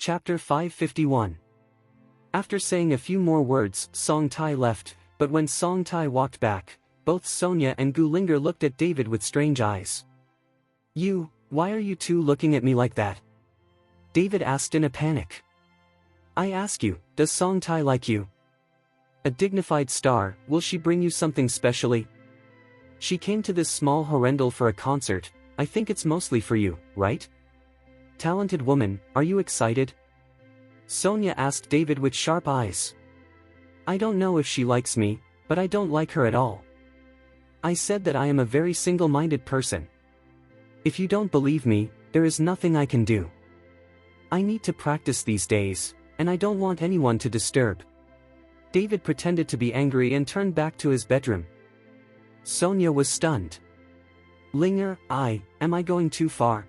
Chapter 551. After saying a few more words, Song Tai left, but when Song Tai walked back, both Sonia and Gu Linger looked at David with strange eyes. Why are you two looking at me like that? David asked in a panic. I ask you, does Song Tai like you? A dignified star, will she bring you something specially? She came to this small horrendal for a concert, I think it's mostly for you, right? Talented woman, are you excited? Sonia asked David with sharp eyes. I don't know if she likes me, but I don't like her at all. I said that I am a very single-minded person. If you don't believe me, there is nothing I can do. I need to practice these days, and I don't want anyone to disturb. David pretended to be angry and turned back to his bedroom. Sonia was stunned. Linger, am I going too far?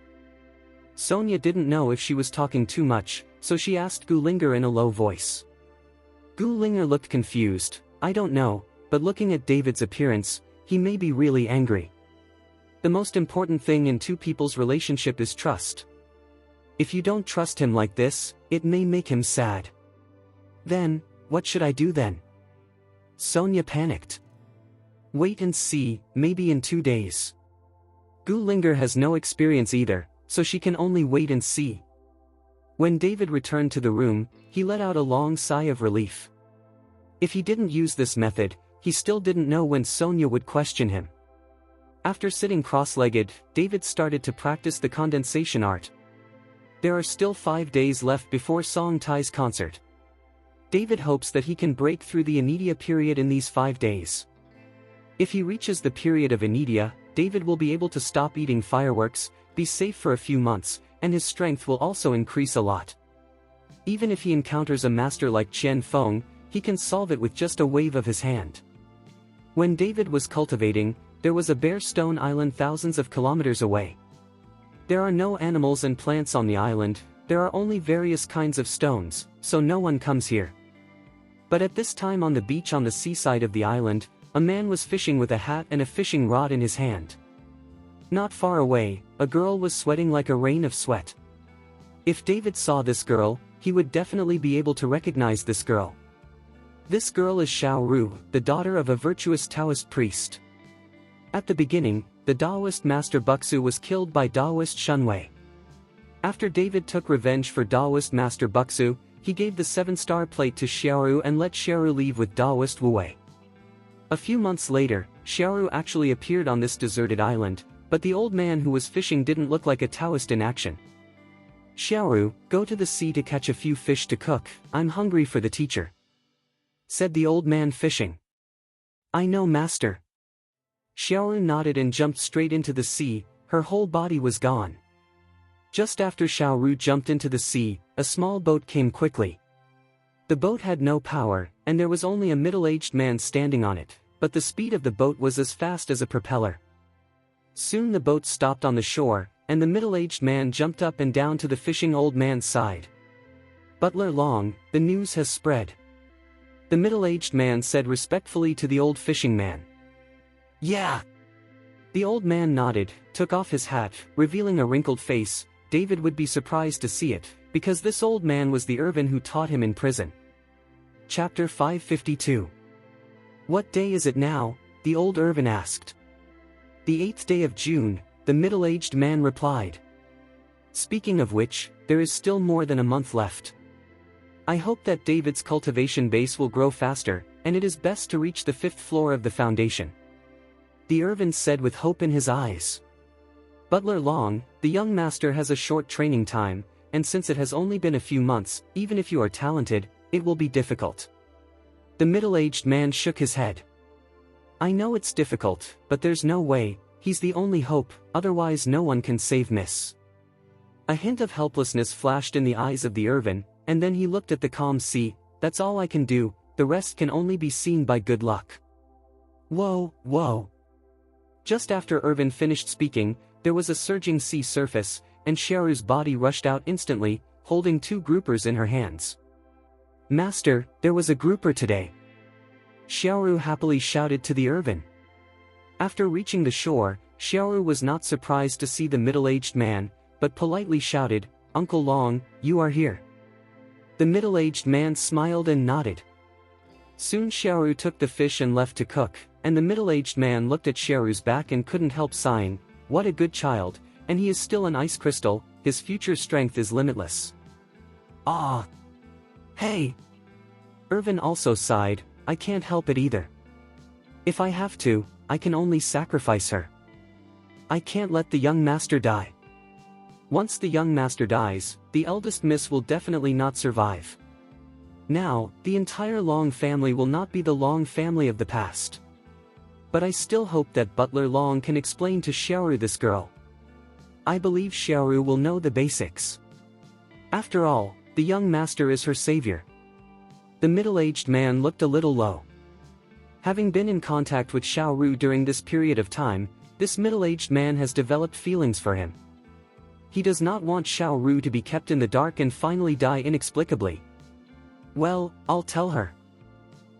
Sonia didn't know if she was talking too much, so she asked Gu Linger in a low voice. Gu Linger looked confused. I don't know, but looking at David's appearance, he may be really angry. The most important thing in two people's relationship is trust. If you don't trust him like this, it may make him sad. Then, what should I do then? Sonia panicked. Wait and see, maybe in 2 days. Gu Linger has no experience either, so she can only wait and see. When David returned to the room, he let out a long sigh of relief. If he didn't use this method, he still didn't know when Sonia would question him. After sitting cross-legged, David started to practice the condensation art. There are still 5 days left before Song Tai's concert. David hopes that he can break through the Anidia period in these 5 days. If he reaches the period of Anidia, David will be able to stop eating fireworks, be safe for a few months, and his strength will also increase a lot. Even if he encounters a master like Qian Feng, he can solve it with just a wave of his hand. When David was cultivating, there was a bare stone island thousands of kilometers away. There are no animals and plants on the island, there are only various kinds of stones, so no one comes here. But at this time on the beach on the seaside of the island, a man was fishing with a hat and a fishing rod in his hand. Not far away, a girl was sweating like a rain of sweat. If David saw this girl, he would definitely be able to recognize this girl. This girl is Xiao Ru, the daughter of a virtuous Taoist priest. At the beginning, the Daoist master Buxu was killed by Daoist Shunwei. After David took revenge for Daoist master Buxu, he gave the 7-star plate to Xiaoru and let Xiaoru leave with Daoist Wu Wei. A few months later, Xiaoru actually appeared on this deserted island, but the old man who was fishing didn't look like a Taoist in action. Xiaoru, go to the sea to catch a few fish to cook, I'm hungry for the teacher, said the old man fishing. I know, master. Xiaoru nodded and jumped straight into the sea, her whole body was gone. Just after Xiaoru jumped into the sea, a small boat came quickly. The boat had no power, and there was only a middle-aged man standing on it, but the speed of the boat was as fast as a propeller. Soon the boat stopped on the shore, and the middle-aged man jumped up and down to the fishing old man's side. Butler Long, the news has spread. The middle-aged man said respectfully to the old fishing man. Yeah. The old man nodded, took off his hat, revealing a wrinkled face. David would be surprised to see it, because this old man was the Irvin who taught him in prison. Chapter 552. What day is it now? The old Irvin asked. The 8th day of June, the middle-aged man replied. Speaking of which, there is still more than a month left. I hope that David's cultivation base will grow faster, and it is best to reach the 5th floor of the foundation. The Irvin said with hope in his eyes. Butler Long, the young master has a short training time, and since it has only been a few months, even if you are talented, it will be difficult. The middle-aged man shook his head. I know it's difficult, but there's no way, he's the only hope, otherwise no one can save Miss. A hint of helplessness flashed in the eyes of the Irvin, and then he looked at the calm sea. That's all I can do, the rest can only be seen by good luck. Whoa, whoa. Just after Irvin finished speaking, there was a surging sea surface, and Xiaoru's body rushed out instantly, holding 2 groupers in her hands. Master, there was a grouper today. Xiaoru happily shouted to the Irvin. After reaching the shore, Xiaoru was not surprised to see the middle-aged man, but politely shouted, Uncle Long, you are here. The middle-aged man smiled and nodded. Soon Xiaoru took the fish and left to cook, and the middle-aged man looked at Xiaoru's back and couldn't help sighing, "What a good child, and he is still an ice crystal, his future strength is limitless." Ah! Hey! Irvin also sighed, "I can't help it either. If I have to, I can only sacrifice her. I can't let the young master die. Once the young master dies, the eldest miss will definitely not survive. Now, the entire Long family will not be the Long family of the past. But I still hope that Butler Long can explain to Xiaoru this girl. I believe Xiaoru will know the basics. After all, the young master is her savior." The middle-aged man looked a little low. Having been in contact with Xiaoru during this period of time, this middle-aged man has developed feelings for him. He does not want Xiaoru to be kept in the dark and finally die inexplicably. "Well, I'll tell her."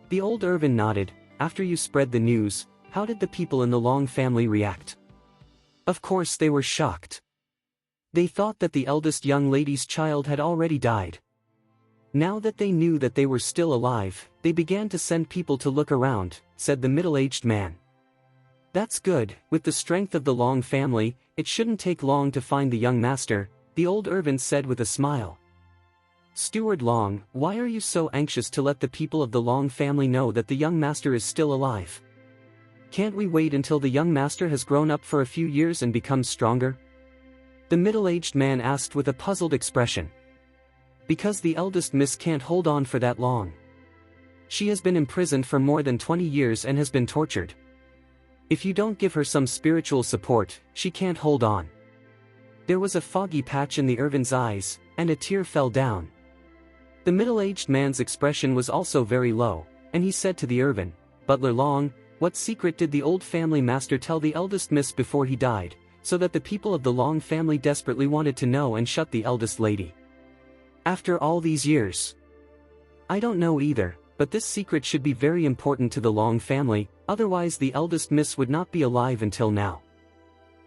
The old Irvin nodded. "After you spread the news, how did the people in the Long family react?" Of course they were shocked. They thought that the eldest young lady's child had already died. Now that they knew that they were still alive, they began to send people to look around, said the middle-aged man. "That's good, with the strength of the Long family, it shouldn't take long to find the young master," the old Irvin said with a smile. "Steward Long, why are you so anxious to let the people of the Long family know that the young master is still alive? Can't we wait until the young master has grown up for a few years and becomes stronger?" The middle-aged man asked with a puzzled expression. "Because the eldest miss can't hold on for that long. She has been imprisoned for more than 20 years and has been tortured. If you don't give her some spiritual support, she can't hold on." There was a foggy patch in the Irvin's eyes, and a tear fell down. The middle-aged man's expression was also very low, and he said to the Irvin, "Butler Long, what secret did the old family master tell the eldest miss before he died, so that the people of the Long family desperately wanted to know and shut the eldest lady? After all these years?" "I don't know either, but this secret should be very important to the Long family, otherwise the eldest miss would not be alive until now."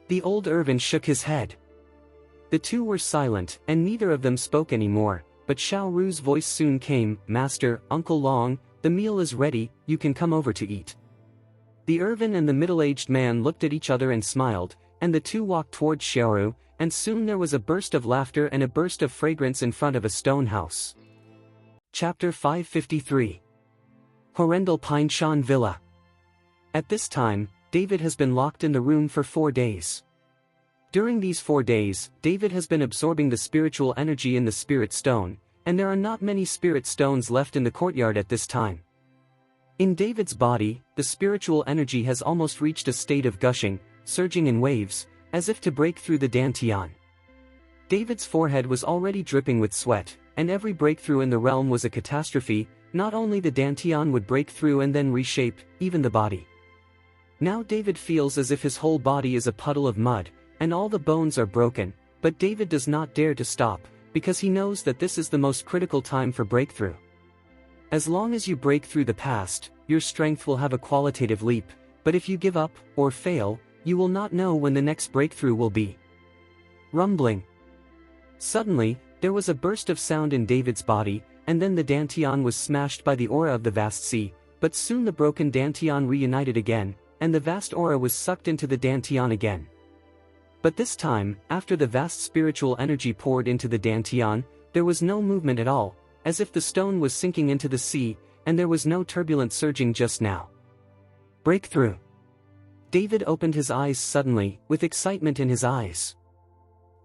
The old Irvin shook his head. The two were silent, and neither of them spoke anymore, but Xiaoru's voice soon came, "Master, Uncle Long, the meal is ready, you can come over to eat." The Irvin and the middle-aged man looked at each other and smiled, and the two walked towards Xiaoru, and soon there was a burst of laughter and a burst of fragrance in front of a stone house. Chapter 553. Horrendal Pineshan Villa. At this time, David has been locked in the room for 4 days. During these 4 days, David has been absorbing the spiritual energy in the spirit stone, and there are not many spirit stones left in the courtyard at this time. In David's body, the spiritual energy has almost reached a state of gushing, surging in waves, as if to break through the dantian. David's forehead was already dripping with sweat, and every breakthrough in the realm was a catastrophe. Not only the dantian would break through and then reshape, even the body. Now David feels as if his whole body is a puddle of mud, and all the bones are broken, but David does not dare to stop, because he knows that this is the most critical time for breakthrough. As long as you break through the past, your strength will have a qualitative leap, but if you give up, or fail, you will not know when the next breakthrough will be. Rumbling. Suddenly, there was a burst of sound in David's body, and then the dantian was smashed by the aura of the vast sea, but soon the broken dantian reunited again, and the vast aura was sucked into the dantian again. But this time, after the vast spiritual energy poured into the dantian, there was no movement at all, as if the stone was sinking into the sea, and there was no turbulent surging just now. Breakthrough. David opened his eyes suddenly, with excitement in his eyes.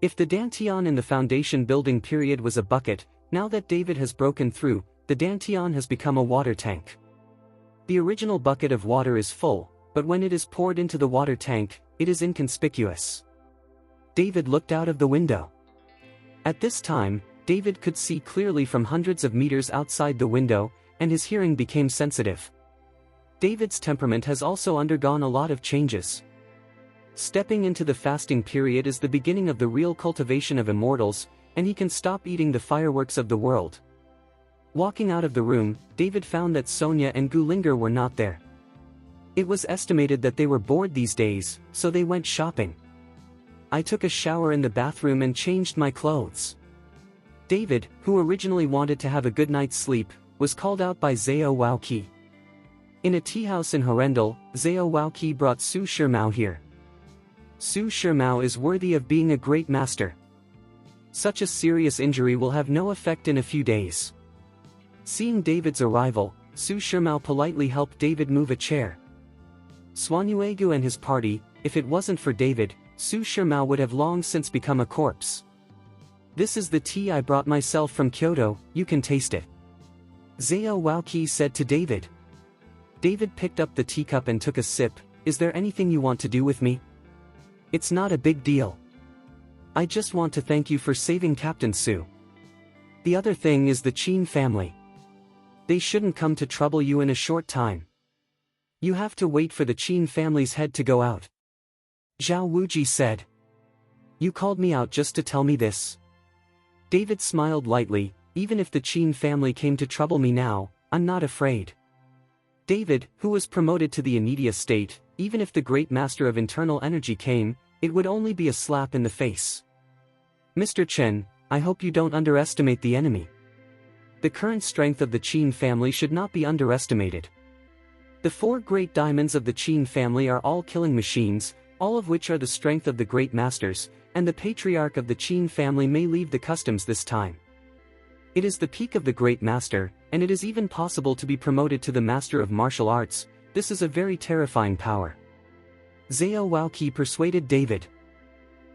If the dantian in the foundation building period was a bucket, now that David has broken through, the dantian has become a water tank. The original bucket of water is full, but when it is poured into the water tank, it is inconspicuous. David looked out of the window. At this time, David could see clearly from hundreds of meters outside the window, and his hearing became sensitive. David's temperament has also undergone a lot of changes. Stepping into the fasting period is the beginning of the real cultivation of immortals, and he can stop eating the fireworks of the world. Walking out of the room, David found that Sonia and Gulinger were not there. It was estimated that they were bored these days, so they went shopping. I took a shower in the bathroom and changed my clothes. David, who originally wanted to have a good night's sleep, was called out by Zhao Waoqi. In a tea house in Horendal, Zhao Waoqi brought Su Shimao here. Su Shimao is worthy of being a great master. Such a serious injury will have no effect in a few days. Seeing David's arrival, Su Shimao politely helped David move a chair. Swanuegu and his party, if it wasn't for David, Su Shimao would have long since become a corpse. "This is the tea I brought myself from Kyoto, you can taste it," Zhao Waoqi said to David. David picked up the teacup and took a sip. "Is there anything you want to do with me?" "It's not a big deal. I just want to thank you for saving Captain Su. The other thing is the Qin family. They shouldn't come to trouble you in a short time. You have to wait for the Qin family's head to go out," Zhao Wuji said. "You called me out just to tell me this?" David smiled lightly. "Even if the Qin family came to trouble me now, I'm not afraid." David, who was promoted to the Anidia state, even if the great master of internal energy came, it would only be a slap in the face. "Mr. Chen, I hope you don't underestimate the enemy. The current strength of the Qin family should not be underestimated. The 4 great diamonds of the Qin family are all killing machines, all of which are the strength of the great masters, and the patriarch of the Qin family may leave the customs this time. It is the peak of the great master, and it is even possible to be promoted to the master of martial arts. This is a very terrifying power," Zhao Waoqi persuaded David.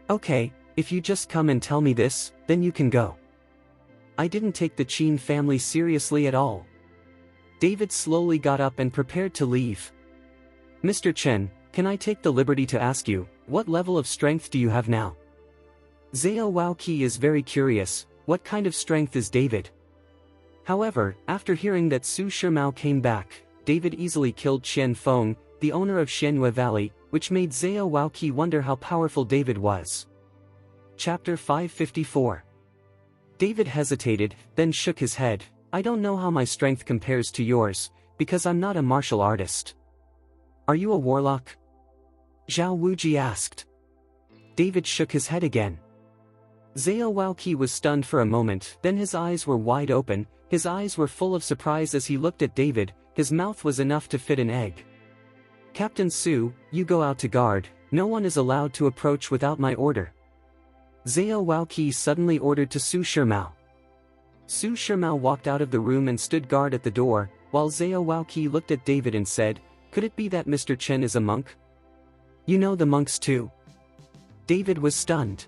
"Okay, if you just come and tell me this, then you can go. I didn't take the Qin family seriously at all." David slowly got up and prepared to leave. "Mr. Chen, can I take the liberty to ask you, what level of strength do you have now?" Zhao Waoqi is very curious. What kind of strength is David? However, after hearing that Su Shimao came back, David easily killed Qian Feng, the owner of Xianyue Valley, which made Zhao Waoqi wonder how powerful David was. Chapter 554. David hesitated, then shook his head. "I don't know how my strength compares to yours, because I'm not a martial artist." "Are you a warlock?" Zhao Wuji asked. David shook his head again. Zhao Waoqi was stunned for a moment, then his eyes were wide open. His eyes were full of surprise as he looked at David. His mouth was enough to fit an egg. "Captain Su, you go out to guard. No one is allowed to approach without my order," Zhao Waoqi suddenly ordered to Su Shimao. Su Shimao walked out of the room and stood guard at the door, while Zhao Waoqi looked at David and said, "Could it be that Mr. Chen is a monk?" "You know the monks too?" David was stunned.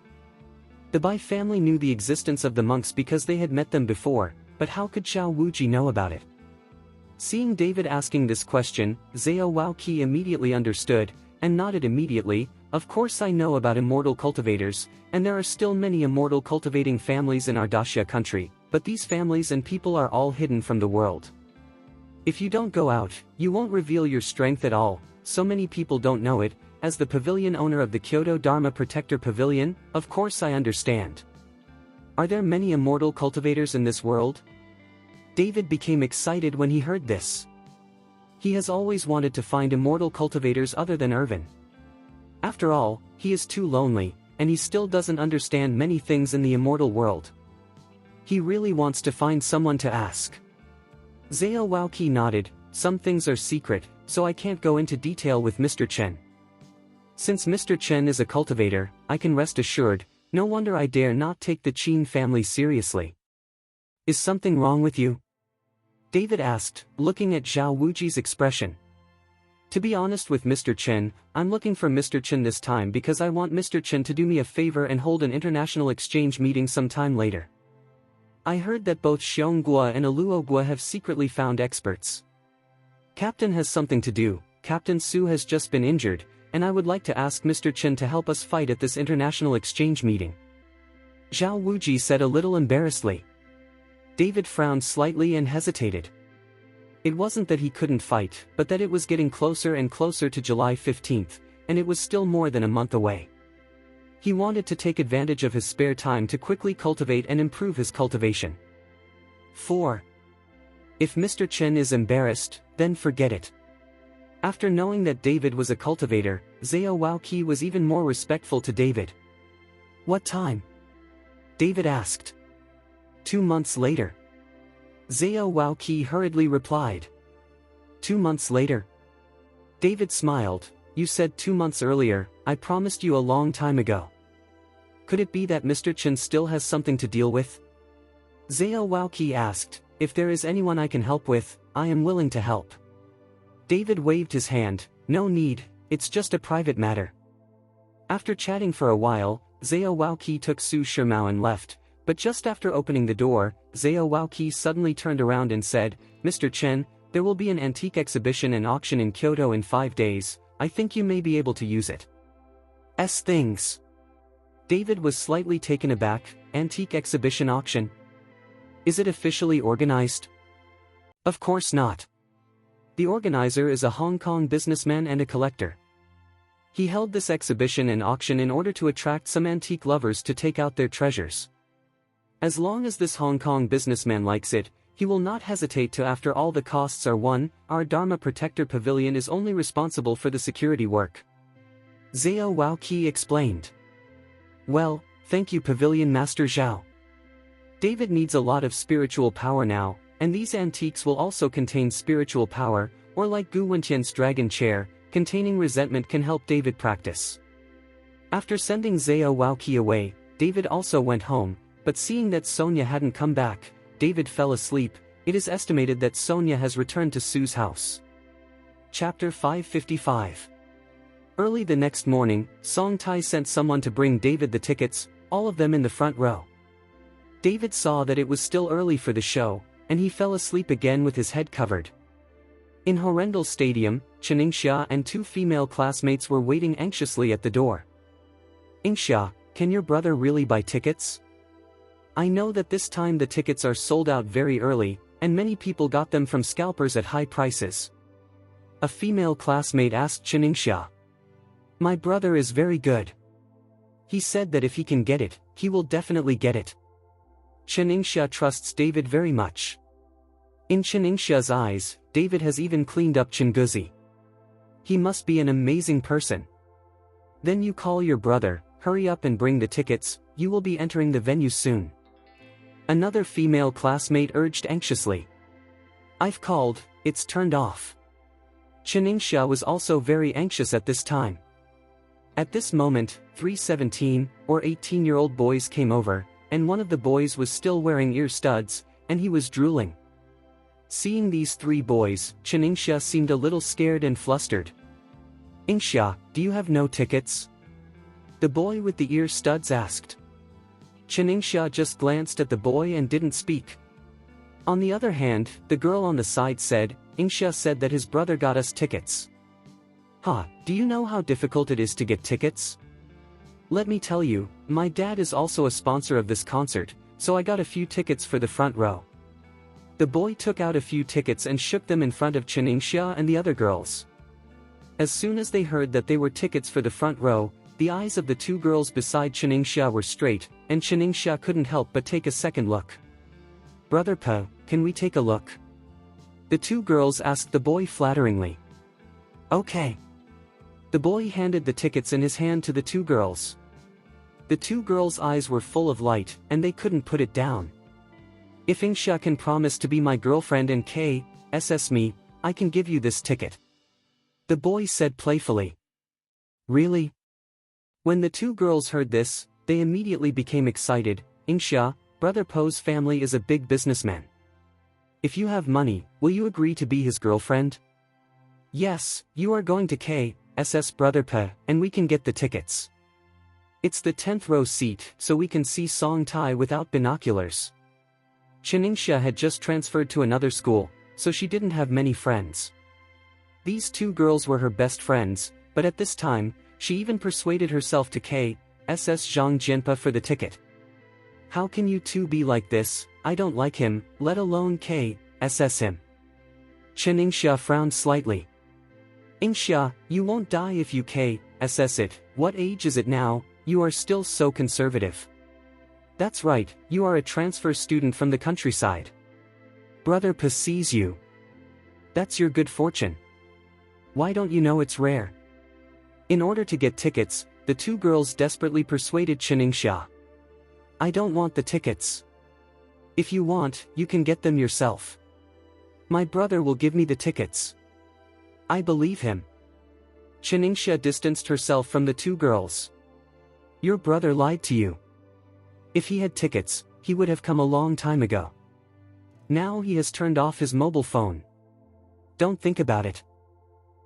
The Bai family knew the existence of the monks because they had met them before, but how could Zhao Wuji know about it? Seeing David asking this question, Zhao Waoqi immediately understood, and nodded immediately. "Of course I know about immortal cultivators, and there are still many immortal cultivating families in Ardashia country, but these families and people are all hidden from the world. If you don't go out, you won't reveal your strength at all. So many people don't know it. As the pavilion owner of the Kyoto Dharma Protector Pavilion, of course I understand. Are there many immortal cultivators in this world?" David became excited when he heard this. He has always wanted to find immortal cultivators other than Irvin. After all, he is too lonely, and he still doesn't understand many things in the immortal world. He really wants to find someone to ask. Zhao Waoqi nodded. "Some things are secret, so I can't go into detail with Mr. Chen. Since Mr. Chen is a cultivator, I can rest assured. No wonder I dare not take the Qin family seriously." "Is something wrong with you?" David asked, looking at Zhao Wuji's expression. "To be honest with Mr. Chen, I'm looking for Mr. Chen this time because I want Mr. Chen to do me a favor and hold an international exchange meeting sometime later. I heard that both Xiongguo and Aluogua have secretly found experts. Captain has something to do. Captain Su has just been injured, and I would like to ask Mr. Chen to help us fight at this international exchange meeting," Zhao Wuji said a little embarrassedly. David frowned slightly and hesitated. It wasn't that he couldn't fight, but that it was getting closer and closer to July 15th, and it was still more than a month away. He wanted to take advantage of his spare time to quickly cultivate and improve his cultivation. 4. If Mr. Chen is embarrassed, then forget it. After knowing that David was a cultivator, Zhao Waoqi was even more respectful to David. "What time?" David asked. 2 months later. Xiao Waoqi hurriedly replied. 2 months later? David smiled. You said 2 months earlier, I promised you a long time ago. Could it be that Mr. Chen still has something to deal with? Xiao Waoqi asked. If there is anyone I can help with, I am willing to help. David waved his hand. No need, it's just a private matter. After chatting for a while, Xiao Waoqi took Su Shimao and left, but just after opening the door, Xiao Waoqi suddenly turned around and said, Mr. Chen, there will be an antique exhibition and auction in Kyoto in 5 days, I think you may be able to use it. Things. David was slightly taken aback. Antique exhibition auction? Is it officially organized? Of course not. The organizer is a Hong Kong businessman and a collector. He held this exhibition and auction in order to attract some antique lovers to take out their treasures. As long as this Hong Kong businessman likes it, he will not hesitate to. After all the costs are won, our Dharma Protector Pavilion is only responsible for the security work. Xiao Waoqi explained. Well, thank you Pavilion Master Zhao. David needs a lot of spiritual power now, and these antiques will also contain spiritual power, or like Gu Wentian's dragon chair, containing resentment can help David practice. After sending Xiao Waoqi away, David also went home, but seeing that Sonia hadn't come back, David fell asleep. It is estimated that Sonia has returned to Sue's house. Chapter 555. Early the next morning, Song Tai sent someone to bring David the tickets, all of them in the front row. David saw that it was still early for the show, and he fell asleep again with his head covered. In Horrendal Stadium, Chen Yingxia and 2 female classmates were waiting anxiously at the door. Yingxia, can your brother really buy tickets? I know that this time the tickets are sold out very early, and many people got them from scalpers at high prices. A female classmate asked Chen Yingxia. My brother is very good. He said that if he can get it, he will definitely get it. Chen Yingxia trusts David very much. In Chen Yingxia's eyes, David has even cleaned up Chen Guzi. He must be an amazing person. Then you call your brother, hurry up and bring the tickets, you will be entering the venue soon. Another female classmate urged anxiously. I've called, it's turned off. Chen Yingxia was also very anxious at this time. At this moment, 3 17 or 18-year-old boys came over, and one of the boys was still wearing ear studs, and he was drooling. Seeing these 3 boys, Chen Yingxia seemed a little scared and flustered. Yingxia, do you have no tickets? The boy with the ear studs asked. Chen Yingxia just glanced at the boy and didn't speak. On the other hand, the girl on the side said, Yingxia said that his brother got us tickets. Do you know how difficult it is to get tickets? Let me tell you, my dad is also a sponsor of this concert, so I got a few tickets for the front row. The boy took out a few tickets and shook them in front of Chen Yingxia and the other girls. As soon as they heard that they were tickets for the front row, the eyes of the 2 girls beside Chen Yingxia were straight, and Chen Yingxia couldn't help but take a second look. Brother Po, can we take a look? The 2 girls asked the boy flatteringly. Okay. The boy handed the tickets in his hand to the 2 girls. The 2 girls' eyes were full of light, and they couldn't put it down. If Yingxia can promise to be my girlfriend and KSS me, I can give you this ticket. The boy said playfully. Really? When the 2 girls heard this, they immediately became excited. Yingxia, Brother Po's family is a big businessman. If you have money, will you agree to be his girlfriend? Yes, you are going to KSS Brother Po, and we can get the tickets. It's the 10th row seat, so we can see Song Tai without binoculars. Chen Yingxia had just transferred to another school, so she didn't have many friends. These 2 girls were her best friends, but at this time, she even persuaded herself to KSS Zhang Jianpa for the ticket. How can you 2 be like this? I don't like him, let alone KSS him. Chen Yingxia frowned slightly. Yingxia, you won't die if you KSS it. What age is it now? You are still so conservative. That's right, you are a transfer student from the countryside. Brother Po sees you. That's your good fortune. Why don't you know it's rare? In order to get tickets, the 2 girls desperately persuaded Chen Yingxia. I don't want the tickets. If you want, you can get them yourself. My brother will give me the tickets. I believe him. Chaningsha distanced herself from the two girls. Your brother lied to you. If he had tickets, he would have come a long time ago. Now he has turned off his mobile phone. Don't think about it.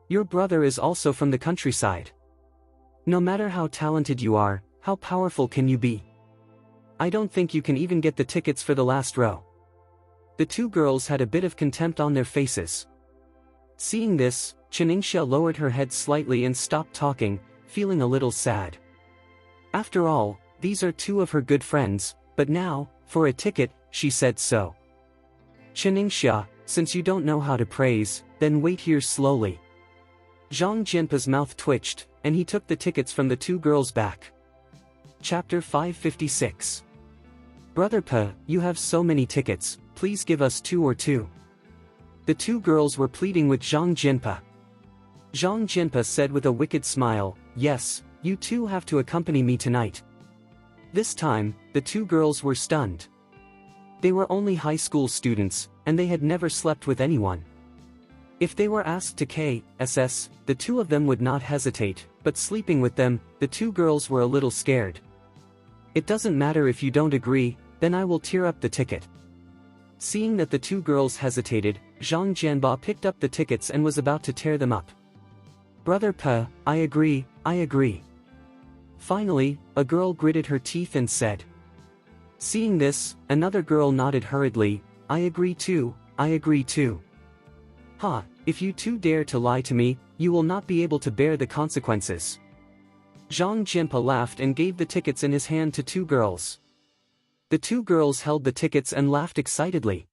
Your brother is also from the countryside. No matter how talented you are, how powerful can you be? I don't think you can even get the tickets for the last row. The two girls had a bit of contempt on their faces. Seeing this, Chaningsha lowered her head slightly and stopped talking, feeling a little sad. After all, these are two of her good friends, but now, for a ticket, she said so. Chaningsha, since you don't know how to praise, then wait here slowly. Zhang Jinpa's mouth twitched, and he took the tickets from the two girls back. Chapter 556. Brother Pa, you have so many tickets, please give us 2 or 2. The two girls were pleading with Zhang Jinpa. Zhang Jinpa said with a wicked smile, yes, you two have to accompany me tonight. This time, the two girls were stunned. They were only high school students, and they had never slept with anyone. If they were asked to KSS, the two of them would not hesitate, but sleeping with them, the two girls were a little scared. It doesn't matter if you don't agree, then I will tear up the ticket. Seeing that the two girls hesitated, Zhang Jianba picked up the tickets and was about to tear them up. Brother Pa, I agree, I agree. Finally, a girl gritted her teeth and said. Seeing this, another girl nodded hurriedly, I agree too, I agree too. Ha, if you two dare to lie to me, you will not be able to bear the consequences. Zhang Jinpa laughed and gave the tickets in his hand to two girls. The two girls held the tickets and laughed excitedly.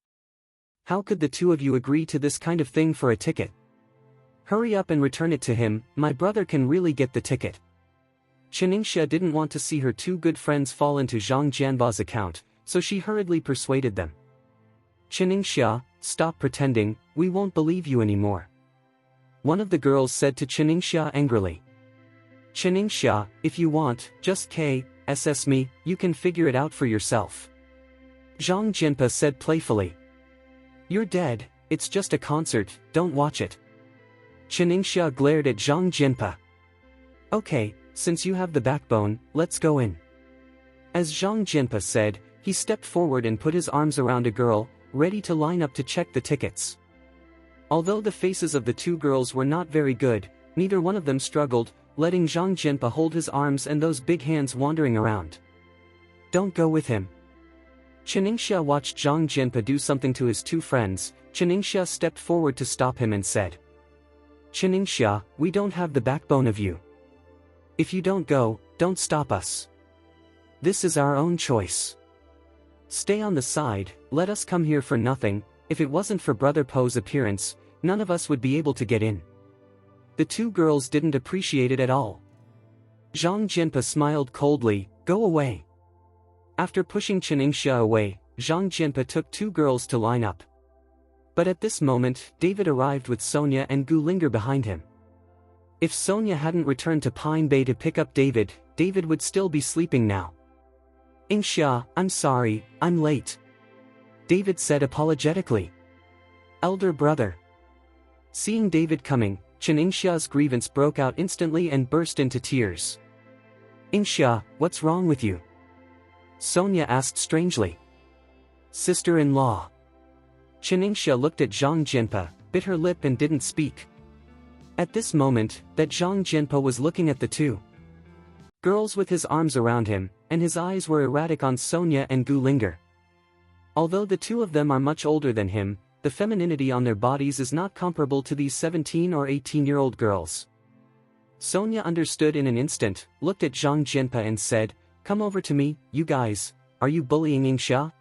How could the two of you agree to this kind of thing for a ticket? Hurry up and return it to him, my brother can really get the ticket. Chaningsha didn't want to see her two good friends fall into Zhang Jianba's account, so she hurriedly persuaded them. Chaningsha, stop pretending, we won't believe you anymore. One of the girls said to Chaningsha angrily. Chaningsha, if you want, just KSS me, you can figure it out for yourself. Zhang Jinpa said playfully. You're dead, it's just a concert, don't watch it. Chaningsha glared at Zhang Jinpa. Okay, since you have the backbone, let's go in. As Zhang Jinpa said, he stepped forward and put his arms around a girl, ready to line up to check the tickets. Although the faces of the two girls were not very good, neither one of them struggled, letting Zhang Jinpa hold his arms and those big hands wandering around. Don't go with him. Chaningsha watched Zhang Jinpa do something to his two friends. Chaningsha stepped forward to stop him and said. Chaningsha, we don't have the backbone of you. If you don't go, don't stop us. This is our own choice. Stay on the side, let us come here for nothing, if it wasn't for Brother Po's appearance, none of us would be able to get in. The two girls didn't appreciate it at all. Zhang Jinpa smiled coldly, go away. After pushing Chaningsha away, Zhang Jinpa took two girls to line up. But at this moment, David arrived with Sonia and Gu Linger behind him. If Sonia hadn't returned to Pine Bay to pick up David, David would still be sleeping now. Ingsha, I'm sorry, I'm late. David said apologetically. Elder brother. Seeing David coming, Chaningsha's grievance broke out instantly and burst into tears. Ingsha, what's wrong with you? Sonia asked strangely. Sister-in-law. Chaningsha looked at Zhang Jinpa, bit her lip and didn't speak. At this moment, that Zhang Jinpa was looking at the two girls with his arms around him, and his eyes were erratic on Sonia and Gu Linger. Although the two of them are much older than him, the femininity on their bodies is not comparable to these 17 or 18-year-old girls. Sonia understood in an instant, looked at Zhang Jinpa and said, come over to me, you guys, are you bullying Ingsha?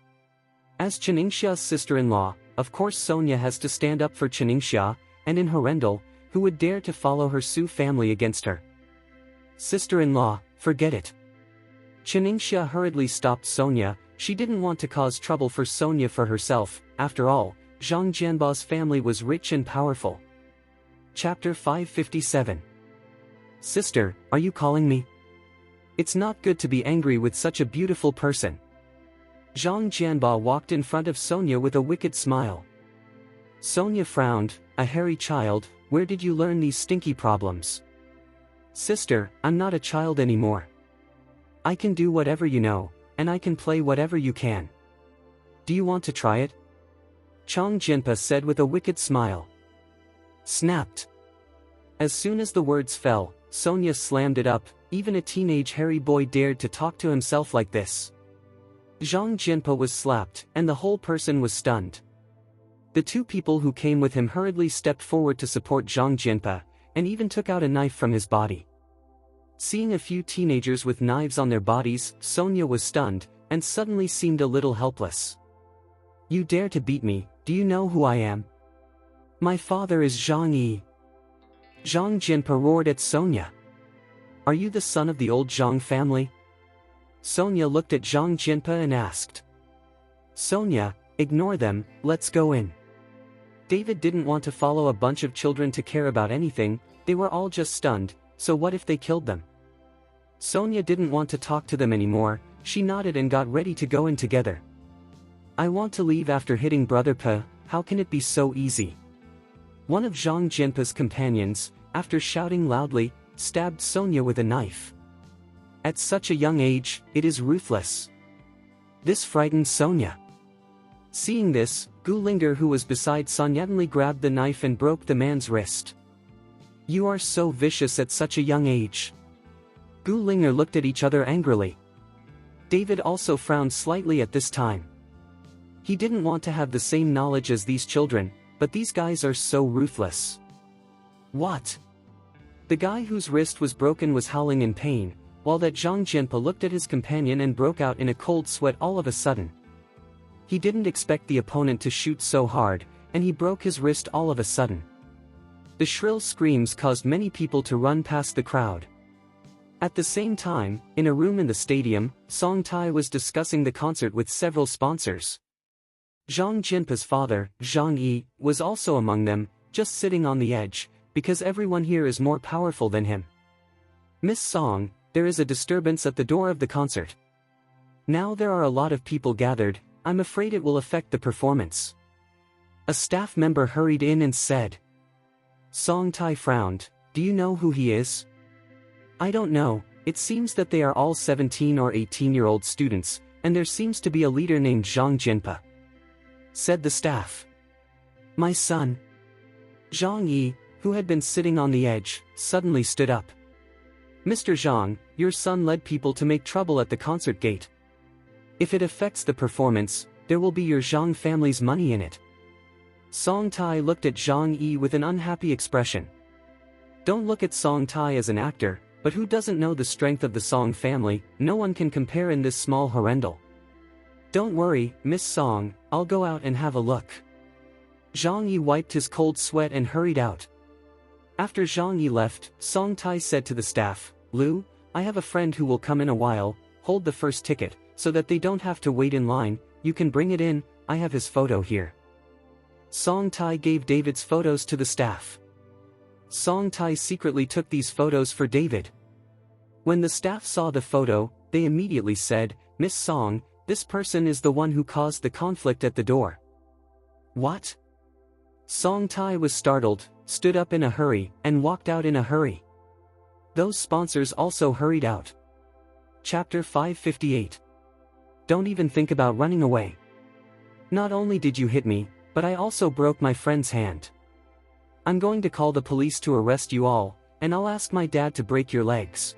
As Chaningsha's sister-in-law, of course Sonia has to stand up for Chaningsha, and in Horrendal, who would dare to follow her Su family against her? Sister-in-law, forget it. Chaningsha hurriedly stopped Sonia, she didn't want to cause trouble for Sonia for herself, after all, Zhang Jianba's family was rich and powerful. Chapter 557. Sister, are you calling me? It's not good to be angry with such a beautiful person. Zhang Jianba walked in front of Sonia with a wicked smile. Sonia frowned. A hairy child, where did you learn these stinky problems? Sister, I'm not a child anymore. I can do whatever you know, and I can play whatever you can. Do you want to try it? Zhang Jianba said with a wicked smile. Snapped. As soon as the words fell, Sonia slammed it up. Even a teenage hairy boy dared to talk to himself like this. Zhang Jianpa was slapped, and the whole person was stunned. The two people who came with him hurriedly stepped forward to support Zhang Jianpa, and even took out a knife from his body. Seeing a few teenagers with knives on their bodies, Sonia was stunned, and suddenly seemed a little helpless. You dare to beat me, do you know who I am? My father is Zhang Yi. Zhang Jianpa roared at Sonia. Are you the son of the old Zhang family? Sonia looked at Zhang Jianpa and asked. Sonia, ignore them, let's go in. David didn't want to follow a bunch of children to care about anything, they were all just stunned, so what if they killed them? Sonia didn't want to talk to them anymore, she nodded and got ready to go in together. I want to leave after hitting Brother Pe, how can it be so easy? One of Zhang Jianpa's companions, after shouting loudly, stabbed Sonia with a knife. At such a young age, it is ruthless. This frightened Sonia. Seeing this, Gu Linger, who was beside Sonia, suddenly grabbed the knife and broke the man's wrist. You are so vicious at such a young age. Gu Linger looked at each other angrily. David also frowned slightly at this time. He didn't want to have the same knowledge as these children, but these guys are so ruthless. What? The guy whose wrist was broken was howling in pain, while that Zhang Jianpa looked at his companion and broke out in a cold sweat all of a sudden. He didn't expect the opponent to shoot so hard, and he broke his wrist all of a sudden. The shrill screams caused many people to run past the crowd. At the same time, in a room in the stadium, Song Tai was discussing the concert with several sponsors. Zhang Jianpa's father, Zhang Yi, was also among them, just sitting on the edge, because everyone here is more powerful than him. Miss Song, there is a disturbance at the door of the concert. Now there are a lot of people gathered, I'm afraid it will affect the performance. A staff member hurried in and said. Song Tai frowned, do you know who he is? I don't know, it seems that they are all 17 or 18-year-old students, and there seems to be a leader named Zhang Jianpa. Said the staff. My son. Zhang Yi, who had been sitting on the edge, suddenly stood up. Mr. Zhang, your son led people to make trouble at the concert gate. If it affects the performance, there will be your Zhang family's money in it. Song Tai looked at Zhang Yi with an unhappy expression. Don't look at Song Tai as an actor, but who doesn't know the strength of the Song family? No one can compare in this small horrendal. Don't worry, Miss Song, I'll go out and have a look. Zhang Yi wiped his cold sweat and hurried out. After Zhang Yi left, Song Tai said to the staff, Lu, I have a friend who will come in a while, hold the first ticket, so that they don't have to wait in line, you can bring it in, I have his photo here. Song Tai gave David's photos to the staff. Song Tai secretly took these photos for David. When the staff saw the photo, they immediately said, Miss Song, this person is the one who caused the conflict at the door. What? Song Tai was startled, stood up in a hurry, and walked out in a hurry. Those sponsors also hurried out. Chapter 558. Don't even think about running away. Not only did you hit me, but I also broke my friend's hand. I'm going to call the police to arrest you all, and I'll ask my dad to break your legs.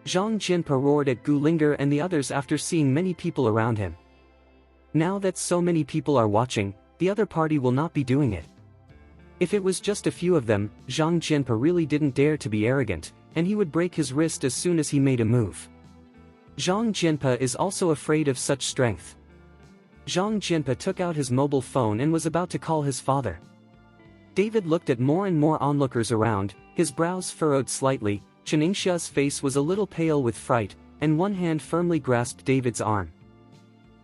Zhang Jianpa roared at Gu Linger and the others after seeing many people around him. Now that so many people are watching, the other party will not be doing it. If it was just a few of them, Zhang Jianpa really didn't dare to be arrogant, and he would break his wrist as soon as he made a move. Zhang Jianpa is also afraid of such strength. Zhang Jianpa took out his mobile phone and was about to call his father. David looked at more and more onlookers around, his brows furrowed slightly, Cheningxia's face was a little pale with fright, and one hand firmly grasped David's arm.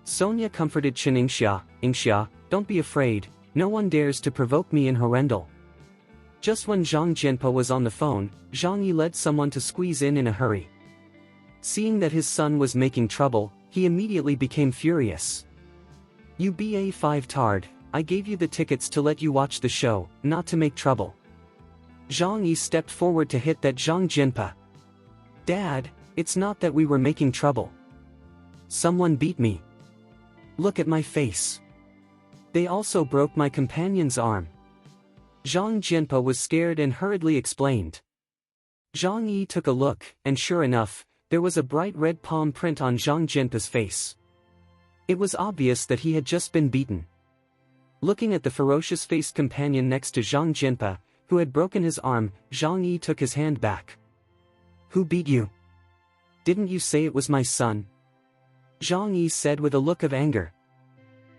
Sonia comforted Cheningxia, Ingxia, don't be afraid, no one dares to provoke me in horrendal. Just when Zhang Jianpa was on the phone, Zhang Yi led someone to squeeze in a hurry. Seeing that his son was making trouble, he immediately became furious. "You BA5 tard, I gave you the tickets to let you watch the show, not to make trouble." Zhang Yi stepped forward to hit that Zhang Jinpa. "Dad, it's not that we were making trouble. Someone beat me. Look at my face. They also broke my companion's arm." Zhang Jinpa was scared and hurriedly explained. Zhang Yi took a look, and sure enough, there was a bright red palm print on Zhang Jinpa's face. It was obvious that he had just been beaten. Looking at the ferocious-faced companion next to Zhang Jinpa, who had broken his arm, Zhang Yi took his hand back. "Who beat you? Didn't you say it was my son?" Zhang Yi said with a look of anger.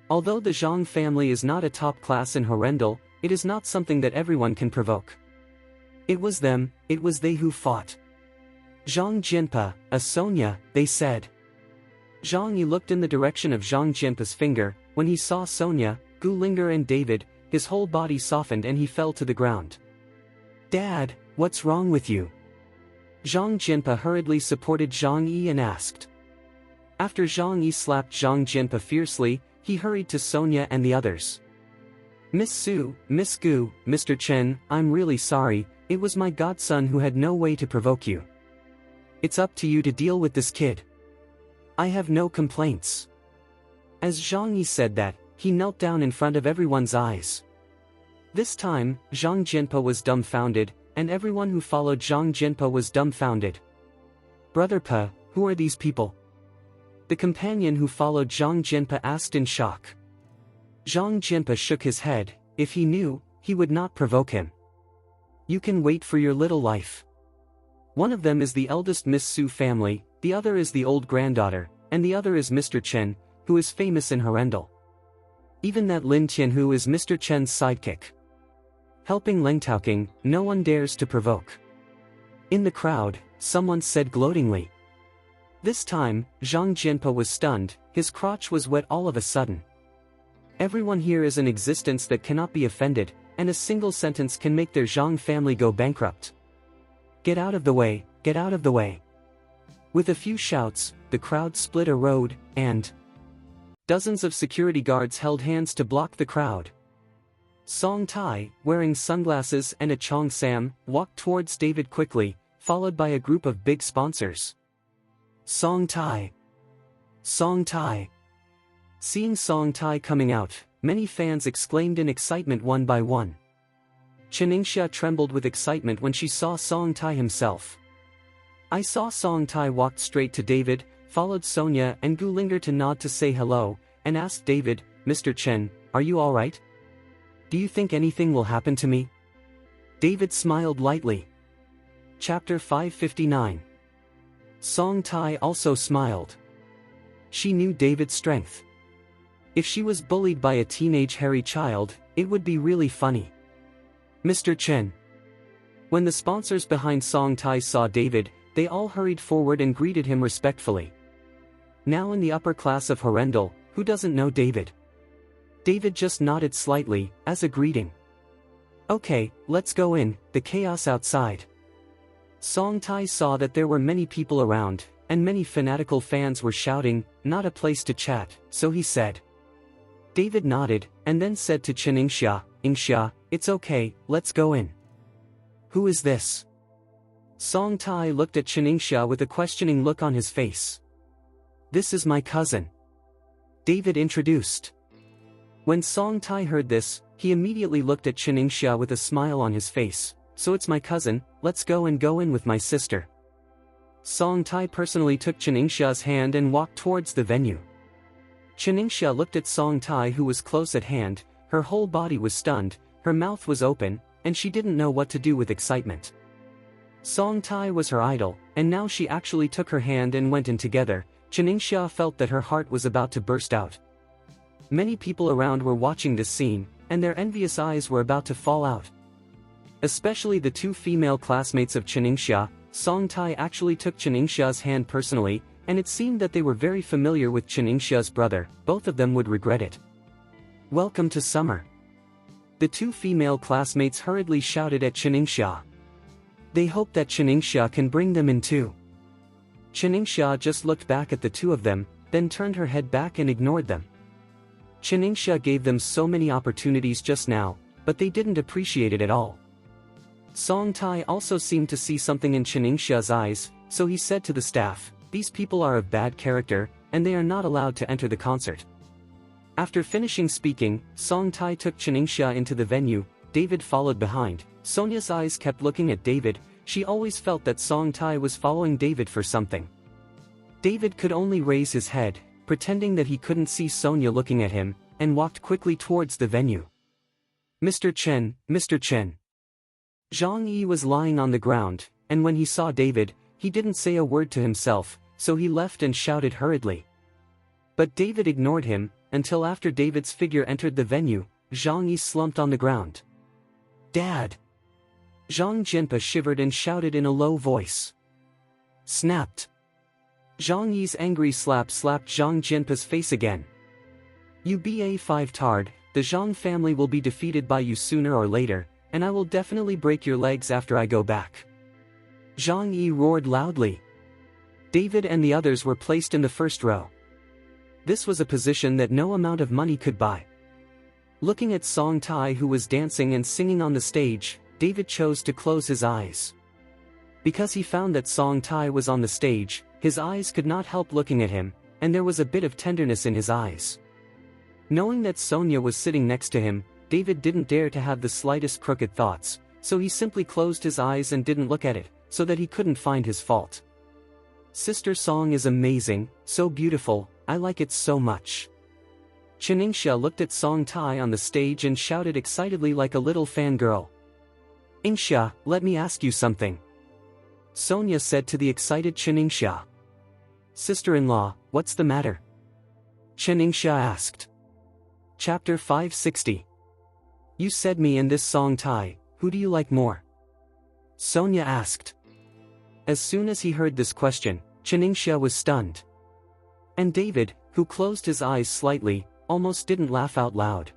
Although the Zhang family is not a top class in Horrendal, it is not something that everyone can provoke. It was they who fought. "Zhang Jinpa, Sonia," they said. Zhang Yi looked in the direction of Zhang Jinpa's finger. When he saw Sonia, Gu Linger and David, his whole body softened and he fell to the ground. "Dad, what's wrong with you?" Zhang Jinpa hurriedly supported Zhang Yi and asked. After Zhang Yi slapped Zhang Jinpa fiercely, he hurried to Sonia and the others. "Miss Su, Miss Gu, Mr. Chen, I'm really sorry, it was my godson who had no way to provoke you. It's up to you to deal with this kid. I have no complaints." As Zhang Yi said that, he knelt down in front of everyone's eyes. This time, Zhang Jinpa was dumbfounded, and everyone who followed Zhang Jinpa was dumbfounded. "Brother Pa, who are these people?" The companion who followed Zhang Jinpa asked in shock. Zhang Jinpa shook his head. If he knew, he would not provoke him. "You can wait for your little life. One of them is the eldest Miss Su family, the other is the old granddaughter, and the other is Mr. Chen, who is famous in Horrendal. Even that Lin Tianhu is Mr. Chen's sidekick. Helping Lengtaoking, no one dares to provoke." In the crowd, someone said gloatingly. This time, Zhang Jinpa was stunned, his crotch was wet all of a sudden. Everyone here is an existence that cannot be offended, and a single sentence can make their Zhang family go bankrupt. "Get out of the way, get out of the way." With a few shouts, the crowd split a road, and dozens of security guards held hands to block the crowd. Song Tai, wearing sunglasses and a Chong Sam, walked towards David quickly, followed by a group of big sponsors. "Song Tai! Song Tai!" Seeing Song Tai coming out, many fans exclaimed in excitement one by one. Cheningsha trembled with excitement when she saw Song Tai himself. I saw Song Tai walked straight to David, followed Sonia and Gu Linger to nod to say hello, and asked David, "Mr. Chen, are you alright? Do you think anything will happen to me?" David smiled lightly. Chapter 559. Song Tai also smiled. She knew David's strength. If she was bullied by a teenage hairy child, it would be really funny. "Mr. Chen." When the sponsors behind Song Tai saw David, they all hurried forward and greeted him respectfully. Now in the upper class of Horrendal, who doesn't know David? David just nodded slightly, as a greeting. "Okay, let's go in, the chaos outside." Song Tai saw that there were many people around, and many fanatical fans were shouting, "Not a place to chat," so he said. David nodded, and then said to Chen Yingxia, "Yingxia, it's okay, let's go in." "Who is this?" Song Tai looked at Chen Yingxia with a questioning look on his face. "This is my cousin," David introduced. When Song Tai heard this, he immediately looked at Chen Yingxia with a smile on his face. "So it's my cousin, let's go in with my sister." Song Tai personally took Chen Yingxia's hand and walked towards the venue. Chen Yingxia looked at Song Tai, who was close at hand. Her whole body was stunned, her mouth was open, and she didn't know what to do with excitement. Song Tai was her idol, and now she actually took her hand and went in together. Chen Yingxia felt that her heart was about to burst out. Many people around were watching this scene, and their envious eyes were about to fall out. Especially the two female classmates of Chen Yingxia. Song Tai actually took Chen Yingxia's hand personally, and it seemed that they were very familiar with Chen Yingxia's brother. Both of them would regret it. "Welcome to summer." The two female classmates hurriedly shouted at Chen Yingxia. They hoped that Chen Yingxia can bring them in too. Chen Yingxia just looked back at the two of them, then turned her head back and ignored them. Chiningsha gave them so many opportunities just now, but they didn't appreciate it at all. Song Tai also seemed to see something in Chiningsha's eyes, so he said to the staff, "These people are of bad character, and they are not allowed to enter the concert." After finishing speaking, Song Tai took Chiningsha into the venue. David followed behind. Sonia's eyes kept looking at David. She always felt that Song Tai was following David for something. David could only raise his head, pretending that he couldn't see Sonia looking at him, and walked quickly towards the venue. "Mr. Chen, Mr. Chen." Zhang Yi was lying on the ground, and when he saw David, he didn't say a word to himself, so he left and shouted hurriedly. But David ignored him, until after David's figure entered the venue. Zhang Yi slumped on the ground. "Dad!" Zhang Jinpa shivered and shouted in a low voice. Snapped. Zhang Yi's angry slap slapped Zhang Jinpa's face again. "You BA5 tard, the Zhang family will be defeated by you sooner or later, and I will definitely break your legs after I go back." Zhang Yi roared loudly. David and the others were placed in the first row. This was a position that no amount of money could buy. Looking at Song Tai, who was dancing and singing on the stage, David chose to close his eyes. Because he found that Song Tai was on the stage, his eyes could not help looking at him, and there was a bit of tenderness in his eyes. Knowing that Sonia was sitting next to him, David didn't dare to have the slightest crooked thoughts, so he simply closed his eyes and didn't look at it, so that he couldn't find his fault. "Sister Song is amazing, so beautiful, I like it so much." Chiningsha looked at Song Tai on the stage and shouted excitedly like a little fangirl. "Ingsha, let me ask you something," Sonia said to the excited Chiningsha. "Sister-in-law, what's the matter?" Chiningsha asked. Chapter 560. "You said me and this Song Tai, who do you like more?" Sonia asked. As soon as he heard this question, Chiningsha was stunned. And David, who closed his eyes slightly, almost didn't laugh out loud.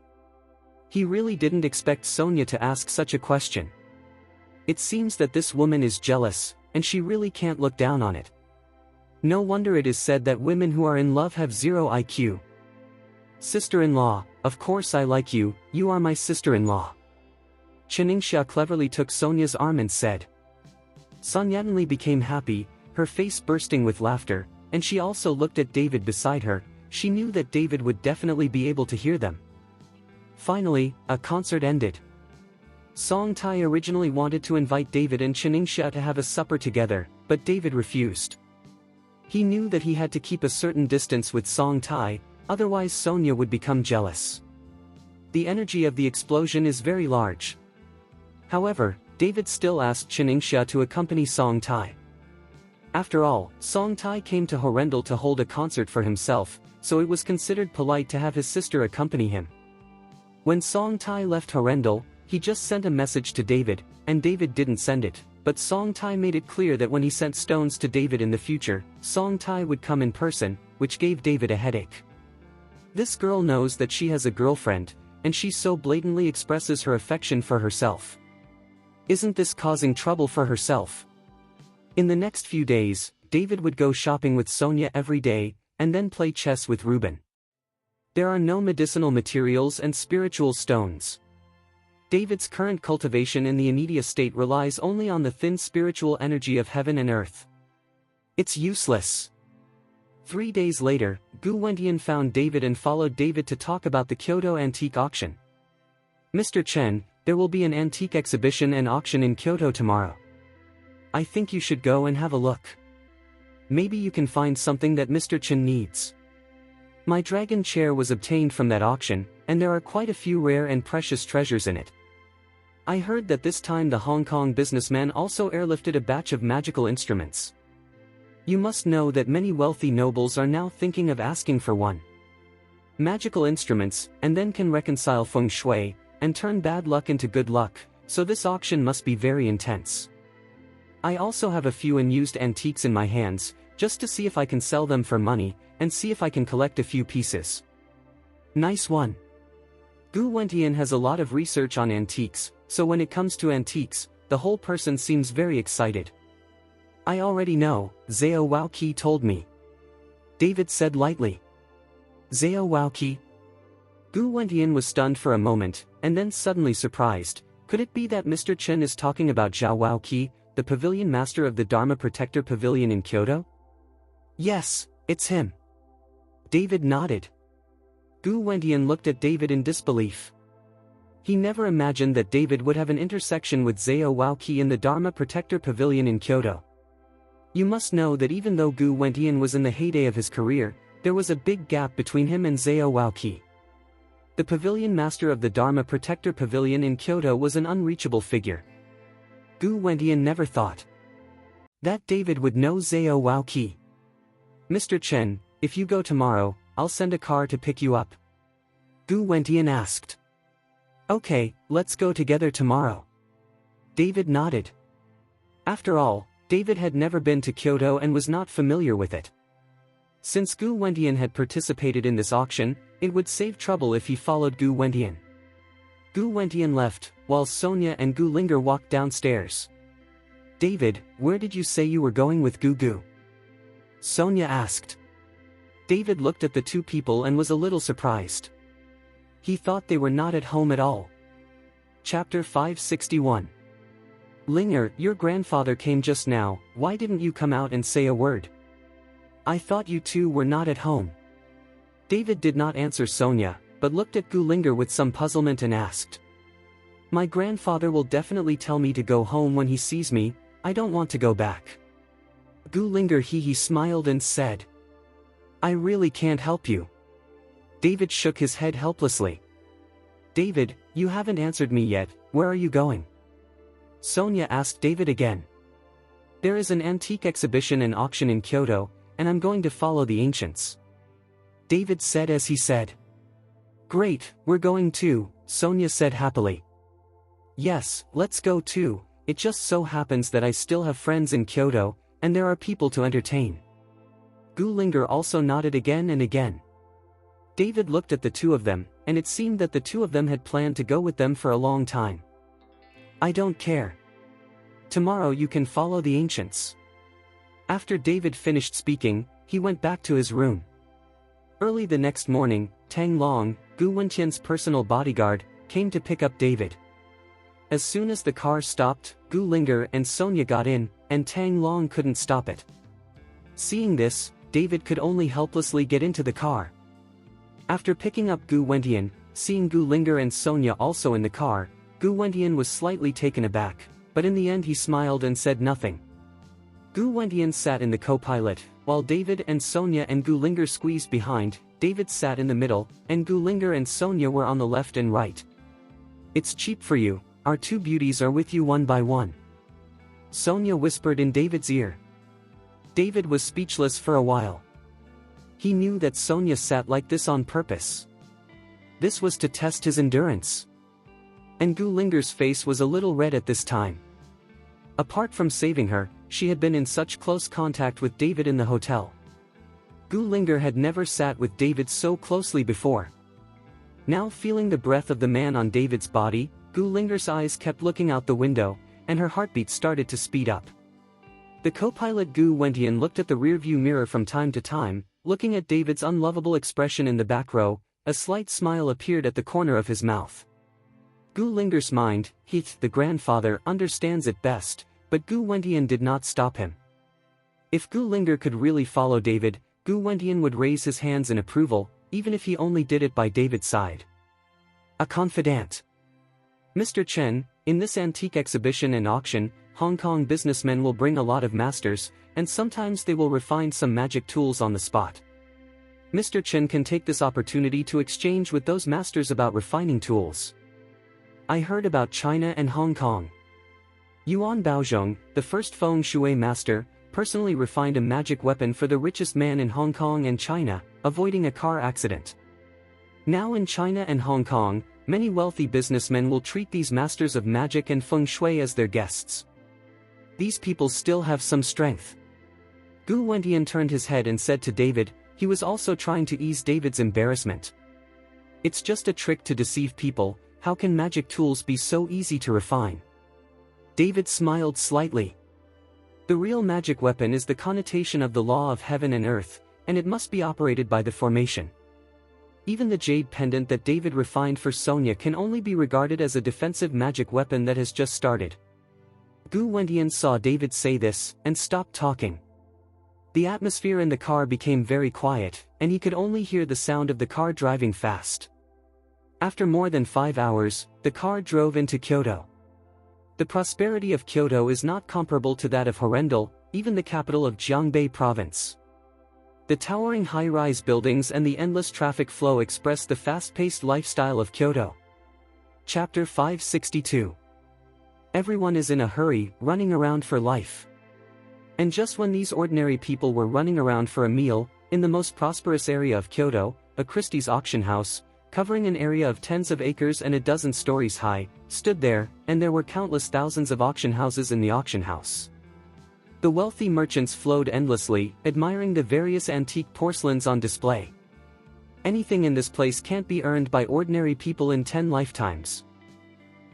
He really didn't expect Sonia to ask such a question. It seems that this woman is jealous, and she really can't look down on it. No wonder it is said that women who are in love have zero IQ. "Sister-in-law, of course I like you, you are my sister-in-law." Chiningsha cleverly took Sonia's arm and said. Sonyatanli became happy, her face bursting with laughter, and she also looked at David beside her. She knew that David would definitely be able to hear them. Finally, a concert ended. Song Tai originally wanted to invite David and Chiningsha to have a supper together, but David refused. He knew that he had to keep a certain distance with Song Tai, otherwise Sonia would become jealous. The energy of the explosion is very large. However, David still asked Chiningsha to accompany Song Tai. After all, Song Tai came to Horrendal to hold a concert for himself, so it was considered polite to have his sister accompany him. When Song Tai left Horrendal, he just sent a message to David, and David didn't send it, but Song Tai made it clear that when he sent stones to David in the future, Song Tai would come in person, which gave David a headache. This girl knows that she has a girlfriend, and she so blatantly expresses her affection for herself. Isn't this causing trouble for herself? In the next few days, David would go shopping with Sonia every day, and then play chess with Ruben. There are no medicinal materials and spiritual stones. David's current cultivation in the Anidia state relies only on the thin spiritual energy of heaven and earth. It's useless. 3 days later, Gu Wentian found David and followed David to talk about the Kyoto antique auction. "Mr. Chen, there will be an antique exhibition and auction in Kyoto tomorrow. I think you should go and have a look. Maybe you can find something that Mr. Chen needs. My dragon chair was obtained from that auction, and there are quite a few rare and precious treasures in it. I heard that this time the Hong Kong businessman also airlifted a batch of magical instruments. You must know that many wealthy nobles are now thinking of asking for one. Magical instruments, and then can reconcile feng shui, and turn bad luck into good luck, so this auction must be very intense. I also have a few unused antiques in my hands, just to see if I can sell them for money, and see if I can collect a few pieces." Nice one. Gu Wentian has a lot of research on antiques, so when it comes to antiques, the whole person seems very excited. I already know, Zhao Wao Qi told me. David said lightly. Zhao Waoqi. Gu Wentian was stunned for a moment, and then suddenly surprised. Could it be that Mr. Chen is talking about Zhao Waoqi, the pavilion master of the Dharma Protector Pavilion in Kyoto? Yes, it's him. David nodded. Gu Wentian looked at David in disbelief. He never imagined that David would have an intersection with Zhao Waoqi in the Dharma Protector Pavilion in Kyoto. You must know that even though Gu Wentian was in the heyday of his career, there was a big gap between him and Zhao Waoqi. The pavilion master of the Dharma Protector Pavilion in Kyoto was an unreachable figure. Gu Wentian never thought that David would know Zhao Waoqi. Mr. Chen, if you go tomorrow, I'll send a car to pick you up. Gu Wentian asked. Okay, let's go together tomorrow. David nodded. After all, David had never been to Kyoto and was not familiar with it. Since Gu Wentian had participated in this auction, it would save trouble if he followed Gu Wentian. Gu Wentian left, while Sonia and Gu Linger walked downstairs. David, where did you say you were going with Gu? Sonia asked. David looked at the two people and was a little surprised. He thought they were not at home at all. Chapter 561. Linger, your grandfather came just now, why didn't you come out and say a word? I thought you two were not at home. David did not answer Sonia, but looked at Gu Linger with some puzzlement and asked. My grandfather will definitely tell me to go home when he sees me, I don't want to go back. Gu Linger he smiled and said. I really can't help you. David shook his head helplessly. David, you haven't answered me yet, where are you going? Sonia asked David again. There is an antique exhibition and auction in Kyoto, and I'm going to follow the ancients. David said as he said. Great, we're going too, Sonia said happily. Yes, let's go too, it just so happens that I still have friends in Kyoto, and there are people to entertain. Gu Linger also nodded again and again. David looked at the two of them, and it seemed that the two of them had planned to go with them for a long time. I don't care. Tomorrow you can follow the ancients. After David finished speaking, he went back to his room. Early the next morning, Tang Long, Gu Wentian's personal bodyguard, came to pick up David. As soon as the car stopped, Gu Linger and Sonia got in, and Tang Long couldn't stop it. Seeing this, David could only helplessly get into the car. After picking up Gu Wentian, seeing Gu Linger and Sonia also in the car, Gu Wentian was slightly taken aback, but in the end he smiled and said nothing. Gu Wentian sat in the co-pilot, while David and Sonia and Gu Linger squeezed behind. David sat in the middle, and Gu Linger and Sonia were on the left and right. It's cheap for you, our two beauties are with you one by one. Sonia whispered in David's ear. David was speechless for a while. He knew that Sonia sat like this on purpose. This was to test his endurance. And Gu Linger's face was a little red at this time. Apart from saving her, she had been in such close contact with David in the hotel. Gu Linger had never sat with David so closely before. Now feeling the breath of the man on David's body, Gu Linger's eyes kept looking out the window, and her heartbeat started to speed up. The co-pilot Gu Wentian looked at the rearview mirror from time to time, looking at David's unlovable expression in the back row. A slight smile appeared at the corner of his mouth. Gu Linger's mind, the grandfather, understands it best, but Gu Wentian did not stop him. If Gu Linger could really follow David, Gu Wentian would raise his hands in approval, even if he only did it by David's side. A confidant. Mr. Chen, in this antique exhibition and auction, Hong Kong businessmen will bring a lot of masters, and sometimes they will refine some magic tools on the spot. Mr. Chen can take this opportunity to exchange with those masters about refining tools. I heard about China and Hong Kong. Yuan Baozhong, the first feng shui master, personally refined a magic weapon for the richest man in Hong Kong and China, avoiding a car accident. Now in China and Hong Kong, many wealthy businessmen will treat these masters of magic and feng shui as their guests. These people still have some strength. Gu Wentian turned his head and said to David, he was also trying to ease David's embarrassment. It's just a trick to deceive people, how can magic tools be so easy to refine? David smiled slightly. The real magic weapon is the connotation of the law of heaven and earth, and it must be operated by the formation. Even the jade pendant that David refined for Sonia can only be regarded as a defensive magic weapon that has just started. Gu Wentian saw David say this, and stopped talking. The atmosphere in the car became very quiet, and he could only hear the sound of the car driving fast. After more than 5 hours, the car drove into Kyoto. The prosperity of Kyoto is not comparable to that of Horrendal, even the capital of Jiangbei province. The towering high-rise buildings and the endless traffic flow express the fast-paced lifestyle of Kyoto. Chapter 562. Everyone is in a hurry, running around for life. And just when these ordinary people were running around for a meal, in the most prosperous area of Kyoto, a Christie's auction house, covering an area of tens of acres and a dozen stories high, stood there, and there were countless thousands of auction houses in the auction house. The wealthy merchants flowed endlessly, admiring the various antique porcelains on display. Anything in this place can't be earned by ordinary people in 10 lifetimes.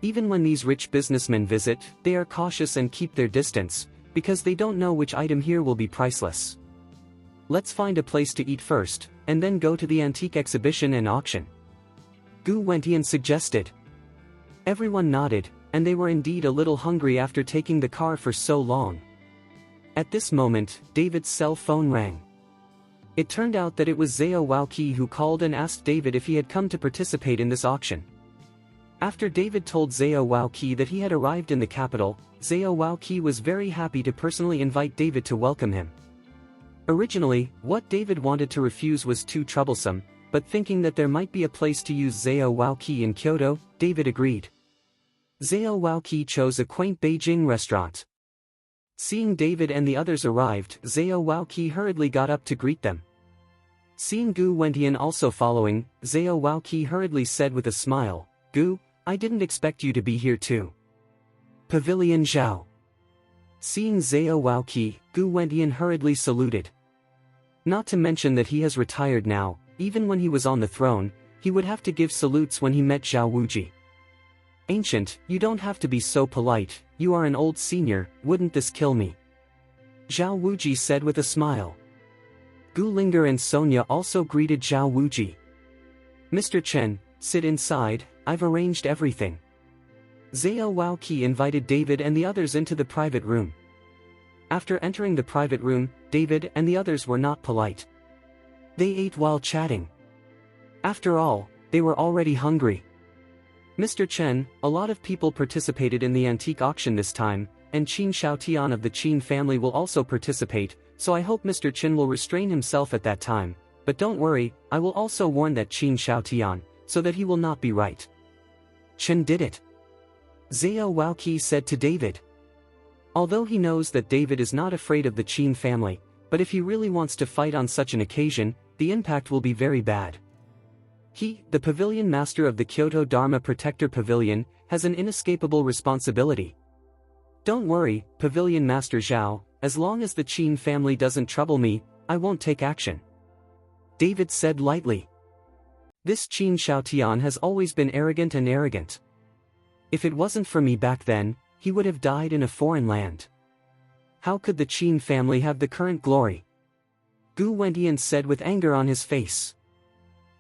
Even when these rich businessmen visit, they are cautious and keep their distance, because they don't know which item here will be priceless. Let's find a place to eat first, and then go to the antique exhibition and auction. Gu Wentian suggested. Everyone nodded, and they were indeed a little hungry after taking the car for so long. At this moment, David's cell phone rang. It turned out that it was Zhao Waoqi who called and asked David if he had come to participate in this auction. After David told Zhao Waoqi that he had arrived in the capital, Zhao Waoqi was very happy to personally invite David to welcome him. Originally, what David wanted to refuse was too troublesome, but thinking that there might be a place to use Zhao Waoqi in Kyoto, David agreed. Zhao Waoqi chose a quaint Beijing restaurant. Seeing David and the others arrived, Zhao Waoqi hurriedly got up to greet them. Seeing Gu Wentian also following, Zhao Waoqi hurriedly said with a smile, "Gu, I didn't expect you to be here too." Pavilion Zhao. Seeing Zhao Waoqi, Gu Wentian hurriedly saluted. Not to mention that he has retired now, even when he was on the throne, he would have to give salutes when he met Zhao Wuji. "Ancient, you don't have to be so polite, you are an old senior, wouldn't this kill me?" Zhao Wuji said with a smile. Gu Linger and Sonia also greeted Zhao Wuji. "Mr. Chen, sit inside, I've arranged everything." Zhao Waoqi invited David and the others into the private room. After entering the private room, David and the others were not polite. They ate while chatting. After all, they were already hungry. "Mr. Chen, a lot of people participated in the antique auction this time, and Qin Shaotian of the Qin family will also participate, so I hope Mr. Chen will restrain himself at that time, but don't worry, I will also warn that Qin Shaotian, so that he will not be right." Chen did it. Zhao Waoqi said to David. Although he knows that David is not afraid of the Qin family, but if he really wants to fight on such an occasion, the impact will be very bad. He, the pavilion master of the Kyoto Dharma Protector Pavilion, has an inescapable responsibility. "Don't worry, Pavilion Master Zhao, as long as the Qin family doesn't trouble me, I won't take action," David said lightly. "This Qin Shaotian has always been arrogant. If it wasn't for me back then, he would have died in a foreign land. How could the Qin family have the current glory?" Gu Wentian said with anger on his face.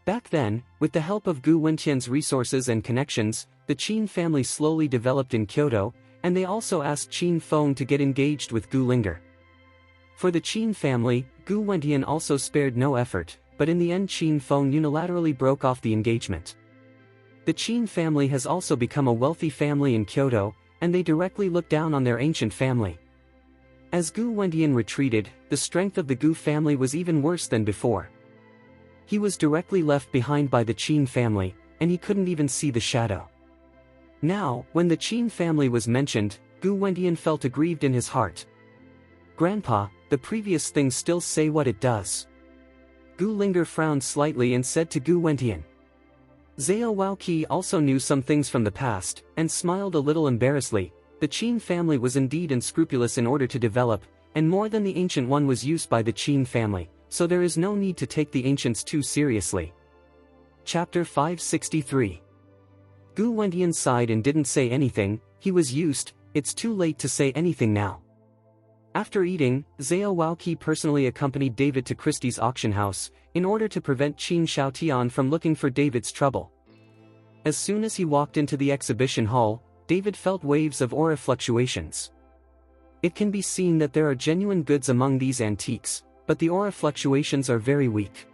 Back then, with the help of Gu Wentian's resources and connections, the Qin family slowly developed in Kyoto, and they also asked Qin Feng to get engaged with Gu Linger. For the Qin family, Gu Wentian also spared no effort, but in the end Qin Feng unilaterally broke off the engagement. The Qin family has also become a wealthy family in Kyoto, and they directly look down on their ancient family. As Gu Wentian retreated, the strength of the Gu family was even worse than before. He was directly left behind by the Qin family, and he couldn't even see the shadow. Now, when the Qin family was mentioned, Gu Wentian felt aggrieved in his heart. "Grandpa, the previous things still say what it does." Gu Linger frowned slightly and said to Gu Wentian. Zhao Waoqi also knew some things from the past, and smiled a little embarrassedly. The Qin family was indeed unscrupulous in order to develop, and more than the ancient one was used by the Qin family, so there is no need to take the ancients too seriously. Chapter 563. Gu Wentian sighed and didn't say anything. He was used, it's too late to say anything now. After eating, Zhao Waoqi personally accompanied David to Christie's auction house, in order to prevent Qin Shaotian from looking for David's trouble. As soon as he walked into the exhibition hall, David felt waves of aura fluctuations. It can be seen that there are genuine goods among these antiques, but the aura fluctuations are very weak.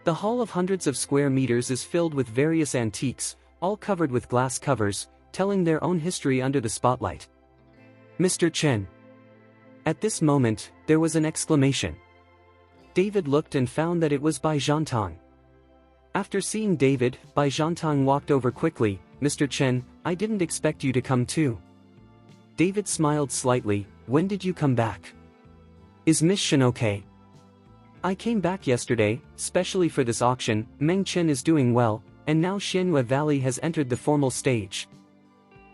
The hall of hundreds of square meters is filled with various antiques, all covered with glass covers, telling their own history under the spotlight. Mr. Chen. At this moment, there was an exclamation. David looked and found that it was Bai Zhantang. After seeing David, Bai Zhantang walked over quickly. Mr. Chen, I didn't expect you to come too. David smiled slightly. When did you come back? Is Miss Shen okay? I came back yesterday, specially for this auction. Meng Chen is doing well, and now Xianyue Valley has entered the formal stage.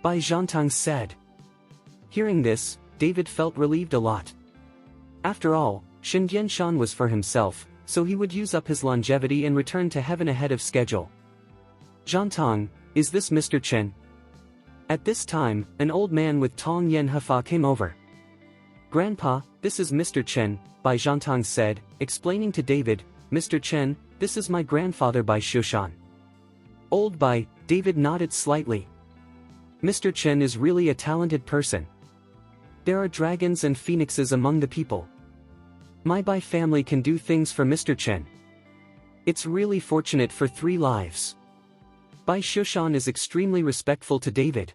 Bai Zhantang said. Hearing this, David felt relieved a lot. After all, Shen Dianshan was for himself, so he would use up his longevity and return to heaven ahead of schedule. Zhantang, is this Mr. Chen? At this time, an old man with Tong Yen Hefa came over. Grandpa, this is Mr. Chen, Bai Zhantang said, explaining to David, Mr. Chen, this is my grandfather Bai Shushan. Old Bai, David nodded slightly. Mr. Chen is really a talented person. There are dragons and phoenixes among the people. My Bai family can do things for Mr. Chen. It's really fortunate for 3 lives. Bai Shushan is extremely respectful to David.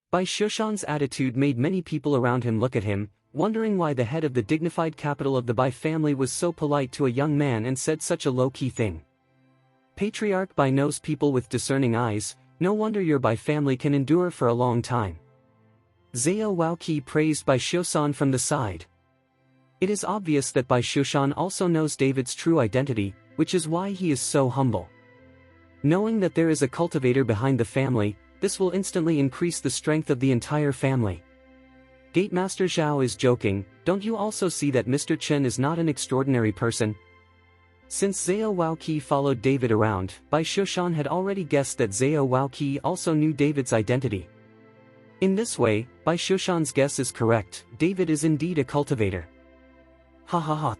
Bai Shushan's attitude made many people around him look at him, wondering why the head of the dignified capital of the Bai family was so polite to a young man and said such a low-key thing. Patriarch Bai knows people with discerning eyes, no wonder your Bai family can endure for a long time. Zhao Waoqi praised Bai Shushan from the side. It is obvious that Bai Shushan also knows David's true identity, which is why he is so humble. Knowing that there is a cultivator behind the family, this will instantly increase the strength of the entire family. Gatemaster Zhao is joking, don't you also see that Mr. Chen is not an extraordinary person? Since Zhao Waoqi followed David around, Bai Shushan had already guessed that Zhao Waoqi also knew David's identity. In this way, Bai Shushan's guess is correct, David is indeed a cultivator. Ha ha ha.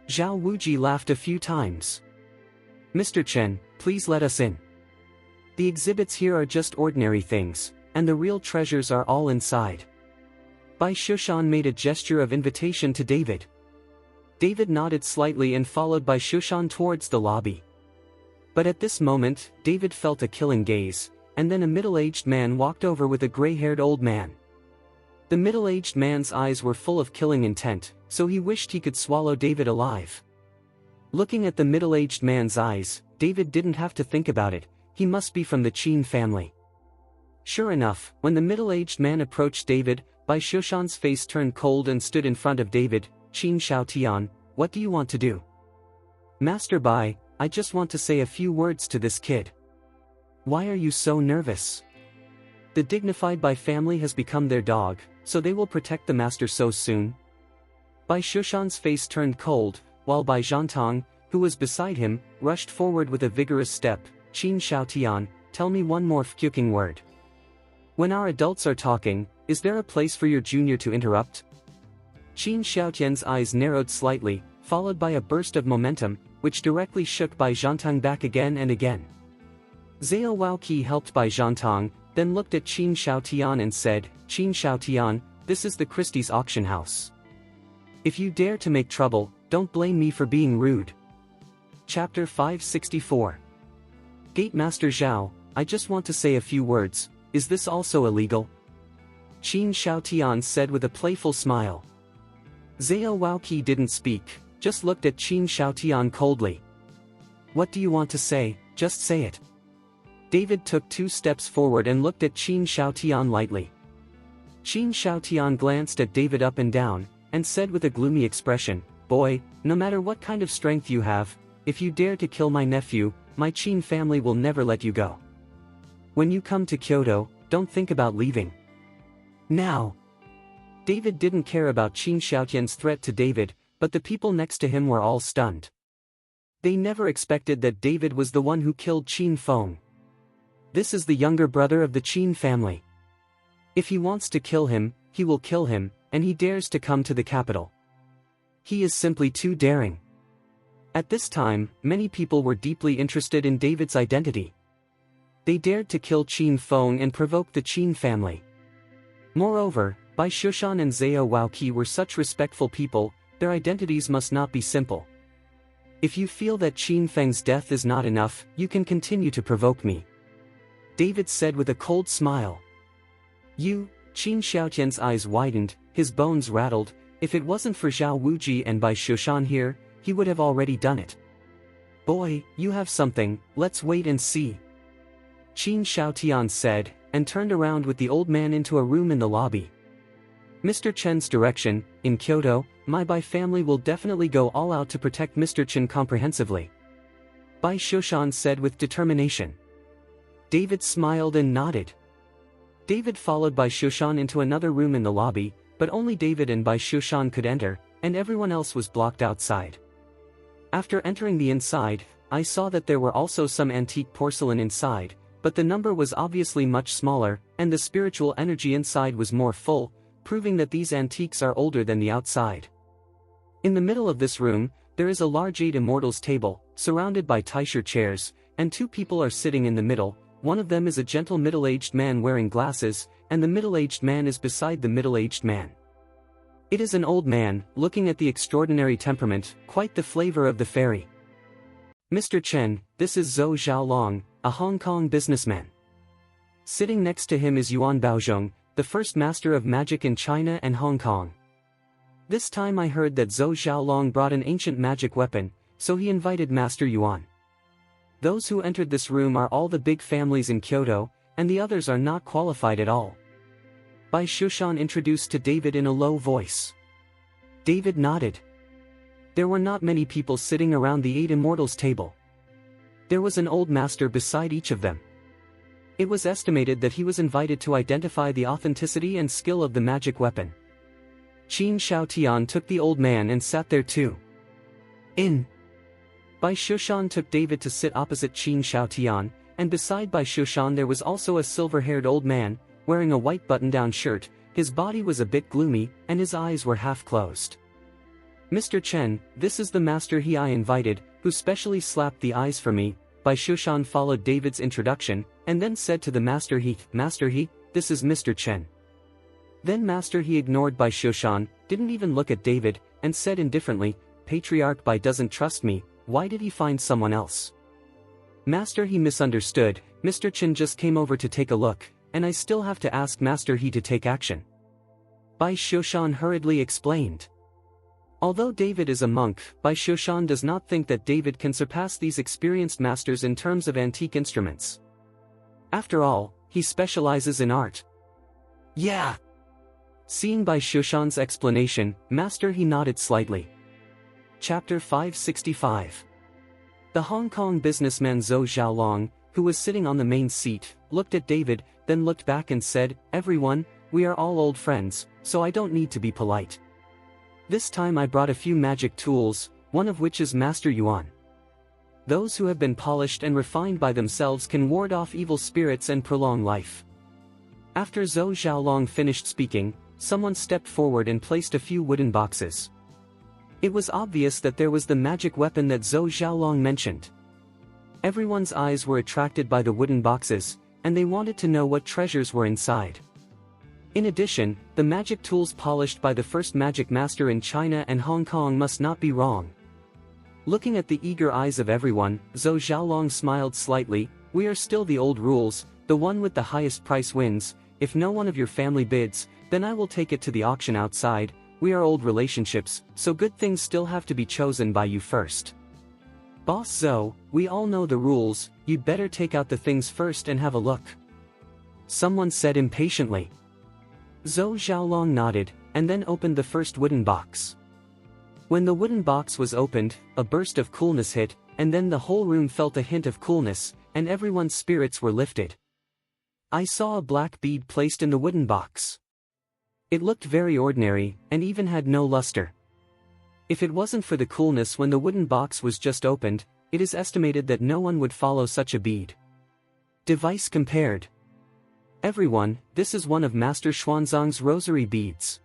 Zhao Wuji laughed a few times. Mr. Chen, please let us in. The exhibits here are just ordinary things, and the real treasures are all inside. Bai Shushan made a gesture of invitation to David. David nodded slightly and followed Bai Shushan towards the lobby. But at this moment, David felt a killing gaze, and then a middle-aged man walked over with a gray-haired old man. The middle-aged man's eyes were full of killing intent, so he wished he could swallow David alive. Looking at the middle-aged man's eyes, David didn't have to think about it, he must be from the Qin family. Sure enough, when the middle-aged man approached David, Bai Shushan's face turned cold and stood in front of David. Qin Shaotian, what do you want to do? Master Bai, I just want to say a few words to this kid. Why are you so nervous? The dignified Bai family has become their dog, so they will protect the master so soon. Bai Shushan's face turned cold, while Bai Zhantang, who was beside him, rushed forward with a vigorous step. Qin Shaotian, tell me one more fucking word. When our adults are talking, is there a place for your junior to interrupt? Qin Shaotian's eyes narrowed slightly, followed by a burst of momentum, which directly shook Bai Zhantang back again and again. Zhao Waoqi helped Bai Zhantang, then looked at Qin Shaotian and said, Qin Shaotian, this is the Christie's auction house. If you dare to make trouble, don't blame me for being rude. Chapter 564. Gatemaster Zhao, I just want to say a few words, is this also illegal? Qin Shaotian said with a playful smile. Zhao Waoqi didn't speak, just looked at Qin Shaotian coldly. What do you want to say, just say it. David took 2 steps forward and looked at Qin Shaotian lightly. Qin Shaotian glanced at David up and down, and said with a gloomy expression, Boy, no matter what kind of strength you have, if you dare to kill my nephew, my Qin family will never let you go. When you come to Kyoto, don't think about leaving. Now. David didn't care about Qin Shaotian's threat to David, but the people next to him were all stunned. They never expected that David was the one who killed Qin Feng. This is the younger brother of the Qin family. If he wants to kill him, he will kill him, and he dares to come to the capital. He is simply too daring. At this time, many people were deeply interested in David's identity. They dared to kill Qin Feng and provoke the Qin family. Moreover, Bai Shushan and Zhao Waoqi were such respectful people, their identities must not be simple. If you feel that Qin Feng's death is not enough, you can continue to provoke me. David said with a cold smile. You, Qin Xiaotian's eyes widened, his bones rattled. If it wasn't for Zhao Wuji and Bai Shushan here, he would have already done it. Boy, you have something, let's wait and see. Qin Xiaotian said, and turned around with the old man into a room in the lobby. Mr. Chen's direction, in Kyoto, my Bai family will definitely go all out to protect Mr. Chen comprehensively. Bai Shushan said with determination. David smiled and nodded. David followed Bai Shushan into another room in the lobby, but only David and Bai Shushan could enter, and everyone else was blocked outside. After entering the inside, I saw that there were also some antique porcelain inside, but the number was obviously much smaller, and the spiritual energy inside was more full, proving that these antiques are older than the outside. In the middle of this room, there is a large 8 immortals table, surrounded by Taisher chairs, and 2 people are sitting in the middle. One of them is a gentle middle-aged man wearing glasses, and the middle-aged man is beside the middle-aged man. It is an old man, looking at the extraordinary temperament, quite the flavor of the fairy. Mr. Chen, this is Zhou Xiaolong, a Hong Kong businessman. Sitting next to him is Yuan Baozhong, the first master of magic in China and Hong Kong. This time I heard that Zhou Xiaolong brought an ancient magic weapon, so he invited Master Yuan. Those who entered this room are all the big families in Kyoto, and the others are not qualified at all. Bai Shushan introduced to David in a low voice. David nodded. There were not many people sitting around the 8 immortals table. There was an old master beside each of them. It was estimated that he was invited to identify the authenticity and skill of the magic weapon. Qin Xiaotian took the old man and sat there too. Bai Shushan took David to sit opposite Qin Xiaotian, and beside Bai Shushan there was also a silver-haired old man, wearing a white button-down shirt. His body was a bit gloomy, and his eyes were half closed. Mr. Chen, this is the master he I invited, who specially slapped the eyes for me. Bai Shushan followed David's introduction, and then said to the Master He, this is Mr. Chen. Then Master He ignored Bai Shushan, didn't even look at David, and said indifferently, Patriarch Bai doesn't trust me, why did he find someone else? Master He misunderstood, Mr. Chen just came over to take a look, and I still have to ask Master He to take action. Bai Shushan hurriedly explained. Although David is a monk, Bai Shushan does not think that David can surpass these experienced masters in terms of antique instruments. After all, he specializes in art. Yeah. Seeing Bai Shushan's explanation, Master He nodded slightly. Chapter 565. The Hong Kong businessman Zhou Xiaolong, who was sitting on the main seat, looked at David, then looked back and said, Everyone, we are all old friends, so I don't need to be polite. This time I brought a few magic tools, one of which is Master Yuan. Those who have been polished and refined by themselves can ward off evil spirits and prolong life. After Zhou Xiaolong finished speaking, someone stepped forward and placed a few wooden boxes. It was obvious that there was the magic weapon that Zhou Xiaolong mentioned. Everyone's eyes were attracted by the wooden boxes, and they wanted to know what treasures were inside. In addition, the magic tools polished by the first magic master in China and Hong Kong must not be wrong. Looking at the eager eyes of everyone, Zhou Xiaolong smiled slightly. We are still the old rules, the one with the highest price wins. If no one of your family bids, then I will take it to the auction outside. We are old relationships, so good things still have to be chosen by you first. Boss Zhou, we all know the rules, you'd better take out the things first and have a look. Someone said impatiently. Zhou Xiaolong nodded, and then opened the first wooden box. When the wooden box was opened, a burst of coolness hit, and then the whole room felt a hint of coolness, and everyone's spirits were lifted. I saw a black bead placed in the wooden box. It looked very ordinary, and even had no luster. If it wasn't for the coolness when the wooden box was just opened, it is estimated that no one would follow such a bead. Device compared. Everyone, this is one of Master Xuanzang's rosary beads.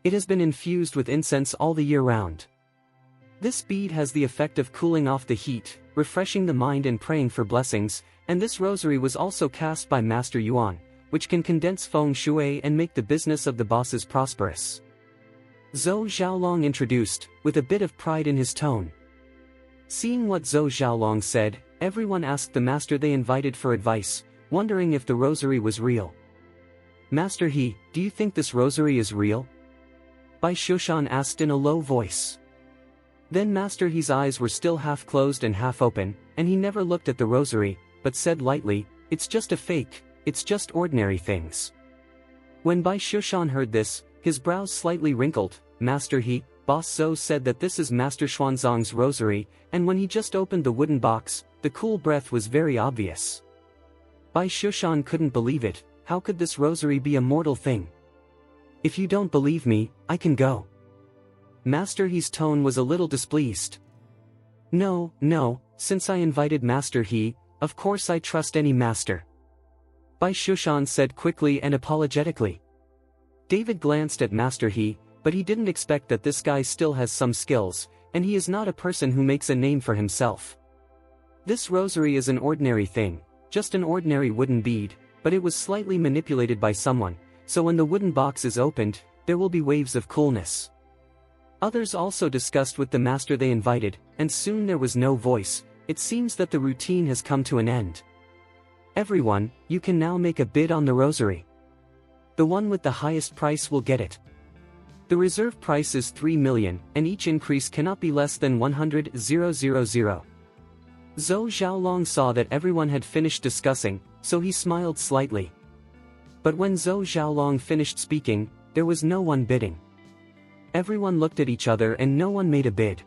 It has been infused with incense all the year round. This bead has the effect of cooling off the heat, refreshing the mind and praying for blessings, and this rosary was also cast by Master Yuan, which can condense feng shui and make the business of the bosses prosperous. Zhou Xiaolong introduced, with a bit of pride in his tone. Seeing what Zhou Xiaolong said, everyone asked the master they invited for advice, wondering if the rosary was real. Master He, do you think this rosary is real? Bai Shushan asked in a low voice. Then Master He's eyes were still half closed and half open, and he never looked at the rosary, but said lightly, "It's just a fake, it's just ordinary things." When Bai Shushan heard this, his brows slightly wrinkled. Master He, Boss Zhou said that this is Master Xuanzang's rosary, and when he just opened the wooden box, the cool breath was very obvious. Bai Shushan couldn't believe it. How could this rosary be a mortal thing? If you don't believe me, I can go. Master He's tone was a little displeased. No, since I invited Master He, of course I trust any master. Bai Shushan said quickly and apologetically. David glanced at Master He, but he didn't expect that this guy still has some skills, and he is not a person who makes a name for himself. This rosary is an ordinary thing, just an ordinary wooden bead, but it was slightly manipulated by someone, so when the wooden box is opened, there will be waves of coolness. Others also discussed with the master they invited, and soon there was no voice. It seems that the routine has come to an end. Everyone, you can now make a bid on the rosary. The one with the highest price will get it. The reserve price is 3 million, and each increase cannot be less than 100,000. Zhou Xiaolong saw that everyone had finished discussing, so he smiled slightly. But when Zhou Xiaolong finished speaking, there was no one bidding. Everyone looked at each other and no one made a bid.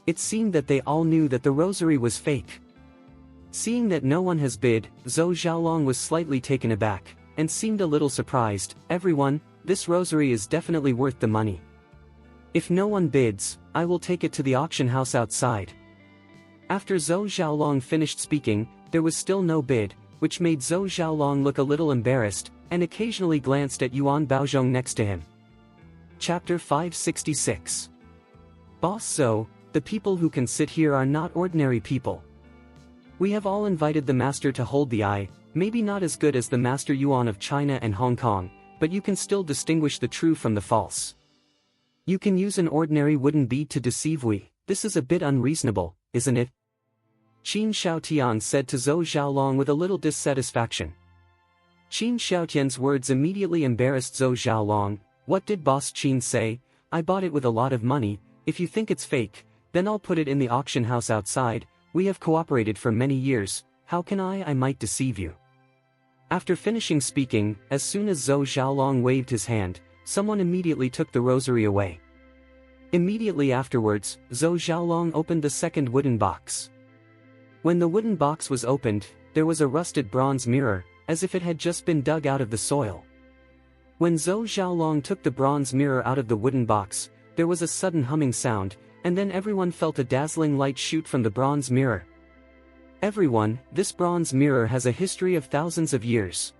It seemed that they all knew that the rosary was fake. Seeing that no one has bid, Zhou Xiaolong was slightly taken aback, and seemed a little surprised. Everyone, this rosary is definitely worth the money. If no one bids, I will take it to the auction house outside. After Zhou Xiaolong finished speaking, there was still no bid, which made Zhou Xiaolong look a little embarrassed, and occasionally glanced at Yuan Baozhong next to him. Chapter 566. Boss Zhou, the people who can sit here are not ordinary people. We have all invited the master to hold the eye, maybe not as good as the Master Yuan of China and Hong Kong, but you can still distinguish the true from the false. You can use an ordinary wooden bead to deceive we. This is a bit unreasonable, isn't it? Qin Xiaotian said to Zhou Xiaolong with a little dissatisfaction. Qin Xiaotian's words immediately embarrassed Zhou Xiaolong. What did Boss Qin say? I bought it with a lot of money. If you think it's fake, then I'll put it in the auction house outside. We have cooperated for many years. How can I might deceive you? After finishing speaking, as soon as Zhou Xiaolong waved his hand, someone immediately took the rosary away. Immediately afterwards, Zhou Xiaolong opened the second wooden box. When the wooden box was opened, there was a rusted bronze mirror, as if it had just been dug out of the soil. When Zhou Xiaolong took the bronze mirror out of the wooden box, there was a sudden humming sound, and then everyone felt a dazzling light shoot from the bronze mirror. Everyone, this bronze mirror has a history of thousands of years.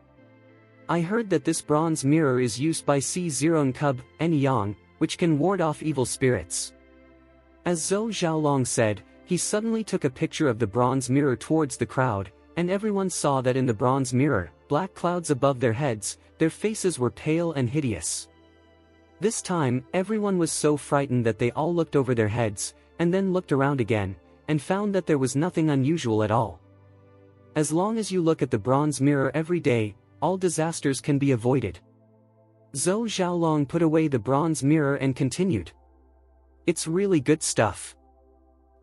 I heard that this bronze mirror is used by C0 Cub, and Yang, which can ward off evil spirits. As Zhou Xiaolong said, he suddenly took a picture of the bronze mirror towards the crowd, and everyone saw that in the bronze mirror, black clouds above their heads, their faces were pale and hideous. This time, everyone was so frightened that they all looked over their heads, and then looked around again, and found that there was nothing unusual at all. As long as you look at the bronze mirror every day, all disasters can be avoided. Zhou Xiaolong put away the bronze mirror and continued. It's really good stuff.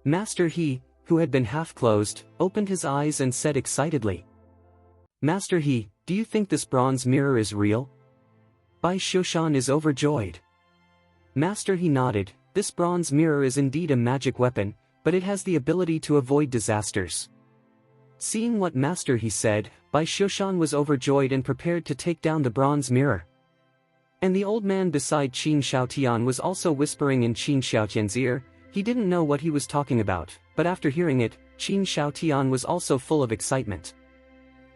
Master He, who had been half closed, opened his eyes and said excitedly. Master He, do you think this bronze mirror is real? Bai Shushan is overjoyed. Master He nodded. This bronze mirror is indeed a magic weapon, but it has the ability to avoid disasters. Seeing what Master He said, Bai Shushan was overjoyed and prepared to take down the bronze mirror. And the old man beside Qin Xiaotian was also whispering in Qin Xiaotian's ear. He didn't know what he was talking about, but after hearing it, Qin Xiaotian was also full of excitement.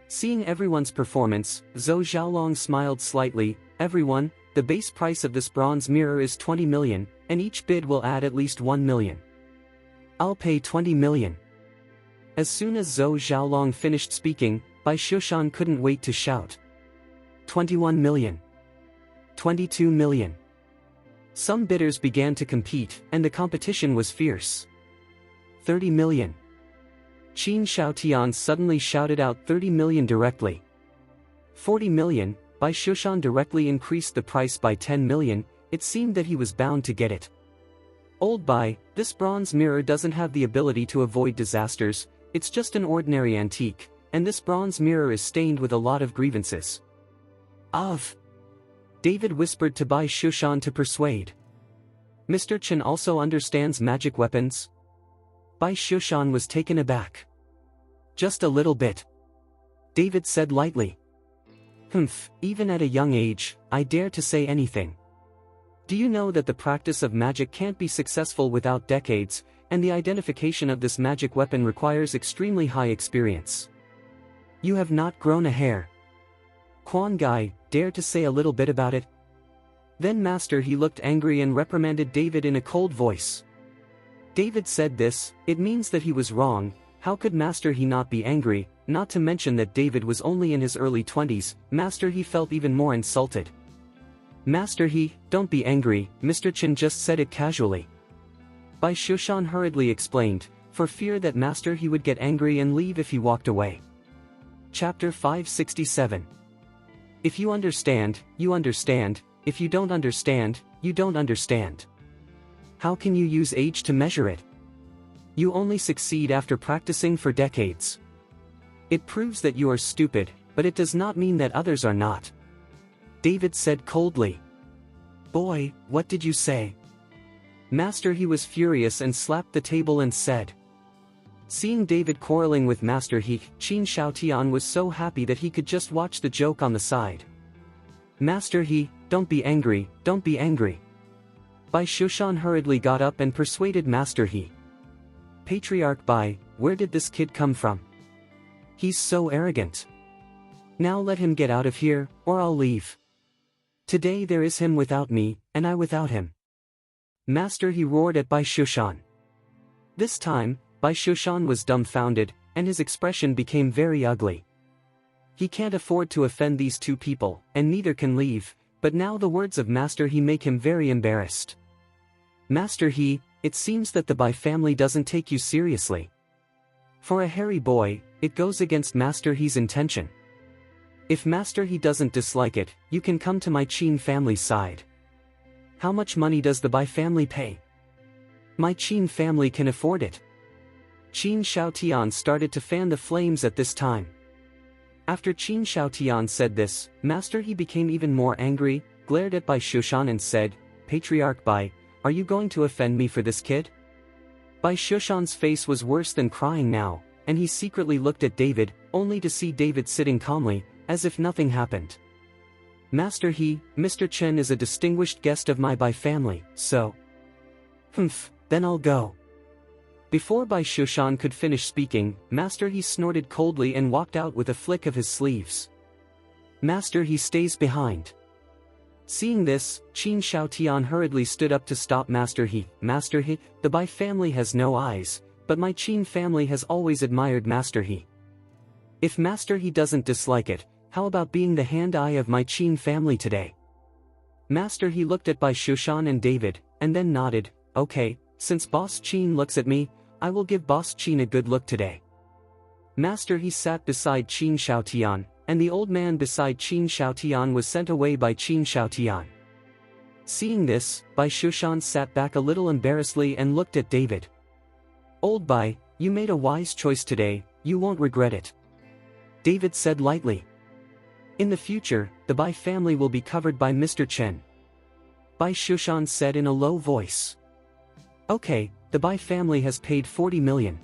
Seeing everyone's performance, Zhou Xiaolong smiled slightly. Everyone, the base price of this bronze mirror is 20 million, and each bid will add at least 1 million. I'll pay 20 million. As soon as Zhou Xiaolong finished speaking, Bai Shushan couldn't wait to shout. 21 million. 22 million. Some bidders began to compete, and the competition was fierce. 30 million. Qin Shaotian suddenly shouted out 30 million directly. 40 million, Bai Shushan directly increased the price by 10 million, it seemed that he was bound to get it. Old Bai, this bronze mirror doesn't have the ability to avoid disasters, it's just an ordinary antique, and this bronze mirror is stained with a lot of grievances. David whispered to Bai Shushan to persuade. Mr. Chen also understands magic weapons? Bai Shushan was taken aback. Just a little bit. David said lightly. Even at a young age, I dare to say anything. Do you know that the practice of magic can't be successful without decades, and the identification of this magic weapon requires extremely high experience? You have not grown a hair. Quan Gai, dare to say a little bit about it? Then Master He looked angry and reprimanded David in a cold voice. David said this, it means that he was wrong. How could Master He not be angry? Not to mention that David was only in his early 20s, Master He felt even more insulted. Master He, don't be angry, Mr. Chen just said it casually. Bai Shushan hurriedly explained, for fear that Master He would get angry and leave if he walked away. Chapter 567. If you understand, you understand, if you don't understand, you don't understand. How can you use age to measure it? You only succeed after practicing for decades. It proves that you are stupid, but it does not mean that others are not. David said coldly. Boy, what did you say? Master He was furious and slapped the table and said. Seeing David quarreling with Master He, Qin Shaotian was so happy that he could just watch the joke on the side. Master He, don't be angry, don't be angry. Bai Shushan hurriedly got up and persuaded Master He. Patriarch Bai, where did this kid come from? He's so arrogant. Now let him get out of here, or I'll leave. Today there is him without me, and I without him. Master He roared at Bai Shushan. This time, Bai Shushan was dumbfounded, and his expression became very ugly. He can't afford to offend these two people, and neither can leave, but now the words of Master He make him very embarrassed. Master He, it seems that the Bai family doesn't take you seriously. For a hairy boy, it goes against Master He's intention. If Master He doesn't dislike it, you can come to my Qin family's side. How much money does the Bai family pay? My Qin family can afford it. Qin Shaotian started to fan the flames at this time. After Qin Shaotian said this, Master He became even more angry, glared at Bai Shushan and said, Patriarch Bai, are you going to offend me for this kid? Bai Shushan's face was worse than crying now, and he secretly looked at David, only to see David sitting calmly, as if nothing happened. Master He, Mr. Chen is a distinguished guest of my Bai family, so. Then I'll go. Before Bai Shushan could finish speaking, Master He snorted coldly and walked out with a flick of his sleeves. Master He stays behind. Seeing this, Qin Shaotian hurriedly stood up to stop Master He. Master He, the Bai family has no eyes, but my Qin family has always admired Master He. If Master He doesn't dislike it, how about being the hand-eye of my Qin family today? Master He looked at Bai Shushan and David, and then nodded, okay, since Boss Qin looks at me, I will give Boss Qin a good look today. Master He sat beside Qin Shaotian, and the old man beside Qin Shaotian was sent away by Qin Shaotian. Seeing this, Bai Shushan sat back a little embarrassedly and looked at David. Old Bai, you made a wise choice today, you won't regret it. David said lightly. In the future, the Bai family will be covered by Mr. Chen. Bai Shushan said in a low voice. Okay, the Bai family has paid 40 million.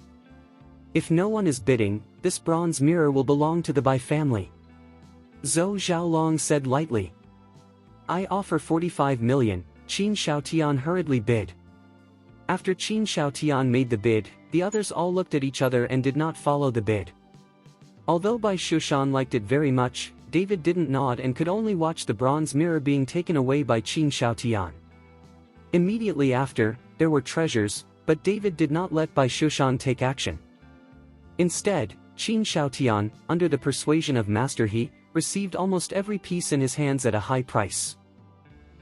If no one is bidding, this bronze mirror will belong to the Bai family. Zhou Xiaolong said lightly. I offer 45 million, Qin Shaotian hurriedly bid. After Qin Shaotian made the bid, the others all looked at each other and did not follow the bid. Although Bai Shushan liked it very much, David didn't nod and could only watch the bronze mirror being taken away by Qin Shaotian. Immediately after, there were treasures, but David did not let Bai Shushan take action. Instead, Qin Shaotian, under the persuasion of Master He, received almost every piece in his hands at a high price.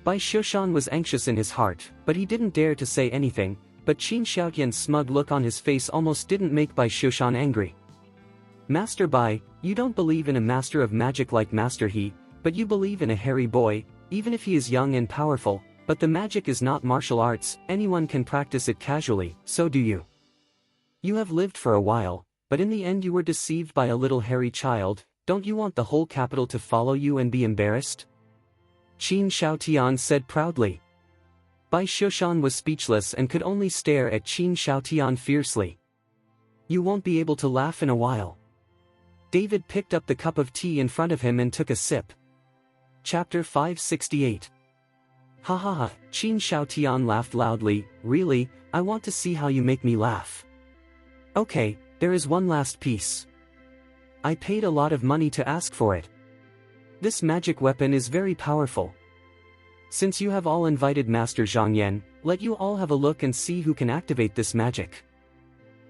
Bai Shushan was anxious in his heart, but he didn't dare to say anything, but Qin Shaotian's smug look on his face almost didn't make Bai Shushan angry. Master Bai, you don't believe in a master of magic like Master He, but you believe in a hairy boy, even if he is young and powerful, but the magic is not martial arts, anyone can practice it casually, so do you. You have lived for a while, but in the end you were deceived by a little hairy child, don't you want the whole capital to follow you and be embarrassed? Qin Shaotian said proudly. Bai Shushan was speechless and could only stare at Qin Shaotian fiercely. You won't be able to laugh in a while. David picked up the cup of tea in front of him and took a sip. Chapter 568. Ha ha ha, Qin Shaotian laughed loudly, really, I want to see how you make me laugh. Okay, there is one last piece. I paid a lot of money to ask for it. This magic weapon is very powerful. Since you have all invited Master Zhang Yan, let you all have a look and see who can activate this magic.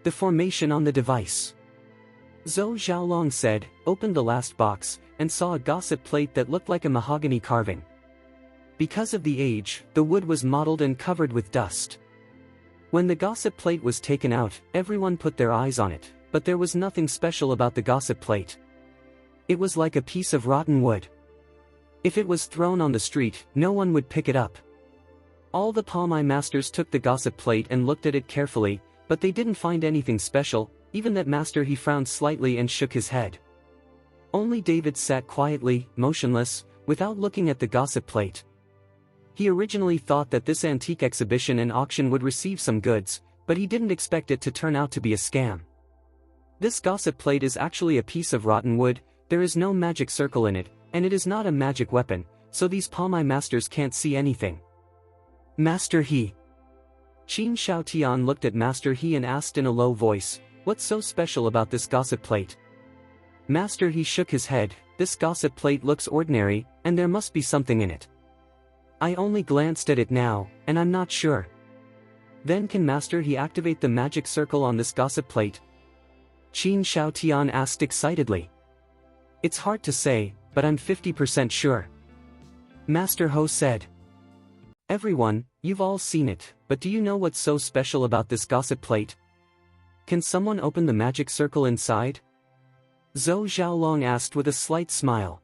The formation on the device. Zhou Xiaolong said, opened the last box, and saw a gossip plate that looked like a mahogany carving. Because of the age, the wood was mottled and covered with dust. When the gossip plate was taken out, everyone put their eyes on it, but there was nothing special about the gossip plate. It was like a piece of rotten wood. If it was thrown on the street, no one would pick it up. All the Palmai masters took the gossip plate and looked at it carefully, but they didn't find anything special, even that Master He frowned slightly and shook his head. Only David sat quietly, motionless, without looking at the gossip plate. He originally thought that this antique exhibition and auction would receive some goods, but he didn't expect it to turn out to be a scam. This gossip plate is actually a piece of rotten wood, there is no magic circle in it, and it is not a magic weapon, so these Palmai masters can't see anything. Master He. Qin Shaotian looked at Master He and asked in a low voice, what's so special about this gossip plate? Master He shook his head, this gossip plate looks ordinary, and there must be something in it. I only glanced at it now, and I'm not sure. Then can Master He activate the magic circle on this gossip plate? Qin Shaotian asked excitedly. It's hard to say, but I'm 50% sure. Master Ho said. Everyone, you've all seen it, but do you know what's so special about this gossip plate? Can someone open the magic circle inside? Zhou Xiaolong asked with a slight smile.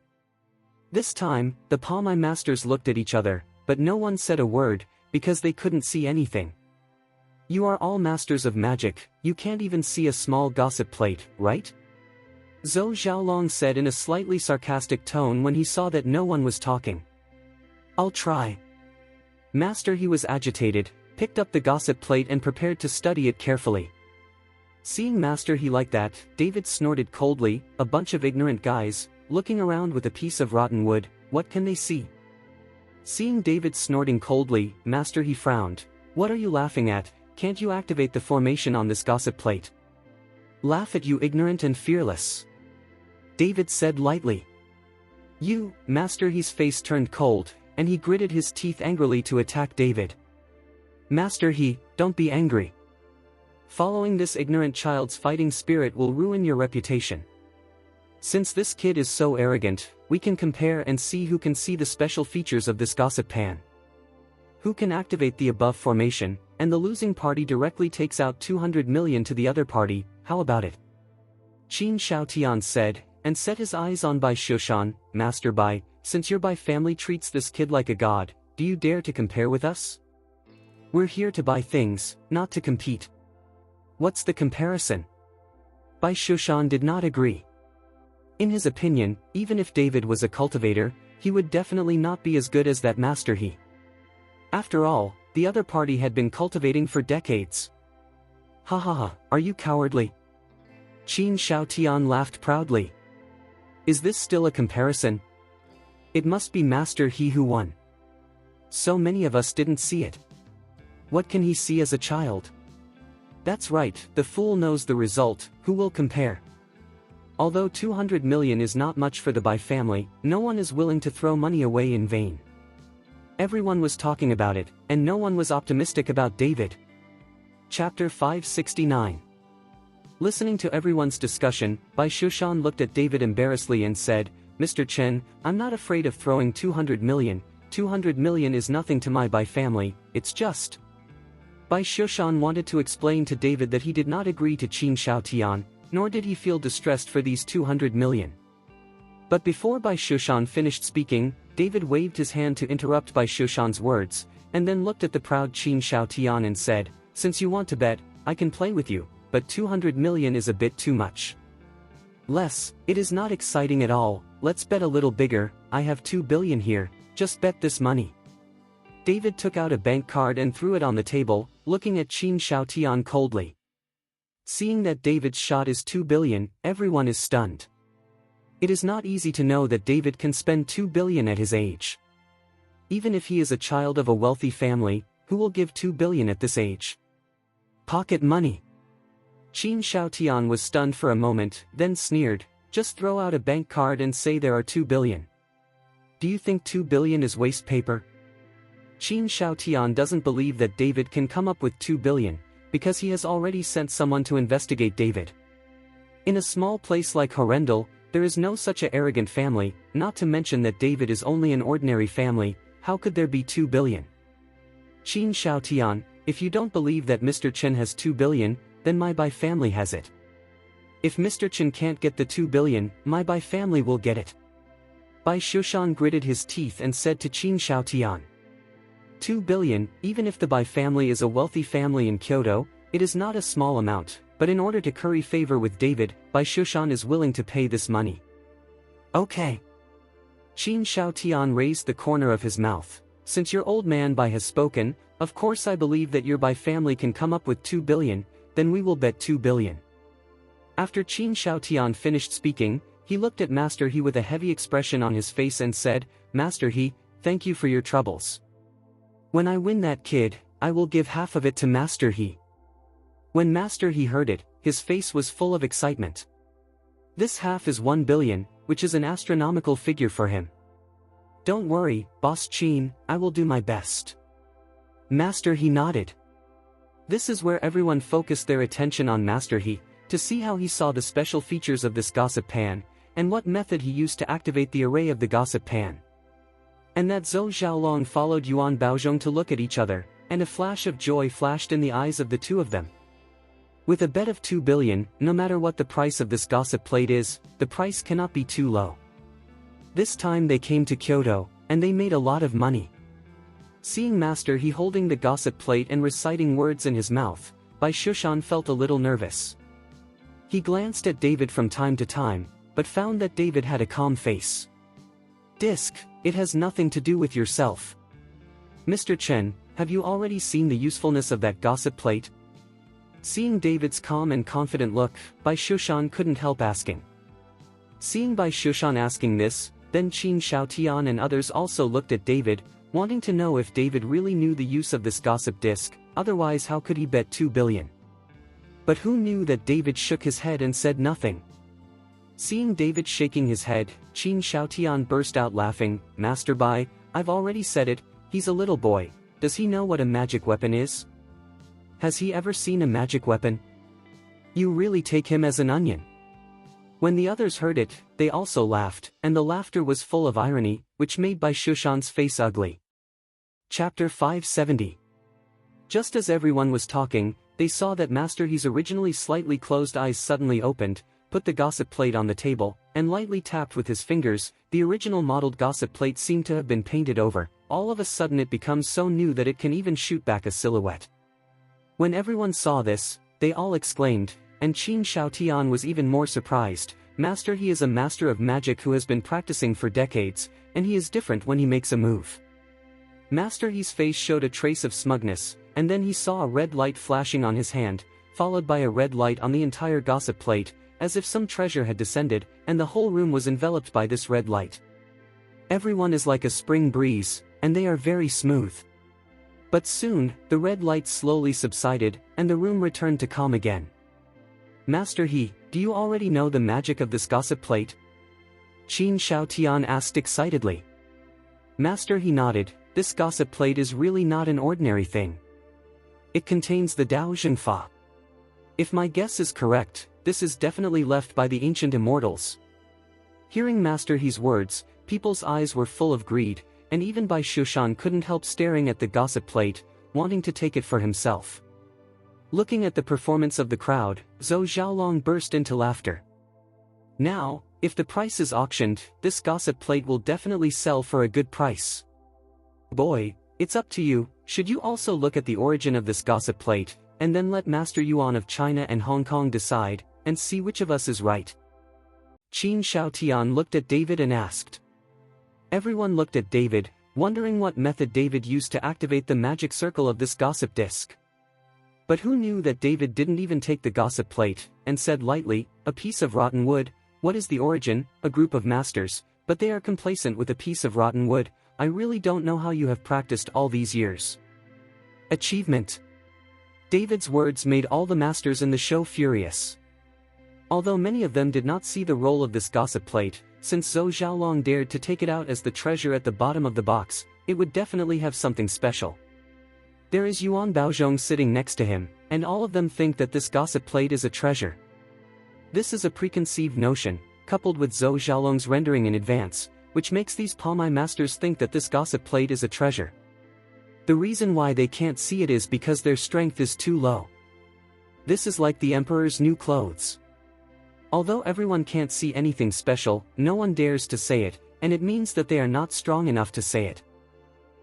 This time, the Palmai masters looked at each other, but no one said a word, because they couldn't see anything. You are all masters of magic, you can't even see a small gossip plate, right? Zhou Xiaolong said in a slightly sarcastic tone when he saw that no one was talking. I'll try. Master He was agitated, picked up the gossip plate and prepared to study it carefully. Seeing Master He like that, David snorted coldly, a bunch of ignorant guys, looking around with a piece of rotten wood, what can they see? Seeing David snorting coldly, Master He frowned. What are you laughing at, can't you activate the formation on this gossip plate? Laugh at you ignorant and fearless. David said lightly. You, Master He's face turned cold, and he gritted his teeth angrily to attack David. Master He, don't be angry. Following this ignorant child's fighting spirit will ruin your reputation. Since this kid is so arrogant, we can compare and see who can see the special features of this gossip pan. Who can activate the above formation, and the losing party directly takes out 200 million to the other party, how about it? Qin Shaotian said, and set his eyes on Bai Shushan, Master Bai, since your Bai family treats this kid like a god, do you dare to compare with us? We're here to buy things, not to compete. What's the comparison? Bai Shushan did not agree. In his opinion, even if David was a cultivator, he would definitely not be as good as that Master He. After all, the other party had been cultivating for decades. Ha ha ha, are you cowardly? Qin Shaotian laughed proudly. Is this still a comparison? It must be Master He who won. So many of us didn't see it. What can he see as a child? That's right, the fool knows the result, who will compare? Although 200 million is not much for the Bai family, no one is willing to throw money away in vain. Everyone was talking about it, and no one was optimistic about David. Chapter 569. Listening to everyone's discussion, Bai Shushan looked at David embarrassedly and said, "Mr. Chen, I'm not afraid of throwing 200 million. 200 million is nothing to my Bai family, it's just." Bai Shushan wanted to explain to David that he did not agree to Qin Shaotian, nor did he feel distressed for these 200 million. But before Bai Shushan finished speaking, David waved his hand to interrupt Bai Shushan's words, and then looked at the proud Qin Shaotian and said, "Since you want to bet, I can play with you, but 200 million is a bit too much. Less, it is not exciting at all, let's bet a little bigger, I have 2 billion here, just bet this money." David took out a bank card and threw it on the table, looking at Qin Shaotian coldly. Seeing that David's shot is 2 billion, everyone is stunned. It is not easy to know that David can spend 2 billion at his age. Even if he is a child of a wealthy family, who will give 2 billion at this age? Pocket money. Qin Shaotian was stunned for a moment, then sneered, "Just throw out a bank card and say there are 2 billion. Do you think 2 billion is waste paper?" Qin Shaotian doesn't believe that David can come up with 2 billion, because he has already sent someone to investigate David. In a small place like Horrendal, there is no such a arrogant family, not to mention that David is only an ordinary family, how could there be 2 billion? Qin Shaotian, if you don't believe that Mr. Chen has 2 billion, then my Bai family has it. If Mr. Chen can't get the 2 billion, my Bai family will get it. Bai Shushan gritted his teeth and said to Qin Shaotian, 2 billion, even if the Bai family is a wealthy family in Kyoto, it is not a small amount, but in order to curry favor with David, Bai Shushan is willing to pay this money. Okay. Qin Shaotian raised the corner of his mouth. Since your old man Bai has spoken, of course I believe that your Bai family can come up with 2 billion, then we will bet 2 billion. After Qin Shaotian finished speaking, he looked at Master He with a heavy expression on his face and said, "Master He, thank you for your troubles. When I win that kid, I will give half of it to Master He." When Master He heard it, his face was full of excitement. This half is 1 billion, which is an astronomical figure for him. "Don't worry, Boss Qin, I will do my best." Master He nodded. This is where everyone focused their attention on Master He, to see how he saw the special features of this gossip pan, and what method he used to activate the array of the gossip pan. And that Zhou Xiaolong followed Yuan Baozhong to look at each other, and a flash of joy flashed in the eyes of the two of them. With a bet of 2 billion, no matter what the price of this gossip plate is, the price cannot be too low. This time they came to Kyoto, and they made a lot of money. Seeing Master He holding the gossip plate and reciting words in his mouth, Bai Shushan felt a little nervous. He glanced at David from time to time, but found that David had a calm face. "Disc, it has nothing to do with yourself. Mr. Chen, have you already seen the usefulness of that gossip plate?" Seeing David's calm and confident look, Bai Shushan couldn't help asking. Seeing Bai Shushan asking this, then Qin Shaotian and others also looked at David, wanting to know if David really knew the use of this gossip disc, otherwise how could he bet 2 billion? But who knew that David shook his head and said nothing? Seeing David shaking his head, Qin Shaotian burst out laughing, "Master Bai, I've already said it, he's a little boy, does he know what a magic weapon is? Has he ever seen a magic weapon? You really take him as an onion." When the others heard it, they also laughed, and the laughter was full of irony, which made Bai Shushan's face ugly. Chapter 570. Just as everyone was talking, they saw that Master He's originally slightly closed eyes suddenly opened, put the gossip plate on the table, and lightly tapped with his fingers. The original modeled gossip plate seemed to have been painted over. All of a sudden it becomes so new that it can even shoot back a silhouette. When everyone saw this, they all exclaimed, and Qin Shaotian was even more surprised. Master He is a master of magic who has been practicing for decades, and he is different when he makes a move. Master He's face showed a trace of smugness, and then he saw a red light flashing on his hand, followed by a red light on the entire gossip plate, as if some treasure had descended, and the whole room was enveloped by this red light. Everyone is like a spring breeze, and they are very smooth. But soon, the red light slowly subsided, and the room returned to calm again. "Master He, Do you already know the magic of this gossip plate? Qin Shaotian asked excitedly. Master, he nodded, this gossip plate is really not an ordinary thing. It contains the Dao Zhenfa. If my guess is correct, this is definitely left by the ancient immortals. Hearing Master He's words, people's eyes were full of greed, and even Bai Shushan couldn't help staring at the gossip plate, wanting to take it for himself. Looking at the performance of the crowd, Zhou Xiaolong burst into laughter. Now, if the price is auctioned, this gossip plate will definitely sell for a good price. Boy, it's up to you. Should you also look at the origin of this gossip plate, and then let Master Yuan of China and Hong Kong decide, and see which of us is right? Qin Shaotian looked at David and asked. Everyone looked at David, wondering what method David used to activate the magic circle of this gossip disc. But who knew that David didn't even take the gossip plate, and said lightly, a piece of rotten wood. What is the origin? A group of masters, but they are complacent with a piece of rotten wood. I really don't know how you have practiced all these years. Achievement. David's words made all the masters in the show furious. Although many of them did not see the role of this gossip plate, since Zhou Xiaolong dared to take it out as the treasure at the bottom of the box, it would definitely have something special. There is Yuan Baozhong sitting next to him, and all of them think that this gossip plate is a treasure. This is a preconceived notion, coupled with Zhou Xiaolong's rendering in advance, which makes these Palmai masters think that this gossip plate is a treasure. The reason why they can't see it is because their strength is too low. This is like the emperor's new clothes. Although everyone can't see anything special, no one dares to say it, and it means that they are not strong enough to say it.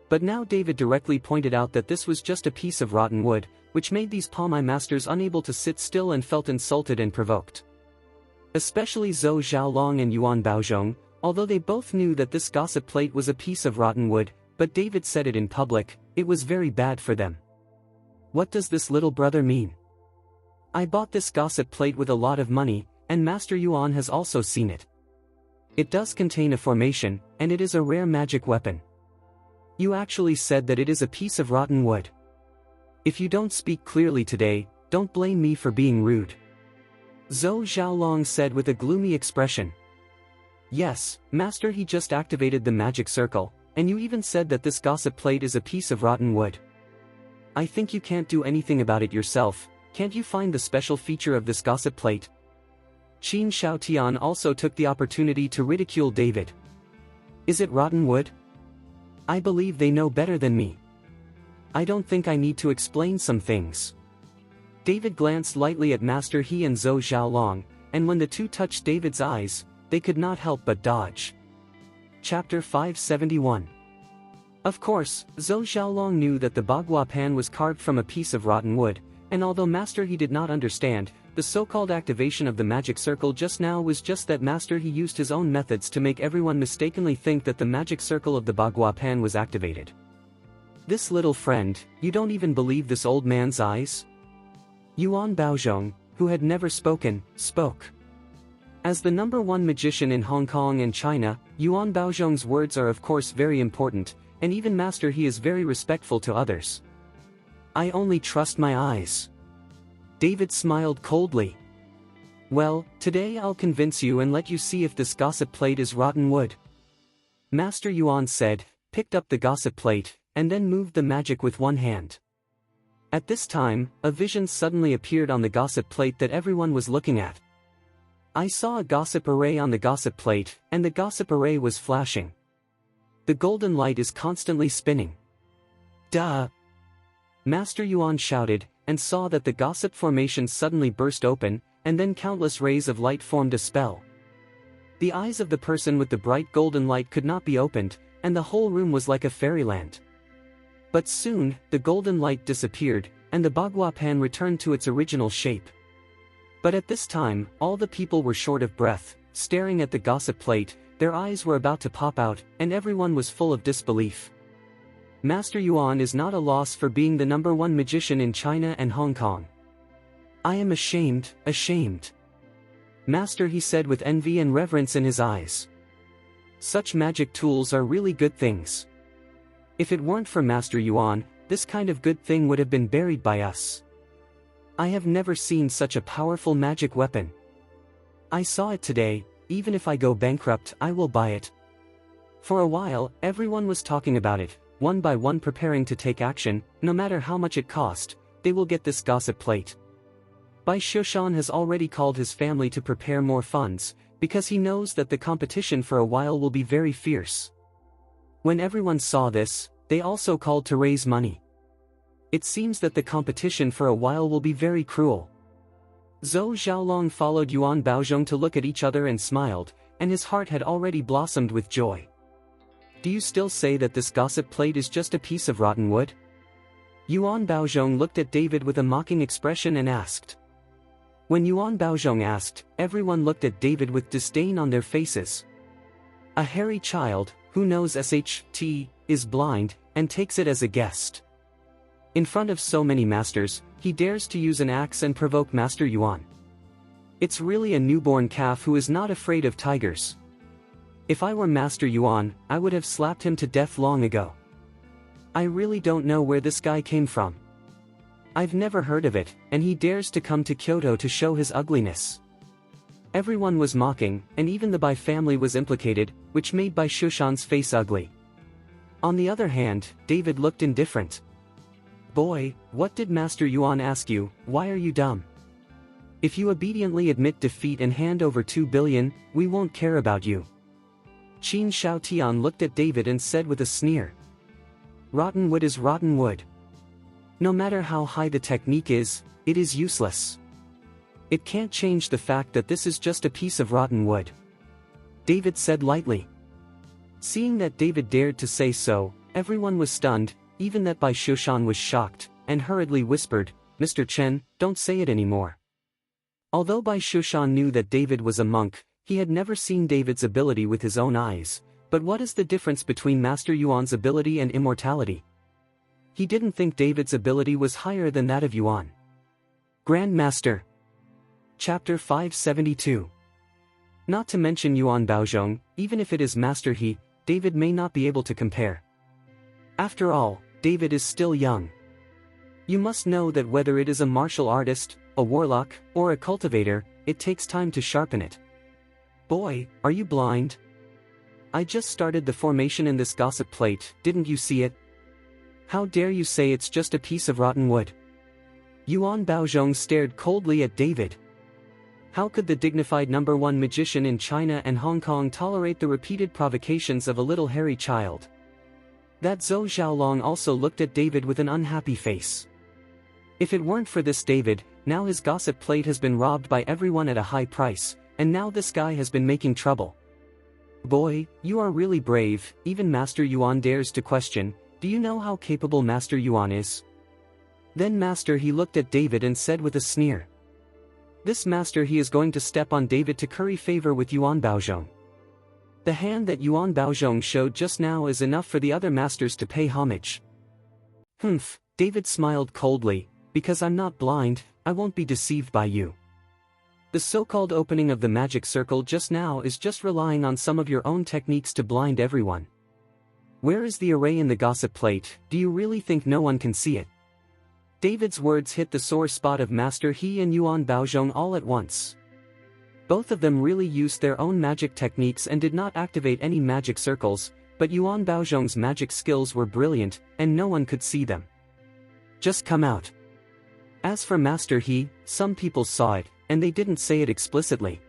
But now David directly pointed out that this was just a piece of rotten wood, which made these Palmai masters unable to sit still and felt insulted and provoked. Especially Zhou Xiaolong and Yuan Baozhong, although they both knew that this gossip plate was a piece of rotten wood, but David said it in public, it was very bad for them. What does this little brother mean? I bought this gossip plate with a lot of money, and Master Yuan has also seen it. It does contain a formation, and it is a rare magic weapon. You actually said that it is a piece of rotten wood. If you don't speak clearly today, don't blame me for being rude. Zhou Xiaolong said with a gloomy expression. Yes, Master, he just activated the magic circle, and you even said that this gossip plate is a piece of rotten wood. I think you can't do anything about it yourself. Can't you find the special feature of this gossip plate? Qin Shaotian also took the opportunity to ridicule David. Is it rotten wood? I believe they know better than me. I don't think I need to explain some things. David glanced lightly at Master He and Zhou Xiaolong, and when the two touched David's eyes, they could not help but dodge. Chapter 571. Of course, Zhou Xiaolong knew that the Bagua pan was carved from a piece of rotten wood, and although Master He did not understand, the so-called activation of the magic circle just now was just that Master He used his own methods to make everyone mistakenly think that the magic circle of the Bagua pan was activated. This little friend, you don't even believe this old man's eyes? Yuan Baozhong, who had never spoken, spoke. As the #1 magician in Hong Kong and China, Yuan Baozhong's words are of course very important, and even Master He is very respectful to others. I only trust my eyes. David smiled coldly. Well, today I'll convince you and let you see if this gossip plate is rotten wood. Master Yuan said, picked up the gossip plate, and then moved the magic with one hand. At this time, a vision suddenly appeared on the gossip plate that everyone was looking at. I saw a gossip array on the gossip plate, and the gossip array was flashing. The golden light is constantly spinning. Duh! Master Yuan shouted, and saw that the gossip formation suddenly burst open, and then countless rays of light formed a spell. The eyes of the person with the bright golden light could not be opened, and the whole room was like a fairyland. But soon, the golden light disappeared, and the Bagua pan returned to its original shape. But at this time, all the people were short of breath, staring at the gossip plate, their eyes were about to pop out, and everyone was full of disbelief. Master Yuan is not a loss for being the #1 magician in China and Hong Kong. I am ashamed, ashamed. Master He said with envy and reverence in his eyes. Such magic tools are really good things. If it weren't for Master Yuan, this kind of good thing would have been buried by us. I have never seen such a powerful magic weapon. I saw it today, even if I go bankrupt I will buy it. For a while, everyone was talking about it, one by one preparing to take action, no matter how much it cost, they will get this gossip plate. Bai Shushan has already called his family to prepare more funds, because he knows that the competition for a while will be very fierce. When everyone saw this, they also called to raise money. It seems that the competition for a while will be very cruel. Zhou Xiaolong followed Yuan Baozhong to look at each other and smiled, and his heart had already blossomed with joy. Do you still say that this gossip plate is just a piece of rotten wood? Yuan Baozhong looked at David with a mocking expression and asked. When Yuan Baozhong asked, everyone looked at David with disdain on their faces. A hairy child, who knows SHT, is blind, and takes it as a guest. In front of so many masters, he dares to use an axe and provoke Master Yuan. It's really a newborn calf who is not afraid of tigers. If I were Master Yuan, I would have slapped him to death long ago. I really don't know where this guy came from. I've never heard of it, and he dares to come to Kyoto to show his ugliness. Everyone was mocking, and even the Bai family was implicated, which made Bai Shushan's face ugly. On the other hand, David looked indifferent. Boy, what did Master Yuan ask you? Why are you dumb? If you obediently admit defeat and hand over 2 billion, we won't care about you. Qin Shaotian looked at David and said with a sneer. Rotten wood is rotten wood. No matter how high the technique is, it is useless. It can't change the fact that this is just a piece of rotten wood. David said lightly. Seeing that David dared to say so, everyone was stunned, even that Bai Shushan was shocked, and hurriedly whispered, Mr. Chen, don't say it anymore. Although Bai Shushan knew that David was a monk, he had never seen David's ability with his own eyes, but what is the difference between Master Yuan's ability and immortality? He didn't think David's ability was higher than that of Yuan. Grand Master. Chapter 572. Not to mention Yuan Baozhong, even if it is Master He, David may not be able to compare. After all, David is still young. You must know that whether it is a martial artist, a warlock, or a cultivator, it takes time to sharpen it. Boy, are you blind? I just started the formation in this gossip plate, didn't you see it? How dare you say it's just a piece of rotten wood? Yuan Baozhong stared coldly at David. How could the dignified #1 magician in China and Hong Kong tolerate the repeated provocations of a little hairy child? That Zhou Xiaolong also looked at David with an unhappy face. If it weren't for this David, now his gossip plate has been robbed by everyone at a high price, and now this guy has been making trouble. Boy, you are really brave, even Master Yuan dares to question, do you know how capable Master Yuan is? Then Master He looked at David and said with a sneer. This Master He is going to step on David to curry favor with Yuan Baozhong. The hand that Yuan Baozhong showed just now is enough for the other masters to pay homage. Humph, David smiled coldly, because I'm not blind, I won't be deceived by you. The so-called opening of the magic circle just now is just relying on some of your own techniques to blind everyone. Where is the array in the gossip plate? Do you really think no one can see it? David's words hit the sore spot of Master He and Yuan Baozhong all at once. Both of them really used their own magic techniques and did not activate any magic circles, but Yuan Baozhong's magic skills were brilliant, and no one could see them. Just come out. As for Master He, some people saw it, and they didn't say it explicitly.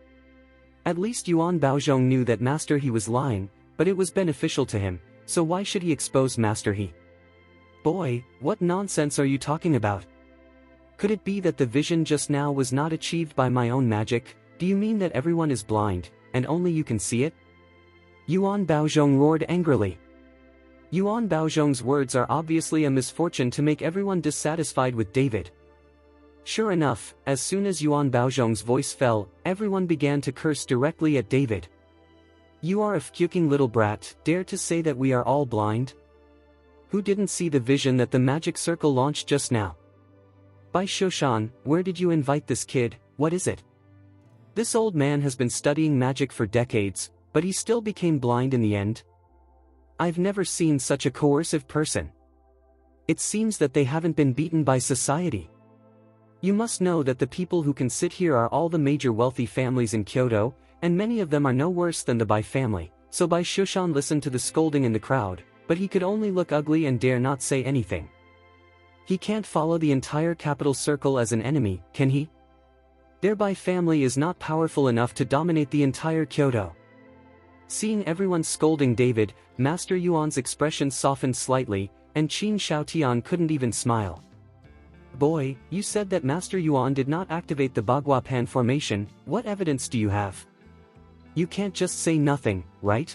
At least Yuan Baozhong knew that Master He was lying, but it was beneficial to him, so why should he expose Master He? Boy, what nonsense are you talking about? Could it be that the vision just now was not achieved by my own magic? Do you mean that everyone is blind, and only you can see it? Yuan Baozhong roared angrily. Yuan Baozhong's words are obviously a misfortune to make everyone dissatisfied with David. Sure enough, as soon as Yuan Baozhong's voice fell, everyone began to curse directly at David. You are a fucking little brat, dare to say that we are all blind? Who didn't see the vision that the magic circle launched just now? Bai Shushan, where did you invite this kid? What is it? This old man has been studying magic for decades, but he still became blind in the end. I've never seen such a coercive person. It seems that they haven't been beaten by society. You must know that the people who can sit here are all the major wealthy families in Kyoto, and many of them are no worse than the Bai family. So Bai Shushan listened to the scolding in the crowd, but he could only look ugly and dare not say anything. He can't follow the entire capital circle as an enemy, can he? Their Bai family is not powerful enough to dominate the entire Kyoto. Seeing everyone scolding David, Master Yuan's expression softened slightly, and Qin Shaotian couldn't even smile. Boy, you said that Master Yuan did not activate the Bagua Pan formation. What evidence do you have? You can't just say nothing, right?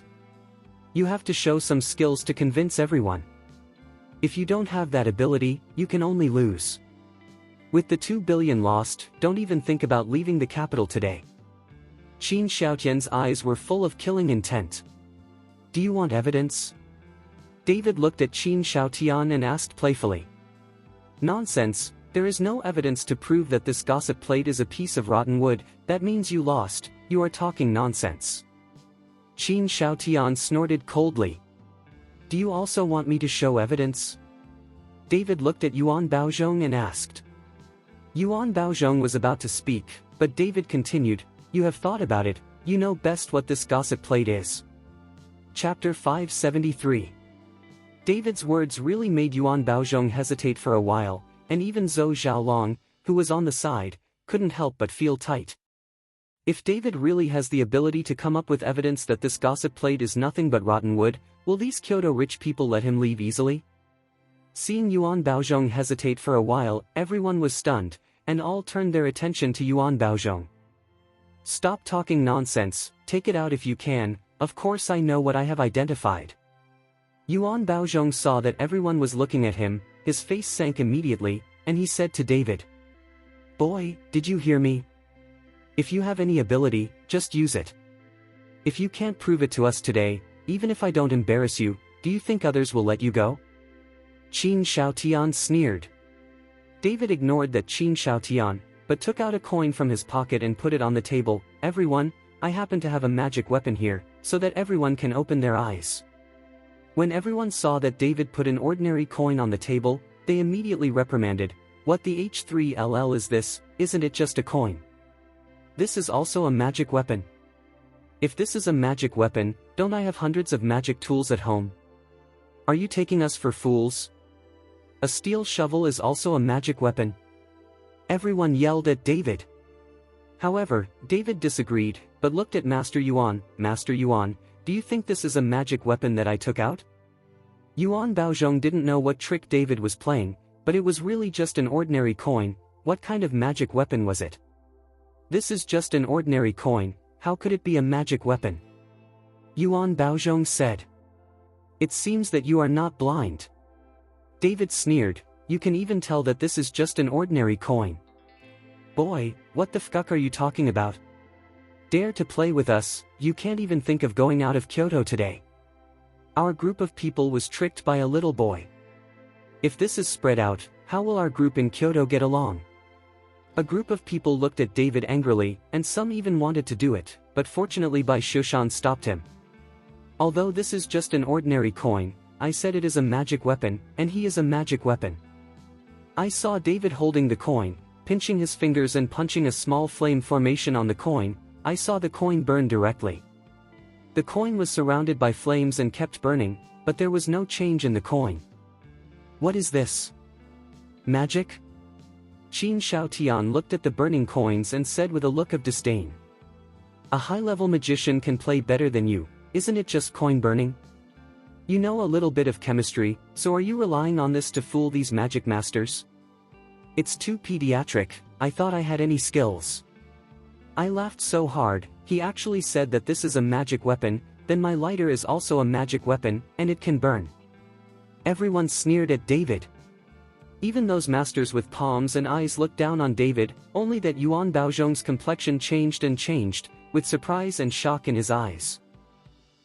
You have to show some skills to convince everyone. If you don't have that ability, you can only lose. With the 2 billion lost, don't even think about leaving the capital today. Qin Xiaotian's eyes were full of killing intent. Do you want evidence? David looked at Qin Xiaotian and asked playfully. Nonsense, there is no evidence to prove that this gossip plate is a piece of rotten wood. That means you lost. You are talking nonsense. Qin Xiaotian snorted coldly. Do you also want me to show evidence? David looked at Yuan Baozhong and asked. Yuan Baozhong was about to speak, but David continued, you have thought about it, you know best what this gossip plate is. Chapter 573. David's words really made Yuan Baozhong hesitate for a while, and even Zhou Xiaolong, who was on the side, couldn't help but feel tight. If David really has the ability to come up with evidence that this gossip plate is nothing but rotten wood, will these Kyoto rich people let him leave easily? Seeing Yuan Baozhong hesitate for a while, everyone was stunned, and all turned their attention to Yuan Baozhong. Stop talking nonsense, take it out if you can, of course I know what I have identified. Yuan Baozhong saw that everyone was looking at him, his face sank immediately, and he said to David. Boy, did you hear me? If you have any ability, just use it. If you can't prove it to us today, even if I don't embarrass you, do you think others will let you go? Qin Shaotian sneered. David ignored that Qin Shaotian, but took out a coin from his pocket and put it on the table. Everyone, I happen to have a magic weapon here, so that everyone can open their eyes. When everyone saw that David put an ordinary coin on the table, they immediately reprimanded, what the H3LL is this, isn't it just a coin? This is also a magic weapon. If this is a magic weapon, don't I have hundreds of magic tools at home? Are you taking us for fools? A steel shovel is also a magic weapon. Everyone yelled at David. However, David disagreed, but looked at Master Yuan. Master Yuan, do you think this is a magic weapon that I took out? Yuan Baozhong didn't know what trick David was playing, but it was really just an ordinary coin. What kind of magic weapon was it? This is just an ordinary coin, how could it be a magic weapon? Yuan Baozhong said. It seems that you are not blind. David sneered, you can even tell that this is just an ordinary coin. Boy, what the fuck are you talking about? Dare to play with us, you can't even think of going out of Kyoto today. Our group of people was tricked by a little boy. If this is spread out, how will our group in Kyoto get along? A group of people looked at David angrily, and some even wanted to do it, but fortunately Bai Shushan stopped him. Although this is just an ordinary coin, I said it is a magic weapon, and he is a magic weapon. I saw David holding the coin, pinching his fingers and punching a small flame formation on the coin. I saw the coin burn directly. The coin was surrounded by flames and kept burning, but there was no change in the coin. What is this? Magic? Qin Shaotian looked at the burning coins and said with a look of disdain. A high-level magician can play better than you, isn't it just coin burning? You know a little bit of chemistry, so are you relying on this to fool these magic masters? It's too pediatric, I thought I had any skills. I laughed so hard, he actually said that this is a magic weapon, then my lighter is also a magic weapon, and it can burn. Everyone sneered at David. Even those masters with palms and eyes looked down on David, only that Yuan Baozhong's complexion changed and changed, with surprise and shock in his eyes.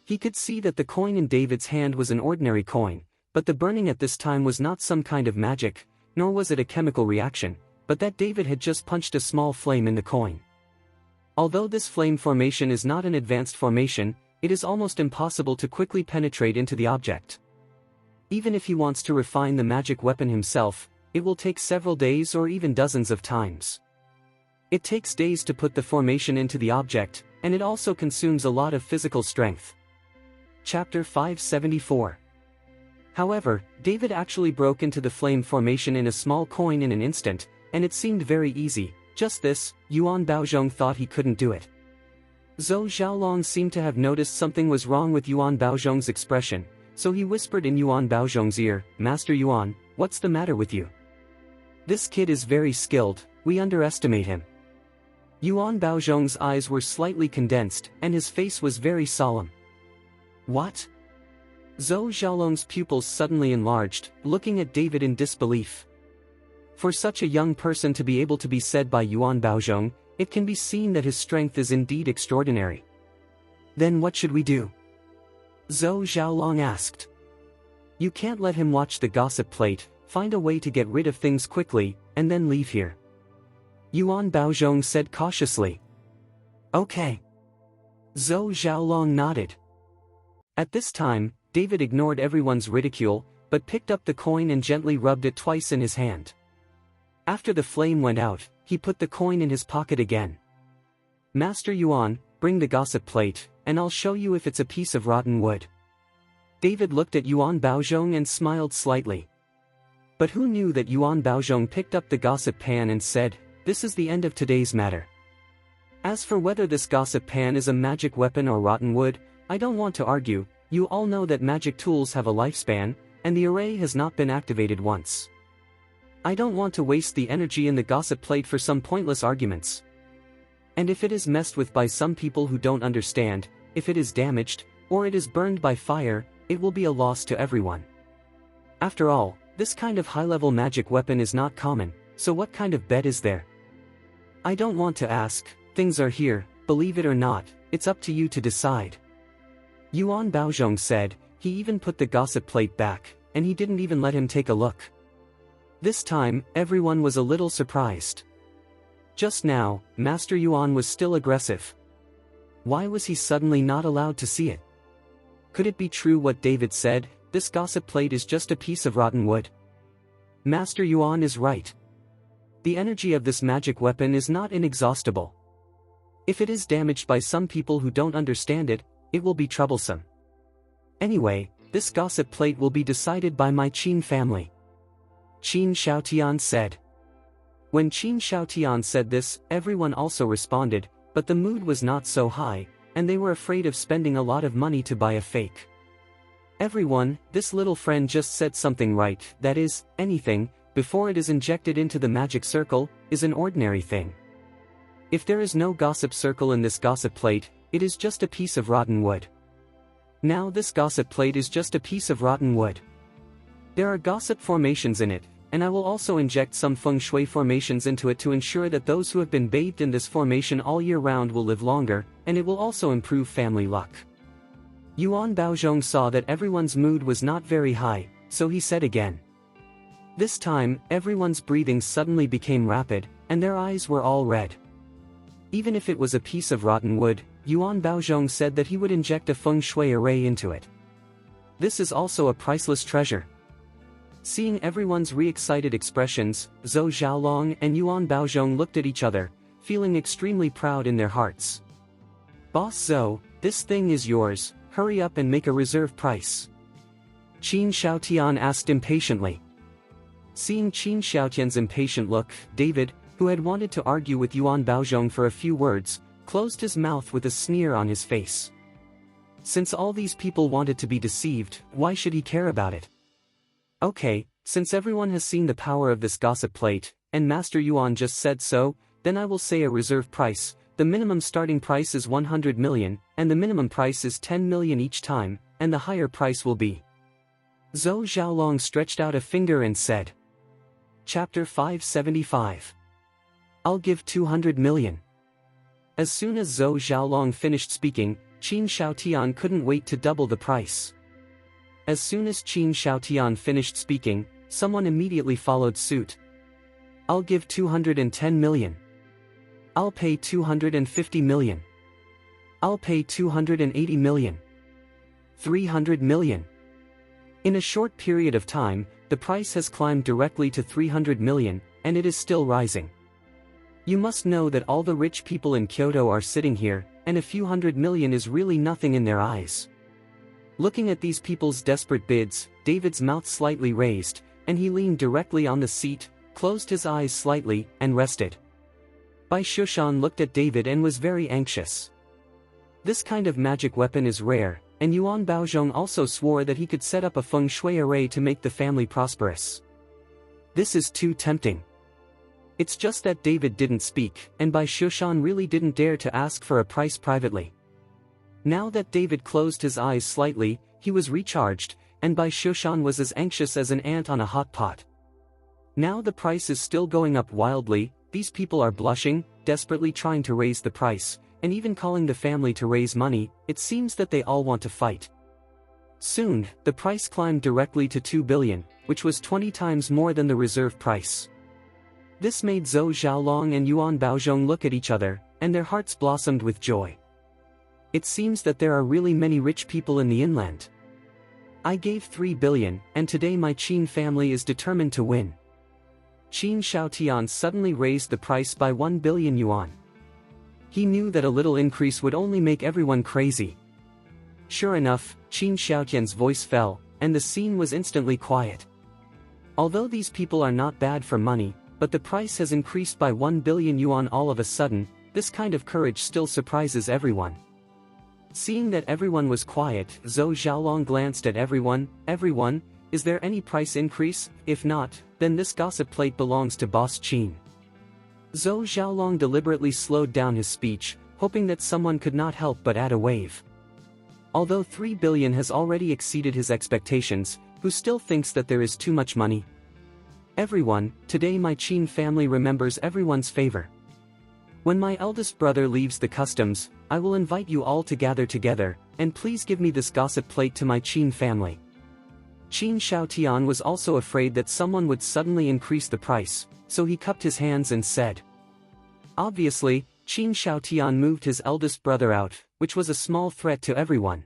He could see that the coin in David's hand was an ordinary coin, but the burning at this time was not some kind of magic, nor was it a chemical reaction, but that David had just punched a small flame in the coin. Although this flame formation is not an advanced formation, it is almost impossible to quickly penetrate into the object. Even if he wants to refine the magic weapon himself, it will take several days or even dozens of times. It takes days to put the formation into the object, and it also consumes a lot of physical strength. Chapter 574. However, David actually broke into the flame formation in a small coin in an instant, and it seemed very easy. Just this, Yuan Baozhong thought he couldn't do it. Zhou Xiaolong seemed to have noticed something was wrong with Yuan Baozhong's expression, so he whispered in Yuan Baozhong's ear, "Master Yuan, what's the matter with you? This kid is very skilled, we underestimate him." Yuan Baozhong's eyes were slightly condensed, and his face was very solemn. "What?" Zhou Xiaolong's pupils suddenly enlarged, looking at David in disbelief. For such a young person to be able to be said by Yuan Baozhong, it can be seen that his strength is indeed extraordinary. "Then what should we do?" Zhou Xiaolong asked. "You can't let him watch the gossip plate, find a way to get rid of things quickly, and then leave here," Yuan Baozhong said cautiously. "Okay." Zhou Xiaolong nodded. At this time, David ignored everyone's ridicule, but picked up the coin and gently rubbed it twice in his hand. After the flame went out, he put the coin in his pocket again. "Master Yuan, bring the gossip plate, and I'll show you if it's a piece of rotten wood." David looked at Yuan Baozhong and smiled slightly. But who knew that Yuan Baozhong picked up the gossip pan and said, "This is the end of today's matter. As for whether this gossip pan is a magic weapon or rotten wood, I don't want to argue. You all know that magic tools have a lifespan, and the array has not been activated once. I don't want to waste the energy in the gossip plate for some pointless arguments. And if it is messed with by some people who don't understand, if it is damaged, or it is burned by fire, it will be a loss to everyone. After all, this kind of high-level magic weapon is not common, so what kind of bet is there? I don't want to ask, things are here, believe it or not, it's up to you to decide." Yuan Baozhong said. He even put the gossip plate back, and he didn't even let him take a look. This time, everyone was a little surprised. Just now, Master Yuan was still aggressive. Why was he suddenly not allowed to see it? Could it be true what David said, this gossip plate is just a piece of rotten wood? Master Yuan is right. The energy of this magic weapon is not inexhaustible. If it is damaged by some people who don't understand it, it will be troublesome. Anyway, this gossip plate will be decided by my Qin family," Qin Xiaotian said. When Qin Xiaotian said this, everyone also responded, but the mood was not so high, and they were afraid of spending a lot of money to buy a fake. "Everyone, this little friend just said something right, that is, anything, before it is injected into the magic circle, is an ordinary thing. If there is no gossip circle in this gossip plate, it is just a piece of rotten wood. Now this gossip plate is just a piece of rotten wood. There are gossip formations in it, and I will also inject some feng shui formations into it to ensure that those who have been bathed in this formation all year round will live longer, and it will also improve family luck." Yuan Baozhong saw that everyone's mood was not very high, so he said again. This time, everyone's breathing suddenly became rapid, and their eyes were all red. Even if it was a piece of rotten wood, Yuan Baozhong said that he would inject a feng shui array into it. This is also a priceless treasure. Seeing everyone's re-excited expressions, Zhou Xiaolong and Yuan Baozhong looked at each other, feeling extremely proud in their hearts. "Boss Zhou, this thing is yours, hurry up and make a reserve price," Qin Xiaotian asked impatiently. Seeing Qin Xiaotian's impatient look, David, who had wanted to argue with Yuan Baozhong for a few words, closed his mouth with a sneer on his face. Since all these people wanted to be deceived, why should he care about it? Okay, since everyone has seen the power of this gossip plate, and Master Yuan just said so, then I will say a reserve price. The minimum starting price is 100 million, and the minimum price is 10 million each time, and the higher price will be. Zhou Xiaolong stretched out a finger and said. Chapter 575. I'll give 200 million. As soon as Zhou Xiaolong finished speaking, Qin Xiaotian couldn't wait to double the price. As soon as Qin Xiaotian finished speaking, someone immediately followed suit. I'll give 210 million. I'll pay 250 million. I'll pay 280 million. 300 million. In a short period of time, the price has climbed directly to 300 million, and it is still rising. You must know that all the rich people in Kyoto are sitting here, and a few hundred million is really nothing in their eyes. Looking at these people's desperate bids, David's mouth slightly raised, and he leaned directly on the seat, closed his eyes slightly, and rested. Bai Shushan looked at David and was very anxious. This kind of magic weapon is rare, and Yuan Baozhong also swore that he could set up a feng shui array to make the family prosperous. This is too tempting. It's just that David didn't speak, and Bai Shushan really didn't dare to ask for a price privately. Now that David closed his eyes slightly, he was recharged, and Bai Shushan was as anxious as an ant on a hot pot. Now the price is still going up wildly, these people are blushing, desperately trying to raise the price, and even calling the family to raise money. It seems that they all want to fight. Soon, the price climbed directly to 2 billion, which was 20 times more than the reserve price. This made Zhou Xiaolong and Yuan Baozhong look at each other, and their hearts blossomed with joy. It seems that there are really many rich people in the inland. I gave 3 billion, and today my Qin family is determined to win. Qin Xiaotian suddenly raised the price by 1 billion yuan. He knew that a little increase would only make everyone crazy. Sure enough, Qin Xiaotian's voice fell, and the scene was instantly quiet. Although these people are not bad for money, but the price has increased by 1 billion yuan all of a sudden, this kind of courage still surprises everyone. Seeing that everyone was quiet, Zhou Xiaolong glanced at everyone. Everyone, is there any price increase? If not, then this gossip plate belongs to Boss Qin. Zhou Xiaolong deliberately slowed down his speech, hoping that someone could not help but add a wave. Although 3 billion has already exceeded his expectations, who still thinks that there is too much money? Everyone, today my Qin family remembers everyone's favor. When my eldest brother leaves the customs, I will invite you all to gather together, and please give me this gossip plate to my Qin family. Qin Xiaotian was also afraid that someone would suddenly increase the price, so he cupped his hands and said. Obviously, Qin Xiaotian moved his eldest brother out, which was a small threat to everyone.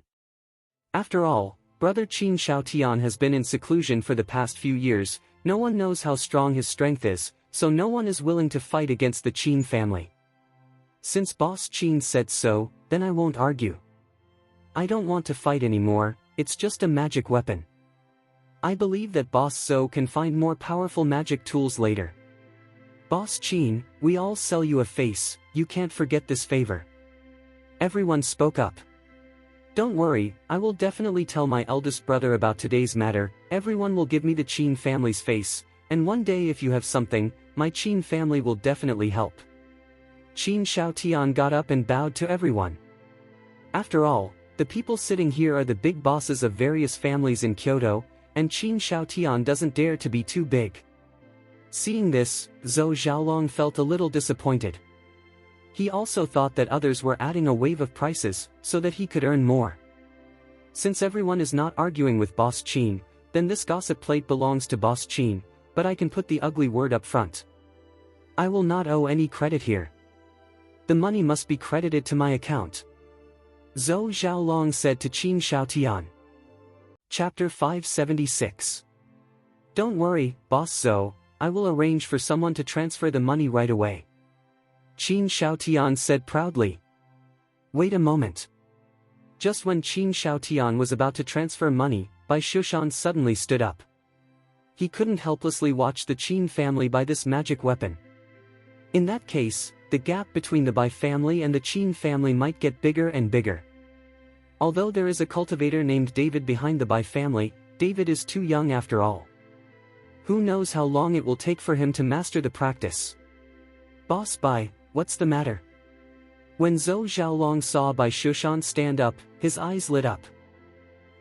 After all, brother Qin Xiaotian has been in seclusion for the past few years, no one knows how strong his strength is, so no one is willing to fight against the Qin family. Since Boss Qin said so, then I won't argue. I don't want to fight anymore, it's just a magic weapon. I believe that Boss Zhou can find more powerful magic tools later. Boss Qin, we all sell you a face, you can't forget this favor. Everyone spoke up. Don't worry, I will definitely tell my eldest brother about today's matter. Everyone will give me the Qin family's face, and one day if you have something, my Qin family will definitely help. Qin Xiaotian got up and bowed to everyone. After all, the people sitting here are the big bosses of various families in Kyoto, and Qin Xiaotian doesn't dare to be too big. Seeing this, Zhou Xiaolong felt a little disappointed. He also thought that others were adding a wave of prices, so that he could earn more. Since everyone is not arguing with Boss Qin, then this gossip plate belongs to Boss Qin, but I can put the ugly word up front. I will not owe any credit here. The money must be credited to my account. Zhou Xiaolong said to Qin Xiaotian. Chapter 576. Don't worry, Boss Zhou, I will arrange for someone to transfer the money right away. Qin Xiaotian said proudly. Wait a moment. Just when Qin Xiaotian was about to transfer money, Bai Shushan suddenly stood up. He couldn't helplessly watch the Qin family buy this magic weapon. In that case, the gap between the Bai family and the Qin family might get bigger and bigger. Although there is a cultivator named David behind the Bai family, David is too young after all. Who knows how long it will take for him to master the practice. Boss Bai, what's the matter? When Zhou Xiaolong saw Bai Shushan stand up, his eyes lit up.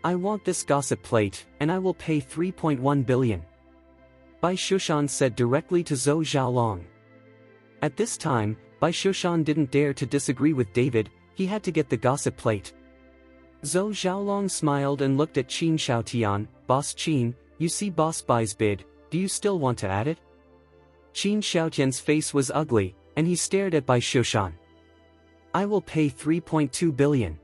I want this gossip plate, and I will pay 3.1 billion. Bai Shushan said directly to Zhou Xiaolong. At this time, Bai Shushan didn't dare to disagree with David, he had to get the gossip plate. Zhou Xiaolong smiled and looked at Qin Xiaotian. Boss Qin, you see Boss Bai's bid, do you still want to add it? Qin Xiaotian's face was ugly, and he stared at Bai Shushan. I will pay 3.2 billion.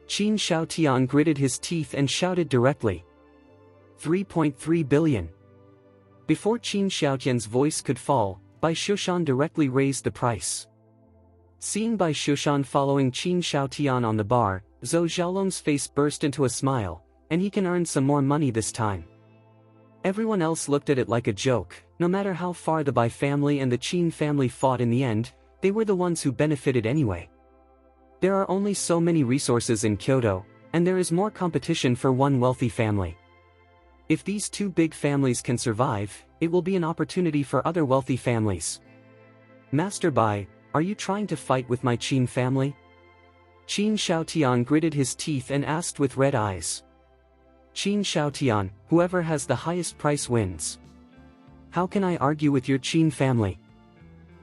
Qin Xiaotian gritted his teeth and shouted directly. 3.3 billion. Before Qin Xiaotian's voice could fall, Bai Shushan directly raised the price. Seeing Bai Shushan following Qin Xiaotian on the bar, Zhou Xiaolong's face burst into a smile, and he can earn some more money this time. Everyone else looked at it like a joke. No matter how far the Bai family and the Qin family fought in the end, they were the ones who benefited anyway. There are only so many resources in Kyoto, and there is more competition for one wealthy family. If these two big families can survive, it will be an opportunity for other wealthy families. Master Bai, are you trying to fight with my Qin family? Qin Xiaotian gritted his teeth and asked with red eyes. Qin Xiaotian, whoever has the highest price wins. How can I argue with your Qin family?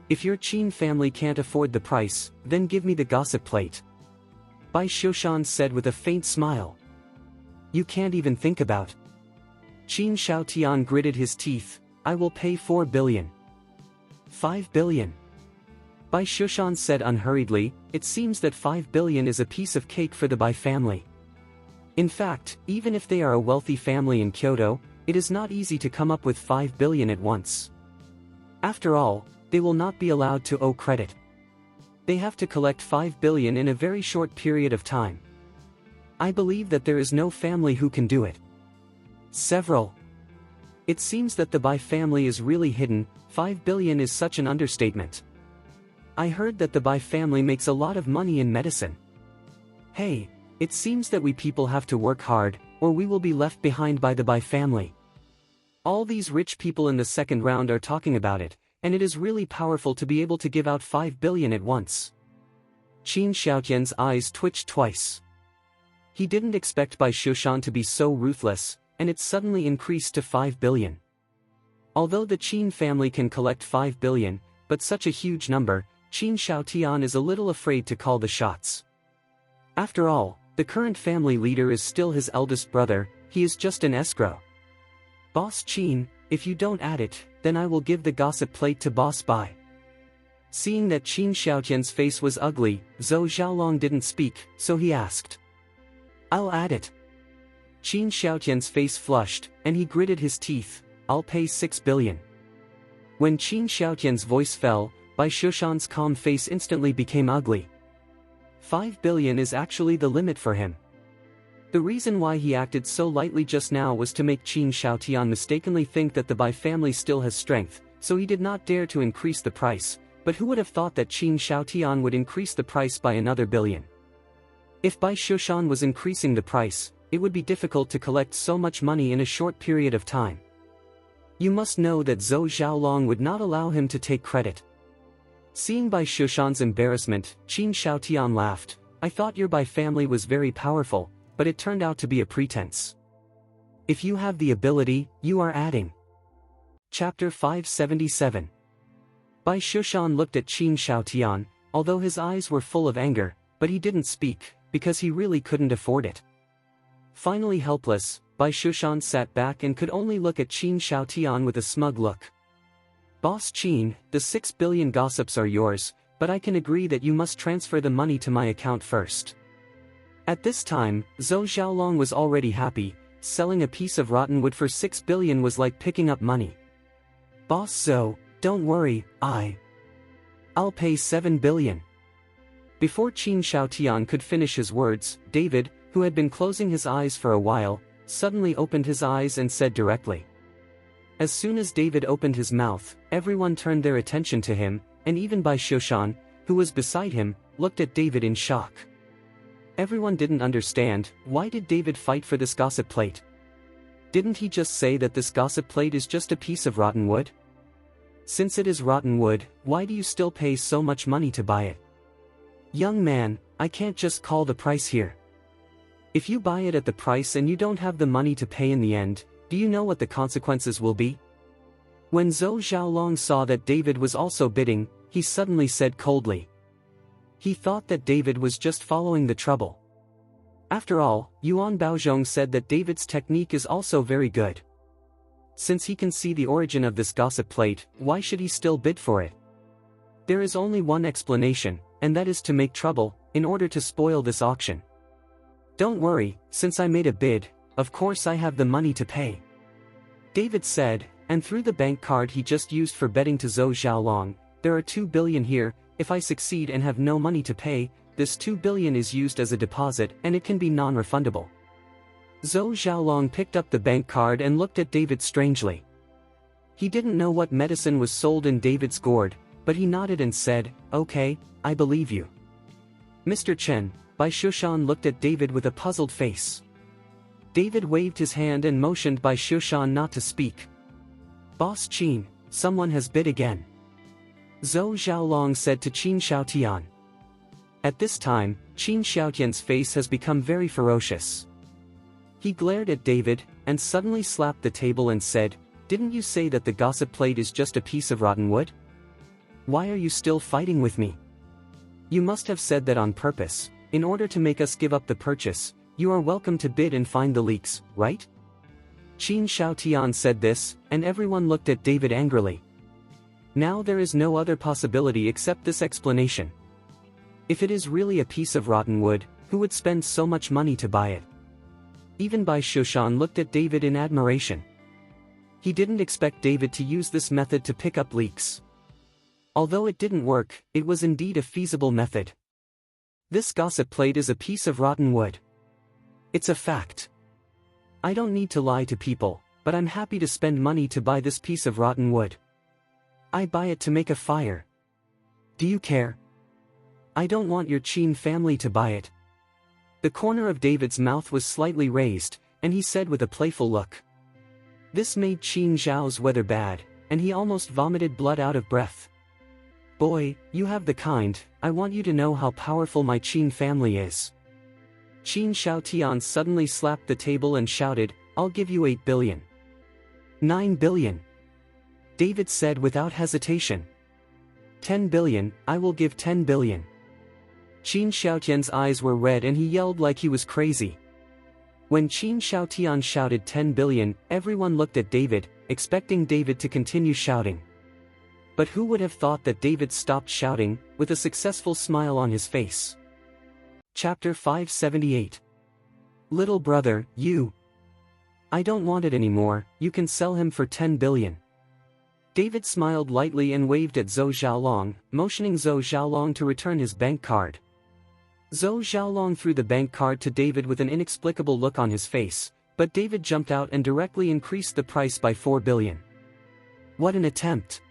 If your Qin family can't afford the price, then give me the gossip plate. Bai Shushan said with a faint smile. You can't even think about. Qin Xiaotian gritted his teeth. I will pay 4 billion. 5 billion. Bai Shushan said unhurriedly. It seems that 5 billion is a piece of cake for the Bai family. In fact, even if they are a wealthy family in Kyoto, it is not easy to come up with 5 billion at once. After all, they will not be allowed to owe credit. They have to collect 5 billion in a very short period of time. I believe that there is no family who can do it. Several. It seems that the Bai family is really hidden. 5 billion is such an understatement. I heard that the Bai family makes a lot of money in medicine. Hey, it seems that we people have to work hard, or we will be left behind by the Bai family. All these rich people in the second round are talking about it, and it is really powerful to be able to give out 5 billion at once. Qin Xiaotian's eyes twitched twice. He didn't expect Bai Shushan to be so ruthless, and it suddenly increased to 5 billion. Although the Qin family can collect 5 billion, but such a huge number, Qin Xiaotian is a little afraid to call the shots. After all, the current family leader is still his eldest brother. He is just an escrow. Boss Qin, if you don't add it, then I will give the gossip plate to Boss Bai. Seeing that Qin Xiaotian's face was ugly, Zhou Xiaolong didn't speak, so he asked. I'll add it. Qin Xiaotian's face flushed, and he gritted his teeth. I'll pay 6 billion. When Qin Xiaotian's voice fell, Bai Shushan's calm face instantly became ugly. 5 billion is actually the limit for him. The reason why he acted so lightly just now was to make Qin Xiaotian mistakenly think that the Bai family still has strength, so he did not dare to increase the price, but who would have thought that Qin Xiaotian would increase the price by another billion? If Bai Shushan was increasing the price, it would be difficult to collect so much money in a short period of time. You must know that Zhou Xiaolong would not allow him to take credit. Seeing Bai Shushan's embarrassment, Qin Xiaotian laughed. I thought your Bai family was very powerful, but it turned out to be a pretense. If you have the ability, you are adding. Chapter 577. Bai Shushan looked at Qin Xiaotian, although his eyes were full of anger, but he didn't speak, because he really couldn't afford it. Finally helpless, Bai Shushan sat back and could only look at Qin Xiaotian with a smug look. Boss Qin, the 6 billion gossips are yours, but I can agree that you must transfer the money to my account first. At this time, Zhou Xiaolong was already happy. Selling a piece of rotten wood for 6 billion was like picking up money. Boss Zhou, don't worry, I'll pay 7 billion. Before Qin Xiaotian could finish his words, David, who had been closing his eyes for a while, suddenly opened his eyes and said directly. As soon as David opened his mouth, everyone turned their attention to him, and even Bai Shushan, who was beside him, looked at David in shock. Everyone didn't understand. Why did David fight for this gossip plate? Didn't he just say that this gossip plate is just a piece of rotten wood? Since it is rotten wood, why do you still pay so much money to buy it? Young man, I can't just call the price here. If you buy it at the price and you don't have the money to pay in the end, do you know what the consequences will be? When Zhou Xiaolong saw that David was also bidding, he suddenly said coldly. He thought that David was just following the trouble. After all, Yuan Baozhong said that David's technique is also very good. Since he can see the origin of this gossip plate, why should he still bid for it? There is only one explanation, and that is to make trouble, in order to spoil this auction. Don't worry, since I made a bid, of course I have the money to pay. David said, and threw the bank card he just used for betting to Zhou Xiaolong. There are 2 billion here. If I succeed and have no money to pay, this 2 billion is used as a deposit and it can be non-refundable. Zhou Xiaolong picked up the bank card and looked at David strangely. He didn't know what medicine was sold in David's gourd, but he nodded and said, "Okay, I believe you." Mr. Chen, Bai Shushan looked at David with a puzzled face. David waved his hand and motioned Bai Shushan not to speak. "Boss Qin, someone has bid again," Zhou Xiaolong said to Qin Xiaotian. At this time, Qin Xiaotian's face has become very ferocious. He glared at David, and suddenly slapped the table and said, "Didn't you say that the gossip plate is just a piece of rotten wood? Why are you still fighting with me? You must have said that on purpose, in order to make us give up the purchase. You are welcome to bid and find the leaks, right?" Qin Xiaotian said this, and everyone looked at David angrily. Now there is no other possibility except this explanation. If it is really a piece of rotten wood, who would spend so much money to buy it? Even Bai Shushan looked at David in admiration. He didn't expect David to use this method to pick up leaks. Although it didn't work, it was indeed a feasible method. This gossip plate is a piece of rotten wood. It's a fact. I don't need to lie to people, but I'm happy to spend money to buy this piece of rotten wood. I buy it to make a fire. Do you care? I don't want your Qin family to buy it. The corner of David's mouth was slightly raised, and he said with a playful look. This made Qin Zhao's weather bad, and he almost vomited blood out of breath. "Boy, you have the kind, I want you to know how powerful my Qin family is." Qin Xiaotian suddenly slapped the table and shouted, "I'll give you 8 billion. 9 billion. David said without hesitation. 10 billion, I will give 10 billion. Qin Xiaotian's eyes were red and he yelled like he was crazy. When Qin Xiaotian shouted 10 billion, everyone looked at David, expecting David to continue shouting. But who would have thought that David stopped shouting, with a successful smile on his face? Chapter 578. Little brother, you. I don't want it anymore, you can sell him for 10 billion. David smiled lightly and waved at Zhou Xiaolong, motioning Zhou Xiaolong to return his bank card. Zhou Xiaolong threw the bank card to David with an inexplicable look on his face, but David jumped out and directly increased the price by 4 billion. What an attempt!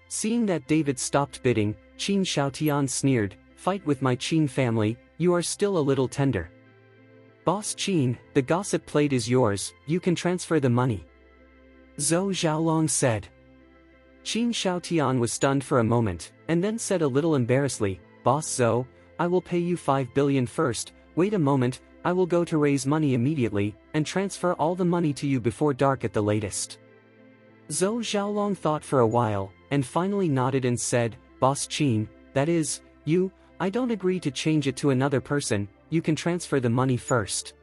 Seeing that David stopped bidding, Qin Xiaotian sneered, "Fight with my Qin family, you are still a little tender." "Boss Qin, the gossip plate is yours, you can transfer the money," Zhou Xiaolong said. Qin Xiaotian was stunned for a moment, and then said a little embarrassedly, "Boss Zhou, I will pay you 5 billion first, wait a moment, I will go to raise money immediately, and transfer all the money to you before dark at the latest." Zhou Xiaolong thought for a while, and finally nodded and said, "Boss Qin, that is, you, I don't agree to change it to another person, you can transfer the money first."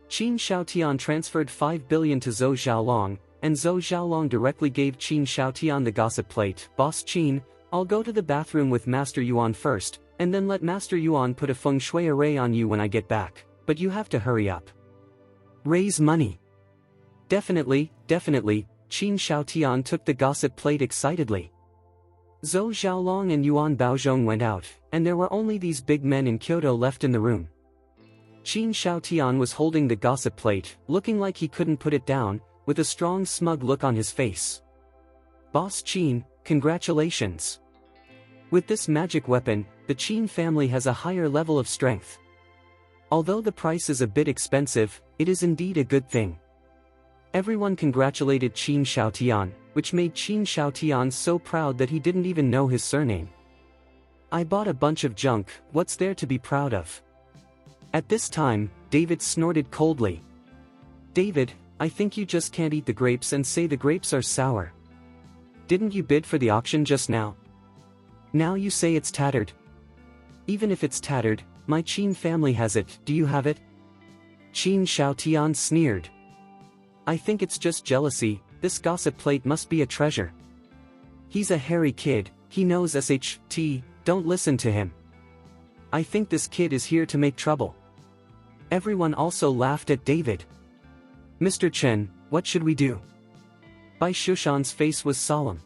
Qin Xiaotian transferred 5 billion to Zhou Xiaolong, and Zhou Xiaolong directly gave Qin Xiaotian the gossip plate. "Boss Qin, I'll go to the bathroom with Master Yuan first, and then let Master Yuan put a feng shui array on you when I get back, but you have to hurry up." Raise money. Definitely, Qin Xiaotian took the gossip plate excitedly. Zhou Xiaolong and Yuan Baozhong went out, and there were only these big men in Kyoto left in the room. Qin Xiaotian was holding the gossip plate, looking like he couldn't put it down, with a strong smug look on his face. "Boss Qin, congratulations. With this magic weapon, the Qin family has a higher level of strength. Although the price is a bit expensive, it is indeed a good thing." Everyone congratulated Qin Xiaotian, which made Qin Xiaotian so proud that he didn't even know his surname. "I bought a bunch of junk, what's there to be proud of?" At this time, David snorted coldly. "David, I think you just can't eat the grapes and say the grapes are sour. Didn't you bid for the auction just now? Now you say it's tattered. Even if it's tattered, my Qin family has it, do you have it?" Qin Xiaotian sneered. "I think it's just jealousy, this gossip plate must be a treasure. He's a hairy kid, he knows SHT, don't listen to him. I think this kid is here to make trouble." Everyone also laughed at David. "Mr. Chen, what should we do?" Bai Shushan's face was solemn.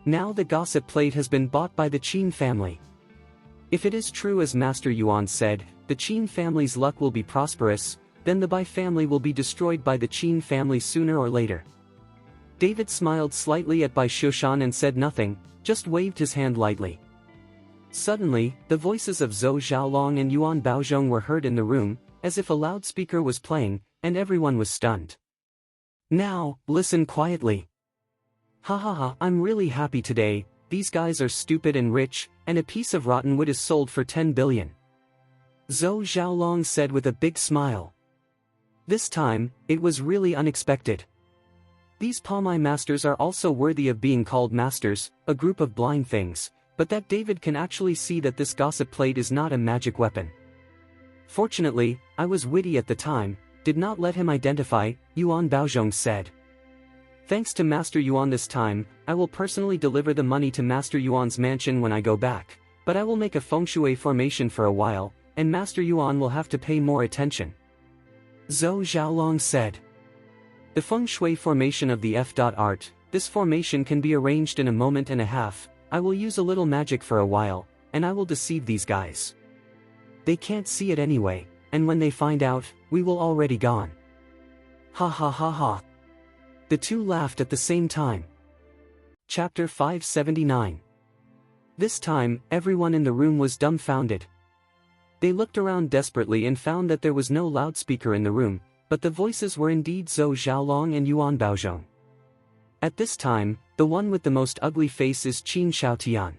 Now the gossip plate has been bought by the Qin family. If it is true as Master Yuan said, the Qin family's luck will be prosperous, then the Bai family will be destroyed by the Qin family sooner or later. David smiled slightly at Bai Shushan and said nothing, just waved his hand lightly. Suddenly, the voices of Zhou Xiaolong and Yuan Baozhong were heard in the room, as if a loudspeaker was playing, and everyone was stunned. Now, listen quietly. Ha ha ha, I'm really happy today, these guys are stupid and rich, and a piece of rotten wood is sold for 10 billion. Zhou Xiaolong said with a big smile. This time, it was really unexpected. These Palmai masters are also worthy of being called masters, a group of blind things, but that David can actually see that this gossip plate is not a magic weapon. Fortunately, I was witty at the time, did not let him identify, Yuan Baozhong said. Thanks to Master Yuan this time, I will personally deliver the money to Master Yuan's mansion when I go back, but I will make a feng shui formation for a while, and Master Yuan will have to pay more attention. Zhou Xiaolong said. The feng shui formation of the F.Art, this formation can be arranged in a moment and a half, I will use a little magic for a while, and I will deceive these guys. They can't see it anyway, and when they find out, we will already gone. Ha ha ha ha. The two laughed at the same time. Chapter 579. This time, everyone in the room was dumbfounded. They looked around desperately and found that there was no loudspeaker in the room, but the voices were indeed Zhou Xiaolong and Yuan Baozhong. At this time, the one with the most ugly face is Qin Xiaotian.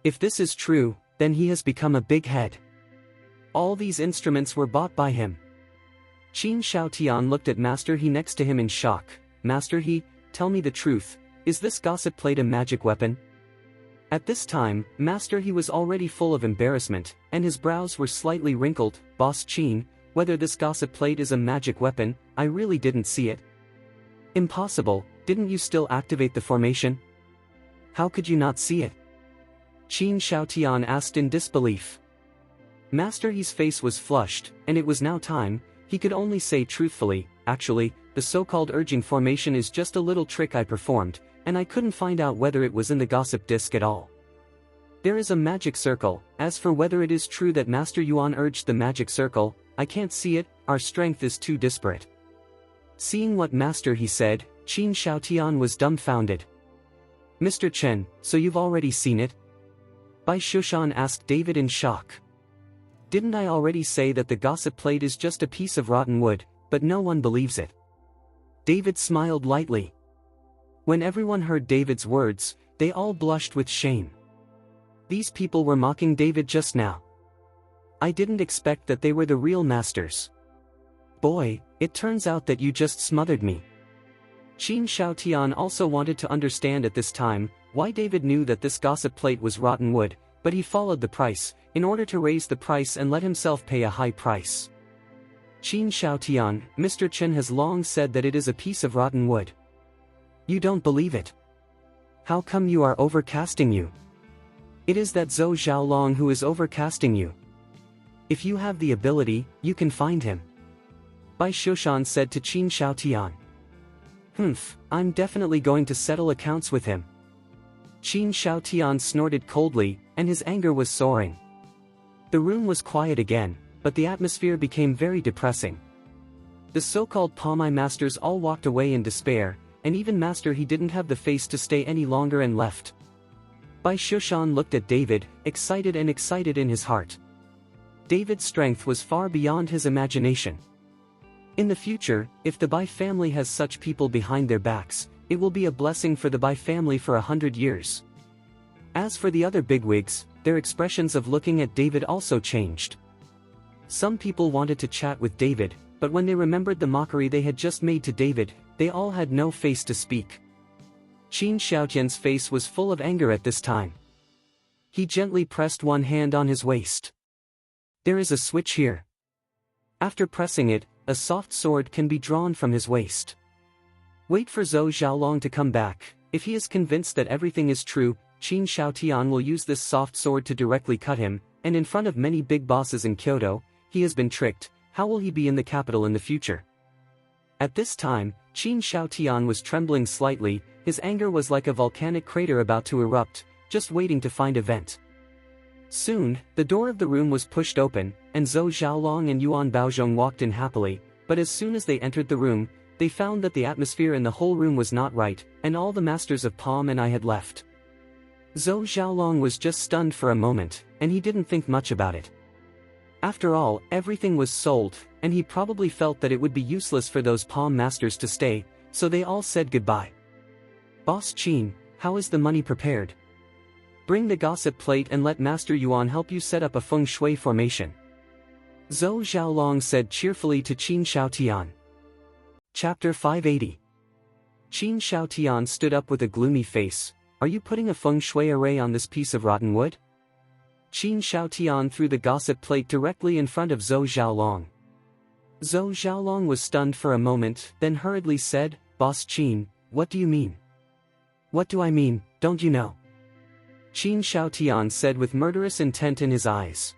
If this is true, then he has become a big head. All these instruments were bought by him. Qin Xiaotian looked at Master He next to him in shock. Master He, tell me the truth, is this gossip plate a magic weapon? At this time, Master He was already full of embarrassment, and his brows were slightly wrinkled. Boss Qin, whether this gossip plate is a magic weapon, I really didn't see it. Impossible, didn't you still activate the formation? How could you not see it? Qin Xiaotian asked in disbelief. Master He's face was flushed, and it was now time, he could only say truthfully, actually, the so-called urging formation is just a little trick I performed, and I couldn't find out whether it was in the gossip disc at all. There is a magic circle, as for whether it is true that Master Yuan urged the magic circle, I can't see it, our strength is too disparate. Seeing what Master He said, Qin Xiaotian was dumbfounded. Mr. Chen, so you've already seen it? Bai Shushan asked David in shock. Didn't I already say that the gossip plate is just a piece of rotten wood, but no one believes it? David smiled lightly. When everyone heard David's words, they all blushed with shame. These people were mocking David just now. I didn't expect that they were the real masters. Boy, it turns out that you just smothered me. Qin Xiaotian also wanted to understand at this time why David knew that this gossip plate was rotten wood, but he followed the price, in order to raise the price and let himself pay a high price. Qin Xiaotian, Mr. Chen has long said that it is a piece of rotten wood. You don't believe it. How come you are overcasting you? It is that Zhou Xiaolong who is overcasting you. If you have the ability, you can find him. Bai Shushan said to Qin Xiaotian. I'm definitely going to settle accounts with him. Qin Xiaotian snorted coldly, and his anger was soaring. The room was quiet again, but the atmosphere became very depressing. The so-called Palmai masters all walked away in despair, and even Master He didn't have the face to stay any longer and left. Bai Shushan looked at David, excited in his heart. David's strength was far beyond his imagination. In the future, if the Bai family has such people behind their backs, it will be a blessing for the Bai family for 100 years. As for the other bigwigs, their expressions of looking at David also changed. Some people wanted to chat with David, but when they remembered the mockery they had just made to David, they all had no face to speak. Qin Xiaotian's face was full of anger at this time. He gently pressed one hand on his waist. There is a switch here. After pressing it, a soft sword can be drawn from his waist. Wait for Zhou Xiaolong to come back. If he is convinced that everything is true, Qin Xiaotian will use this soft sword to directly cut him, and in front of many big bosses in Kyoto, he has been tricked. How will he be in the capital in the future? At this time, Qin Shaotian was trembling slightly, his anger was like a volcanic crater about to erupt, just waiting to find a vent. Soon, the door of the room was pushed open, and Zhou Xiaolong and Yuan Baozhong walked in happily, but as soon as they entered the room, they found that the atmosphere in the whole room was not right, and all the masters of Palm and I had left. Zhou Xiaolong was just stunned for a moment, and he didn't think much about it. After all, everything was sold, and he probably felt that it would be useless for those Palm masters to stay, so they all said goodbye. "Boss Qin, how is the money prepared? Bring the gossip plate and let Master Yuan help you set up a feng shui formation," Zhou Xiaolong said cheerfully to Qin Shaotian. Chapter 580. Qin Shaotian stood up with a gloomy face. "Are you putting a feng shui array on this piece of rotten wood?" Qin Shaotian threw the gossip plate directly in front of Zhou Xiaolong. Zhou Xiaolong was stunned for a moment, then hurriedly said, "Boss Qin, what do you mean?" "What do I mean, don't you know?" Qin Shaotian said with murderous intent in his eyes.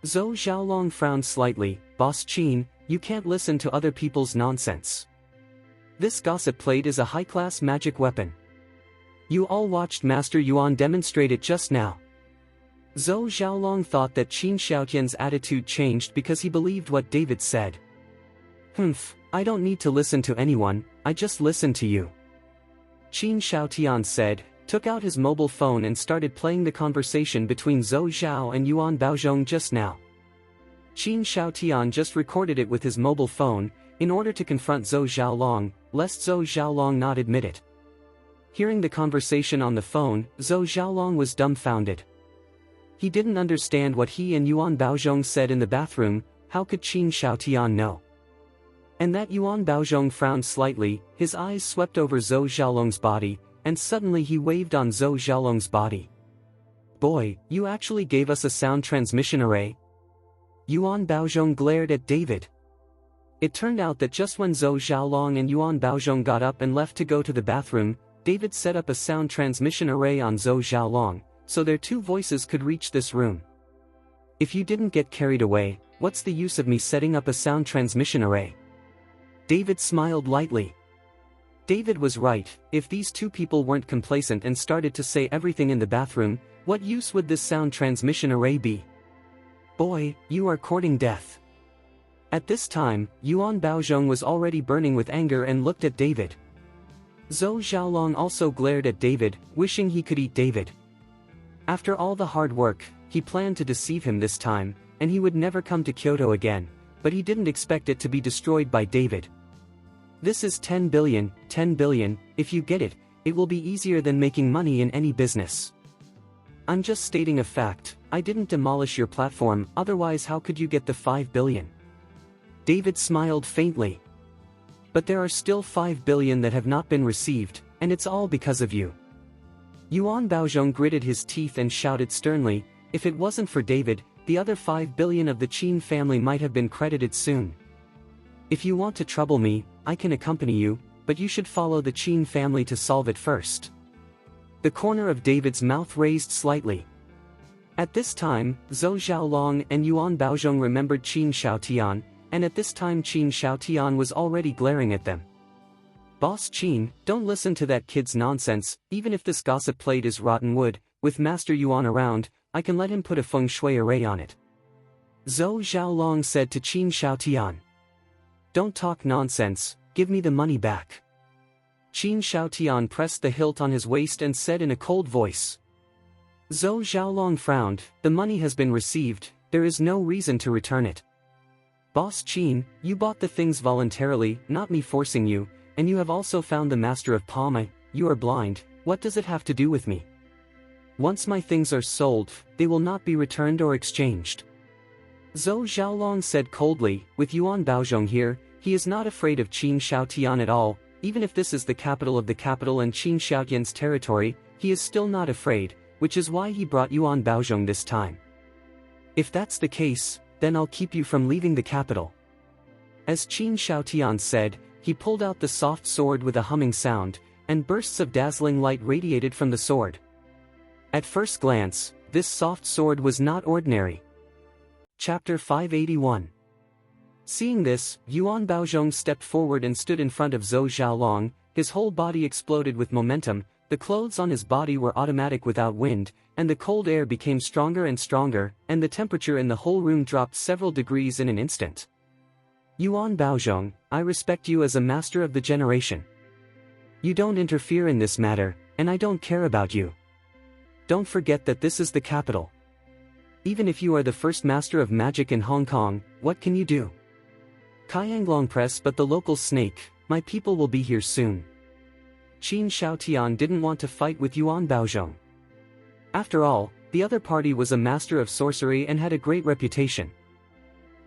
Zhou Xiaolong frowned slightly. "Boss Qin, you can't listen to other people's nonsense. This gossip plate is a high-class magic weapon. You all watched Master Yuan demonstrate it just now." Zhou Xiaolong thought that Qin Shaotian's attitude changed because he believed what David said. "Humph, I don't need to listen to anyone, I just listen to you," Qin Shaotian said, took out his mobile phone and started playing the conversation between Zhou Zhao and Yuan Baozhong just now. Qin Shaotian just recorded it with his mobile phone, in order to confront Zhou Xiaolong, lest Zhou Xiaolong not admit it. Hearing the conversation on the phone, Zhou Xiaolong was dumbfounded. He didn't understand what he and Yuan Baozhong said in the bathroom. How could Qin Shaotian know? And that Yuan Baozhong frowned slightly, his eyes swept over Zhou Xiaolong's body, and suddenly he waved on Zhou Xiaolong's body. "Boy, you actually gave us a sound transmission array?" Yuan Baozhong glared at David. It turned out that just when Zhou Xiaolong and Yuan Baozhong got up and left to go to the bathroom, David set up a sound transmission array on Zhou Xiaolong, so their two voices could reach this room. "If you didn't get carried away, what's the use of me setting up a sound transmission array?" David smiled lightly. David was right. If these two people weren't complacent and started to say everything in the bathroom, what use would this sound transmission array be? "Boy, you are courting death." At this time, Yuan Baozhong was already burning with anger and looked at David. Zhou Xiaolong also glared at David, wishing he could eat David. After all the hard work, he planned to deceive him this time, and he would never come to Kyoto again, but he didn't expect it to be destroyed by David. "This is 10 billion, if you get it, it will be easier than making money in any business. I'm just stating a fact, I didn't demolish your platform, otherwise how could you get the 5 billion? David smiled faintly. "But there are still 5 billion that have not been received, and it's all because of you." Yuan Baozhong gritted his teeth and shouted sternly, "If it wasn't for David, the other 5 billion of the Qin family might have been credited soon. If you want to trouble me, I can accompany you, but you should follow the Qin family to solve it first." The corner of David's mouth raised slightly. At this time, Zhou Xiaolong and Yuan Baozhong remembered Qin Shaotian, and at this time Qin Shaotian was already glaring at them. "Boss Qin, don't listen to that kid's nonsense. Even if this gossip plate is rotten wood, with Master Yuan around, I can let him put a feng shui array on it," Zhou Xiaolong said to Qin Shaotian. "Don't talk nonsense, give me the money back." Qin Shaotian pressed the hilt on his waist and said in a cold voice. Zhou Xiaolong frowned. "The money has been received, there is no reason to return it. Boss Qin, you bought the things voluntarily, not me forcing you, and you have also found the master of Palma. You are blind, what does it have to do with me? Once my things are sold, they will not be returned or exchanged," Zhou Xiaolong said coldly. With Yuan Baozhong here, he is not afraid of Qin Shaotian at all. Even if this is the capital of the capital and Qin Shaotian's territory, he is still not afraid, which is why he brought Yuan Baozhong this time. "If that's the case, then I'll keep you from leaving the capital." As Qin Shaotian said, he pulled out the soft sword with a humming sound, and bursts of dazzling light radiated from the sword. At first glance, this soft sword was not ordinary. Chapter 581. Seeing this, Yuan Baozhong stepped forward and stood in front of Zhou Xiaolong. His whole body exploded with momentum, the clothes on his body were automatic without wind, and the cold air became stronger and stronger, and the temperature in the whole room dropped several degrees in an instant. Yuan Baozhong, I respect you as a master of the generation. You don't interfere in this matter, and I don't care about you. Don't forget that this is the capital. Even if you are the first master of magic in Hong Kong, what can you do? Kaianglong press but the local snake, my people will be here soon. Qin Shaotian didn't want to fight with Yuan Baozhong. After all, the other party was a master of sorcery and had a great reputation.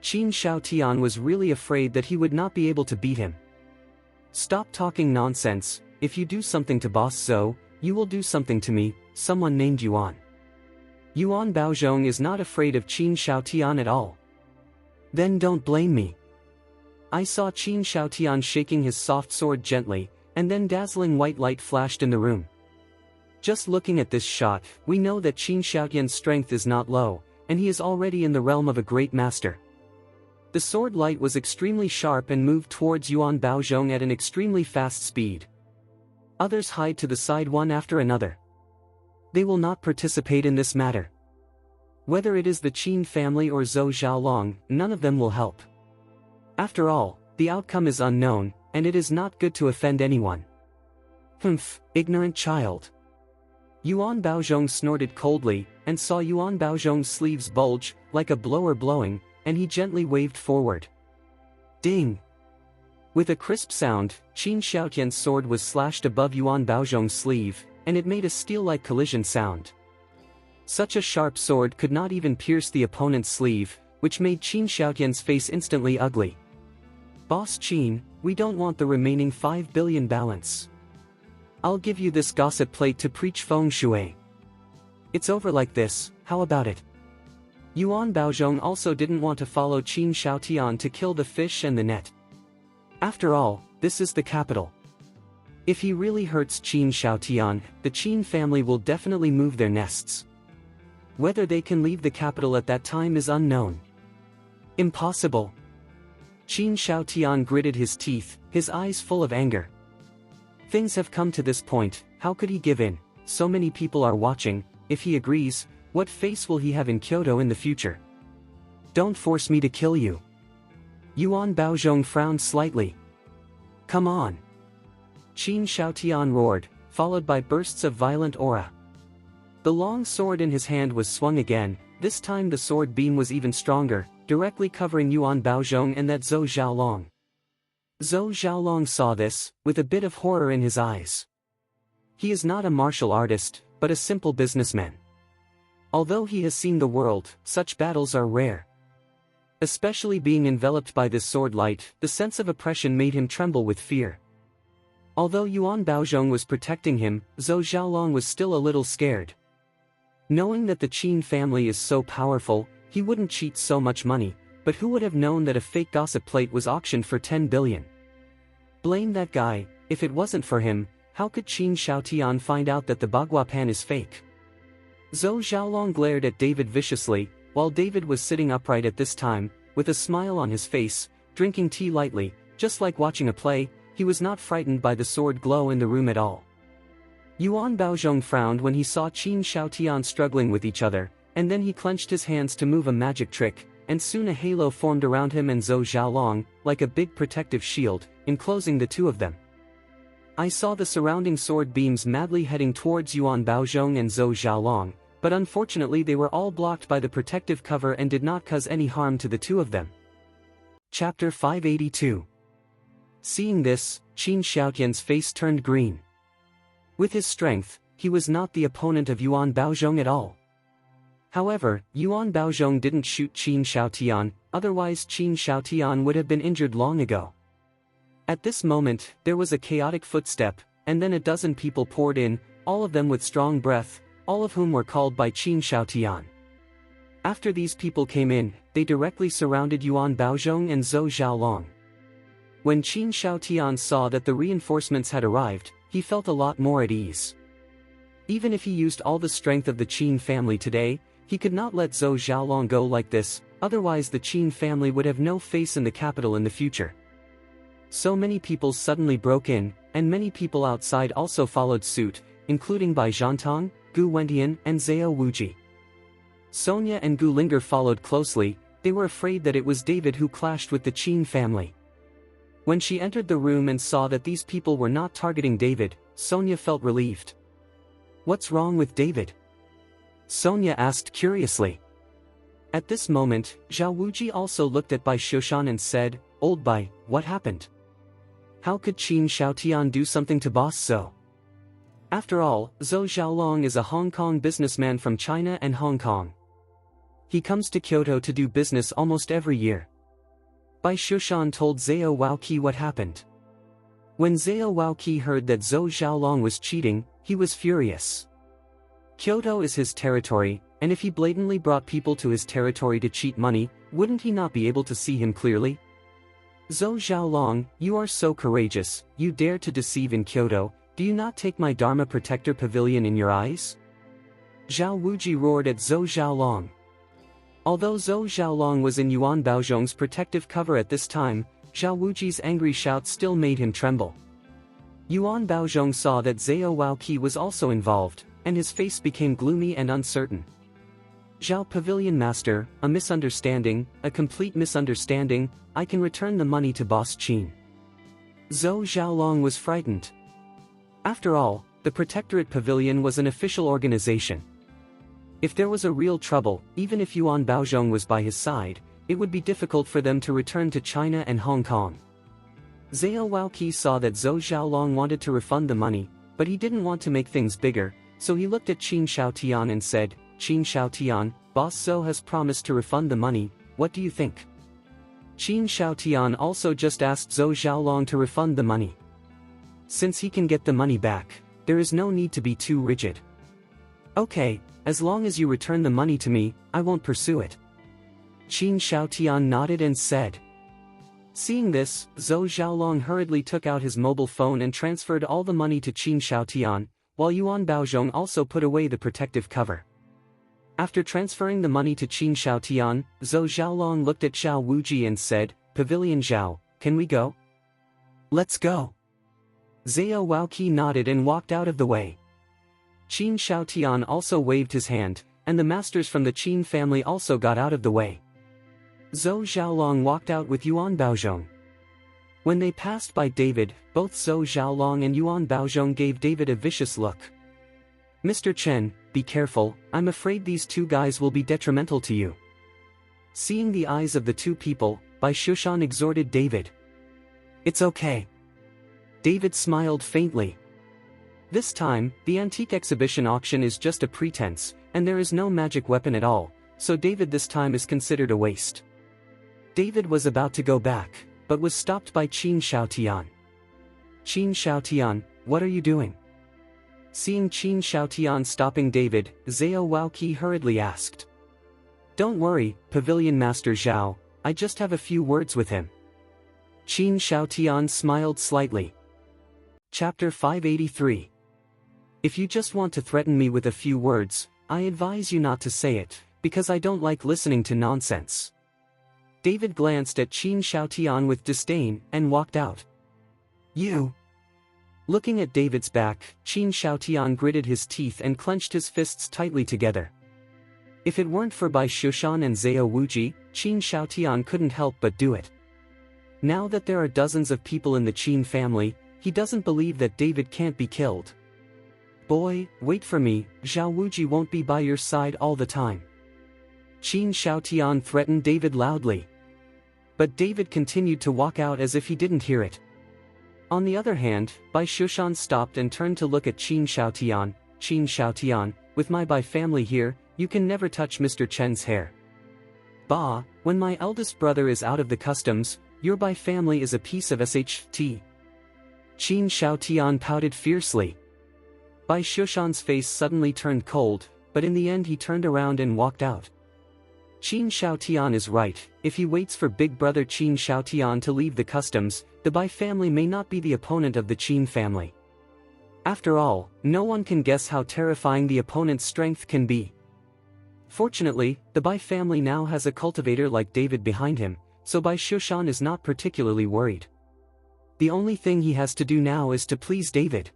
Qin Shaotian was really afraid that he would not be able to beat him. Stop talking nonsense, if you do something to Boss Zhou, you will do something to me, someone named Yuan. Yuan Baozhong is not afraid of Qin Shaotian at all. Then don't blame me. I saw Qin Shaotian shaking his soft sword gently, and then dazzling white light flashed in the room. Just looking at this shot, we know that Qin Shaotian's strength is not low, and he is already in the realm of a great master. The sword light was extremely sharp and moved towards Yuan Baozhong at an extremely fast speed. Others hide to the side one after another. They will not participate in this matter. Whether it is the Qin family or Zhou Xiaolong, none of them will help. After all, the outcome is unknown, and it is not good to offend anyone. Humph, ignorant child. Yuan Baozhong snorted coldly, and saw Yuan Baozhong's sleeves bulge, like a blower blowing, and he gently waved forward. Ding! With a crisp sound, Qin Shaotian's sword was slashed above Yuan Baozhong's sleeve, and it made a steel-like collision sound. Such a sharp sword could not even pierce the opponent's sleeve, which made Qin Shaotian's face instantly ugly. Boss Qin, we don't want the remaining 5 billion balance. I'll give you this gossip plate to preach feng shui. It's over like this, how about it? Yuan Baozhong also didn't want to follow Qin Shaotian to kill the fish and the net. After all, this is the capital. If he really hurts Qin Shaotian, the Qin family will definitely move their nests. Whether they can leave the capital at that time is unknown. Impossible. Qin Shaotian gritted his teeth, his eyes full of anger. Things have come to this point, how could he give in? So many people are watching. If he agrees, what face will he have in Kyoto in the future? Don't force me to kill you. Yuan Baozhong frowned slightly. Come on. Qin Shaotian roared, followed by bursts of violent aura. The long sword in his hand was swung again, this time the sword beam was even stronger, directly covering Yuan Baozhong and that Zhou Xiaolong. Zhou Xiaolong saw this, with a bit of horror in his eyes. He is not a martial artist, but a simple businessman. Although he has seen the world, such battles are rare. Especially being enveloped by this sword light, the sense of oppression made him tremble with fear. Although Yuan Baozhong was protecting him, Zhou Xiaolong was still a little scared. Knowing that the Qin family is so powerful, he wouldn't cheat so much money, but who would have known that a fake gossip plate was auctioned for 10 billion? Blame that guy. If it wasn't for him, how could Qin Shaotian find out that the Bagua pan is fake? Zhou Xiaolong glared at David viciously, while David was sitting upright at this time, with a smile on his face, drinking tea lightly, just like watching a play. He was not frightened by the sword glow in the room at all. Yuan Baozhong frowned when he saw Qin Shaotian struggling with each other, and then he clenched his hands to move a magic trick, and soon a halo formed around him and Zhou Xiaolong, like a big protective shield, enclosing the two of them. I saw the surrounding sword beams madly heading towards Yuan Baozhong and Zhou Xiaolong, but unfortunately they were all blocked by the protective cover and did not cause any harm to the two of them. Chapter 582. Seeing this, Qin Shaotian's face turned green. With his strength, he was not the opponent of Yuan Baozhong at all. However, Yuan Baozhong didn't shoot Qin Shaotian, otherwise Qin Shaotian would have been injured long ago. At this moment, there was a chaotic footstep, and then a dozen people poured in, all of them with strong breath, all of whom were called by Qin Shaotian. After these people came in, they directly surrounded Yuan Baozhong and Zhou Xiaolong. When Qin Shaotian saw that the reinforcements had arrived, he felt a lot more at ease. Even if he used all the strength of the Qin family today, he could not let Zhou Xiaolong go like this, Otherwise the Qin family would have no face in the capital in the future. So many people suddenly broke in, and many people outside also followed suit, including Bai Zhantong, Gu Wentian, and Zhao Wuji. Sonia and Gu Linger followed closely. They were afraid that it was David who clashed with the Qin family. When she entered the room and saw that these people were not targeting David, Sonia felt relieved. "What's wrong with David?" Sonia asked curiously. At this moment, Zhao Wuji also looked at Bai Xiushan and said, "Old Bai, what happened? How could Qin Xiaotian do something to Boss Zhou? After all, Zhou Xiaolong is a Hong Kong businessman from China and Hong Kong. He comes to Kyoto to do business almost every year." Bai Xiushan told Zhao Waoqi what happened. When Zhao Waoqi heard that Zhou Xiaolong was cheating, he was furious. Kyoto is his territory, and if he blatantly brought people to his territory to cheat money, wouldn't he not be able to see him clearly? "Zhou Xiaolong, you are so courageous, you dare to deceive in Kyoto. Do you not take my Dharma Protector Pavilion in your eyes?" Zhao Wuji roared at Zhou Xiaolong. Although Zhou Xiaolong was in Yuan Baozhong's protective cover at this time, Zhao Wuji's angry shout still made him tremble. Yuan Baozhong saw that Zhao Waoqi was also involved, and his face became gloomy and uncertain. "Zhao Pavilion Master, a misunderstanding, a complete misunderstanding. I can return the money to Boss Qin." Zhou Xiaolong was frightened. After all, the Protectorate Pavilion was an official organization. If there was a real trouble, even if Yuan Baozhong was by his side, it would be difficult for them to return to China and Hong Kong. Zhao Waoqi saw that Zhou Xiaolong wanted to refund the money, but he didn't want to make things bigger, so he looked at Qin Xiaotian and said, "Qin Xiaotian, Boss Zhou has promised to refund the money, what do you think?" Qin Xiaotian also just asked Zhou Xiaolong to refund the money. Since he can get the money back, there is no need to be too rigid. "Okay, as long as you return the money to me, I won't pursue it." Qin Xiaotian nodded and said. Seeing this, Zhou Xiaolong hurriedly took out his mobile phone and transferred all the money to Qin Xiaotian, while Yuan Baozhong also put away the protective cover. After transferring the money to Qin Xiaotian, Zhou Xiaolong looked at Zhao Wuji and said, "Pavilion Zhao, can we go?" "Let's go." Zhao Waoqi nodded and walked out of the way. Qin Xiaotian also waved his hand, and the masters from the Qin family also got out of the way. Zhou Xiaolong walked out with Yuan Baozhong. When they passed by David, both Zhou Xiaolong and Yuan Baozhong gave David a vicious look. "Mr. Chen, be careful, I'm afraid these two guys will be detrimental to you." Seeing the eyes of the two people, Bai Xiushan exhorted David. "It's okay." David smiled faintly. This time, the antique exhibition auction is just a pretense, and there is no magic weapon at all, so David this time is considered a waste. David was about to go back, but was stopped by Qin Xiaotian. "Qin Xiaotian, what are you doing?" Seeing Qin Xiaotian stopping David, Zhao Waoqi hurriedly asked. "Don't worry, Pavilion Master Zhao, I just have a few words with him." Qin Xiaotian smiled slightly. Chapter 583. If you just want to threaten me with a few words, I advise you not to say it, because I don't like listening to nonsense. David glanced at Qin Xiaotian with disdain, and walked out. "You!" Looking at David's back, Qin Xiaotian gritted his teeth and clenched his fists tightly together. If it weren't for Bai Xiushan and Zhao Wuji, Qin Xiaotian couldn't help but do it. Now that there are dozens of people in the Qin family, he doesn't believe that David can't be killed. "Boy, wait for me, Zhao Wuji won't be by your side all the time." Qin Xiaotian threatened David loudly. But David continued to walk out as if he didn't hear it. On the other hand, Bai Xiushan stopped and turned to look at Qin Xiaotian. "Qin Xiaotian, with my Bai family here, you can never touch Mr. Chen's hair. Bah, when my eldest brother is out of the customs, your Bai family is a piece of shit." Qin Xiaotian pouted fiercely. Bai Xiushan's face suddenly turned cold, but in the end he turned around and walked out. Qin Xiaotian is right, if he waits for big brother Qin Xiaotian to leave the customs, the Bai family may not be the opponent of the Qin family. After all, no one can guess how terrifying the opponent's strength can be. Fortunately, the Bai family now has a cultivator like David behind him, so Bai Shushan is not particularly worried. The only thing he has to do now is to please David.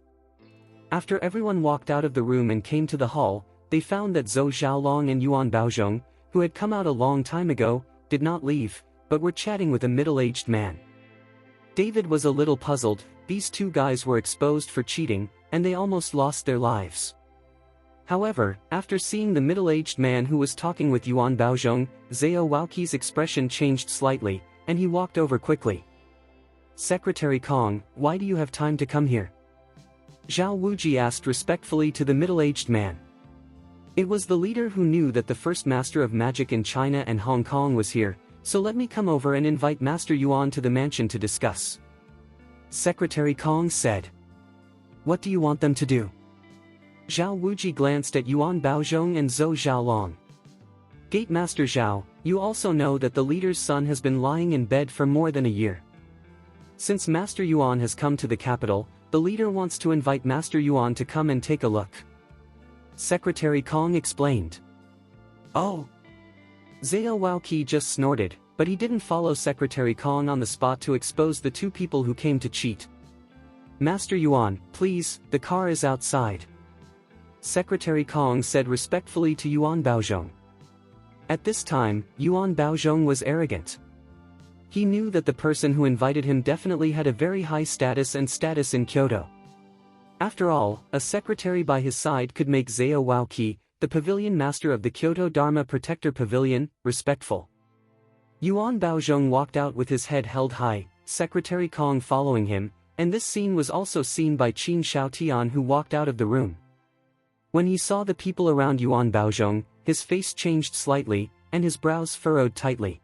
After everyone walked out of the room and came to the hall, they found that Zhou Xiaolong and Yuan Baozhong, who had come out a long time ago, did not leave, but were chatting with a middle-aged man. David was a little puzzled. These two guys were exposed for cheating, and they almost lost their lives. However, after seeing the middle-aged man who was talking with Yuan Baozhong, Zhao Waoqi's expression changed slightly, and he walked over quickly. "Secretary Kong, why do you have time to come here?" Zhao Wuji asked respectfully to the middle-aged man. "It was the leader who knew that the first master of magic in China and Hong Kong was here, so let me come over and invite Master Yuan to the mansion to discuss," Secretary Kong said. "What do you want them to do?" Zhao Wuji glanced at Yuan Baozhong and Zhou Xiaolong. "Gate Master Zhao, you also know that the leader's son has been lying in bed for more than a year. Since Master Yuan has come to the capital, the leader wants to invite Master Yuan to come and take a look," Secretary Kong explained. "Oh." Zhao Waoqi just snorted, but he didn't follow Secretary Kong on the spot to expose the two people who came to cheat. "Master Yuan, please, the car is outside," Secretary Kong said respectfully to Yuan Baozhong. At this time, Yuan Baozhong was arrogant. He knew that the person who invited him definitely had a very high status in Kyoto. After all, a secretary by his side could make Zhao Waoqi, the pavilion master of the Kyoto Dharma Protector Pavilion, respectful. Yuan Baozhong walked out with his head held high, Secretary Kong following him, and this scene was also seen by Qin Shaotian, who walked out of the room. When he saw the people around Yuan Baozhong, his face changed slightly, and his brows furrowed tightly.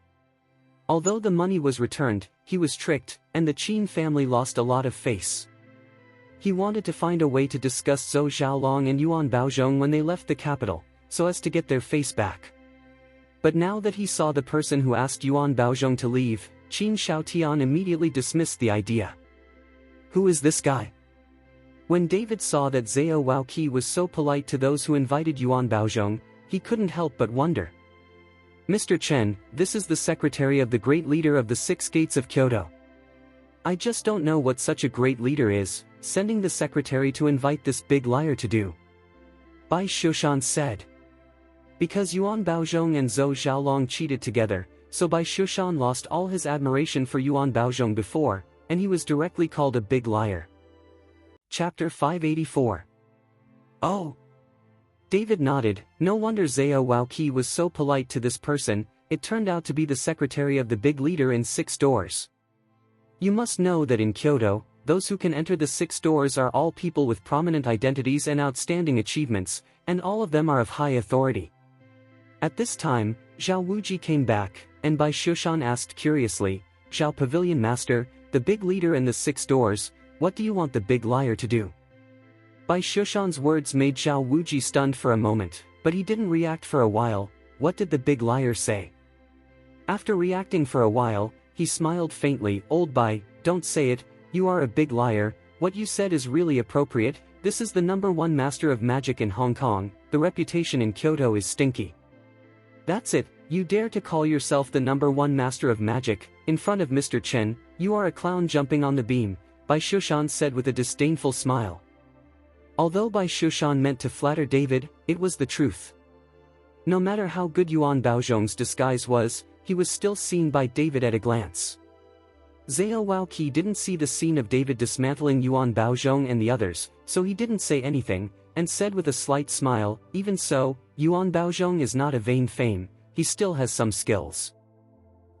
Although the money was returned, he was tricked, and the Qin family lost a lot of face. He wanted to find a way to discuss Zhou Xiaolong and Yuan Baozhong when they left the capital, so as to get their face back. But now that he saw the person who asked Yuan Baozhong to leave, Qin Shaotian immediately dismissed the idea. "Who is this guy?" When David saw that Zhao Waoqi was so polite to those who invited Yuan Baozhong, he couldn't help but wonder. "Mr. Chen, this is the secretary of the great leader of the 6 gates of Kyoto. I just don't know what such a great leader is, sending the secretary to invite this big liar to do," Bai Shushan said. Because Yuan Baozhong and Zhou Xiaolong cheated together, so Bai Shushan lost all his admiration for Yuan Baozhong before, and he was directly called a big liar. Chapter 584. "Oh." David nodded. No wonder Zhao Waoqi was so polite to this person. It turned out to be the secretary of the big leader in 6 doors. You must know that in Kyoto, those who can enter the 6 doors are all people with prominent identities and outstanding achievements, and all of them are of high authority. At this time, Zhao Wuji came back, and Bai Shushan asked curiously, "Zhao Pavilion Master, the big leader in the 6 doors, what do you want the big liar to do?" Bai Shushan's words made Zhao Wuji stunned for a moment, but he didn't react for a while. What did the big liar say? After reacting for a while, he smiled faintly. "Old Bai, don't say it, you are a big liar. What you said is really appropriate. This is the #1 master of magic in Hong Kong. The reputation in Kyoto is stinky." "That's it, you dare to call yourself the #1 master of magic, in front of Mr. Chen, you are a clown jumping on the beam," Bai Shushan said with a disdainful smile. Although Bai Shushan meant to flatter David, it was the truth. No matter how good Yuan Baozhong's disguise was, he was still seen by David at a glance. Zhao Waoqi didn't see the scene of David dismantling Yuan Baozhong and the others, so he didn't say anything, and said with a slight smile, "Even so, Yuan Baozhong is not a vain fame, he still has some skills.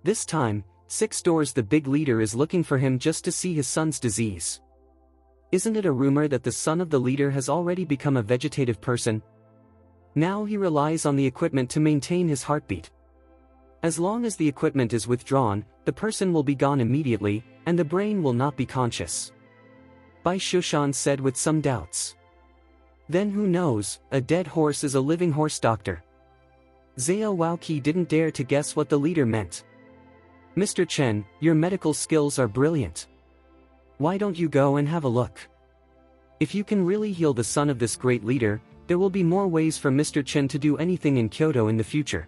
This time, 6 doors the big leader is looking for him just to see his son's disease. Isn't it a rumor that the son of the leader has already become a vegetative person? Now he relies on the equipment to maintain his heartbeat. As long as the equipment is withdrawn, the person will be gone immediately, and the brain will not be conscious," Bai Shushan said with some doubts. "Then who knows, a dead horse is a living horse, doctor." Zhao Waoqi didn't dare to guess what the leader meant. "Mr. Chen, your medical skills are brilliant. Why don't you go and have a look? If you can really heal the son of this great leader, there will be more ways for Mr. Chen to do anything in Kyoto in the future.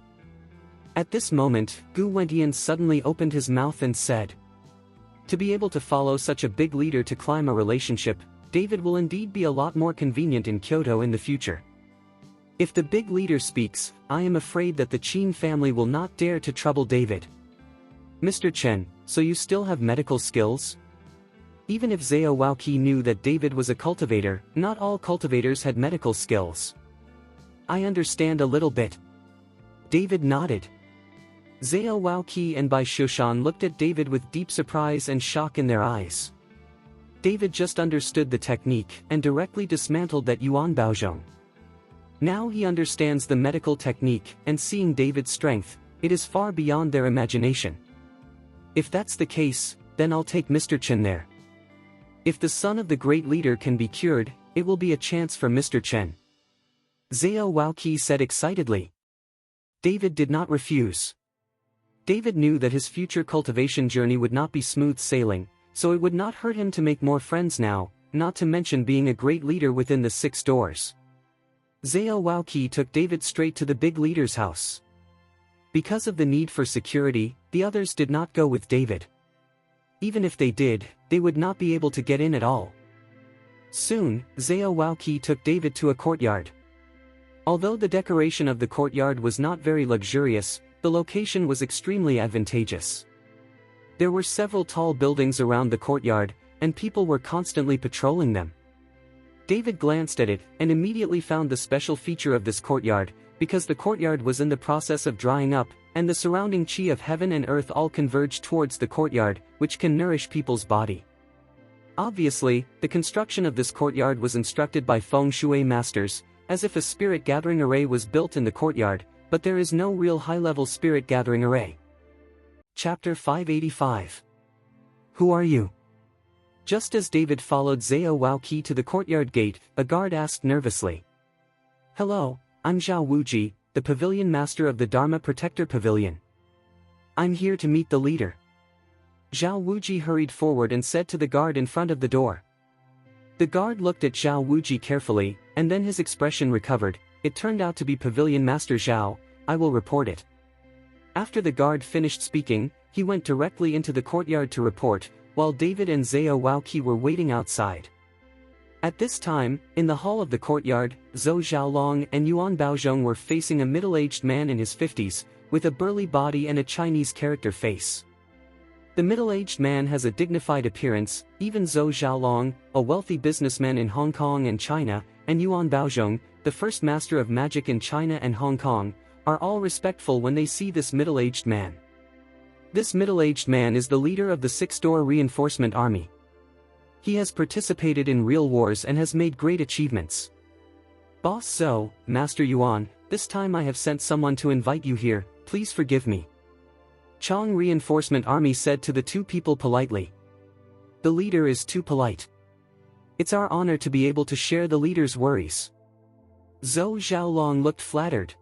At this moment, Gu Wentian suddenly opened his mouth and said, "To be able to follow such a big leader to climb a relationship, David will indeed be a lot more convenient in Kyoto in the future. If the big leader speaks, I am afraid that the Qin family will not dare to trouble David." "Mr. Chen, so you still have medical skills?" Even if Zhao Waoqi knew that David was a cultivator, not all cultivators had medical skills. "I understand a little bit." David nodded. Zhao Waoqi and Bai Shushan looked at David with deep surprise and shock in their eyes. David just understood the technique and directly dismantled that Yuan Baozhong. Now he understands the medical technique, and seeing David's strength, it is far beyond their imagination. "If that's the case, then I'll take Mr. Chen there. If the son of the great leader can be cured, it will be a chance for Mr. Chen," Zhao Waoqi said excitedly. David did not refuse. David knew that his future cultivation journey would not be smooth sailing, so it would not hurt him to make more friends now, not to mention being a great leader within the 6 doors. Zhao Waoqi took David straight to the big leader's house. Because of the need for security, the others did not go with David. Even if they did, they would not be able to get in at all. Soon, Zhao Waoqi took David to a courtyard. Although the decoration of the courtyard was not very luxurious, the location was extremely advantageous. There were several tall buildings around the courtyard, and people were constantly patrolling them. David glanced at it and immediately found the special feature of this courtyard, because the courtyard was in the process of drying up, and the surrounding qi of heaven and earth all converged towards the courtyard, which can nourish people's body. Obviously, the construction of this courtyard was instructed by feng shui masters, as if a spirit gathering array was built in the courtyard, but there is no real high-level spirit gathering array. Chapter 585. Who are you? Just as David followed Zhao Waoqi to the courtyard gate, a guard asked nervously. "Hello, I'm Zhao Wuji, the pavilion master of the Dharma Protector Pavilion. I'm here to meet the leader." Zhao Wuji hurried forward and said to the guard in front of the door. The guard looked at Zhao Wuji carefully, and then his expression recovered. "It turned out to be Pavilion Master Zhao, I will report it." After the guard finished speaking, he went directly into the courtyard to report, while David and Zhao Waoqi were waiting outside. At this time, in the hall of the courtyard, Zhou Xiaolong and Yuan Baozhong were facing a middle-aged man in his 50s, with a burly body and a Chinese character face. The middle-aged man has a dignified appearance. Even Zhou Xiaolong, a wealthy businessman in Hong Kong and China, and Yuan Baozhong, the first master of magic in China and Hong Kong, are all respectful when they see this middle-aged man. This middle-aged man is the leader of the 6-door reinforcement army. He has participated in real wars and has made great achievements. "Boss Zhou, Master Yuan, this time I have sent someone to invite you here, please forgive me," Chong Reinforcement Army said to the two people politely. "The leader is too polite. It's our honor to be able to share the leader's worries." Zhou Xiaolong looked flattered.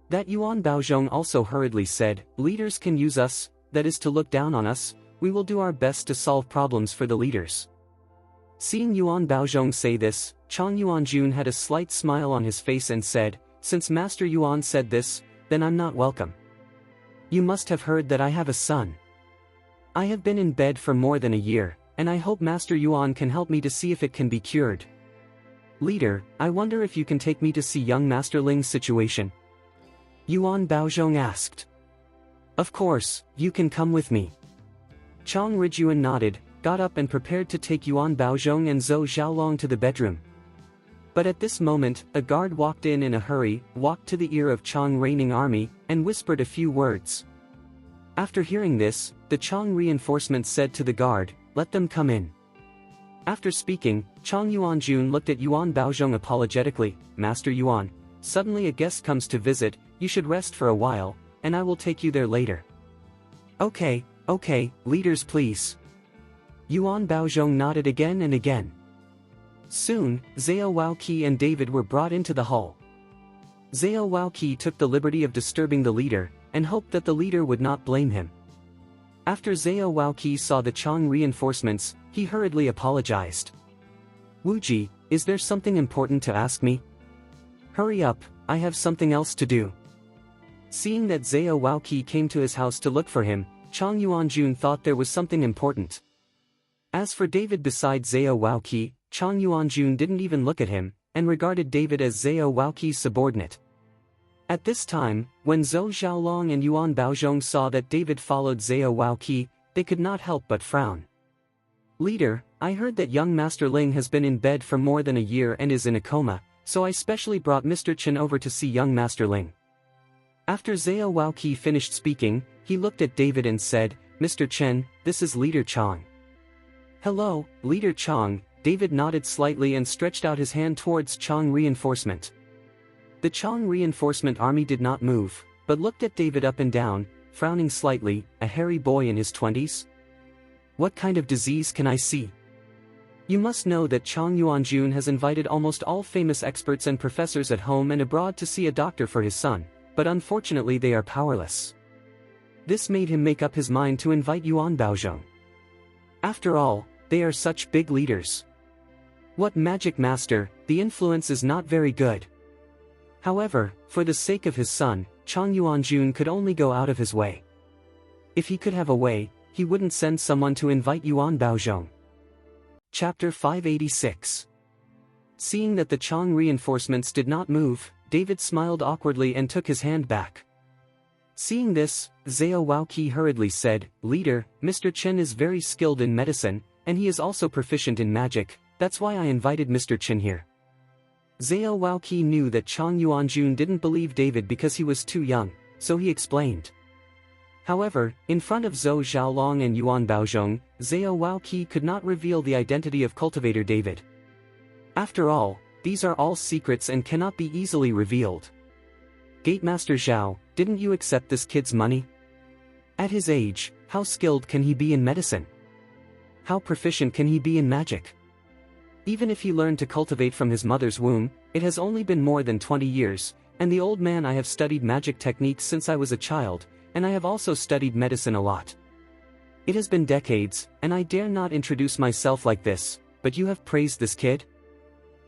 That Yuan Baozhong also hurriedly said, "Leaders can use us, that is to look down on us, we will do our best to solve problems for the leaders." Seeing Yuan Baozhong say this, Chong Yuanjun had a slight smile on his face and said, "Since Master Yuan said this, then I'm not welcome. You must have heard that I have a son. I have been in bed for more than a year, and I hope Master Yuan can help me to see if it can be cured. Leader, I wonder if you can take me to see young Master Ling's situation?" Yuan Baozhong asked. "Of course, you can come with me." Chong Rijuan nodded, got up and prepared to take Yuan Baozhong and Zhou Xiaolong to the bedroom. But at this moment, a guard walked in a hurry, walked to the ear of Chong reigning army, and whispered a few words. After hearing this, the Chong reinforcement said to the guard, "Let them come in." After speaking, Chong Yuanjun looked at Yuan Baozhong apologetically. "Master Yuan, suddenly a guest comes to visit, you should rest for a while, and I will take you there later." Okay, leaders please." Yuan Baozhong nodded again and again. Soon, Zhao Waoqi and David were brought into the hall. Zhao Waoqi took the liberty of disturbing the leader, and hoped that the leader would not blame him. After Zhao Waoqi saw the Chong reinforcements, he hurriedly apologized. "Wuji, is there something important to ask me?" Hurry up, I have something else to do. Seeing that Zhao Waoqi came to his house to look for him, Chang Yuanjun thought there was something important. As for David beside Zhao Waoqi, Chang Yuanjun didn't even look at him, and regarded David as Zhao Waoqi's subordinate. At this time, when Zhou Xiaolong and Yuan Baozhong saw that David followed Zhao Waoqi, they could not help but frown. Leader, I heard that young Master Ling has been in bed for more than a year and is in a coma, so I specially brought Mr. Chen over to see young Master Ling. After Zhao Waoqi finished speaking, he looked at David and said, Mr. Chen, this is Leader Chang. Hello, Leader Chang. David nodded slightly and stretched out his hand towards Chang reinforcement. The Chang reinforcement army did not move, but looked at David up and down, frowning slightly. A hairy boy in his 20s? What kind of disease can I see? You must know that Chang Yuanjun has invited almost all famous experts and professors at home and abroad to see a doctor for his son, but unfortunately they are powerless. This made him make up his mind to invite Yuan Baozhong. After all, they are such big leaders. What magic master, the influence is not very good. However, for the sake of his son, Chang Yuanjun could only go out of his way. If he could have a way, he wouldn't send someone to invite Yuan Baozhong. Chapter 586. Seeing that the Chang reinforcements did not move, David smiled awkwardly and took his hand back. Seeing this, Zhao Waoqi hurriedly said, Leader, Mr. Chen is very skilled in medicine, and he is also proficient in magic, that's why I invited Mr. Chen here. Zhao Waoqi knew that Chang Yuanjun didn't believe David because he was too young, so he explained. However, in front of Zhou Xiaolong and Yuan Baozhong, Zhao Waoqi could not reveal the identity of cultivator David. After all, these are all secrets and cannot be easily revealed. Gatemaster Zhao, didn't you accept this kid's money? At his age, how skilled can he be in medicine? How proficient can he be in magic? Even if he learned to cultivate from his mother's womb, it has only been more than 20 years, and the old man I have studied magic techniques since I was a child, and I have also studied medicine a lot. It has been decades, and I dare not introduce myself like this, but you have praised this kid?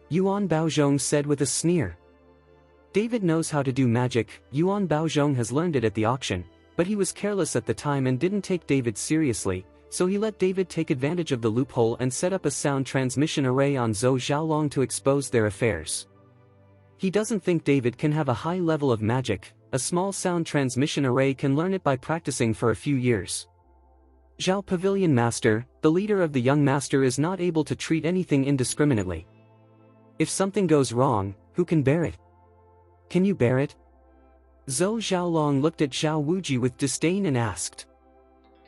Yuan Baozhong said with a sneer. David knows how to do magic. Yuan Baozhong has learned it at the auction, but he was careless at the time and didn't take David seriously, so he let David take advantage of the loophole and set up a sound transmission array on Zhou Xiaolong to expose their affairs. He doesn't think David can have a high level of magic. A small sound transmission array can learn it by practicing for a few years. Zhao Pavilion Master, the leader of the young master, is not able to treat anything indiscriminately. If something goes wrong, who can bear it? Can you bear it? Zhou Xiaolong looked at Zhao Wuji with disdain and asked.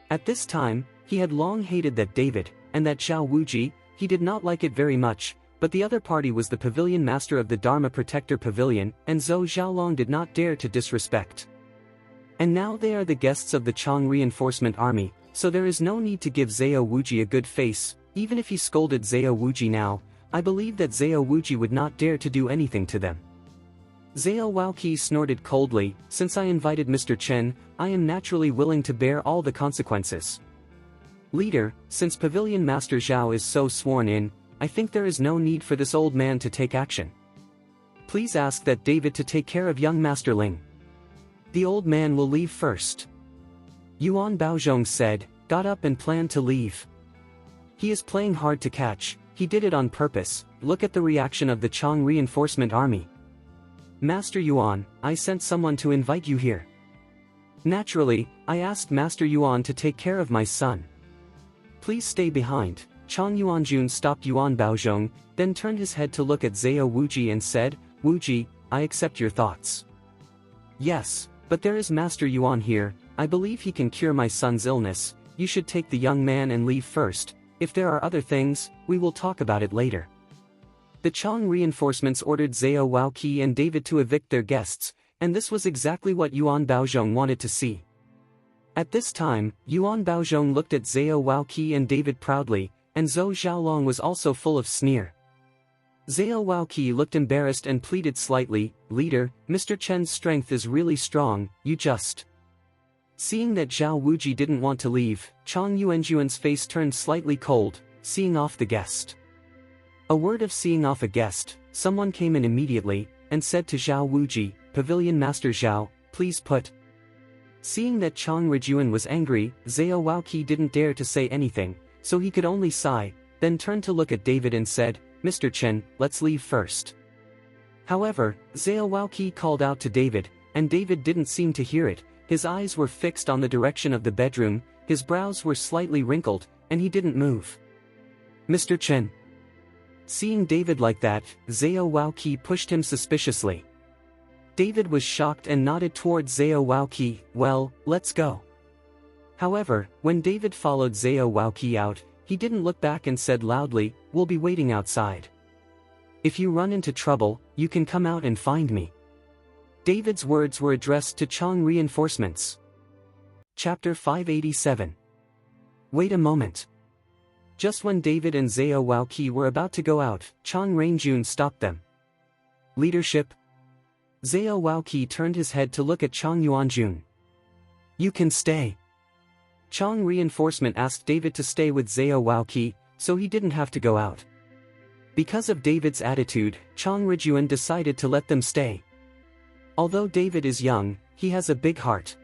At this time, he had long hated that David, and that Zhao Wuji, he did not like it very much, but the other party was the pavilion master of the Dharma Protector Pavilion, and Zhou Xiaolong did not dare to disrespect. And now they are the guests of the Chang reinforcement army, so there is no need to give Zhao Wuji a good face. Even if he scolded Zhao Wuji now, I believe that Zhao Wuji would not dare to do anything to them. Zhao Waoqi snorted coldly, since I invited Mr. Chen, I am naturally willing to bear all the consequences. Leader, since Pavilion Master Zhao is so sworn in, I think there is no need for this old man to take action. Please ask that David to take care of young Master Ling. The old man will leave first. Yuan Baozhong said, got up and planned to leave. He is playing hard to catch, he did it on purpose. Look at the reaction of the Chang reinforcement army. Master Yuan, I sent someone to invite you here. Naturally, I asked Master Yuan to take care of my son. Please stay behind. Chang Yuanjun stopped Yuan Baozhong, then turned his head to look at Zhao Wuji and said, Wuji, I accept your thoughts. Yes, but there is Master Yuan here, I believe he can cure my son's illness. You should take the young man and leave first. If there are other things, we will talk about it later. The Chang reinforcements ordered Zhao Waoqi and David to evict their guests, and this was exactly what Yuan Baozhong wanted to see. At this time, Yuan Baozhong looked at Zhao Waoqi and David proudly, and Zhou Xiaolong was also full of sneer. Zhao Waoqi looked embarrassed and pleaded slightly, Leader, Mr. Chen's strength is really strong, you just... Seeing that Zhao Wuji didn't want to leave, Chang Yuanjuan's face turned slightly cold, seeing off the guest. A word of seeing off a guest, someone came in immediately, and said to Zhao Wuji, "Pavilion Master Zhao, please put." Seeing that Chang Rijuan was angry, Zhao Waoqi didn't dare to say anything, so he could only sigh, then turned to look at David and said, "Mr. Chen, let's leave first." However, Zhao Waoqi called out to David, and David didn't seem to hear it. His eyes were fixed on the direction of the bedroom, his brows were slightly wrinkled, and he didn't move. "Mr. Chen." Seeing David like that, Zhao Waoqi pushed him suspiciously. David was shocked and nodded toward Zhao Waoqi, "Well, let's go." However, when David followed Zhao Waoqi out, he didn't look back and said loudly, "We'll be waiting outside. If you run into trouble, you can come out and find me." David's words were addressed to Chang reinforcements. Chapter 587. Wait a moment. Just when David and Zhao Waoqi were about to go out, Chang Rangjun stopped them. "Leadership?" Zhao Waoqi turned his head to look at Chang Yuanjun. "You can stay." Chang reinforcement asked David to stay with Zhao Waoqi, so he didn't have to go out. Because of David's attitude, Chang Rijuan decided to let them stay. Although David is young, he has a big heart.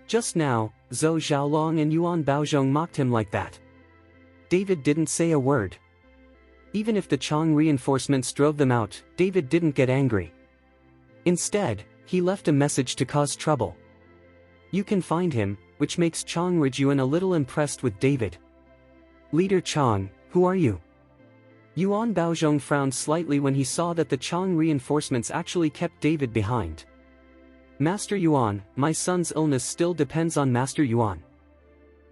Just now, Zhou Xiaolong and Yuan Baozhong mocked him like that. David didn't say a word. Even if the Chang reinforcements drove them out, David didn't get angry. Instead, he left a message to cause trouble. "You can find him," which makes Chang Rijuan a little impressed with David. "Leader Chang, who are you?" Yuan Baozhong frowned slightly when he saw that the Chang reinforcements actually kept David behind. "Master Yuan, my son's illness still depends on Master Yuan.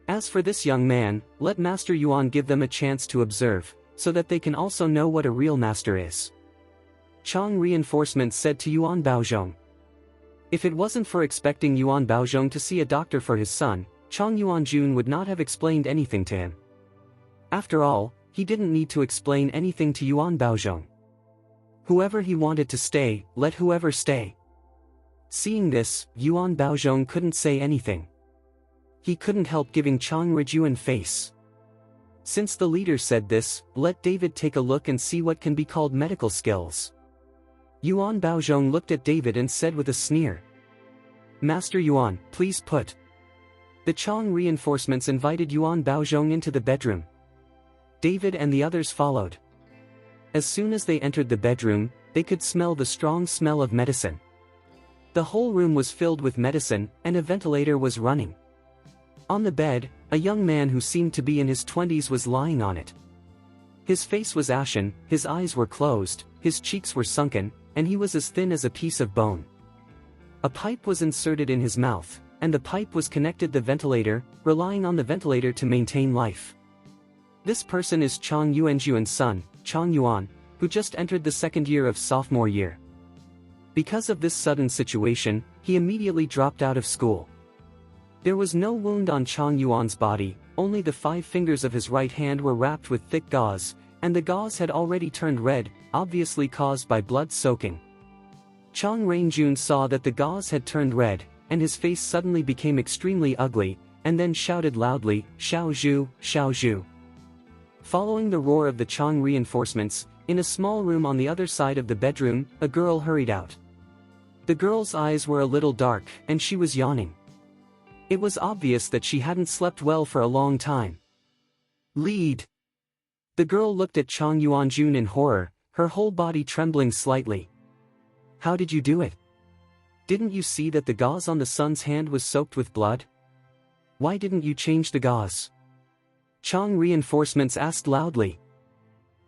As for this young man, let Master Yuan give them a chance to observe, so that they can also know what a real master is." Chang reinforcement said to Yuan Baozhong. If it wasn't for expecting Yuan Baozhong to see a doctor for his son, Chang Yuanjun would not have explained anything to him. After all, he didn't need to explain anything to Yuan Baozhong. Whoever he wanted to stay, let whoever stay. Seeing this, Yuan Baozhong couldn't say anything. He couldn't help giving Chang Rijuan face. Since the leader said this, let David take a look and see what can be called medical skills. Yuan Baozhong looked at David and said with a sneer, "Master Yuan, please put." The Chang reinforcements invited Yuan Baozhong into the bedroom. David and the others followed. As soon as they entered the bedroom, they could smell the strong smell of medicine. The whole room was filled with medicine, and a ventilator was running. On the bed, a young man who seemed to be in his 20s was lying on it. His face was ashen, his eyes were closed, his cheeks were sunken, and he was as thin as a piece of bone. A pipe was inserted in his mouth, and the pipe was connected to the ventilator, relying on the ventilator to maintain life. This person is Chang Yuanjuan's son, Chang Yuan, who just entered the second year of sophomore year. Because of this sudden situation, he immediately dropped out of school. There was no wound on Chang Yuan's body, only the 5 fingers of his right hand were wrapped with thick gauze, and the gauze had already turned red, obviously caused by blood soaking. Chang Rangjun saw that the gauze had turned red, and his face suddenly became extremely ugly, and then shouted loudly, "Xiao Zhu, Xiao Zhu." Following the roar of the Chang reinforcements, in a small room on the other side of the bedroom, a girl hurried out. The girl's eyes were a little dark, and she was yawning. It was obvious that she hadn't slept well for a long time. "Lead!" The girl looked at Chang Yuanjun in horror, her whole body trembling slightly. "How did you do it? Didn't you see that the gauze on the son's hand was soaked with blood? Why didn't you change the gauze?" Chang reinforcements asked loudly.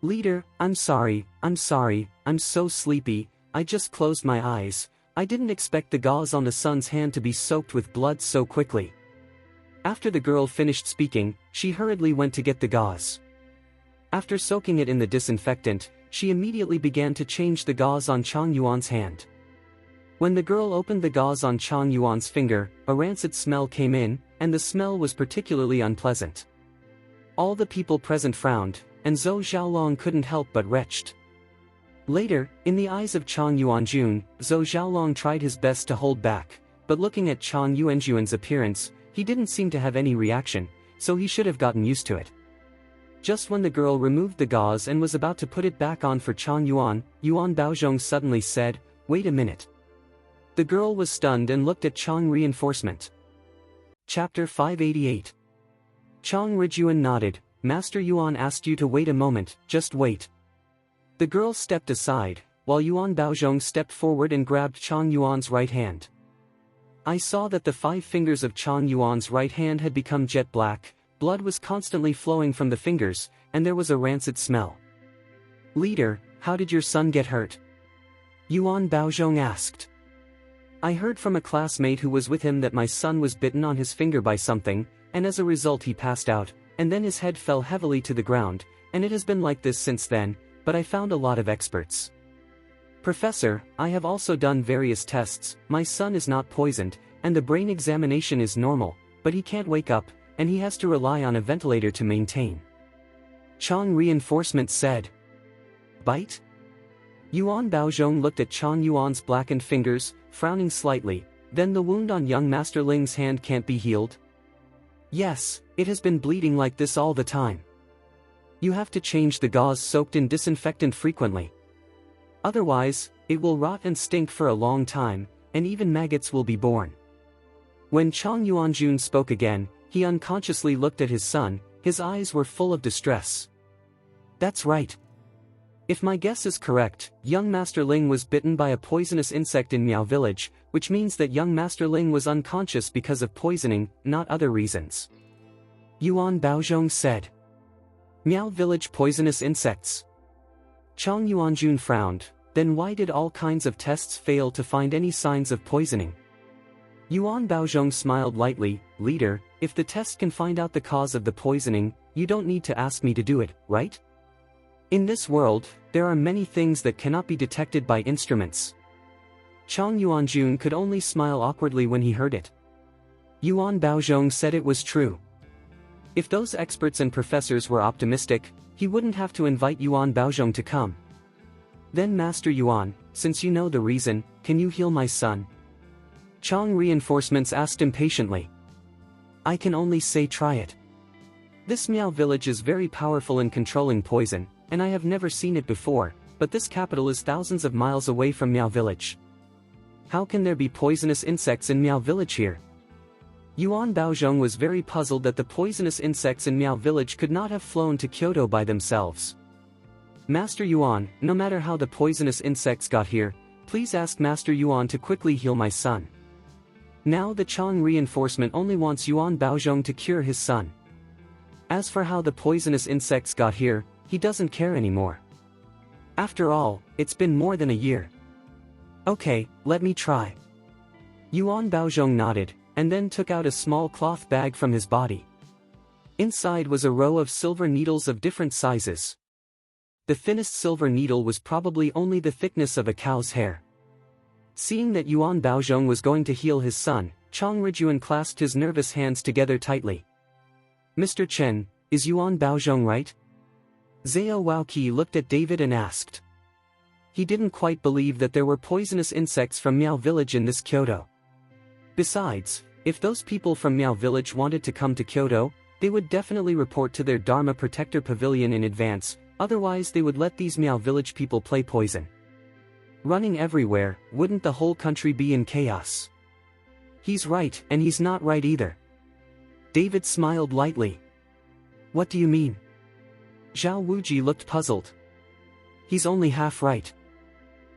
"Leader, I'm sorry, I'm so sleepy, I just closed my eyes, I didn't expect the gauze on the son's hand to be soaked with blood so quickly." After the girl finished speaking, she hurriedly went to get the gauze. After soaking it in the disinfectant, she immediately began to change the gauze on Chang Yuan's hand. When the girl opened the gauze on Chang Yuan's finger, a rancid smell came in, and the smell was particularly unpleasant. All the people present frowned, and Zhou Xiaolong couldn't help but retched. Later, in the eyes of Chang Yuanjun, Zhou Xiaolong tried his best to hold back, but looking at Chang Yuanjuan's appearance, he didn't seem to have any reaction, so he should have gotten used to it. Just when the girl removed the gauze and was about to put it back on for Chang Yuan, Yuan Baozhong suddenly said, "Wait a minute." The girl was stunned and looked at Chang Reinforcement. Chapter 588. Chang Rijun nodded. "Master Yuan asked you to wait a moment, just wait." The girl stepped aside, while Yuan Baozhong stepped forward and grabbed Chang Yuan's right hand. I saw that the 5 fingers of Chang Yuan's right hand had become jet black, blood was constantly flowing from the fingers, and there was a rancid smell. "Leader, how did your son get hurt?" Yuan Baozhong asked. "I heard from a classmate who was with him that my son was bitten on his finger by something, and as a result he passed out, and then his head fell heavily to the ground, and it has been like this since then, but I found a lot of experts. Professor, I have also done various tests, my son is not poisoned, and the brain examination is normal, but he can't wake up, and he has to rely on a ventilator to maintain." Chang Reinforcement said. "Bite?" Yuan Baozhong looked at Chang Yuan's blackened fingers, frowning slightly. "Then the wound on young Master Ling's hand can't be healed?" "Yes, it has been bleeding like this all the time. You have to change the gauze soaked in disinfectant frequently. Otherwise, it will rot and stink for a long time, and even maggots will be born." When Chang Yuanjun spoke again, he unconsciously looked at his son, his eyes were full of distress. "That's right. If my guess is correct, young Master Ling was bitten by a poisonous insect in Miao Village, which means that young Master Ling was unconscious because of poisoning, not other reasons." Yuan Baozhong said. "Miao Village poisonous insects?" Chang Yuanjun frowned. "Then why did all kinds of tests fail to find any signs of poisoning?" Yuan Baozhong smiled lightly. "Leader, if the test can find out the cause of the poisoning, you don't need to ask me to do it, right? In this world, there are many things that cannot be detected by instruments." Chang Yuanjun could only smile awkwardly when he heard it. Yuan Baozhong said it was true. If those experts and professors were optimistic, he wouldn't have to invite Yuan Baozhong to come. "Then Master Yuan, since you know the reason, can you heal my son?" Chang Reinforcements asked impatiently. "I can only say try it. This Miao Village is very powerful in controlling poison, and I have never seen it before, but this capital is thousands of miles away from Miao Village. How can there be poisonous insects in Miao Village here?" Yuan Baozhong was very puzzled that the poisonous insects in Miao Village could not have flown to Kyoto by themselves. "Master Yuan, no matter how the poisonous insects got here, please ask Master Yuan to quickly heal my son." Now the Chang Reinforcement only wants Yuan Baozhong to cure his son. As for how the poisonous insects got here, he doesn't care anymore. After all, it's been more than a year. "Okay, let me try." Yuan Baozhong nodded, and then took out a small cloth bag from his body. Inside was a row of silver needles of different sizes. The thinnest silver needle was probably only the thickness of a cow's hair. Seeing that Yuan Baozhong was going to heal his son, Chang Rijun clasped his nervous hands together tightly. "Mr. Chen, is Yuan Baozhong right?" Zhao Waoqi looked at David and asked. He didn't quite believe that there were poisonous insects from Miao Village in this Kyoto. Besides, if those people from Miao Village wanted to come to Kyoto, they would definitely report to their Dharma Protector Pavilion in advance, otherwise they would let these Miao Village people play poison. Running everywhere, wouldn't the whole country be in chaos? He's right, and he's not right either. David smiled lightly. "What do you mean?" Zhao Wuji looked puzzled. "He's only half right.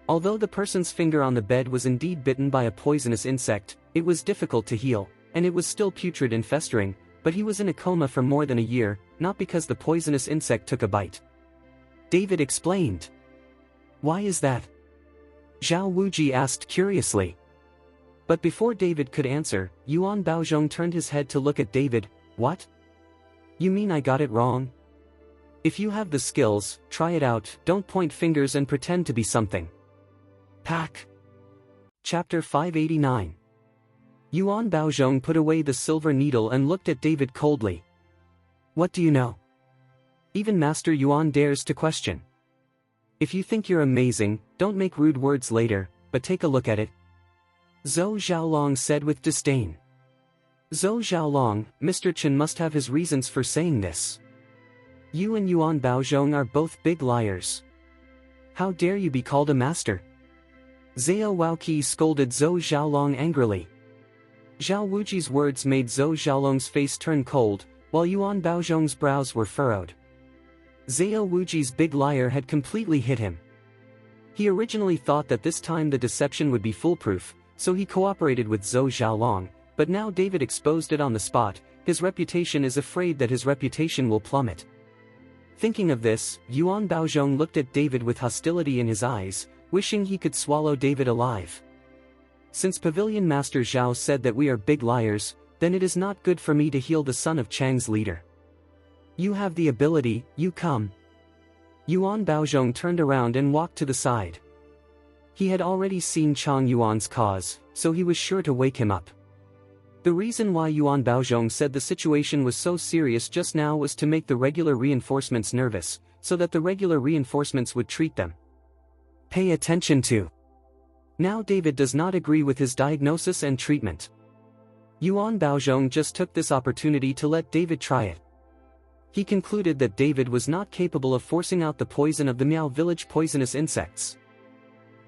Although the person's finger on the bed was indeed bitten by a poisonous insect, it was difficult to heal, and it was still putrid and festering, but he was in a coma for more than a year, not because the poisonous insect took a bite." David explained. "Why is that?" Zhao Wuji asked curiously. But before David could answer, Yuan Baozhong turned his head to look at David. "What? You mean I got it wrong? If you have the skills, try it out, don't point fingers and pretend to be something." Pack. Chapter 589. Yuan Baozhong put away the silver needle and looked at David coldly. "What do you know?" Even Master Yuan dares to question. "If you think you're amazing, don't make rude words later, but take a look at it." Zhou Xiaolong said with disdain. Zhou Xiaolong, Mr. Chen must have his reasons for saying this. You and Yuan Baozhong are both big liars. How dare you be called a master? Zhao Waoqi scolded Zhou Xiaolong angrily. Zhao Wuji's words made Zhou Xiaolong's face turn cold, while Yuan Baozhong's brows were furrowed. Zhao Wuji's big liar had completely hit him. He originally thought that this time the deception would be foolproof, so he cooperated with Zhou Xiaolong, but now David exposed it on the spot. His reputation is afraid that his reputation will plummet. Thinking of this, Yuan Baozhong looked at David with hostility in his eyes, wishing he could swallow David alive. Since Pavilion Master Zhao said that we are big liars, then it is not good for me to heal the son of Chang's leader. You have the ability, you come. Yuan Baozhong turned around and walked to the side. He had already seen Chang Yuan's cause, so he was sure to wake him up. The reason why Yuan Baozhong said the situation was so serious just now was to make the regular reinforcements nervous, so that the regular reinforcements would treat them. Pay attention to. Now David does not agree with his diagnosis and treatment. Yuan Baozhong just took this opportunity to let David try it. He concluded that David was not capable of forcing out the poison of the Miao village poisonous insects.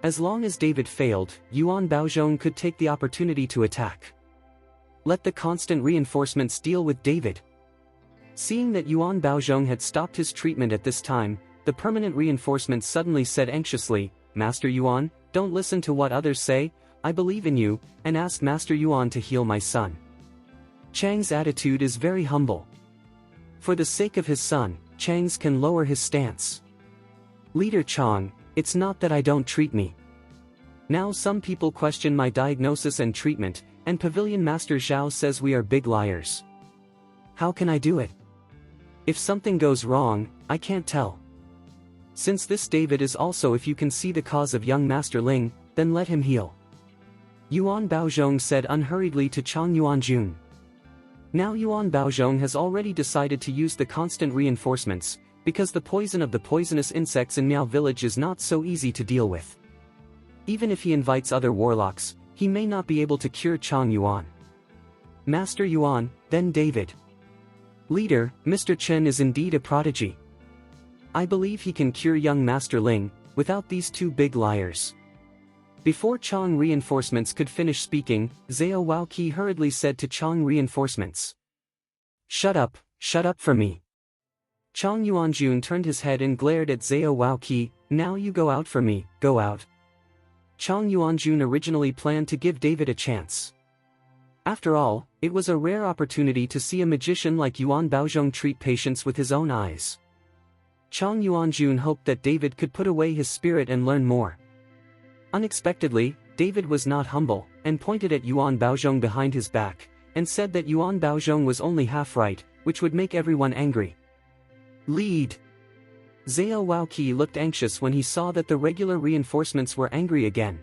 As long as David failed, Yuan Baozhong could take the opportunity to attack. Let the constant reinforcements deal with David. Seeing that Yuan Baozhong had stopped his treatment at this time, the permanent reinforcements suddenly said anxiously, "Master Yuan, don't listen to what others say, I believe in you, and ask Master Yuan to heal my son." Chang's attitude is very humble. For the sake of his son, Chang's can lower his stance. Leader Chang, it's not that I don't treat me. Now some people question my diagnosis and treatment, and Pavilion Master Zhao says we are big liars. How can I do it? If something goes wrong, I can't tell. Since this David is also if you can see the cause of young Master Ling, then let him heal. Yuan Baozhong said unhurriedly to Chang Yuanjun. Now Yuan Baozhong has already decided to use the constant reinforcements, because the poison of the poisonous insects in Miao village is not so easy to deal with. Even if he invites other warlocks, he may not be able to cure Chang Yuan. Master Yuan, then David. Leader, Mr. Chen is indeed a prodigy. I believe he can cure young Master Ling, without these two big liars. Before Chang reinforcements could finish speaking, Zhao Waoqi hurriedly said to Chang reinforcements. Shut up for me. Chang Yuanjun turned his head and glared at Zhao Waoqi. Now you go out for me, go out. Chang Yuanjun originally planned to give David a chance. After all, it was a rare opportunity to see a magician like Yuan Baozhong treat patients with his own eyes. Chang Yuanjun hoped that David could put away his spirit and learn more. Unexpectedly, David was not humble, and pointed at Yuan Baozhong behind his back, and said that Yuan Baozhong was only half right, which would make everyone angry. Lead. Zhao Waoqi looked anxious when he saw that the regular reinforcements were angry again.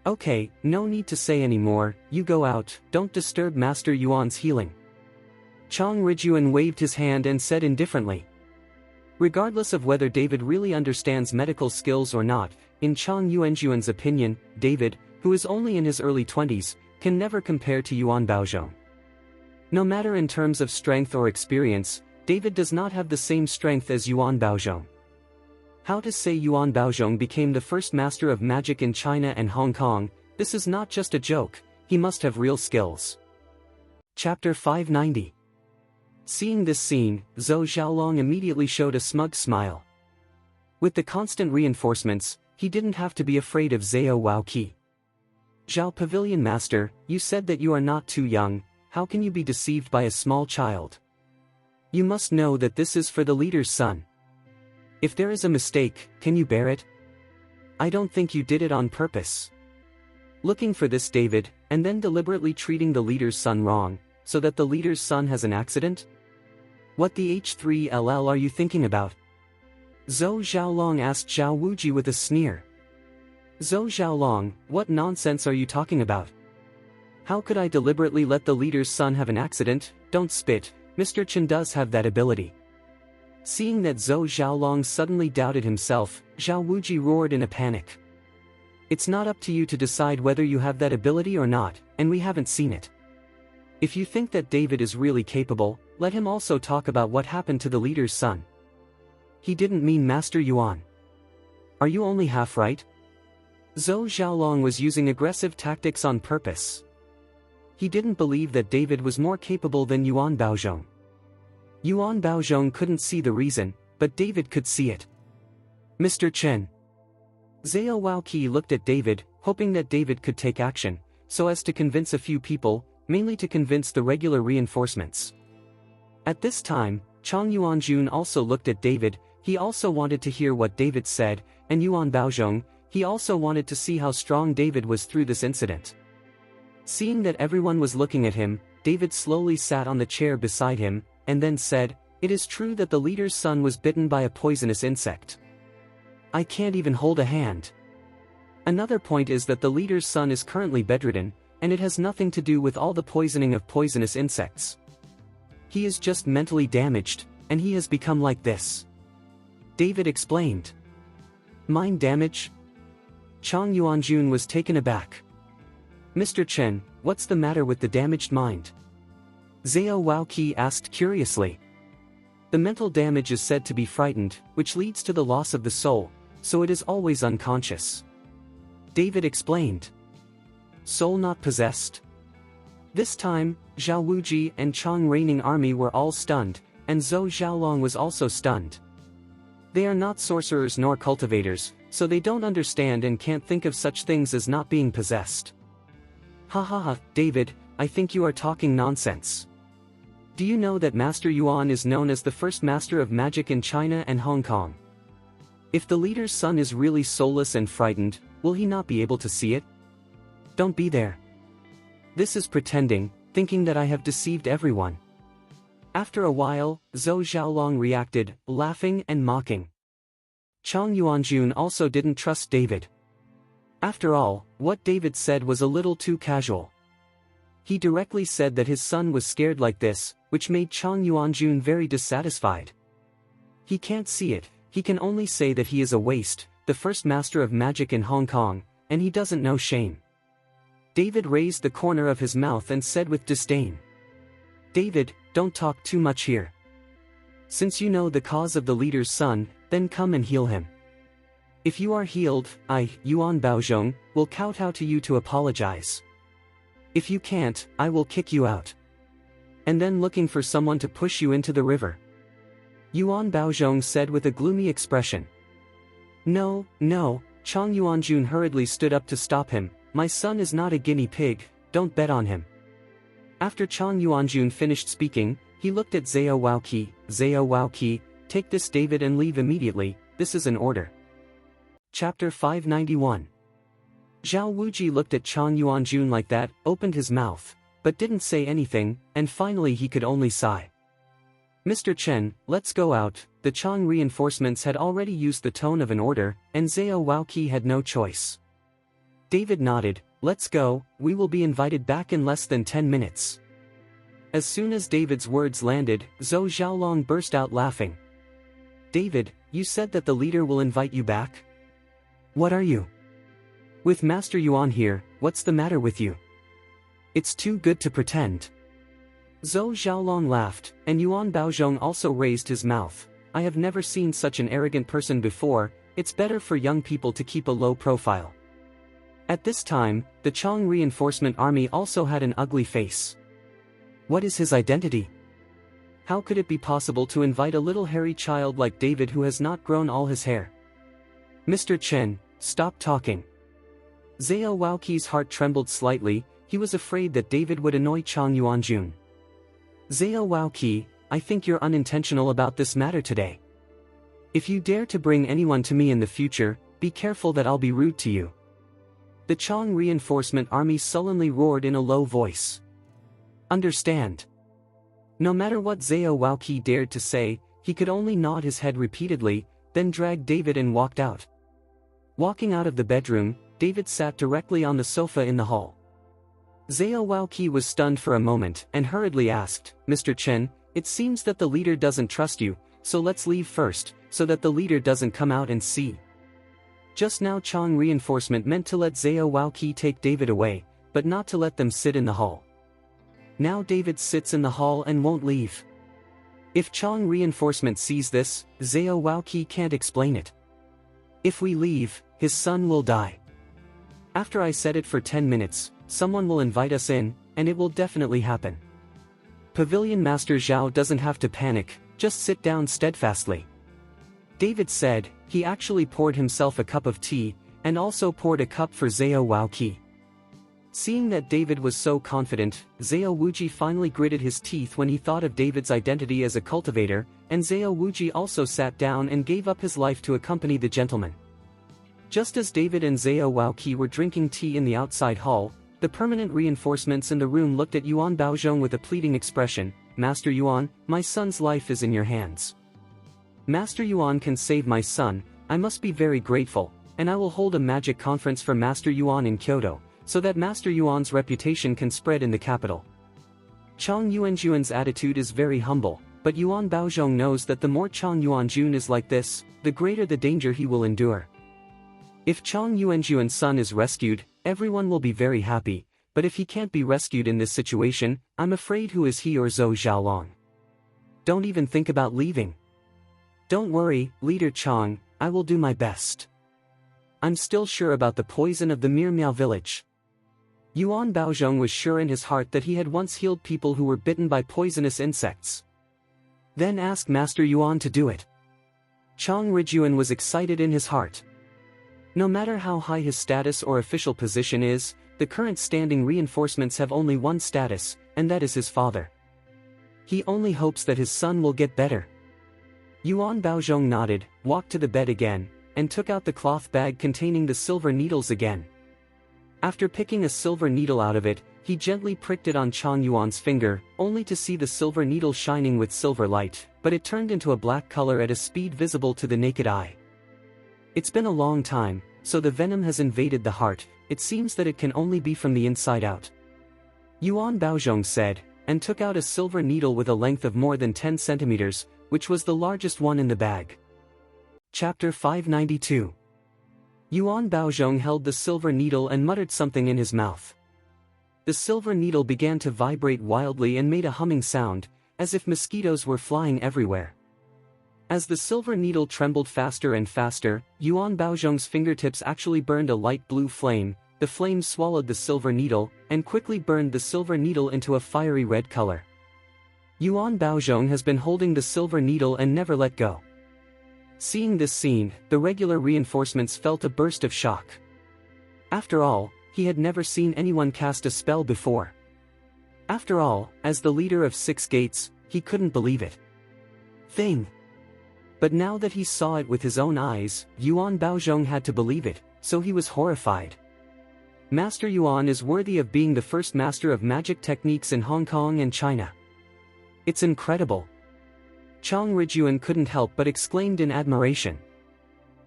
Okay, no need to say any more, you go out, don't disturb Master Yuan's healing. Chang Rijuan waved his hand and said indifferently. Regardless of whether David really understands medical skills or not, in Chang Yuanjuan's opinion, David, who is only in his early 20s, can never compare to Yuan Baozhong. No matter in terms of strength or experience, David does not have the same strength as Yuan Baozhong. How to say Yuan Baozhong became the first master of magic in China and Hong Kong, this is not just a joke, he must have real skills. Chapter 590. Seeing this scene, Zhou Xiaolong immediately showed a smug smile. With the constant reinforcements, he didn't have to be afraid of Zhao Waoqi. Zhao Pavilion Master, you said that you are not too young, how can you be deceived by a small child? You must know that this is for the leader's son. If there is a mistake, can you bear it? I don't think you did it on purpose. Looking for this David, and then deliberately treating the leader's son wrong, so that the leader's son has an accident? What the H3LL are you thinking about? Zhou Xiaolong asked Zhao Wuji with a sneer. Zhou Xiaolong, what nonsense are you talking about? How could I deliberately let the leader's son have an accident? Don't spit, Mr. Chen does have that ability. Seeing that Zhou Xiaolong suddenly doubted himself, Zhao Wuji roared in a panic. It's not up to you to decide whether you have that ability or not, and we haven't seen it. If you think that David is really capable, let him also talk about what happened to the leader's son. He didn't mean Master Yuan. Are you only half right? Zhou Xiaolong was using aggressive tactics on purpose. He didn't believe that David was more capable than Yuan Baozhong. Yuan Baozhong couldn't see the reason, but David could see it. Mr. Chen. Zhao Waoqi looked at David, hoping that David could take action, so as to convince a few people, mainly to convince the regular reinforcements. At this time, Chang Yuanjun also looked at David. He also wanted to hear what David said, and Yuan Baozhong, he also wanted to see how strong David was through this incident. Seeing that everyone was looking at him, David slowly sat on the chair beside him, and then said, "It is true that the leader's son was bitten by a poisonous insect. I can't even hold a hand. Another point is that the leader's son is currently bedridden, and it has nothing to do with all the poisoning of poisonous insects. He is just mentally damaged, and he has become like this." David explained. Mind damage? Chang Yuanjun was taken aback. Mr. Chen, what's the matter with the damaged mind? Zhao Waoqi asked curiously. The mental damage is said to be frightened, which leads to the loss of the soul, so it is always unconscious. David explained. Soul not possessed? This time, Zhao Wuji and Chang reigning army were all stunned, and Zhou Xiaolong was also stunned. They are not sorcerers nor cultivators, so they don't understand and can't think of such things as not being possessed. Ha ha ha, David, I think you are talking nonsense. Do you know that Master Yuan is known as the first master of magic in China and Hong Kong? If the leader's son is really soulless and frightened, will he not be able to see it? Don't be there. This is pretending, thinking that I have deceived everyone. After a while, Zhou Xiaolong reacted, laughing and mocking. Chang Yuanjun also didn't trust David. After all, what David said was a little too casual. He directly said that his son was scared like this, which made Chang Yuanjun very dissatisfied. He can't see it, he can only say that he is a waste, the first master of magic in Hong Kong, and he doesn't know shame. David raised the corner of his mouth and said with disdain. David, don't talk too much here. Since you know the cause of the leader's son, then come and heal him. If you are healed, I, Yuan Baozhong, will kowtow to you to apologize. If you can't, I will kick you out. And then looking for someone to push you into the river. Yuan Baozhong said with a gloomy expression. No, no, Chang Yuanjun hurriedly stood up to stop him. My son is not a guinea pig, don't bet on him. After Chang Yuanjun finished speaking, he looked at Zhao Waoqi. Zhao Waoqi, take this David and leave immediately, this is an order. Chapter 591. Zhao Wuji looked at Chang Yuanjun like that, opened his mouth, but didn't say anything, and finally he could only sigh. Mr. Chen, let's go out. The Chang reinforcements had already used the tone of an order, and Zhao Waoqi had no choice. David nodded. Let's go, we will be invited back in less than 10 minutes. As soon as David's words landed, Zhou Xiaolong burst out laughing. David, you said that the leader will invite you back? What are you? With Master Yuan here, what's the matter with you? It's too good to pretend. Zhou Xiaolong laughed, and Yuan Baozhong also raised his mouth. I have never seen such an arrogant person before, it's better for young people to keep a low profile. At this time, the Chang reinforcement army also had an ugly face. What is his identity? How could it be possible to invite a little hairy child like David who has not grown all his hair? Mr. Chen, stop talking. Zhao Waoqi's heart trembled slightly, he was afraid that David would annoy Chang Yuanjun. Zhao Waoqi, I think you're unintentional about this matter today. If you dare to bring anyone to me in the future, be careful that I'll be rude to you. The Chang reinforcement army sullenly roared in a low voice. Understand. No matter what Zhao Waoqi dared to say, he could only nod his head repeatedly, then dragged David and walked out. Walking out of the bedroom, David sat directly on the sofa in the hall. Zhao Waoqi was stunned for a moment and hurriedly asked, Mr. Chen, it seems that the leader doesn't trust you, so let's leave first, so that the leader doesn't come out and see. Just now Chang reinforcement meant to let Zhao Waoqi take David away, but not to let them sit in the hall. Now David sits in the hall and won't leave. If Chang reinforcement sees this, Zhao Waoqi can't explain it. If we leave, his son will die. After I said it for 10 minutes, someone will invite us in, and it will definitely happen. Pavilion Master Zhao doesn't have to panic, just sit down steadfastly. David said. He actually poured himself a cup of tea, and also poured a cup for Zhao Waoqi. Seeing that David was so confident, Zhao Wuji finally gritted his teeth when he thought of David's identity as a cultivator, and Zhao Wuji also sat down and gave up his life to accompany the gentleman. Just as David and Zhao Waoqi were drinking tea in the outside hall, the permanent reinforcements in the room looked at Yuan Baozhong with a pleading expression. Master Yuan, my son's life is in your hands. Master Yuan can save my son, I must be very grateful, and I will hold a magic conference for Master Yuan in Kyoto, so that Master Yuan's reputation can spread in the capital. Chang Yuanjun's attitude is very humble, but Yuan Baozhong knows that the more Chang Yuanjun is like this, the greater the danger he will endure. If Chang Yuanjun's son is rescued, everyone will be very happy, but if he can't be rescued in this situation, I'm afraid who is he or Zhou Xiaolong? Don't even think about leaving. Don't worry, Leader Chang, I will do my best. I'm still sure about the poison of the Mir Miao village. Yuan Baozhong was sure in his heart that he had once healed people who were bitten by poisonous insects. Then ask Master Yuan to do it. Chang Rijuan was excited in his heart. No matter how high his status or official position is, the current standing reinforcements have only one status, and that is his father. He only hopes that his son will get better. Yuan Baozhong nodded, walked to the bed again, and took out the cloth bag containing the silver needles again. After picking a silver needle out of it, he gently pricked it on Chang Yuan's finger, only to see the silver needle shining with silver light, but it turned into a black color at a speed visible to the naked eye. It's been a long time, so the venom has invaded the heart, it seems that it can only be from the inside out. Yuan Baozhong said, and took out a silver needle with a length of more than 10 centimeters, which was the largest one in the bag. Chapter 592. Yuan Baozhong held the silver needle and muttered something in his mouth. The silver needle began to vibrate wildly and made a humming sound, as if mosquitoes were flying everywhere. As the silver needle trembled faster and faster, Yuan Baozhong's fingertips actually burned a light blue flame. The flame swallowed the silver needle, and quickly burned the silver needle into a fiery red color. Yuan Baozhong has been holding the silver needle and never let go. Seeing this scene, the regular reinforcements felt a burst of shock. After all, he had never seen anyone cast a spell before. After all, as the leader of 6 gates, he couldn't believe it. But now that he saw it with his own eyes, Yuan Baozhong had to believe it, so he was horrified. Master Yuan is worthy of being the first master of magic techniques in Hong Kong and China. It's incredible. Chang Rijuan couldn't help but exclaimed in admiration.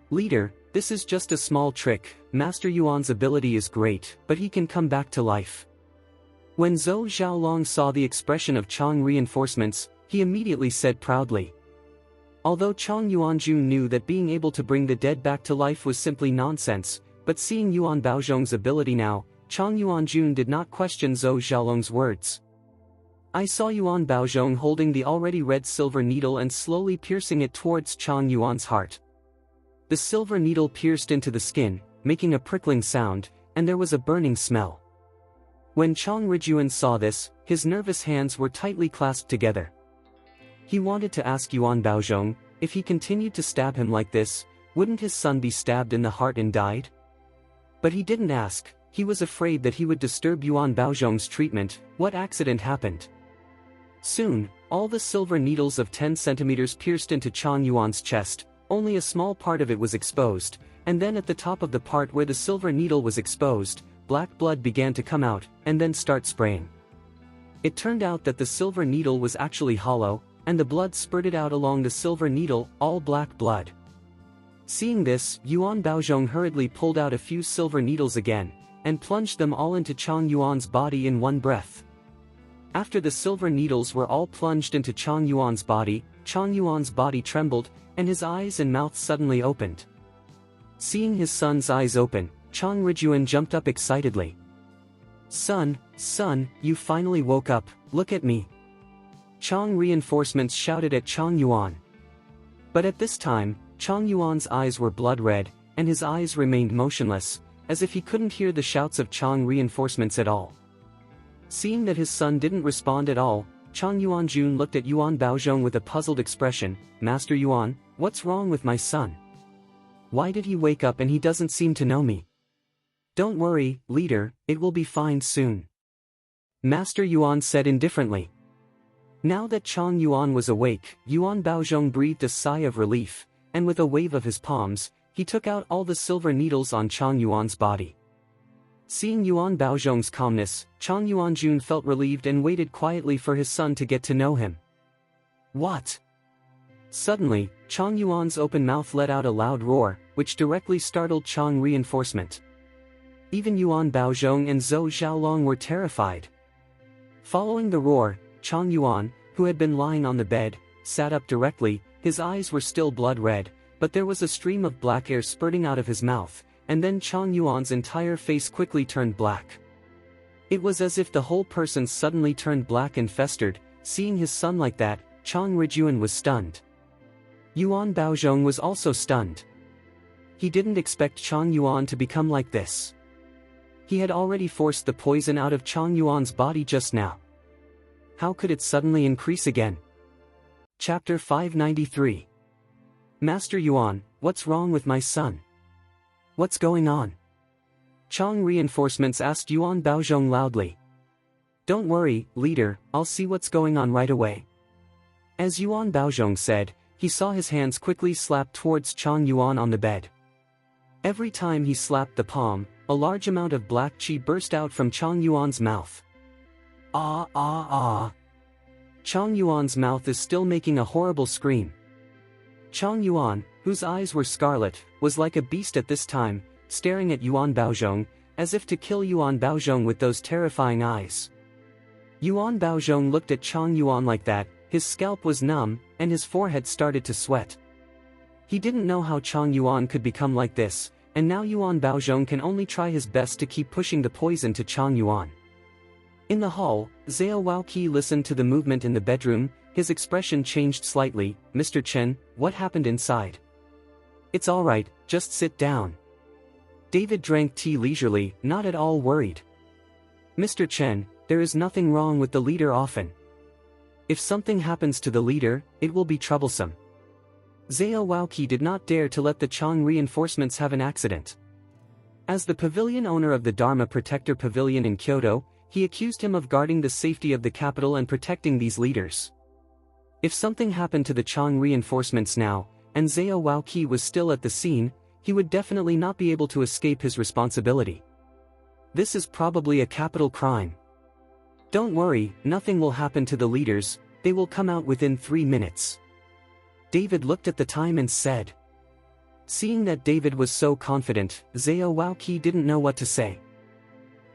Leader, this is just a small trick. Master Yuan's ability is great, but he can come back to life. When Zhou Xiaolong saw the expression of Chang reinforcements, he immediately said proudly. Although Chang Yuanjun knew that being able to bring the dead back to life was simply nonsense, but seeing Yuan Baozhong's ability now, Chang Yuanjun did not question Zhou Xiaolong's words. I saw Yuan Baozhong holding the already red silver needle and slowly piercing it towards Chang Yuan's heart. The silver needle pierced into the skin, making a prickling sound, and there was a burning smell. When Chang Rijuan saw this, his nervous hands were tightly clasped together. He wanted to ask Yuan Baozhong, if he continued to stab him like this, wouldn't his son be stabbed in the heart and died? But he didn't ask, he was afraid that he would disturb Yuan Baozhong's treatment. What accident happened? Soon, all the silver needles of 10 centimeters pierced into Chang Yuan's chest, only a small part of it was exposed, and then at the top of the part where the silver needle was exposed, black blood began to come out, and then start spraying. It turned out that the silver needle was actually hollow, and the blood spurted out along the silver needle, all black blood. Seeing this, Yuan Baozhong hurriedly pulled out a few silver needles again, and plunged them all into Chang Yuan's body in one breath. After the silver needles were all plunged into Chang Yuan's body trembled, and his eyes and mouth suddenly opened. Seeing his son's eyes open, Chang Rijuan jumped up excitedly. Son, you finally woke up, look at me. Chang reinforcements shouted at Chang Yuan. But at this time, Chang Yuan's eyes were blood red, and his eyes remained motionless, as if he couldn't hear the shouts of Chang reinforcements at all. Seeing that his son didn't respond at all, Chang Yuanjun looked at Yuan Baozhong with a puzzled expression. Master Yuan, what's wrong with my son? Why did he wake up and he doesn't seem to know me? Don't worry, leader, it will be fine soon. Master Yuan said indifferently. Now that Chang Yuan was awake, Yuan Baozhong breathed a sigh of relief, and with a wave of his palms, he took out all the silver needles on Chang Yuan's body. Seeing Yuan Baozhong's calmness, Chang Yuanjun felt relieved and waited quietly for his son to get to know him. What? Suddenly, Chang Yuan's open mouth let out a loud roar, which directly startled Chang reinforcement. Even Yuan Baozhong and Zhou Xiaolong were terrified. Following the roar, Chang Yuan, who had been lying on the bed, sat up directly. His eyes were still blood red, but there was a stream of black air spurting out of his mouth, and then Chang Yuan's entire face quickly turned black. It was as if the whole person suddenly turned black and festered. Seeing his son like that, Chang Rijuan was stunned. Yuan Baozhong was also stunned. He didn't expect Chang Yuan to become like this. He had already forced the poison out of Chang Yuan's body just now. How could it suddenly increase again? Chapter 593. Master Yuan, what's wrong with my son? What's going on? Chang reinforcements asked Yuan Baozhong loudly. Don't worry, leader, I'll see what's going on right away. As Yuan Baozhong said, he saw his hands quickly slap towards Chang Yuan on the bed. Every time he slapped the palm, a large amount of black qi burst out from Chang Yuan's mouth. Ah ah ah. Chang Yuan's mouth is still making a horrible scream. Chang Yuan, whose eyes were scarlet, was like a beast at this time, staring at Yuan Baozhong, as if to kill Yuan Baozhong with those terrifying eyes. Yuan Baozhong looked at Chang Yuan like that, his scalp was numb, and his forehead started to sweat. He didn't know how Chang Yuan could become like this, and now Yuan Baozhong can only try his best to keep pushing the poison to Chang Yuan. In the hall, Zhao Waoqi listened to the movement in the bedroom. His expression changed slightly. Mr. Chen, what happened inside? It's all right, just sit down. David drank tea leisurely, not at all worried. Mr. Chen, there is nothing wrong with the leader often. If something happens to the leader, it will be troublesome. Zhao Waoqi did not dare to let the Chang reinforcements have an accident. As the pavilion owner of the Dharma Protector Pavilion in Kyoto, he accused him of guarding the safety of the capital and protecting these leaders. If something happened to the Chang reinforcements now, and Zhao Waoqi was still at the scene, he would definitely not be able to escape his responsibility. This is probably a capital crime. Don't worry, nothing will happen to the leaders, they will come out within 3 minutes. David looked at the time and said. Seeing that David was so confident, Zhao Waoqi didn't know what to say.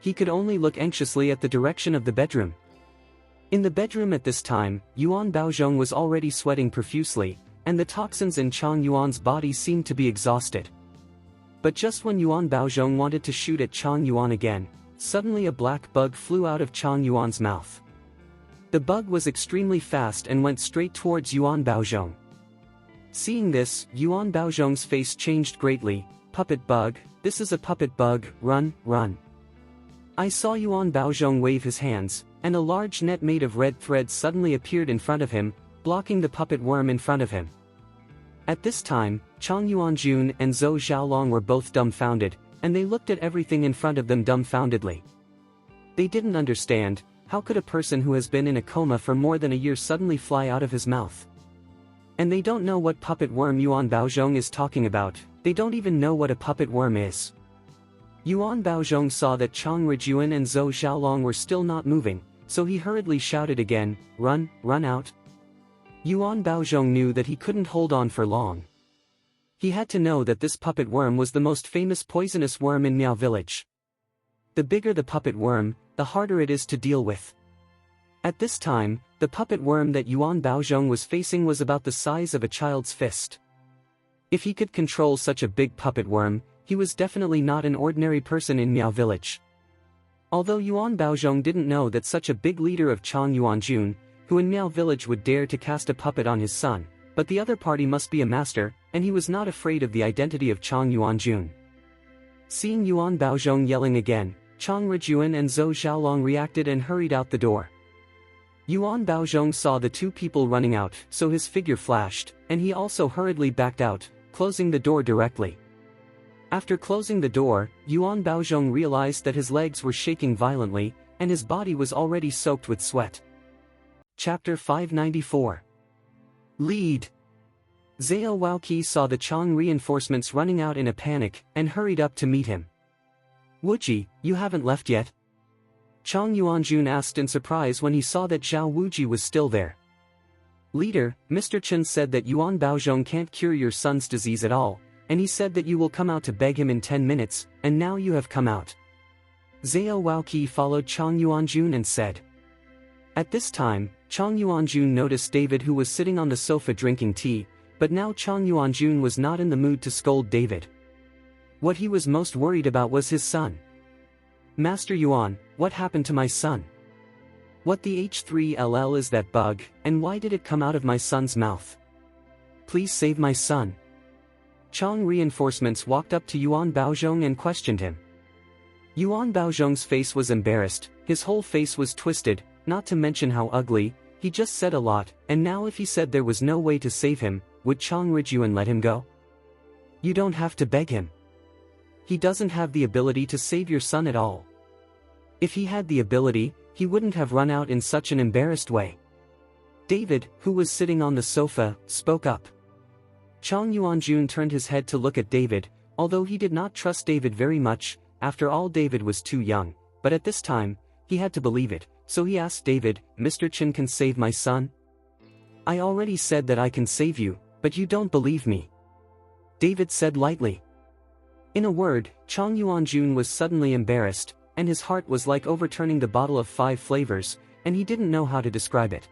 He could only look anxiously at the direction of the bedroom. In the bedroom at this time, Yuan Baozhong was already sweating profusely, and the toxins in Chang Yuan's body seemed to be exhausted. But just when Yuan Baozhong wanted to shoot at Chang Yuan again, suddenly a black bug flew out of Chang Yuan's mouth. The bug was extremely fast and went straight towards Yuan Baozhong. Seeing this, Yuan Baozhong's face changed greatly. Puppet bug, this is a puppet bug, run, run. I saw Yuan Baozhong wave his hands, and a large net made of red thread suddenly appeared in front of him, blocking the puppet worm in front of him. At this time, Chang Yuanjun and Zhou Xiaolong were both dumbfounded, and they looked at everything in front of them dumbfoundedly. They didn't understand, how could a person who has been in a coma for more than a year suddenly fly out of his mouth? And they don't know what puppet worm Yuan Baozhong is talking about, they don't even know what a puppet worm is. Yuan Baozhong saw that Chang Rijuan and Zhou Xiaolong were still not moving, so he hurriedly shouted again, run, run out. Yuan Baozhong knew that he couldn't hold on for long. He had to know that this puppet worm was the most famous poisonous worm in Miao village. The bigger the puppet worm, the harder it is to deal with. At this time, the puppet worm that Yuan Baozhong was facing was about the size of a child's fist. If he could control such a big puppet worm, he was definitely not an ordinary person in Miao village. Although Yuan Baozhong didn't know that such a big leader of Chang Yuanjun, who in Miao Village would dare to cast a puppet on his son, but the other party must be a master, and he was not afraid of the identity of Chang Yuanjun. Seeing Yuan Baozhong yelling again, Chang Rijun and Zhou Xiaolong reacted and hurried out the door. Yuan Baozhong saw the two people running out, so his figure flashed, and he also hurriedly backed out, closing the door directly. After closing the door, Yuan Baozhong realized that his legs were shaking violently, and his body was already soaked with sweat. Chapter 594. Lead. Zhao Waoqi saw the Chang reinforcements running out in a panic, and hurried up to meet him. Wuji, you haven't left yet? Chang Yuanjun asked in surprise when he saw that Zhao Wuji was still there. Leader, Mr. Chen said that Yuan Baozhong can't cure your son's disease at all, and he said that you will come out to beg him in 10 minutes, and now you have come out. Zhao Waoqi followed Chang Yuanjun and said. At this time, Chang Yuanjun noticed David, who was sitting on the sofa drinking tea, but now Chang Yuanjun was not in the mood to scold David. What he was most worried about was his son. Master Yuan, what happened to my son? What the H3LL is that bug, and why did it come out of my son's mouth? Please save my son. Chang reinforcements walked up to Yuan Baozhong and questioned him. Yuan Baozhong's face was embarrassed, his whole face was twisted, not to mention how ugly. He just said a lot, and now if he said there was no way to save him, would Chang Rijun let him go? You don't have to beg him. He doesn't have the ability to save your son at all. If he had the ability, he wouldn't have run out in such an embarrassed way. David, who was sitting on the sofa, spoke up. Chang Yuanjun turned his head to look at David, although he did not trust David very much. After all, David was too young, but at this time, he had to believe it, so he asked David, Mr. Chen can save my son? I already said that I can save you, but you don't believe me. David said lightly. In a word, Chang Yuanjun was suddenly embarrassed, and his heart was like overturning the bottle of 5 flavors, and he didn't know how to describe it.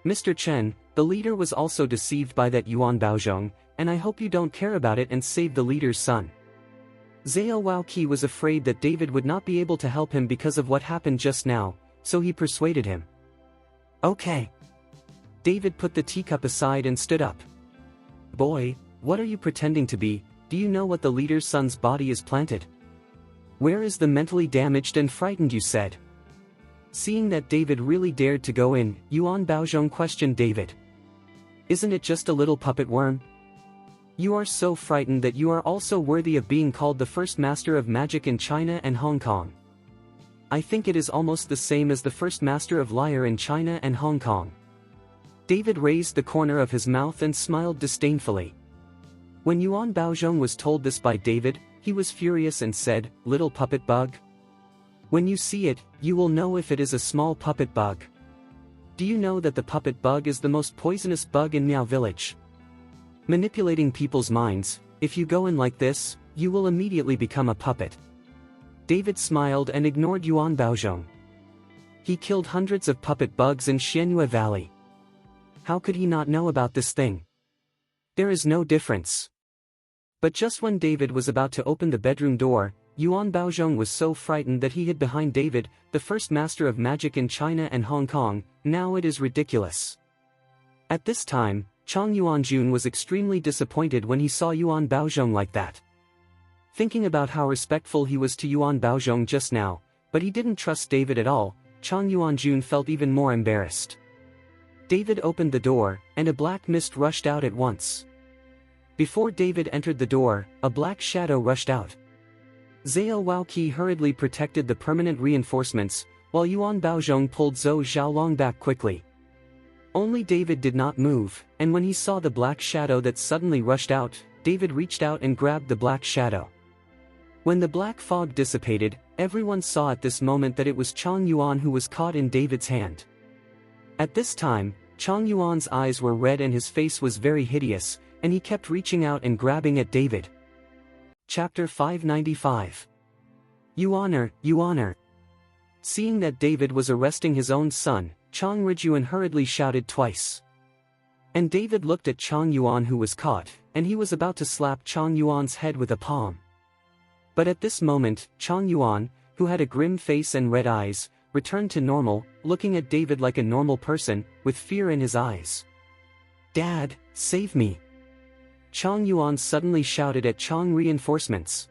Mr. Chen, the leader was also deceived by that Yuan Baozhong, and I hope you don't care about it and save the leader's son. Zhao Waoqi was afraid that David would not be able to help him because of what happened just now, so he persuaded him. Okay. David put the teacup aside and stood up. Boy, what are you pretending to be? Do you know what the leader's son's body is planted? Where is the mentally damaged and frightened you said? Seeing that David really dared to go in, Yuan Baozhong questioned David. Isn't it just a little puppet worm? You are so frightened that you are also worthy of being called the first master of magic in China and Hong Kong. I think it is almost the same as the first master of liar in China and Hong Kong. David raised the corner of his mouth and smiled disdainfully. When Yuan Baozhong was told this by David, he was furious and said, Little puppet bug? When you see it, you will know if it is a small puppet bug. Do you know that the puppet bug is the most poisonous bug in Miao Village? Manipulating people's minds, if you go in like this, you will immediately become a puppet. David smiled and ignored Yuan Baozhong. He killed hundreds of puppet bugs in Xianyue Valley. How could he not know about this thing? There is no difference. But just when David was about to open the bedroom door, Yuan Baozhong was so frightened that he hid behind David, the first master of magic in China and Hong Kong. Now it is ridiculous. At this time, Chang Yuanjun was extremely disappointed when he saw Yuan Baozhong like that. Thinking about how respectful he was to Yuan Baozhong just now, but he didn't trust David at all, Chang Yuanjun felt even more embarrassed. David opened the door, and a black mist rushed out at once. Before David entered the door, a black shadow rushed out. Zhao Waoqi hurriedly protected the permanent reinforcements, while Yuan Baozhong pulled Zhou Xiaolong back quickly. Only David did not move, and when he saw the black shadow that suddenly rushed out, David reached out and grabbed the black shadow. When the black fog dissipated, everyone saw at this moment that it was Chang Yuan who was caught in David's hand. At this time, Chang Yuan's eyes were red and his face was very hideous, and he kept reaching out and grabbing at David. Chapter 595. Yuaner. Seeing that David was arresting his own son, Chang Rijun hurriedly shouted twice. And David looked at Chang Yuan who was caught, and he was about to slap Chang Yuan's head with a palm. But at this moment, Chang Yuan, who had a grim face and red eyes, returned to normal, looking at David like a normal person, with fear in his eyes. "Dad, save me!" Chang Yuan suddenly shouted at Chang reinforcements.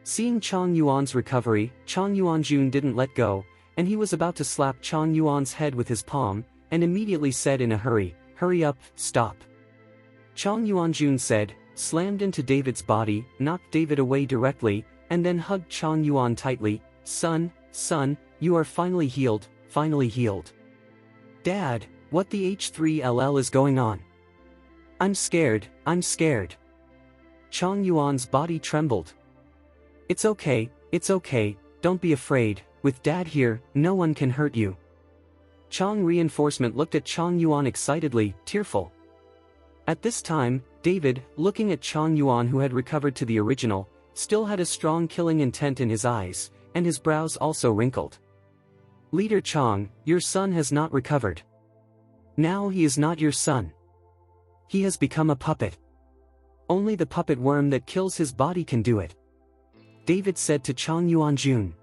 Seeing Chang Yuan's recovery, Chang Yuanjun didn't let go, and he was about to slap Chang Yuan's head with his palm, and immediately said in a hurry, "Hurry up, stop." Chang Yuanjun said, slammed into David's body, knocked David away directly, and then hugged Chang Yuan tightly. Son, you are finally healed, finally healed." "Dad, what the H3LL is going on? I'm scared. Chang Yuan's body trembled. It's okay, don't be afraid, with Dad here, no one can hurt you." Chang reinforcement looked at Chang Yuan excitedly, tearful. At this time, David, looking at Chang Yuan who had recovered to the original, still had a strong killing intent in his eyes, and his brows also wrinkled. "Leader Chang, your son has not recovered. Now he is not your son. He has become a puppet. Only the puppet worm that kills his body can do it," David said to Chang Yuanjun.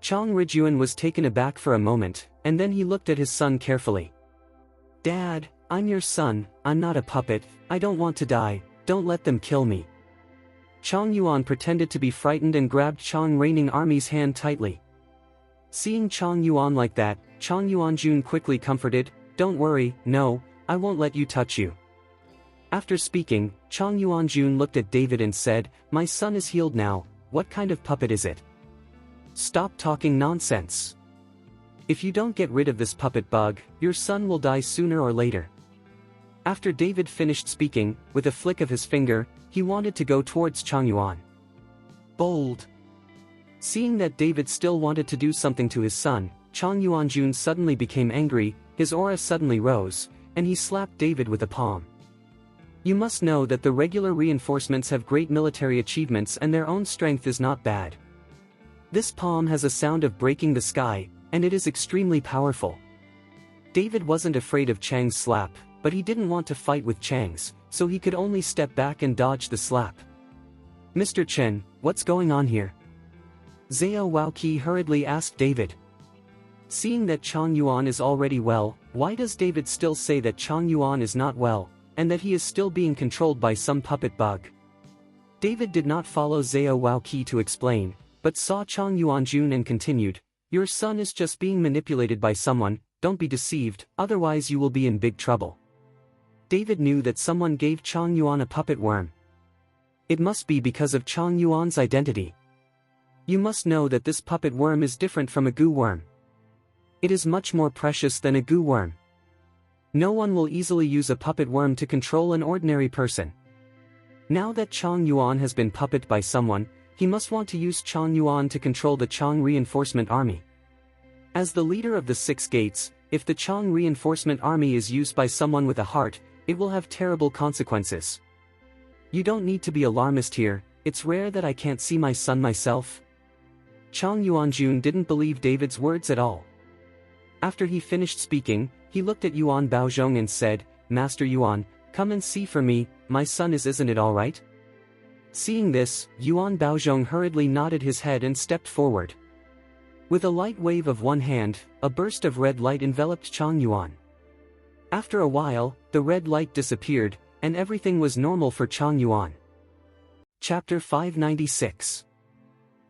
Chang Rijun was taken aback for a moment, and then he looked at his son carefully. "Dad, I'm your son, I'm not a puppet, I don't want to die, don't let them kill me." Chang Yuan pretended to be frightened and grabbed Chang reigning army's hand tightly. Seeing Chang Yuan like that, Chang Yuanjun quickly comforted, "Don't worry, no, I won't let you touch you." After speaking, Chang Yuanjun looked at David and said, "My son is healed now, what kind of puppet is it? Stop talking nonsense. If you don't get rid of this puppet bug, your son will die sooner or later." After David finished speaking, with a flick of his finger, he wanted to go towards Chang Yuan. Bold. Seeing that David still wanted to do something to his son, Chang Yuanjun suddenly became angry, his aura suddenly rose, and he slapped David with a palm. "You must know that the regular reinforcements have great military achievements and their own strength is not bad. This palm has a sound of breaking the sky, and it is extremely powerful." David wasn't afraid of Chang's slap, but he didn't want to fight with Chang's, so he could only step back and dodge the slap. "Mr. Chen, what's going on here?" Zhao Waoqi hurriedly asked David. Seeing that Chang Yuan is already well, why does David still say that Chang Yuan is not well, and that he is still being controlled by some puppet bug? David did not follow Zhao Waoqi to explain, but saw Chang Yuanjun and continued, "Your son is just being manipulated by someone, don't be deceived, otherwise you will be in big trouble." David knew that someone gave Chang Yuan a puppet worm. It must be because of Chang Yuan's identity. You must know that this puppet worm is different from a goo worm. It is much more precious than a goo worm. No one will easily use a puppet worm to control an ordinary person. Now that Chang Yuan has been puppeted by someone, he must want to use Chang Yuan to control the Chang reinforcement army. As the leader of the Six Gates, if the Chang reinforcement army is used by someone with a heart, it will have terrible consequences. You don't need to be alarmist here, it's rare that I can't see my son myself. Chang Yuanjun didn't believe David's words at all. After he finished speaking, he looked at Yuan Baozhong and said, "Master Yuan, come and see for me, my son isn't it all right?" Seeing this, Yuan Baozhong hurriedly nodded his head and stepped forward. With a light wave of one hand, a burst of red light enveloped Chang Yuan. After a while, the red light disappeared, and everything was normal for Chang Yuan. Chapter 596.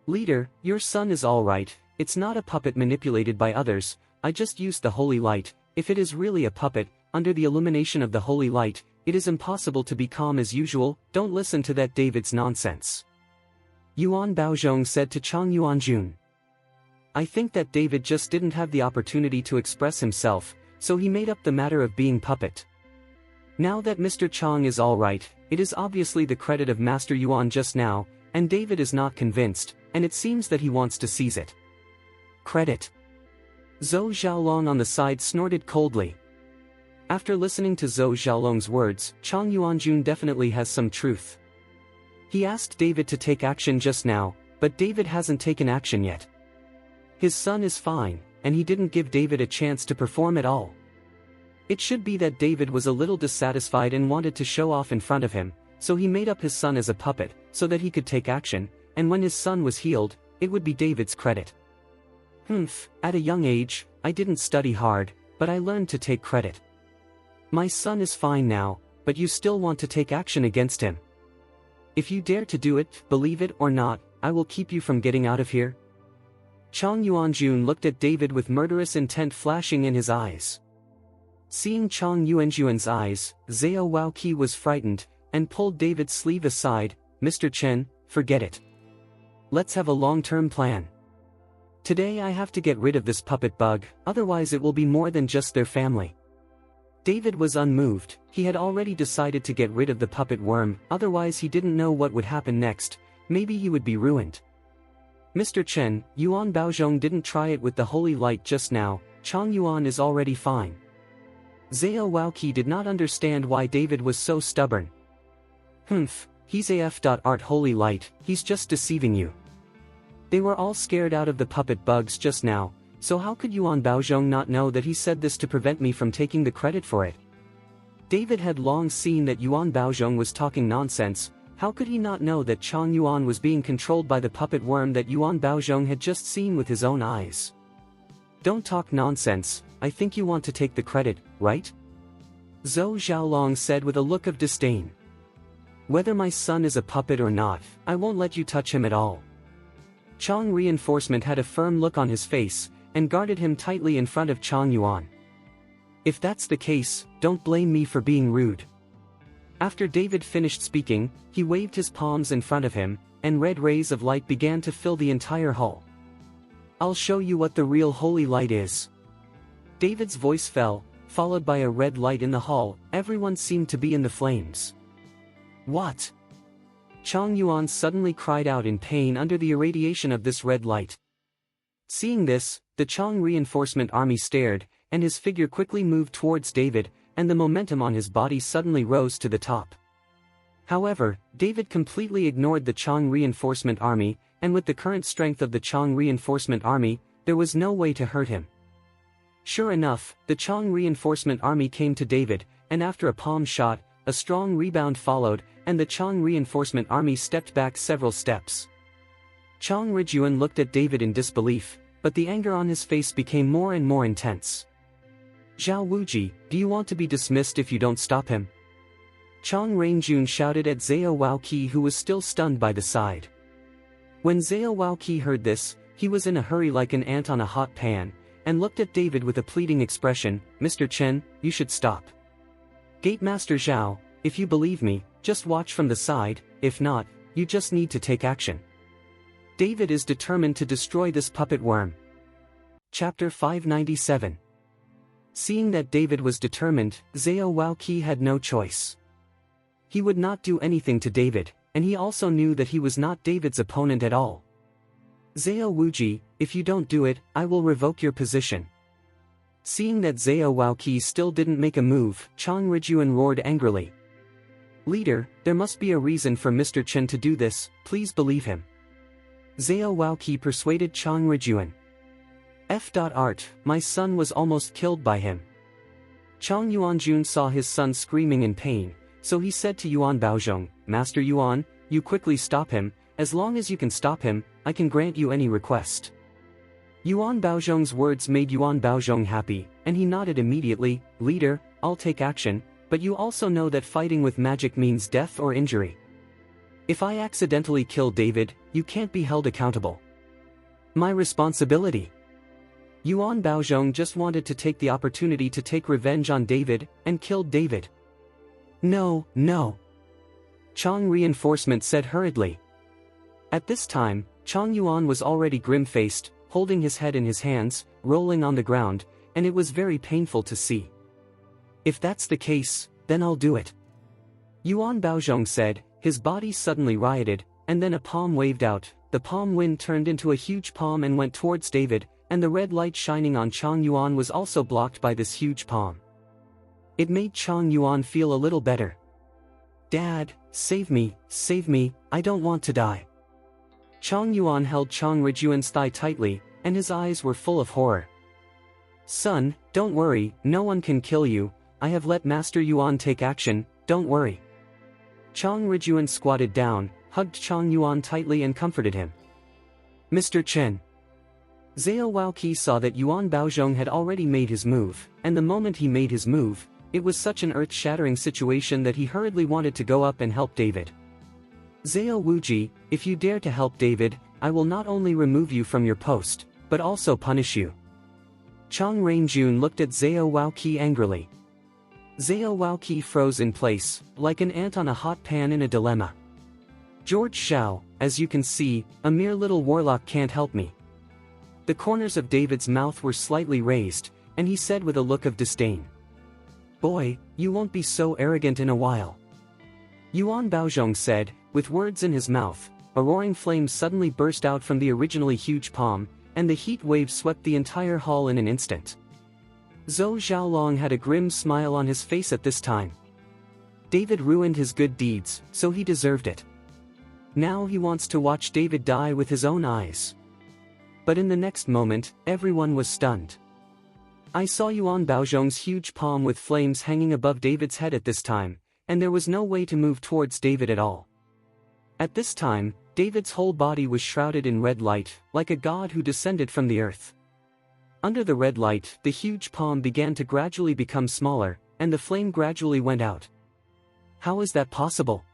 Leader, your son is all right, it's not a puppet manipulated by others, I just used the holy light. If it is really a puppet, under the illumination of the holy light, it is impossible to be calm as usual, don't listen to that David's nonsense. Yuan Baozhong said to Chang Yuanjun. I think that David just didn't have the opportunity to express himself, so he made up the matter of being puppet. Now that Mr. Chang is all right, it is obviously the credit of Master Yuan just now, and David is not convinced, and it seems that he wants to seize it. Credit. Zhou Xiaolong on the side snorted coldly. After listening to Zhou Xiaolong's words, Chang Yuanjun definitely has some truth. He asked David to take action just now, but David hasn't taken action yet. His son is fine, and he didn't give David a chance to perform at all. It should be that David was a little dissatisfied and wanted to show off in front of him, so he made up his son as a puppet, so that he could take action, and when his son was healed, it would be David's credit. At a young age, I didn't study hard, but I learned to take credit. My son is fine now, but you still want to take action against him. If you dare to do it, believe it or not, I will keep you from getting out of here. Chang Yuanjun looked at David with murderous intent flashing in his eyes. Seeing Chang Yuanjun's eyes, Zhao Waoqi was frightened, and pulled David's sleeve aside. Mr. Chen, forget it. Let's have a long-term plan. Today I have to get rid of this puppet bug, otherwise it will be more than just their family. David was unmoved. He had already decided to get rid of the puppet worm, otherwise he didn't know what would happen next. Maybe he would be ruined. Mr. Chen, Yuan Baozhong didn't try it with the holy light just now. Chang Yuan is already fine. Zhao Waoqi did not understand why David was so stubborn. He's AF.art holy light, he's just deceiving you. They were all scared out of the puppet bugs just now, so how could Yuan Baozhong not know that he said this to prevent me from taking the credit for it? David had long seen that Yuan Baozhong was talking nonsense. How could he not know that Chang Yuan was being controlled by the puppet worm that Yuan Baozhong had just seen with his own eyes? Don't talk nonsense, I think you want to take the credit, right? Zhou Xiaolong said with a look of disdain. Whether my son is a puppet or not, I won't let you touch him at all. Chang Reinforcement had a firm look on his face, and guarded him tightly in front of Chang Yuan. If that's the case, don't blame me for being rude. After David finished speaking, he waved his palms in front of him, and red rays of light began to fill the entire hall. I'll show you what the real holy light is. David's voice fell, followed by a red light in the hall. Everyone seemed to be in the flames. What? Chang Yuan suddenly cried out in pain under the irradiation of this red light. Seeing this, the Chang Reinforcement Army stared, and his figure quickly moved towards David, and the momentum on his body suddenly rose to the top. However, David completely ignored the Chang Reinforcement Army, and with the current strength of the Chang Reinforcement Army, there was no way to hurt him. Sure enough, the Chang Reinforcement Army came to David, and after a palm shot, a strong rebound followed, and the Chang Reinforcement Army stepped back several steps. Chang Rijuan looked at David in disbelief, but the anger on his face became more and more intense. Zhao Wuji, do you want to be dismissed if you don't stop him? Chang Rangjun shouted at Zhao Waoqi, who was still stunned by the side. When Zhao Waoqi heard this, he was in a hurry like an ant on a hot pan, and looked at David with a pleading expression. Mr. Chen, you should stop. Gatemaster Zhao, if you believe me, just watch from the side. If not, you just need to take action. David is determined to destroy this puppet worm. Chapter 597. Seeing that David was determined, Zhao Waoqi had no choice. He would not do anything to David, and he also knew that he was not David's opponent at all. Zhao Wuji, if you don't do it, I will revoke your position. Seeing that Zhao Waoqi still didn't make a move, Chang Rijuan roared angrily. Leader, there must be a reason for Mr. Chen to do this, please believe him. Zhao Waoqi persuaded Chang Rijuan. F.art, my son was almost killed by him. Chang Yuanjun saw his son screaming in pain, so he said to Yuan Baozhong, Master Yuan, you quickly stop him. As long as you can stop him, I can grant you any request. Yuan Baozhong's words made Yuan Baozhong happy, and he nodded immediately. Leader, I'll take action, but you also know that fighting with magic means death or injury. If I accidentally kill David, you can't be held accountable. My responsibility. Yuan Baozhong just wanted to take the opportunity to take revenge on David, and killed David. No, no. Chang Reinforcement said hurriedly. At this time, Chang Yuan was already grim-faced, holding his head in his hands, rolling on the ground, and it was very painful to see. If that's the case, then I'll do it. Yuan Baozhong said, his body suddenly rioted, and then a palm waved out. The palm wind turned into a huge palm and went towards David, and the red light shining on Chang Yuan was also blocked by this huge palm. It made Chang Yuan feel a little better. Dad, save me, I don't want to die. Chang Yuan held Chang Rijuan's thigh tightly, and his eyes were full of horror. Son, don't worry, no one can kill you, I have let Master Yuan take action, don't worry. Chang Rijuan squatted down, hugged Chang Yuan tightly and comforted him. Mr. Chen. Zhao Waoqi saw that Yuan Baozhong had already made his move, and the moment he made his move, it was such an earth-shattering situation that he hurriedly wanted to go up and help David. Zhao Wuji, if you dare to help David, I will not only remove you from your post, but also punish you. Chang Rainjun looked at Zhao Waoqi angrily. Zhao Waoqi froze in place, like an ant on a hot pan in a dilemma. George Zhao, as you can see, a mere little warlock can't help me. The corners of David's mouth were slightly raised, and he said with a look of disdain. Boy, you won't be so arrogant in a while. Yuan Baozhong said, with words in his mouth. A roaring flame suddenly burst out from the originally huge palm, and the heat wave swept the entire hall in an instant. Zhou Xiaolong had a grim smile on his face at this time. David ruined his good deeds, so he deserved it. Now he wants to watch David die with his own eyes. But in the next moment, everyone was stunned. I saw Yuan Baozhong's huge palm with flames hanging above David's head at this time, and there was no way to move towards David at all. At this time, David's whole body was shrouded in red light, like a god who descended from the earth. Under the red light, the huge palm began to gradually become smaller, and the flame gradually went out. How is that possible?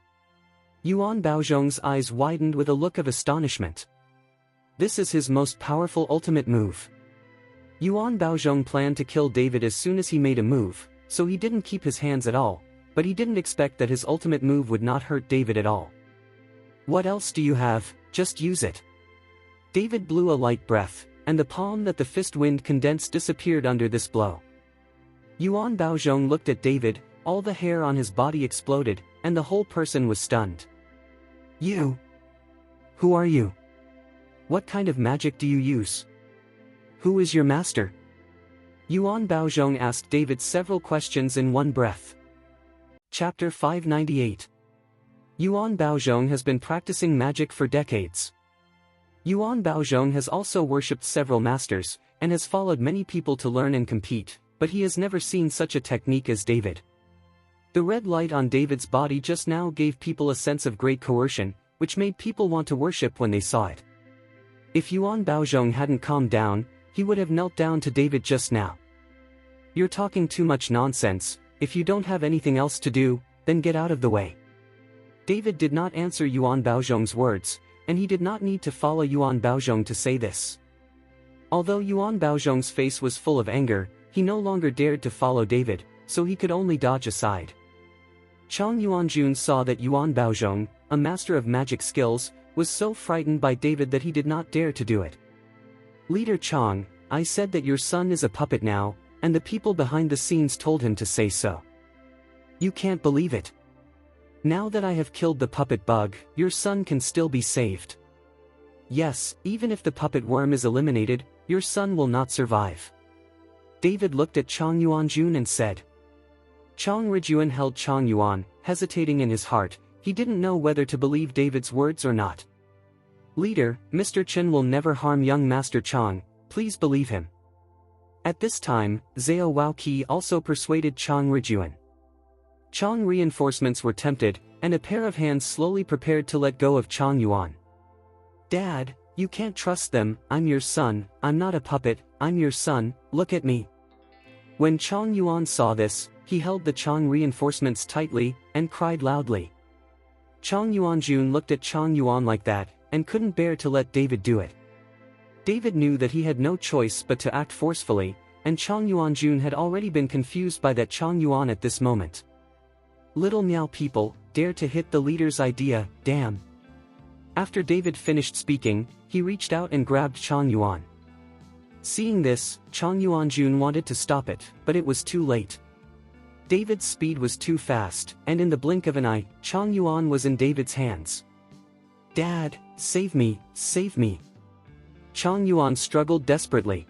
Yuan Baozhong's eyes widened with a look of astonishment. This is his most powerful ultimate move. Yuan Baozhong planned to kill David as soon as he made a move, so he didn't keep his hands at all, but he didn't expect that his ultimate move would not hurt David at all. What else do you have? Just use it. David blew a light breath, and the palm that the fist wind condensed disappeared under this blow. Yuan Baozhong looked at David, all the hair on his body exploded, and the whole person was stunned. You? Who are you? What kind of magic do you use? Who is your master? Yuan Baozhong asked David several questions in one breath. Chapter 598. Yuan Baozhong has been practicing magic for decades. Yuan Baozhong has also worshipped several masters, and has followed many people to learn and compete, but he has never seen such a technique as David. The red light on David's body just now gave people a sense of great coercion, which made people want to worship when they saw it. If Yuan Baozhong hadn't calmed down, he would have knelt down to David just now. You're talking too much nonsense. If you don't have anything else to do, then get out of the way. David did not answer Yuan Baozhong's words, and he did not need to follow Yuan Baozhong to say this. Although Yuan Baozhong's face was full of anger, he no longer dared to follow David, so he could only dodge aside. Chang Yuanjun saw that Yuan Baozhong, a master of magic skills, was so frightened by David that he did not dare to do it. Leader Chang, I said that your son is a puppet now, and the people behind the scenes told him to say so. You can't believe it. Now that I have killed the puppet bug, your son can still be saved. Yes, even if the puppet worm is eliminated, your son will not survive. David looked at Chang Yuanjun and said. Chang Rijuan held Chang Yuan, hesitating in his heart. He didn't know whether to believe David's words or not. Leader, Mr. Chen will never harm young Master Chang, please believe him. At this time, Zhao Waoqi also persuaded Chang Rijuan. Chang reinforcements were tempted, and a pair of hands slowly prepared to let go of Chang Yuan. Dad, you can't trust them, I'm your son, I'm not a puppet, I'm your son, look at me. When Chang Yuan saw this, he held the Chang reinforcements tightly, and cried loudly. Chang Yuanjun looked at Chang Yuan like that, and couldn't bear to let David do it. David knew that he had no choice but to act forcefully, and Chang Yuanjun had already been confused by that Chang Yuan at this moment. Little Miao people, dare to hit the leader's idea, damn. After David finished speaking, he reached out and grabbed Chang Yuan. Seeing this, Chang Yuanjun wanted to stop it, but it was too late. David's speed was too fast, and in the blink of an eye, Chang Yuan was in David's hands. Dad, save me, save me. Chang Yuan struggled desperately.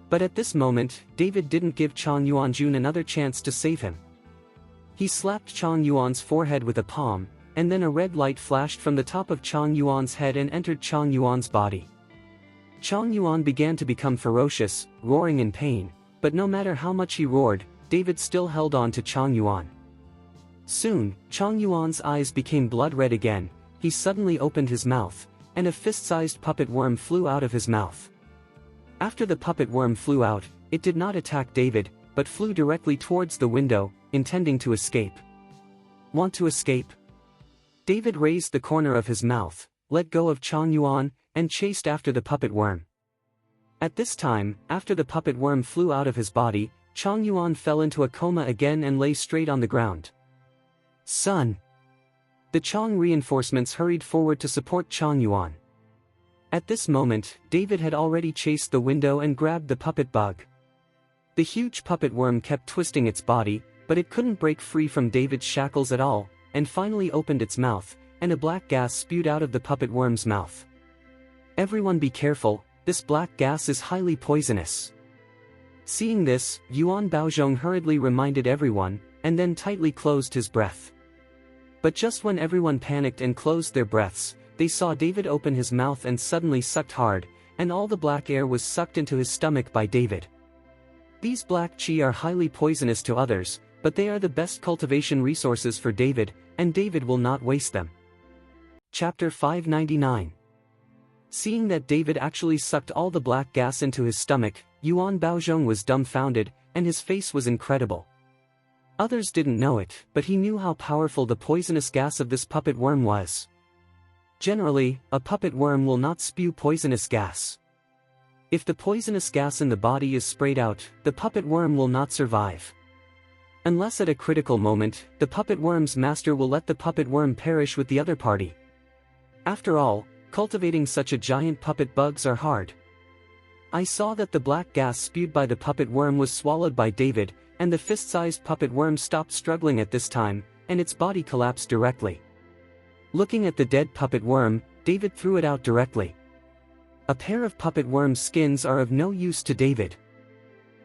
But at this moment, David didn't give Chang Yuanjun another chance to save him. He slapped Chang Yuan's forehead with a palm, and then a red light flashed from the top of Chang Yuan's head and entered Chang Yuan's body. Chang Yuan began to become ferocious, roaring in pain, but no matter how much he roared, David still held on to Chang Yuan. Soon, Chang Yuan's eyes became blood red again. He suddenly opened his mouth, and a fist-sized puppet worm flew out of his mouth. After the puppet worm flew out, it did not attack David, but flew directly towards the window, intending to escape. Want to escape? David raised the corner of his mouth, let go of Chang Yuan, and chased after the puppet worm. At this time, after the puppet worm flew out of his body, Chang Yuan fell into a coma again and lay straight on the ground. Son! The Chang reinforcements hurried forward to support Chang Yuan. At this moment, David had already chased the window and grabbed the puppet bug. The huge puppet worm kept twisting its body, but it couldn't break free from David's shackles at all, and finally opened its mouth, and a black gas spewed out of the puppet worm's mouth. Everyone be careful, this black gas is highly poisonous. Seeing this, Yuan Baozhong hurriedly reminded everyone, and then tightly closed his breath. But just when everyone panicked and closed their breaths, they saw David open his mouth and suddenly sucked hard, and all the black air was sucked into his stomach by David. These black chi are highly poisonous to others, but they are the best cultivation resources for David, and David will not waste them. Chapter 599. Seeing that David actually sucked all the black gas into his stomach, Yuan Baozhong was dumbfounded, and his face was incredible. Others didn't know it, but he knew how powerful the poisonous gas of this puppet worm was. Generally, a puppet worm will not spew poisonous gas. If the poisonous gas in the body is sprayed out, the puppet worm will not survive. Unless at a critical moment, the puppet worm's master will let the puppet worm perish with the other party. After all, cultivating such a giant puppet bugs are hard. I saw that the black gas spewed by the puppet worm was swallowed by David, and the fist-sized puppet worm stopped struggling at this time, and its body collapsed directly. Looking at the dead puppet worm, David threw it out directly. A pair of puppet worm's skins are of no use to David.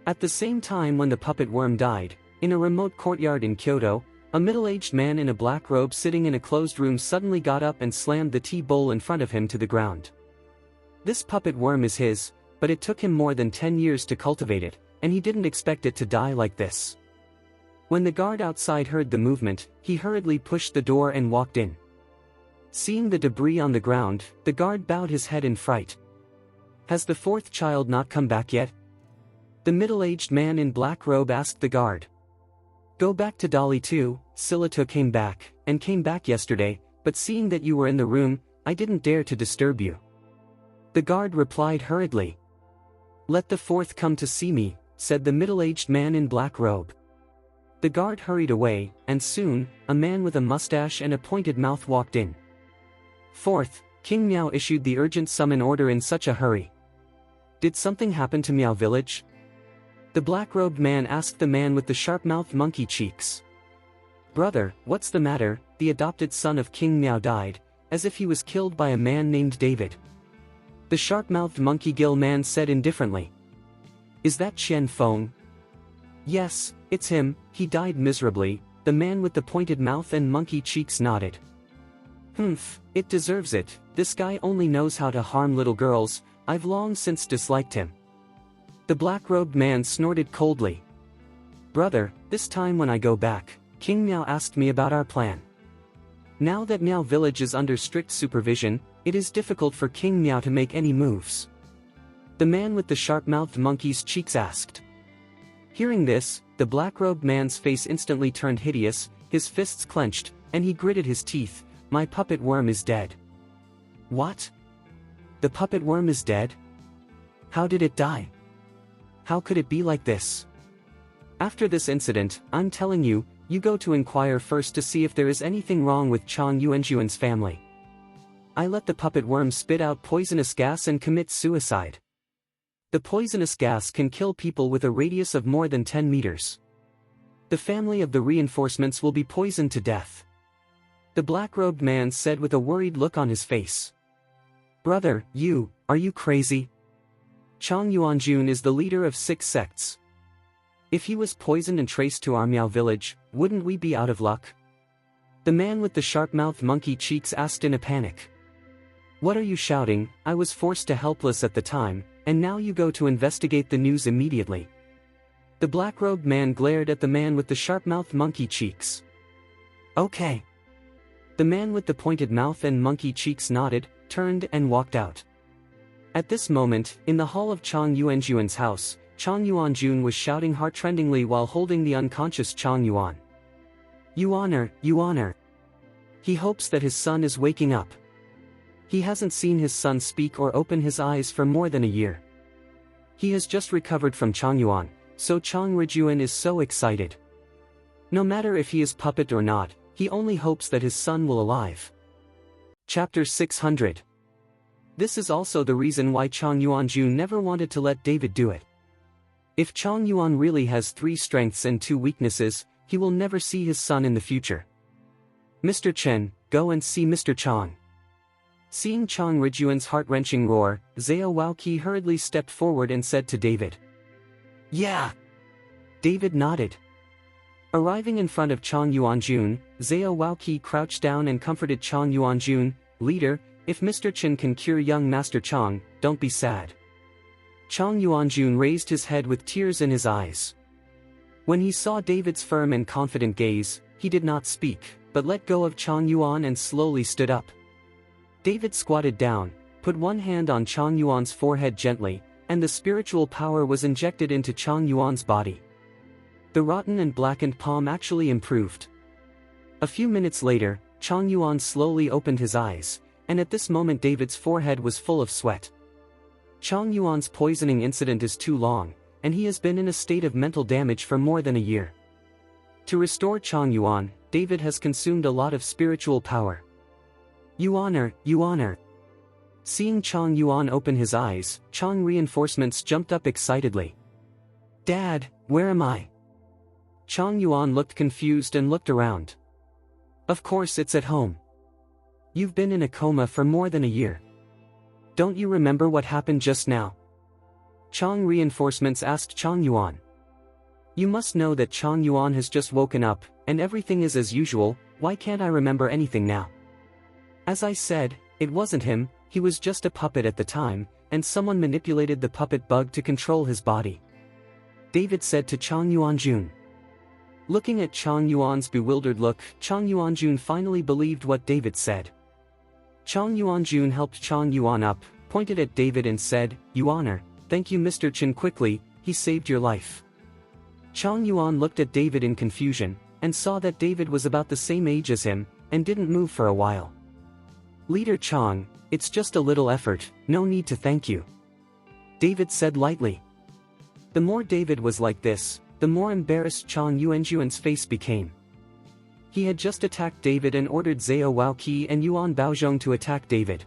At the same time when the puppet worm died, in a remote courtyard in Kyoto, a middle-aged man in a black robe sitting in a closed room suddenly got up and slammed the tea bowl in front of him to the ground. This puppet worm is his, but it took him more than 10 years to cultivate it, and he didn't expect it to die like this. When the guard outside heard the movement, he hurriedly pushed the door and walked in. Seeing the debris on the ground, the guard bowed his head in fright. Has the fourth child not come back yet? The middle-aged man in black robe asked the guard. Go back to Dolly too, Silito came back yesterday, but seeing that you were in the room, I didn't dare to disturb you. The guard replied hurriedly. Let the fourth come to see me, said the middle-aged man in black robe. The guard hurried away, and soon, a man with a mustache and a pointed mouth walked in. Fourth, King Miao issued the urgent summon order in such a hurry. Did something happen to Miao village? The black-robed man asked the man with the sharp-mouthed monkey cheeks. Brother, what's the matter? The adopted son of King Miao died, as if he was killed by a man named David. The sharp-mouthed monkey gill man said indifferently. Is that Qian Feng? Yes, it's him, he died miserably, the man with the pointed mouth and monkey cheeks nodded. Humph, it deserves it, this guy only knows how to harm little girls, I've long since disliked him. The black-robed man snorted coldly. Brother, this time when I go back, King Miao asked me about our plan. Now that Miao village is under strict supervision, it is difficult for King Miao to make any moves. The man with the sharp-mouthed monkey's cheeks asked. Hearing this, the black-robed man's face instantly turned hideous, his fists clenched, and he gritted his teeth. My puppet worm is dead. What? The puppet worm is dead? How did it die? How could it be like this? After this incident, I'm telling you, you go to inquire first to see if there is anything wrong with Chang Yuanjuan's family. I let the puppet worm spit out poisonous gas and commit suicide. The poisonous gas can kill people with a radius of more than 10 meters. The family of the reinforcements will be poisoned to death. The black-robed man said with a worried look on his face. Brother, are you crazy? Chang Yuanjun is the leader of 6 sects. If he was poisoned and traced to our Miao village, wouldn't we be out of luck? The man with the sharp-mouthed monkey cheeks asked in a panic. What are you shouting? I was forced to helpless at the time, and now you go to investigate the news immediately. The black-robed man glared at the man with the sharp-mouthed monkey cheeks. Okay. The man with the pointed mouth and monkey cheeks nodded, turned and walked out. At this moment, in the hall of Chang Yuanjuan's house, Chang Yuanjun was shouting heartrendingly while holding the unconscious Chang Yuan. Yuaner, Yuaner. He hopes that his son is waking up. He hasn't seen his son speak or open his eyes for more than a year. He has just recovered from Chang Yuan, so Chang Rijuan is so excited. No matter if he is puppet or not, he only hopes that his son will alive. Chapter 600. This is also the reason why Chang Yuanjun never wanted to let David do it. If Chang Yuan really has 3 strengths and 2 weaknesses, he will never see his son in the future. Mr. Chen, go and see Mr. Chang. Seeing Chang Rijuan's heart-wrenching roar, Zhao Waoqi hurriedly stepped forward and said to David. Yeah. David nodded. Arriving in front of Chang Yuanjun, Zhao Waoqi crouched down and comforted Chang Yuanjun. Leader, if Mr. Chen can cure young Master Chang, don't be sad. Chang Yuanjun raised his head with tears in his eyes. When he saw David's firm and confident gaze, he did not speak, but let go of Chang Yuan and slowly stood up. David squatted down, put one hand on Chang Yuan's forehead gently, and the spiritual power was injected into Chang Yuan's body. The rotten and blackened palm actually improved. A few minutes later, Chang Yuan slowly opened his eyes, and at this moment David's forehead was full of sweat. Chang Yuan's poisoning incident is too long, and he has been in a state of mental damage for more than a year. To restore Chang Yuan, David has consumed a lot of spiritual power. Yuaner, Yuaner. Seeing Chang Yuan open his eyes, Chang reinforcements jumped up excitedly. Dad, where am I? Chang Yuan looked confused and looked around. Of course it's at home. You've been in a coma for more than a year. Don't you remember what happened just now? Chang reinforcements asked Chang Yuan. You must know that Chang Yuan has just woken up, and everything is as usual. Why can't I remember anything now? As I said, it wasn't him, he was just a puppet at the time, and someone manipulated the puppet bug to control his body. David said to Chang Yuanjun. Looking at Chang Yuan's bewildered look, Chang Yuanjun finally believed what David said. Chang Yuanjun helped Chang Yuan up, pointed at David and said, Yuaner, thank you Mr. Chen quickly, he saved your life. Chang Yuan looked at David in confusion, and saw that David was about the same age as him, and didn't move for a while. Leader Chang, it's just a little effort, no need to thank you. David said lightly. The more David was like this, the more embarrassed Chang Yuanjuan's face became. He had just attacked David and ordered Zhao Waoqi and Yuan Baozhong to attack David.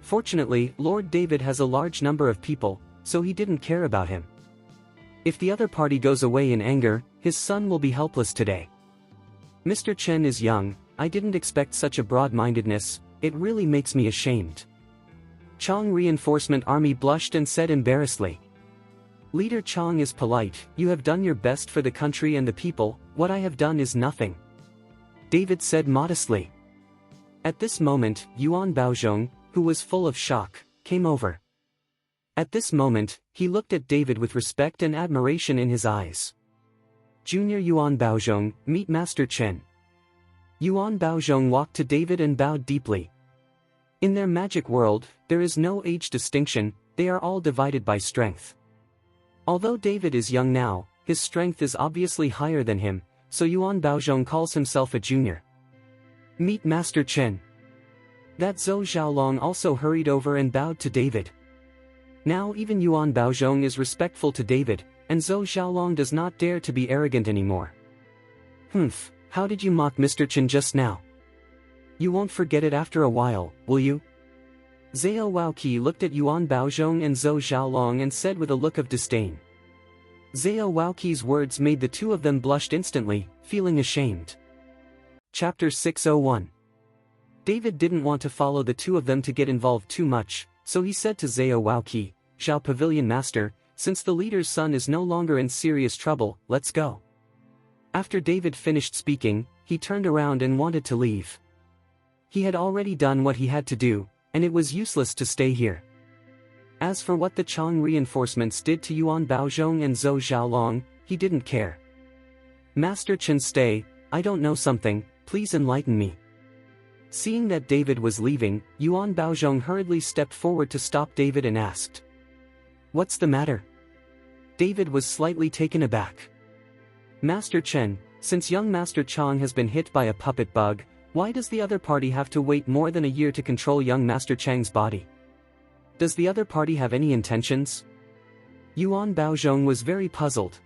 Fortunately, Lord David has a large number of people, so he didn't care about him. If the other party goes away in anger, his son will be helpless today. Mr. Chen is young, I didn't expect such a broad-mindedness, it really makes me ashamed. Chang reinforcement army blushed and said embarrassedly. Leader Chang is polite, you have done your best for the country and the people, what I have done is nothing. David said modestly. At this moment, Yuan Baozhong, who was full of shock, came over. At this moment, he looked at David with respect and admiration in his eyes. Junior Yuan Baozhong, meet Master Chen. Yuan Baozhong walked to David and bowed deeply. In their magic world, there is no age distinction, they are all divided by strength. Although David is young now, his strength is obviously higher than him, so Yuan Baozhong calls himself a junior. Meet Master Chen. That Zhou Xiaolong also hurried over and bowed to David. Now even Yuan Baozhong is respectful to David, and Zhou Xiaolong does not dare to be arrogant anymore. Humph, how did you mock Mr. Chen just now? You won't forget it after a while, will you? Zhao Waoqi looked at Yuan Baozhong and Zhou Xiaolong and said with a look of disdain. Zhao Waoqi's words made the two of them blush instantly, feeling ashamed. Chapter 601. David didn't want to follow the two of them to get involved too much, so he said to Zhao Waoqi, Zhao Pavilion Master, since the leader's son is no longer in serious trouble, let's go. After David finished speaking, he turned around and wanted to leave. He had already done what he had to do, and it was useless to stay here. As for what the Chang reinforcements did to Yuan Baozhong and Zhou Xiaolong, he didn't care. Master Chen, stay, I don't know something, please enlighten me. Seeing that David was leaving, Yuan Baozhong hurriedly stepped forward to stop David and asked, "What's the matter?" David was slightly taken aback. "Master Chen, since young Master Chang has been hit by a puppet bug, why does the other party have to wait more than a year to control young Master Chang's body? Does the other party have any intentions?" Yuan Baozhong was very puzzled.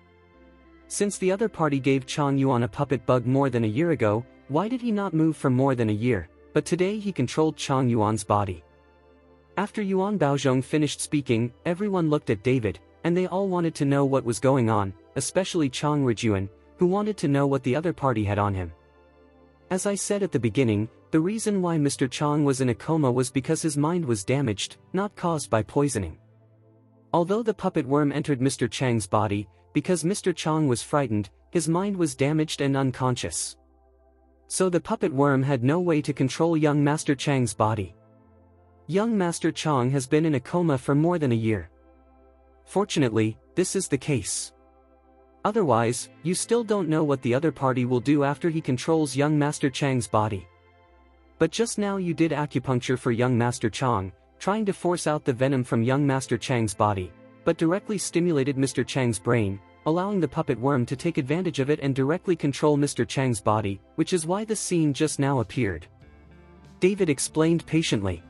Since the other party gave Chang Yuan a puppet bug more than a year ago, why did he not move for more than a year, but today he controlled Chang Yuan's body? After Yuan Baozhong finished speaking, everyone looked at David, and they all wanted to know what was going on, especially Chang Rizhuan, who wanted to know what the other party had on him. As I said at the beginning, the reason why Mr. Chang was in a coma was because his mind was damaged, not caused by poisoning. Although the puppet worm entered Mr. Chang's body, because Mr. Chang was frightened, his mind was damaged and unconscious. So the puppet worm had no way to control young Master Chang's body. Young Master Chang has been in a coma for more than a year. Fortunately, this is the case. Otherwise, you still don't know what the other party will do after he controls young Master Chang's body. But just now you did acupuncture for young Master Chang, trying to force out the venom from young Master Chang's body, but directly stimulated Mr. Chang's brain, allowing the puppet worm to take advantage of it and directly control Mr. Chang's body, which is why the scene just now appeared. David explained patiently.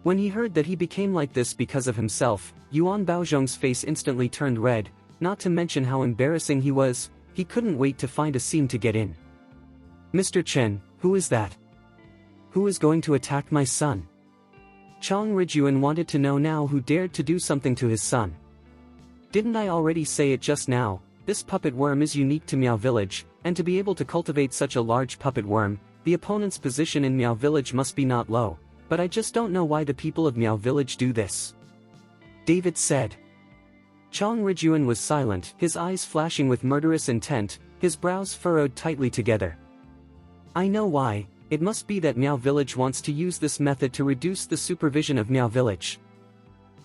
When he heard that he became like this because of himself, Yuan Baozhong's face instantly turned red, not to mention how embarrassing he was. He couldn't wait to find a seam to get in. "Mr. Chen, who is that? Who is going to attack my son?" Chang Rizhuan wanted to know now who dared to do something to his son. "Didn't I already say it just now? This puppet worm is unique to Miao Village, and to be able to cultivate such a large puppet worm, the opponent's position in Miao Village must be not low, but I just don't know why the people of Miao Village do this," David said. Chang Rizhuan was silent, his eyes flashing with murderous intent, his brows furrowed tightly together. "I know why. It must be that Miao Village wants to use this method to reduce the supervision of Miao Village.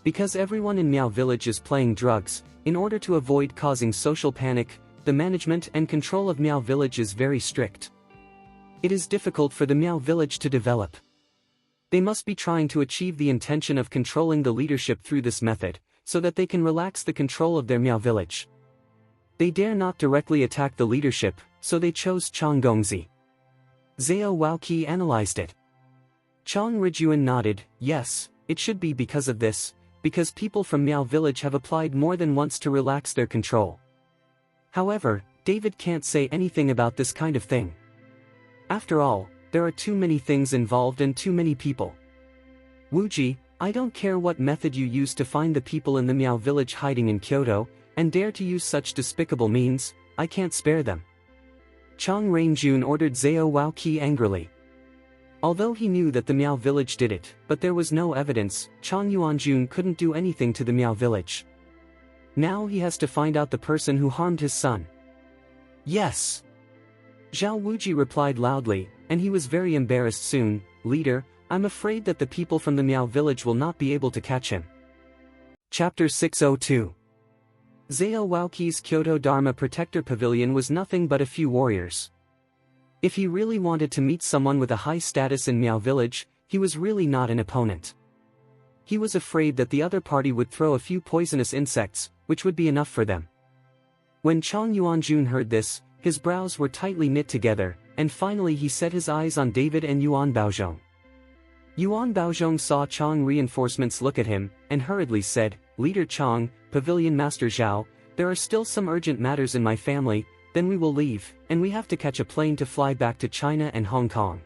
Because everyone in Miao Village is playing drugs, in order to avoid causing social panic, the management and control of Miao Village is very strict. It is difficult for the Miao Village to develop. They must be trying to achieve the intention of controlling the leadership through this method, so that they can relax the control of their Miao Village. They dare not directly attack the leadership, so they chose Chang Gongzi." Zhao Waoqi analyzed it. Chang Rizhuan nodded, "Yes, it should be because of this, because people from Miao Village have applied more than once to relax their control. However, David can't say anything about this kind of thing. After all, there are too many things involved and too many people. Wuji, I don't care what method you use to find the people in the Miao Village hiding in Kyoto, and dare to use such despicable means, I can't spare them," Chang Rainjun ordered Zhao Waoqi angrily. Although he knew that the Miao Village did it, but there was no evidence, Chang Yuanjun couldn't do anything to the Miao Village. Now he has to find out the person who harmed his son. "Yes," Zhao Wuji replied loudly, and he was very embarrassed soon. "Leader, I'm afraid that the people from the Miao Village will not be able to catch him." Chapter 602. Zhao Waoqi's Kyoto Dharma Protector Pavilion was nothing but a few warriors. If he really wanted to meet someone with a high status in Miao Village, he was really not an opponent. He was afraid that the other party would throw a few poisonous insects, which would be enough for them. When Chang Yuanjun heard this, his brows were tightly knit together, and finally he set his eyes on David and Yuan Baozhong. Yuan Baozhong saw Chang reinforcements look at him, and hurriedly said, "Leader Chang, Pavilion Master Zhao, there are still some urgent matters in my family, then we will leave, and we have to catch a plane to fly back to China and Hong Kong."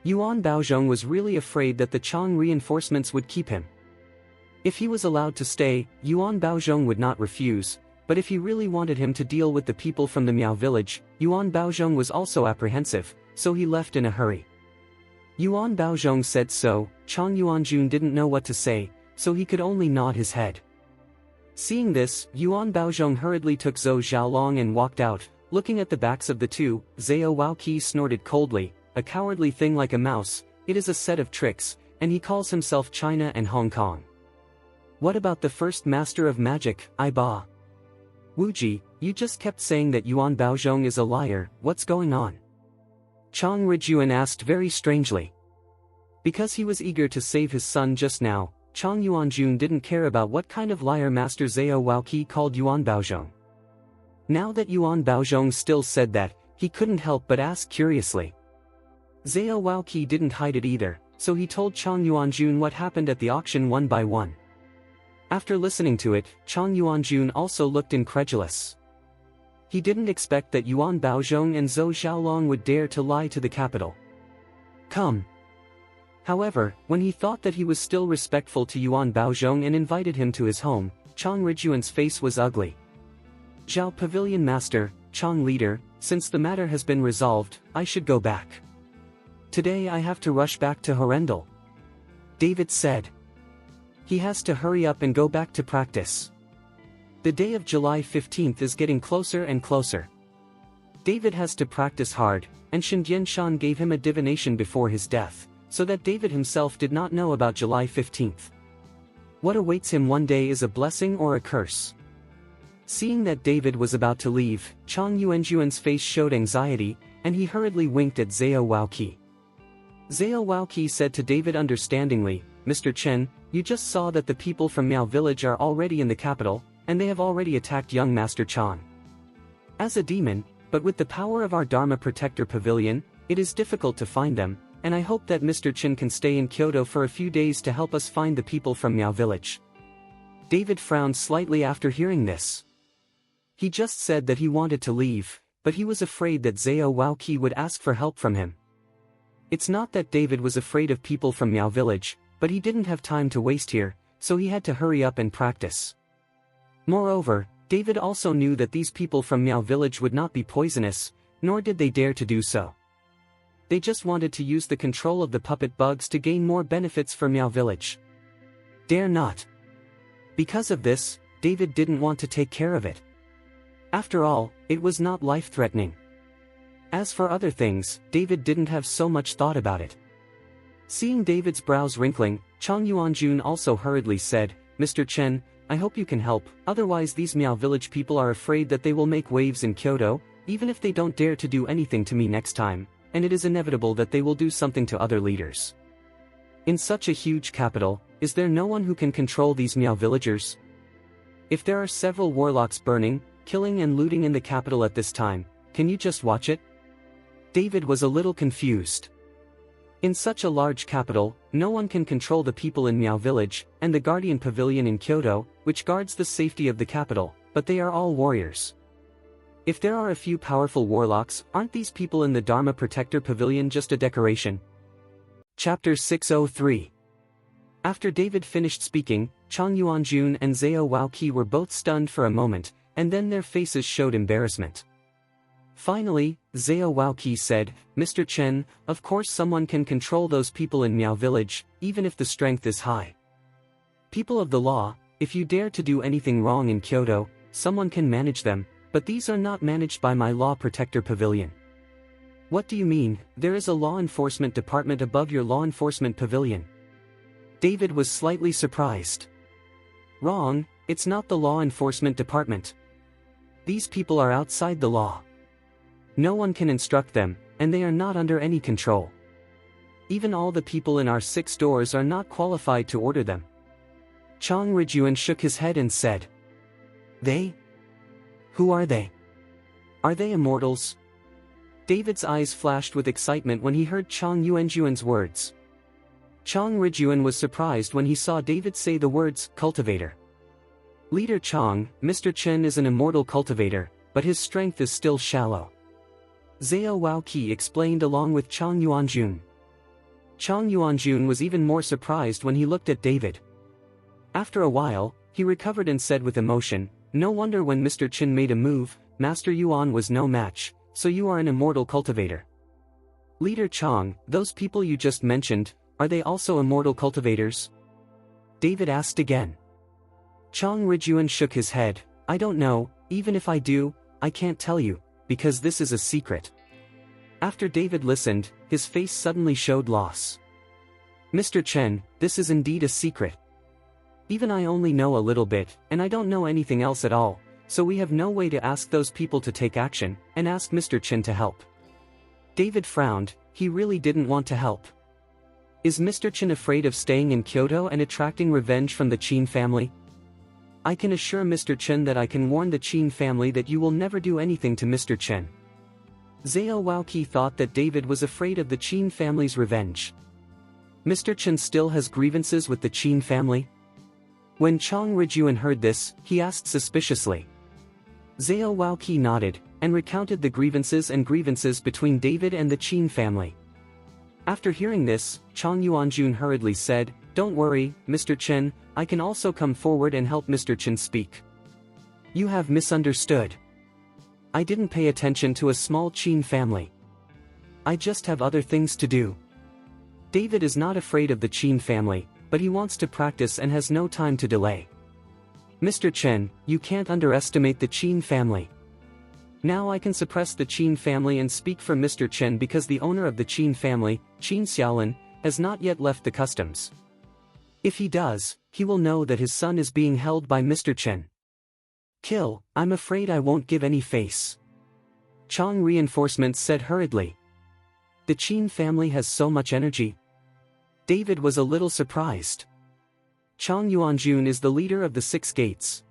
Yuan Baozhong was really afraid that the Chang reinforcements would keep him. If he was allowed to stay, Yuan Baozhong would not refuse, but if he really wanted him to deal with the people from the Miao Village, Yuan Baozhong was also apprehensive, so he left in a hurry. Yuan Baozhong said so. Chang Yuanjun didn't know what to say, so he could only nod his head. Seeing this, Yuan Baozhong hurriedly took Zhou Xiaolong and walked out. Looking at the backs of the two, Zhao Waoqi snorted coldly, "A cowardly thing like a mouse, it is a set of tricks, and he calls himself China and Hong Kong. What about the first master of magic, Ba? Wuji, you just kept saying that Yuan Baozhong is a liar, what's going on?" Chang Rijun asked very strangely. Because he was eager to save his son just now, Chang Yuanjun didn't care about what kind of liar Master Zhao Waoqi called Yuan Baozhong. Now that Yuan Baozhong still said that, he couldn't help but ask curiously. Zhao Waoqi didn't hide it either, so he told Chang Yuanjun what happened at the auction one by one. After listening to it, Chang Yuanjun also looked incredulous. He didn't expect that Yuan Baozhong and Zhou Xiaolong would dare to lie to the capital. Come. However, when he thought that he was still respectful to Yuan Baozhong and invited him to his home, Chang Rijun's face was ugly. Zhao Pavilion Master, Chang Leader, since the matter has been resolved, I should go back. Today I have to rush back to Horrendal. David said. He has to hurry up and go back to practice. The day of July 15th is getting closer and closer. David has to practice hard, and Shen Shan gave him a divination before his death, so that David himself did not know about July 15th. What awaits him one day is a blessing or a curse. Seeing that David was about to leave, Chang Yuanjuan's face showed anxiety, and he hurriedly winked at Zhao Waoqi. Zhao Waoqi said to David understandingly, Mr. Chen, you just saw that the people from Miao village are already in the capital, and they have already attacked young Master Chan. As a demon, but with the power of our Dharma Protector Pavilion, it is difficult to find them, and I hope that Mr. Chen can stay in Kyoto for a few days to help us find the people from Miao village. David frowned slightly after hearing this. He just said that he wanted to leave, but he was afraid that Zhao Waoqi would ask for help from him. It's not that David was afraid of people from Miao village, but he didn't have time to waste here, so he had to hurry up and practice. Moreover, David also knew that these people from Miao village would not be poisonous, nor did they dare to do so. They just wanted to use the control of the puppet bugs to gain more benefits for Miao village. Dare not. Because of this, David didn't want to take care of it. After all, it was not life-threatening. As for other things, David didn't have so much thought about it. Seeing David's brows wrinkling, Chang Yuanjun also hurriedly said, Mr. Chen, I hope you can help, otherwise these Miao village people are afraid that they will make waves in Kyoto, even if they don't dare to do anything to me next time, and it is inevitable that they will do something to other leaders. In such a huge capital, is there no one who can control these Miao villagers? If there are several warlocks burning, killing and looting in the capital at this time, can you just watch it? David was a little confused. In such a large capital, no one can control the people in Miao village, and the Guardian Pavilion in Kyoto, which guards the safety of the capital, but they are all warriors. If there are a few powerful warlocks, aren't these people in the Dharma Protector Pavilion just a decoration? Chapter 603. After David finished speaking, Chang Yuanjun and Zhao Waoqi were both stunned for a moment, and then their faces showed embarrassment. Finally, Zhao Waoqi said, Mr. Chen, of course someone can control those people in Miao village, even if the strength is high. People of the law, if you dare to do anything wrong in Kyoto, someone can manage them, but these are not managed by my Law Protector Pavilion. What do you mean, there is a law enforcement department above your law enforcement pavilion? David was slightly surprised. Wrong, it's not the law enforcement department. These people are outside the law. No one can instruct them, and they are not under any control. Even all the people in our 6 doors are not qualified to order them. Chang Rijun shook his head and said, They? Who are they? Are they immortals? David's eyes flashed with excitement when he heard Chang Yuanjuan's words. Chang Rijun was surprised when he saw David say the words, cultivator. Leader Chang, Mr. Chen is an immortal cultivator, but his strength is still shallow. Zhao Waoqi explained along with Chang Yuanjun. Chang Yuanjun was even more surprised when he looked at David. After a while, he recovered and said with emotion, No wonder when Mr. Chen made a move, Master Yuan was no match, so you are an immortal cultivator. Leader Chang, those people you just mentioned, are they also immortal cultivators? David asked again. Chang Rijun shook his head, I don't know, even if I do, I can't tell you, because this is a secret. After David listened, his face suddenly showed loss. Mr. Chen, this is indeed a secret. Even I only know a little bit, and I don't know anything else at all, so we have no way to ask those people to take action, and ask Mr. Chen to help. David frowned, he really didn't want to help. Is Mr. Chen afraid of staying in Kyoto and attracting revenge from the Qin family? I can assure Mr. Chen that I can warn the Qin family that you will never do anything to Mr. Chen. Zhao Waoqi thought that David was afraid of the Qin family's revenge. Mr. Chen still has grievances with the Qin family? When Chang Rijuan heard this, he asked suspiciously. Zhao Waoqi nodded, and recounted the grievances between David and the Qin family. After hearing this, Chang Yuanjun hurriedly said, "Don't worry, Mr. Chen, I can also come forward and help Mr. Chen speak." You have misunderstood. I didn't pay attention to a small Qin family. I just have other things to do. David is not afraid of the Qin family, but he wants to practice and has no time to delay. Mr. Chen, you can't underestimate the Qin family. Now I can suppress the Qin family and speak for Mr. Chen because the owner of the Qin family, Qin Xiaolin, has not yet left the customs. If he does, he will know that his son is being held by Mr. Chen. Kill, I'm afraid I won't give any face. Chang Reinforcements said hurriedly. The Qin family has so much energy. David was a little surprised. Chang Yuanjun is the leader of the Six Gates.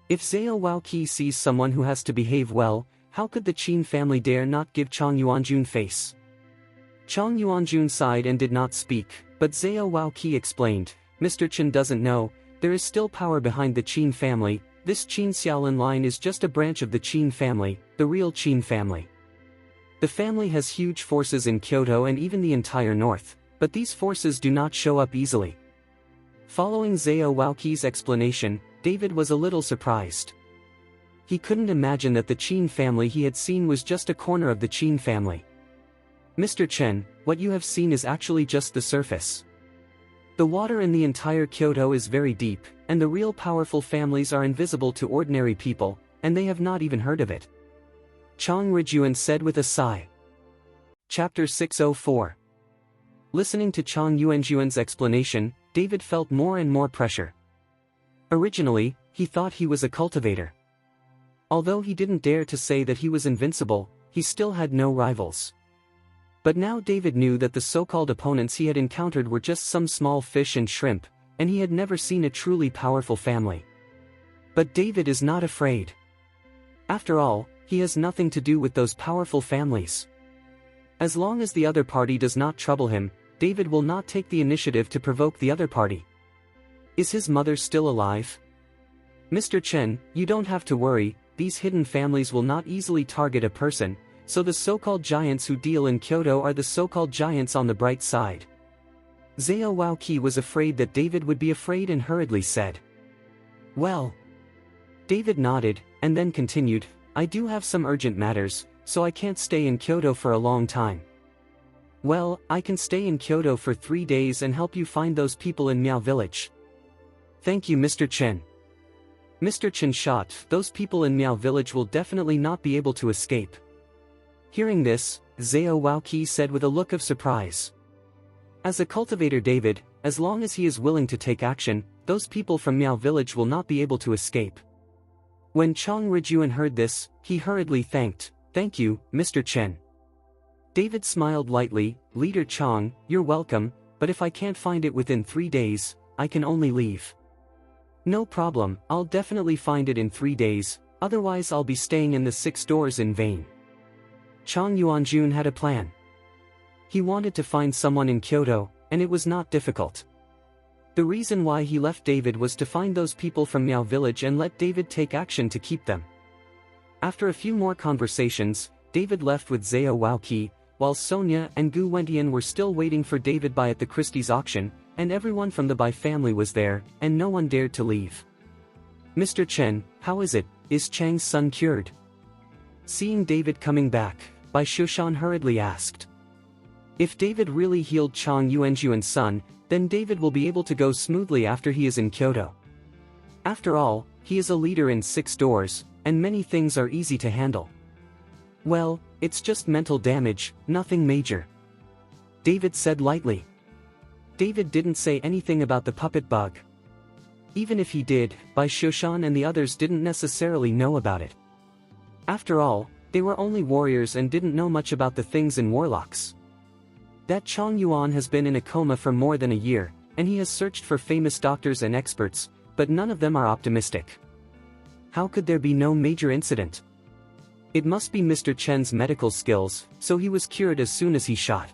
If Zhao Waoqi sees someone who has to behave well, how could the Qin family dare not give Chang Yuanjun face? Chang Yuanjun sighed and did not speak, but Zhao Waoqi explained, Mr. Chen doesn't know, there is still power behind the Qin family. This Qin Xiaolin line is just a branch of the Qin family, the real Qin family. The family has huge forces in Kyoto and even the entire north, but these forces do not show up easily. Following Zhao Waoqi's explanation, David was a little surprised. He couldn't imagine that the Qin family he had seen was just a corner of the Qin family. Mr. Chen, what you have seen is actually just the surface. The water in the entire Kyoto is very deep, and the real powerful families are invisible to ordinary people, and they have not even heard of it. Chang Rijuan said with a sigh. Chapter 604. Listening to Chang Yuanjuan's explanation, David felt more and more pressure. Originally, he thought he was a cultivator. Although he didn't dare to say that he was invincible, he still had no rivals. But now David knew that the so-called opponents he had encountered were just some small fish and shrimp, and he had never seen a truly powerful family. But David is not afraid. After all, he has nothing to do with those powerful families. As long as the other party does not trouble him, David will not take the initiative to provoke the other party. Is his mother still alive? Mr. Chen, you don't have to worry, these hidden families will not easily target a person, so the so-called giants who deal in Kyoto are the so-called giants on the bright side. Zhao Waoqi was afraid that David would be afraid and hurriedly said. Well. David nodded, and then continued, I do have some urgent matters, so I can't stay in Kyoto for a long time. Well, I can stay in Kyoto for 3 days and help you find those people in Miao Village. Thank you, Mr. Chen. Mr. Chen shot, those people in Miao Village will definitely not be able to escape. Hearing this, Zhao Waoqi said with a look of surprise. As a cultivator David, as long as he is willing to take action, those people from Miao Village will not be able to escape. When Chang Rijuan heard this, he hurriedly thanked, Thank you, Mr. Chen. David smiled lightly, Leader Chang, you're welcome, but if I can't find it within 3 days, I can only leave. No problem, I'll definitely find it in 3 days, otherwise I'll be staying in the 6 doors in vain. Chang Yuanjun had a plan. He wanted to find someone in Kyoto, and it was not difficult. The reason why he left David was to find those people from Miao Village and let David take action to keep them. After a few more conversations, David left with Zhao Waoqi, while Sonia and Gu Wentian were still waiting for David at the Christie's auction, and everyone from the Bai family was there, and no one dared to leave. Mr. Chen, how is it, is Chang's son cured? Seeing David coming back, Bai Shushan hurriedly asked. If David really healed Chang Yuanjuan's son, then David will be able to go smoothly after he is in Kyoto. After all, he is a leader in 6 doors, and many things are easy to handle. Well, it's just mental damage, nothing major. David said lightly. David didn't say anything about the puppet bug. Even if he did, Bai Shushan and the others didn't necessarily know about it. After all, They were only warriors and didn't know much about the things in warlocks. That Chong Yuan has been in a coma for more than a year, and he has searched for famous doctors and experts, but none of them are optimistic. How could there be no major incident? It must be Mr. Chen's medical skills, so he was cured as soon as he shot.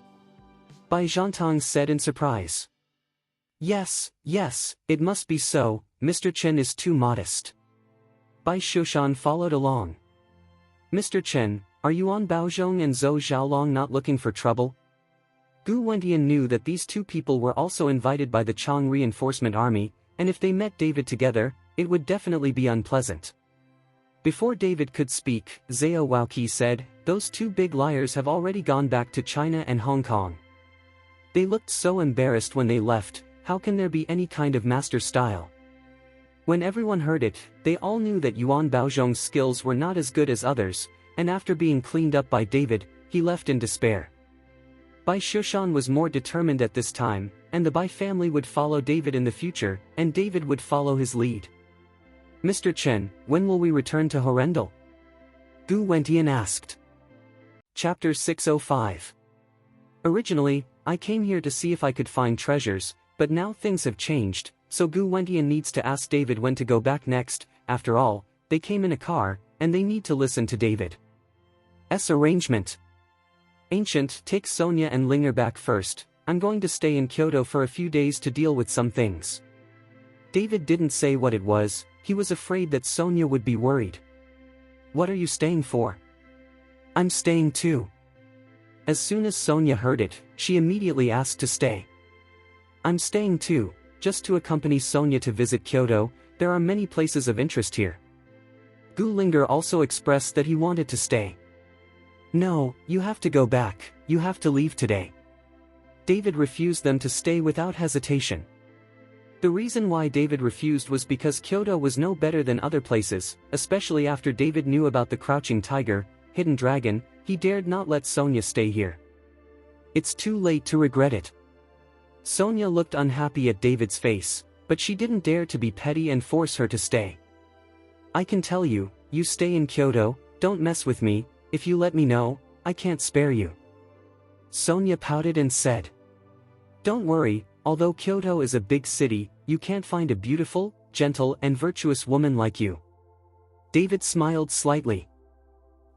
Bai Zhantang said in surprise. Yes, it must be so, Mr. Chen is too modest. Bai Shushan followed along. Mr. Chen, are Yuan Baozhong and Zhou Xiaolong not looking for trouble? Gu Wentian knew that these two people were also invited by the Chang reinforcement army, and if they met David together, it would definitely be unpleasant. Before David could speak, Zhao Waoqi said, those two big liars have already gone back to China and Hong Kong. They looked so embarrassed when they left. How can there be any kind of master style? When everyone heard it, they all knew that Yuan Baozhong's skills were not as good as others, and after being cleaned up by David, he left in despair. Bai Shushan was more determined at this time, and the Bai family would follow David in the future, and David would follow his lead. Mr. Chen, when will we return to Horrendal? Gu Wentian asked. Chapter 605. Originally, I came here to see if I could find treasures, but now things have changed, so Gu Wentian needs to ask David when to go back next. After all, they came in a car, and they need to listen to David's arrangement. Ancient, take Sonia and Linger back first. I'm going to stay in Kyoto for a few days to deal with some things. David didn't say what it was, he was afraid that Sonia would be worried. What are you staying for? I'm staying too. As soon as Sonia heard it, she immediately asked to stay. I'm staying too, just to accompany Sonia to visit Kyoto. There are many places of interest here. Gu Linger also expressed that he wanted to stay. No, you have to go back, you have to leave today. David refused them to stay without hesitation. The reason why David refused was because Kyoto was no better than other places, especially after David knew about the crouching tiger, hidden dragon. He dared not let Sonia stay here. It's too late to regret it. Sonia looked unhappy at David's face, but she didn't dare to be petty and force her to stay. I can tell you, you stay in Kyoto, don't mess with me. If you let me know, I can't spare you. Sonia pouted and said. Don't worry, although Kyoto is a big city, you can't find a beautiful, gentle and virtuous woman like you. David smiled slightly.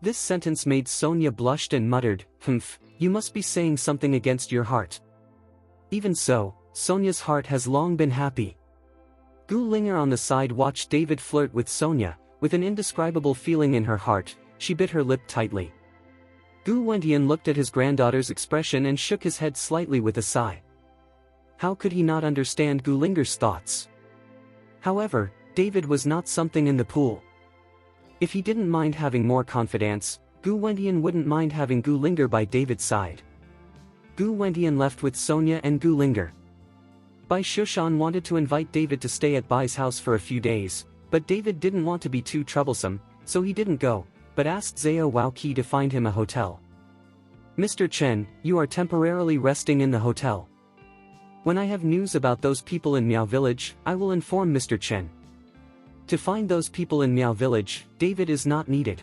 This sentence made Sonia blushed and muttered, "Humph, you must be saying something against your heart." Even so, Sonia's heart has long been happy. Gu Linger on the side watched David flirt with Sonia, with an indescribable feeling in her heart. She bit her lip tightly. Gu Wentian looked at his granddaughter's expression and shook his head slightly with a sigh. How could he not understand Gu Linger's thoughts? However, David was not something in the pool. If he didn't mind having more confidence, Gu Wentian wouldn't mind having Gu Linger by David's side. Gu Wentian left with Sonia and Gu Linger. Bai Shushan wanted to invite David to stay at Bai's house for a few days, but David didn't want to be too troublesome, so he didn't go, but asked Zhao Waoqi to find him a hotel. Mr. Chen, you are temporarily resting in the hotel. When I have news about those people in Miao Village, I will inform Mr. Chen. To find those people in Miao Village, David is not needed.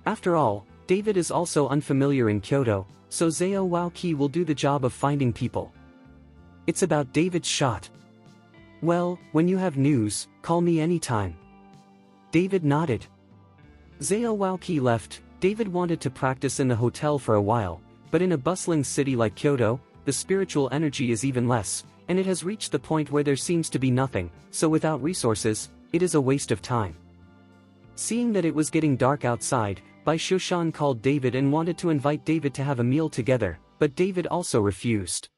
After all, David is also unfamiliar in Kyoto, so Zhao Waoqi will do the job of finding people. It's about David's shot. Well, when you have news, call me anytime. David nodded. Zhao Waoqi left. David wanted to practice in the hotel for a while, but in a bustling city like Kyoto, the spiritual energy is even less, and it has reached the point where there seems to be nothing, so without resources, it is a waste of time. Seeing that it was getting dark outside, Bai Shushan called David and wanted to invite David to have a meal together, but David also refused.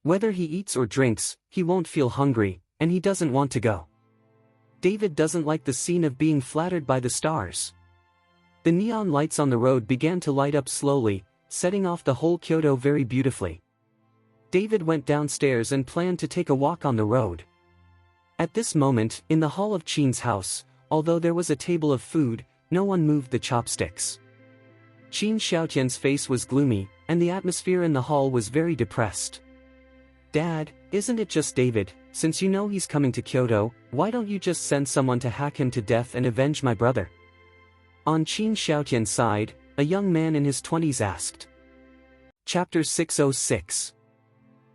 Whether he eats or drinks, he won't feel hungry, and he doesn't want to go. David doesn't like the scene of being flattered by the stars. The neon lights on the road began to light up slowly, setting off the whole Kyoto very beautifully. David went downstairs and planned to take a walk on the road. At this moment, in the hall of Qin's house, although there was a table of food, no one moved the chopsticks. Qin Xiaotian's face was gloomy, and the atmosphere in the hall was very depressed. Dad, isn't it just David? Since you know he's coming to Kyoto, why don't you just send someone to hack him to death and avenge my brother? On Qin Xiaotian's side, a young man in his 20s asked. Chapter 606.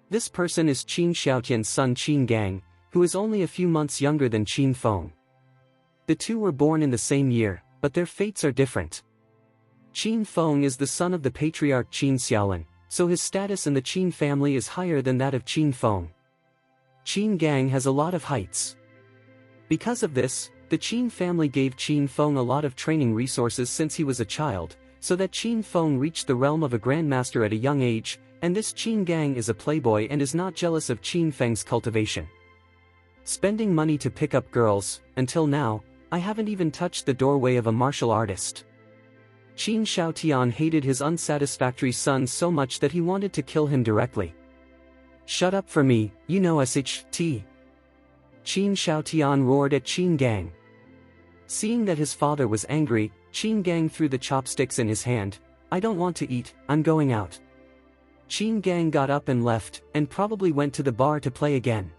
This person is Qin Xiaotian's son Qin Gang, who is only a few months younger than Qin Feng. The two were born in the same year, but their fates are different. Qin Feng is the son of the patriarch Qin Xiaolin, so his status in the Qin family is higher than that of Qin Feng. Qin Gang has a lot of heights. Because of this, the Qin family gave Qin Feng a lot of training resources since he was a child, so that Qin Feng reached the realm of a grandmaster at a young age, and this Qin Gang is a playboy and is not jealous of Qin Feng's cultivation. Spending money to pick up girls, until now, I haven't even touched the doorway of a martial artist. Qin Xiaotian hated his unsatisfactory son so much that he wanted to kill him directly. Shut up for me, you know SHT. Qin Xiaotian roared at Qin Gang. Seeing that his father was angry, Qin Gang threw the chopsticks in his hand. I don't want to eat, I'm going out. Qin Gang got up and left, and probably went to the bar to play again.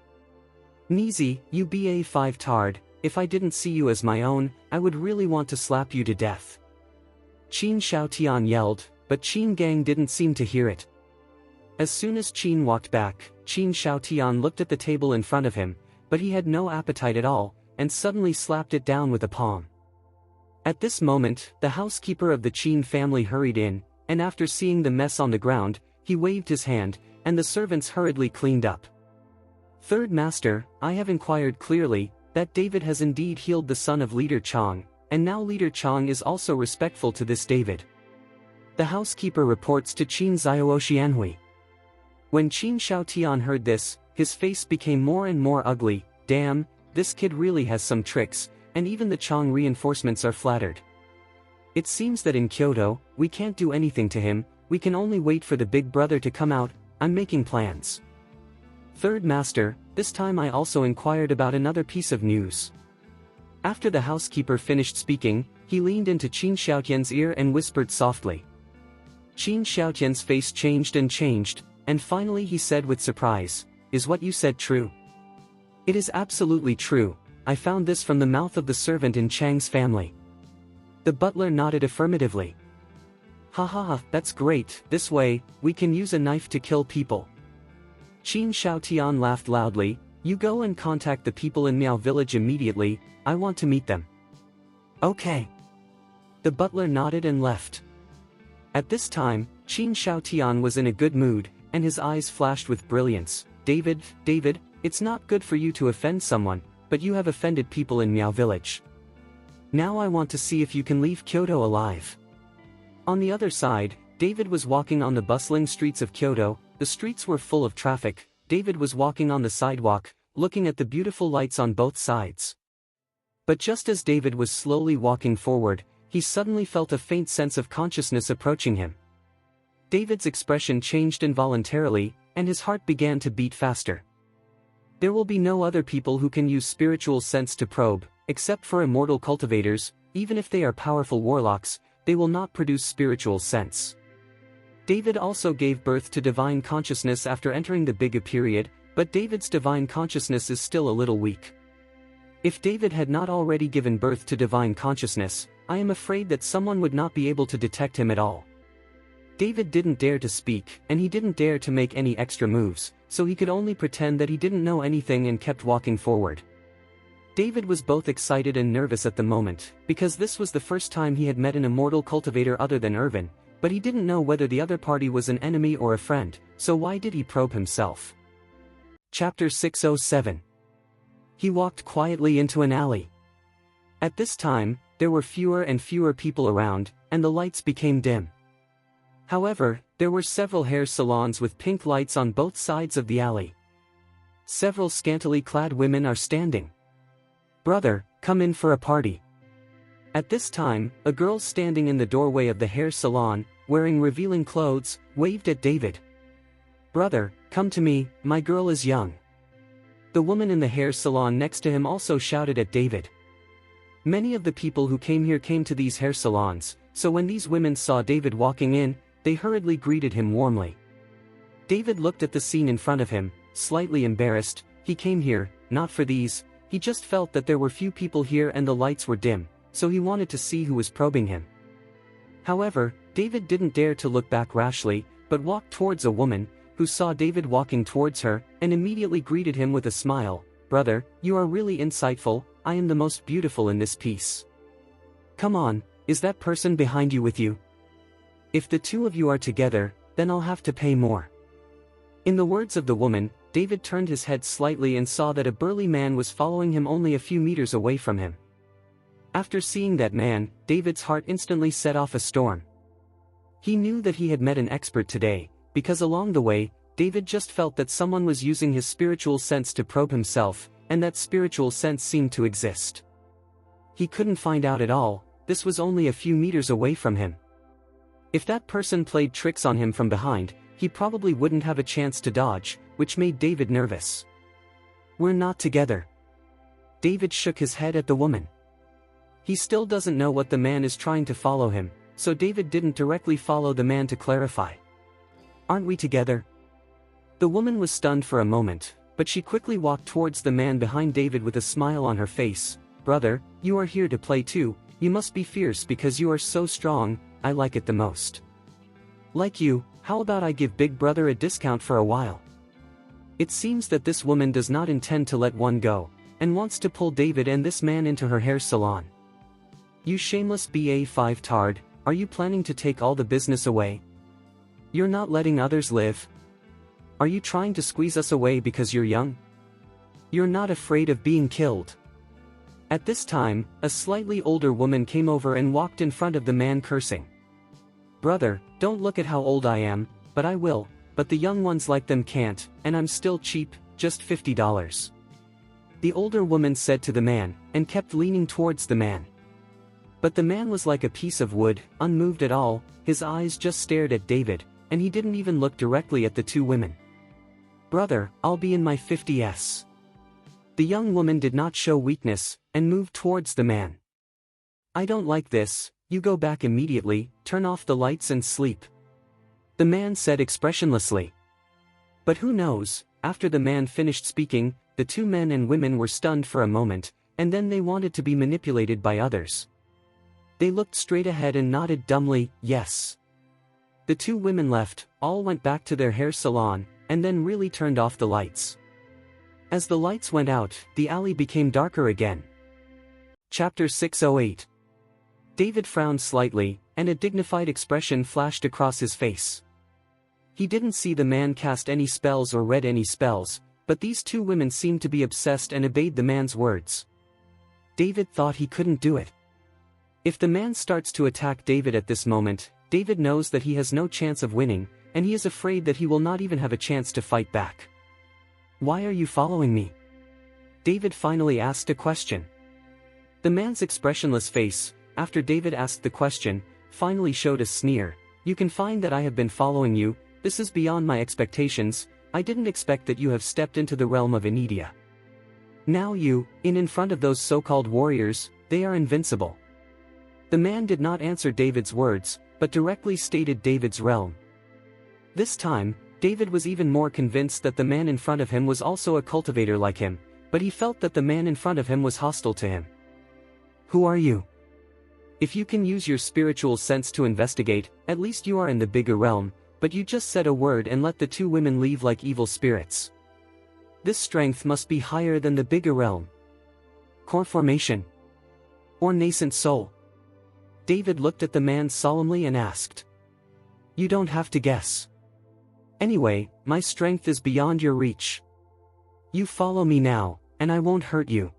Nizi, you BA5 tard, if I didn't see you as my own, I would really want to slap you to death. Qin Xiaotian yelled, but Qin Gang didn't seem to hear it. As soon as Qin walked back, Qin Xiaotian looked at the table in front of him, but he had no appetite at all, and suddenly slapped it down with a palm. At this moment, the housekeeper of the Qin family hurried in, and after seeing the mess on the ground, he waved his hand, and the servants hurriedly cleaned up. Third Master, I have inquired clearly, that David has indeed healed the son of Leader Chang, and now Leader Chang is also respectful to this David. The housekeeper reports to Qin Xiaoxianhui. When Qin Xiaotian heard this, his face became more and more ugly. Damn, this kid really has some tricks, and even the Chang reinforcements are flattered. It seems that in Kyoto, we can't do anything to him, we can only wait for the big brother to come out. I'm making plans. Third Master, this time I also inquired about another piece of news. After the housekeeper finished speaking, he leaned into Qin Xiaotian's ear and whispered softly. Qin Xiaotian's face changed, and finally he said with surprise, "Is what you said true?" "It is absolutely true, I found this from the mouth of the servant in Chang's family." The butler nodded affirmatively. "Ha ha ha, that's great, this way, we can use a knife to kill people." Qin Xiaotian laughed loudly. "You go and contact the people in Miao village immediately, I want to meet them." "Okay." The butler nodded and left. At this time, Qin Xiaotian was in a good mood, and his eyes flashed with brilliance. David, it's not good for you to offend someone, but you have offended people in Miao village. Now I want to see if you can leave Kyoto alive." On the other side, David was walking on the bustling streets of Kyoto. The streets were full of traffic. David was walking on the sidewalk, looking at the beautiful lights on both sides. But just as David was slowly walking forward, he suddenly felt a faint sense of consciousness approaching him. David's expression changed involuntarily, and his heart began to beat faster. There will be no other people who can use spiritual sense to probe, except for immortal cultivators. Even if they are powerful warlocks, they will not produce spiritual sense. David also gave birth to divine consciousness after entering the Biga period, but David's divine consciousness is still a little weak. If David had not already given birth to divine consciousness, I am afraid that someone would not be able to detect him at all. David didn't dare to speak, and he didn't dare to make any extra moves, so he could only pretend that he didn't know anything and kept walking forward. David was both excited and nervous at the moment, because this was the first time he had met an immortal cultivator other than Irvin, but he didn't know whether the other party was an enemy or a friend, so why did he probe himself? Chapter 607. He walked quietly into an alley. At this time, there were fewer and fewer people around, and the lights became dim. However, there were several hair salons with pink lights on both sides of the alley. Several scantily clad women are standing. "Brother, come in for a party." At this time, a girl standing in the doorway of the hair salon, wearing revealing clothes, waved at David. "Brother, come to me, my girl is young." The woman in the hair salon next to him also shouted at David. Many of the people who came here came to these hair salons, so when these women saw David walking in, they hurriedly greeted him warmly. David looked at the scene in front of him, slightly embarrassed. He came here, not for these, he just felt that there were few people here and the lights were dim, so he wanted to see who was probing him. However, David didn't dare to look back rashly, but walked towards a woman, who saw David walking towards her, and immediately greeted him with a smile. "Brother, you are really insightful. I am the most beautiful in this piece. Come on, is that person behind you with you? If the two of you are together, then I'll have to pay more." In the words of the woman, David turned his head slightly and saw that a burly man was following him only a few meters away from him. After seeing that man, David's heart instantly set off a storm. He knew that he had met an expert today, because along the way, David just felt that someone was using his spiritual sense to probe himself, and that spiritual sense seemed to exist. He couldn't find out at all, this was only a few meters away from him. If that person played tricks on him from behind, he probably wouldn't have a chance to dodge, which made David nervous. "We're not together." David shook his head at the woman. He still doesn't know what the man is trying to follow him, so David didn't directly follow the man to clarify. "Aren't we together?" The woman was stunned for a moment, but she quickly walked towards the man behind David with a smile on her face. "Brother, you are here to play too. You must be fierce because you are so strong. I like it the most. Like you, how about I give Big Brother a discount for a while?" It seems that this woman does not intend to let one go, and wants to pull David and this man into her hair salon. "You shameless BA5 tard, are you planning to take all the business away? You're not letting others live? Are you trying to squeeze us away because you're young? You're not afraid of being killed?" At this time, a slightly older woman came over and walked in front of the man cursing. "Brother, don't look at how old I am, but I will, but the young ones like them can't, and I'm still cheap, just $50. The older woman said to the man, and kept leaning towards the man. But the man was like a piece of wood, unmoved at all, his eyes just stared at David, and he didn't even look directly at the two women. "Brother, I'll be in my 50s. The young woman did not show weakness, and moved towards the man. "I don't like this, you go back immediately, turn off the lights and sleep," the man said expressionlessly. But who knows, after the man finished speaking, the two men and women were stunned for a moment, and then they wanted to be manipulated by others. They looked straight ahead and nodded dumbly, yes. The two women left, all went back to their hair salon, and then really turned off the lights. As the lights went out, the alley became darker again. Chapter 608. David frowned slightly, and a dignified expression flashed across his face. He didn't see the man cast any spells or read any spells, but these two women seemed to be obsessed and obeyed the man's words. David thought he couldn't do it. If the man starts to attack David at this moment, David knows that he has no chance of winning, and he is afraid that he will not even have a chance to fight back. "Why are you following me?" David finally asked a question. The man's expressionless face, after David asked the question, finally showed a sneer. "You can find that I have been following you, this is beyond my expectations. I didn't expect that you have stepped into the realm of Inidia. Now you, in front of those so-called warriors, they are invincible." The man did not answer David's words, but directly stated David's realm. This time, David was even more convinced that the man in front of him was also a cultivator like him, but he felt that the man in front of him was hostile to him. "Who are you? If you can use your spiritual sense to investigate, at least you are in the bigger realm, but you just said a word and let the two women leave like evil spirits. This strength must be higher than the bigger realm. Core formation? Or nascent soul?" David looked at the man solemnly and asked. "You don't have to guess. Anyway, my strength is beyond your reach. You follow me now, and I won't hurt you."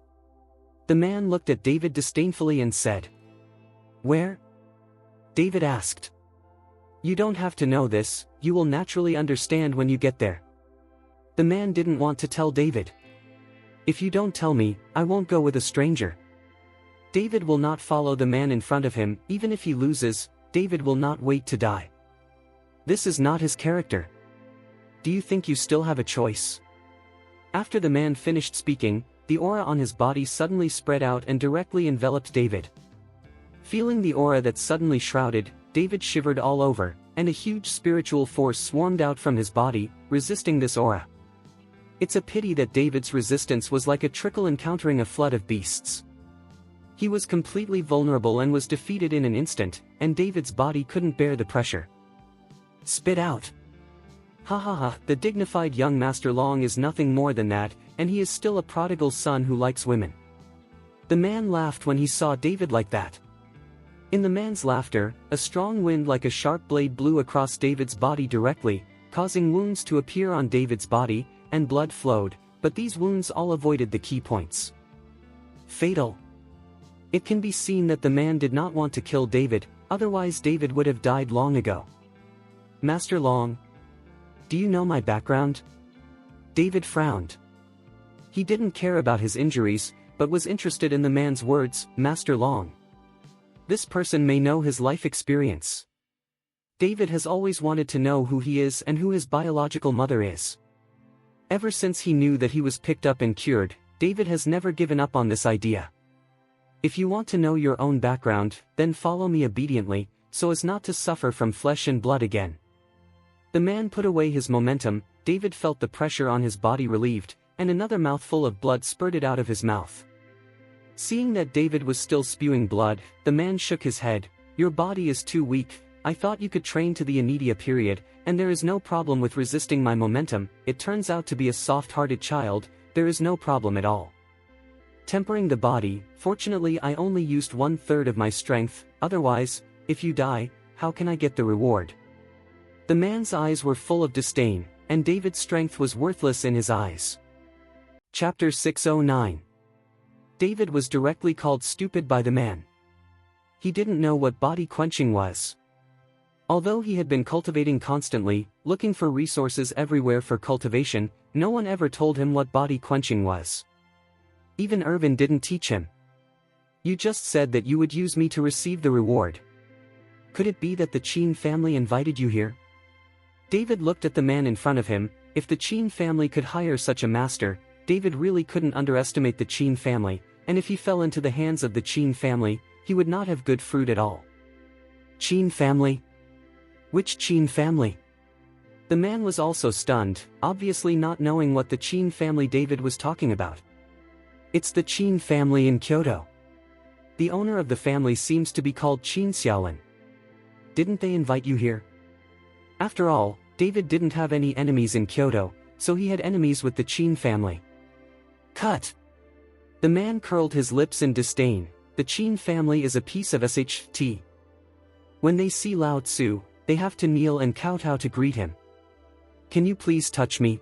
The man looked at David disdainfully and said. "Where?" David asked. "You don't have to know this, you will naturally understand when you get there." The man didn't want to tell David. "If you don't tell me, I won't go with a stranger." David will not follow the man in front of him, even if he loses, David will not wait to die. This is not his character. Do you think you still have a choice? After the man finished speaking, the aura on his body suddenly spread out and directly enveloped David. Feeling the aura that suddenly shrouded, David shivered all over, and a huge spiritual force swarmed out from his body, resisting this aura. It's a pity that David's resistance was like a trickle encountering a flood of beasts. He was completely vulnerable and was defeated in an instant, and David's body couldn't bear the pressure. Spit out. Ha ha ha, the dignified young Master Long is nothing more than that, and he is still a prodigal son who likes women. The man laughed when he saw David like that. In the man's laughter, a strong wind like a sharp blade blew across David's body directly, causing wounds to appear on David's body, and blood flowed, but these wounds all avoided the key points. Fatal. It can be seen that the man did not want to kill David, otherwise David would have died long ago. Master Long, do you know my background? David frowned. He didn't care about his injuries, but was interested in the man's words, Master Long. This person may know his life experience. David has always wanted to know who he is and who his biological mother is. Ever since he knew that he was picked up and cured, David has never given up on this idea. If you want to know your own background, then follow me obediently, so as not to suffer from flesh and blood again. The man put away his momentum. David felt the pressure on his body relieved, and another mouthful of blood spurted out of his mouth. Seeing that David was still spewing blood, the man shook his head. Your body is too weak. I thought you could train to the Anidia period, and there is no problem with resisting my momentum. It turns out to be a soft-hearted child. There is no problem at all. Tempering the body, fortunately I only used 1/3 of my strength, otherwise, if you die, how can I get the reward? The man's eyes were full of disdain, and David's strength was worthless in his eyes. Chapter 609. David was directly called stupid by the man. He didn't know what body quenching was. Although he had been cultivating constantly, looking for resources everywhere for cultivation, no one ever told him what body quenching was. Even Irvin didn't teach him. You just said that you would use me to receive the reward. Could it be that the Chin family invited you here? David looked at the man in front of him. If the Chin family could hire such a master, David really couldn't underestimate the Chin family, and if he fell into the hands of the Chin family, he would not have good fruit at all. Chin family? Which Chin family? The man was also stunned, obviously not knowing what the Chin family David was talking about. It's the Chin family in Kyoto. The owner of the family seems to be called Chin Xiaolin. Didn't they invite you here? After all, David didn't have any enemies in Kyoto, so he had enemies with the Chin family. Cut! The man curled his lips in disdain. The Chin family is a piece of SHT. When they see Lao Tzu, they have to kneel and kowtow to greet him. Can you please touch me?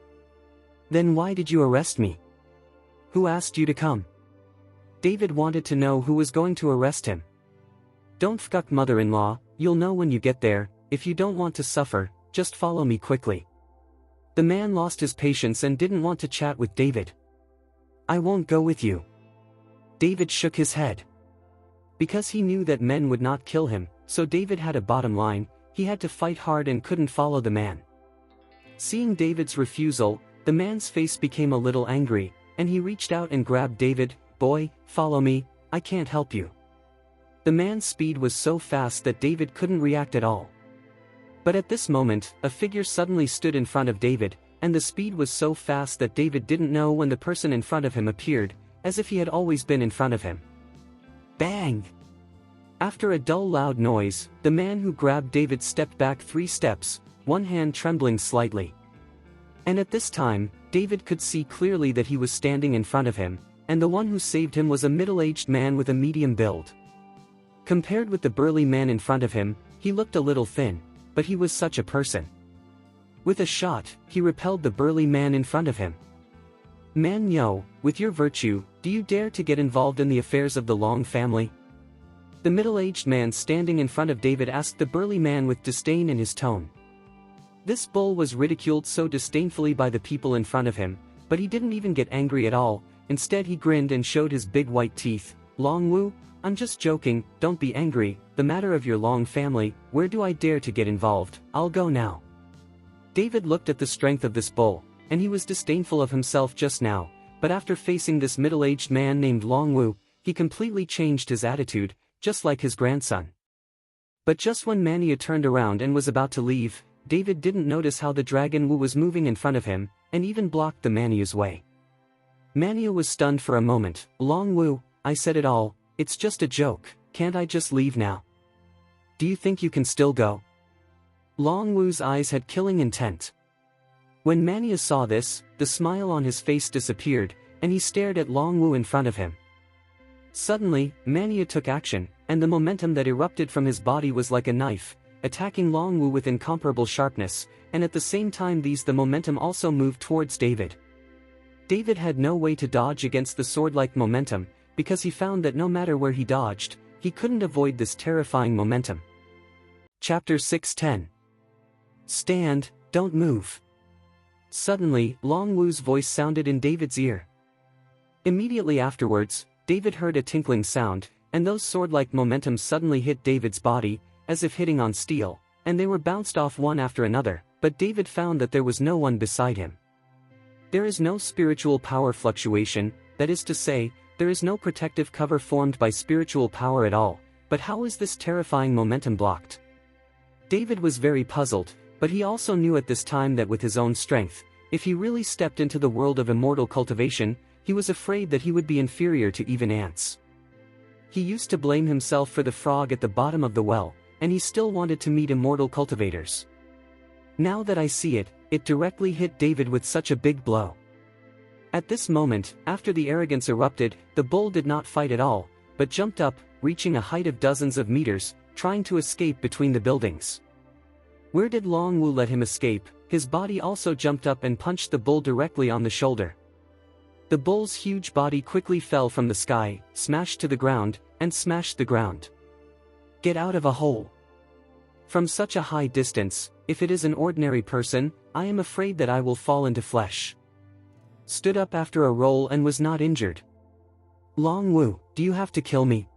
Then why did you arrest me? Who asked you to come? David wanted to know who was going to arrest him. Don't fuck mother-in-law, you'll know when you get there. If you don't want to suffer, just follow me quickly. The man lost his patience and didn't want to chat with David. I won't go with you. David shook his head. Because he knew that men would not kill him, so David had a bottom line. He had to fight hard and couldn't follow the man. Seeing David's refusal, the man's face became a little angry, and he reached out and grabbed David. Boy, follow me, I can't help you. The man's speed was so fast that David couldn't react at all. But at this moment, a figure suddenly stood in front of David, and the speed was so fast that David didn't know when the person in front of him appeared, as if he had always been in front of him. Bang! After a dull loud noise, the man who grabbed David stepped back 3 steps, one hand trembling slightly. And at this time, David could see clearly that he was standing in front of him, and the one who saved him was a middle-aged man with a medium build. Compared with the burly man in front of him, he looked a little thin, but he was such a person. With a shot, he repelled the burly man in front of him. Man Yo, with your virtue, do you dare to get involved in the affairs of the Long family? The middle-aged man standing in front of David asked the burly man with disdain in his tone. This bull was ridiculed so disdainfully by the people in front of him, but he didn't even get angry at all. Instead he grinned and showed his big white teeth. Long Wu, I'm just joking, don't be angry. The matter of your Long family, where do I dare to get involved? I'll go now. David looked at the strength of this bull, and he was disdainful of himself just now, but after facing this middle-aged man named Long Wu, he completely changed his attitude, just like his grandson. But just when Mania turned around and was about to leave, David didn't notice how the Dragon Wu was moving in front of him, and even blocked the Mania's way. Mania was stunned for a moment. Long Wu, I said it all, it's just a joke, can't I just leave now? Do you think you can still go? Long Wu's eyes had killing intent. When Mania saw this, the smile on his face disappeared, and he stared at Long Wu in front of him. Suddenly, Mania took action, and the momentum that erupted from his body was like a knife, attacking Long Wu with incomparable sharpness, and at the same time the momentum also moved towards David. David had no way to dodge against the sword-like momentum, because he found that no matter where he dodged, he couldn't avoid this terrifying momentum. Chapter 6:10. Stand, don't move. Suddenly, Long Wu's voice sounded in David's ear. Immediately afterwards, David heard a tinkling sound, and those sword-like momentums suddenly hit David's body, as if hitting on steel, and they were bounced off one after another, but David found that there was no one beside him. There is no spiritual power fluctuation, that is to say, there is no protective cover formed by spiritual power at all, but how is this terrifying momentum blocked? David was very puzzled, but he also knew at this time that with his own strength, if he really stepped into the world of immortal cultivation, he was afraid that he would be inferior to even ants. He used to blame himself for the frog at the bottom of the well, and he still wanted to meet immortal cultivators. Now that I see it, it directly hit David with such a big blow. At this moment, after the arrogance erupted, the bull did not fight at all, but jumped up, reaching a height of dozens of meters, trying to escape between the buildings. Where did Long Wu let him escape? His body also jumped up and punched the bull directly on the shoulder. The bull's huge body quickly fell from the sky, smashed to the ground, and smashed the ground. Get out of a hole. From such a high distance, if it is an ordinary person, I am afraid that I will fall into flesh. Stood up after a roll and was not injured. Long Wu, do you have to kill me?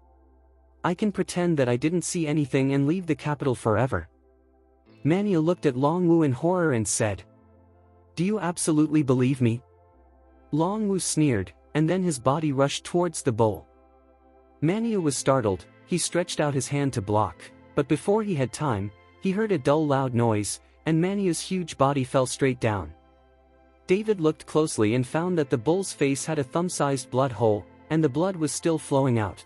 I can pretend that I didn't see anything and leave the capital forever. Mania looked at Long Wu in horror and said, do you absolutely believe me? Long Wu sneered, and then his body rushed towards the bull. Mania was startled, he stretched out his hand to block, but before he had time, he heard a dull loud noise, and Mania's huge body fell straight down. David looked closely and found that the bull's face had a thumb-sized blood hole, and the blood was still flowing out.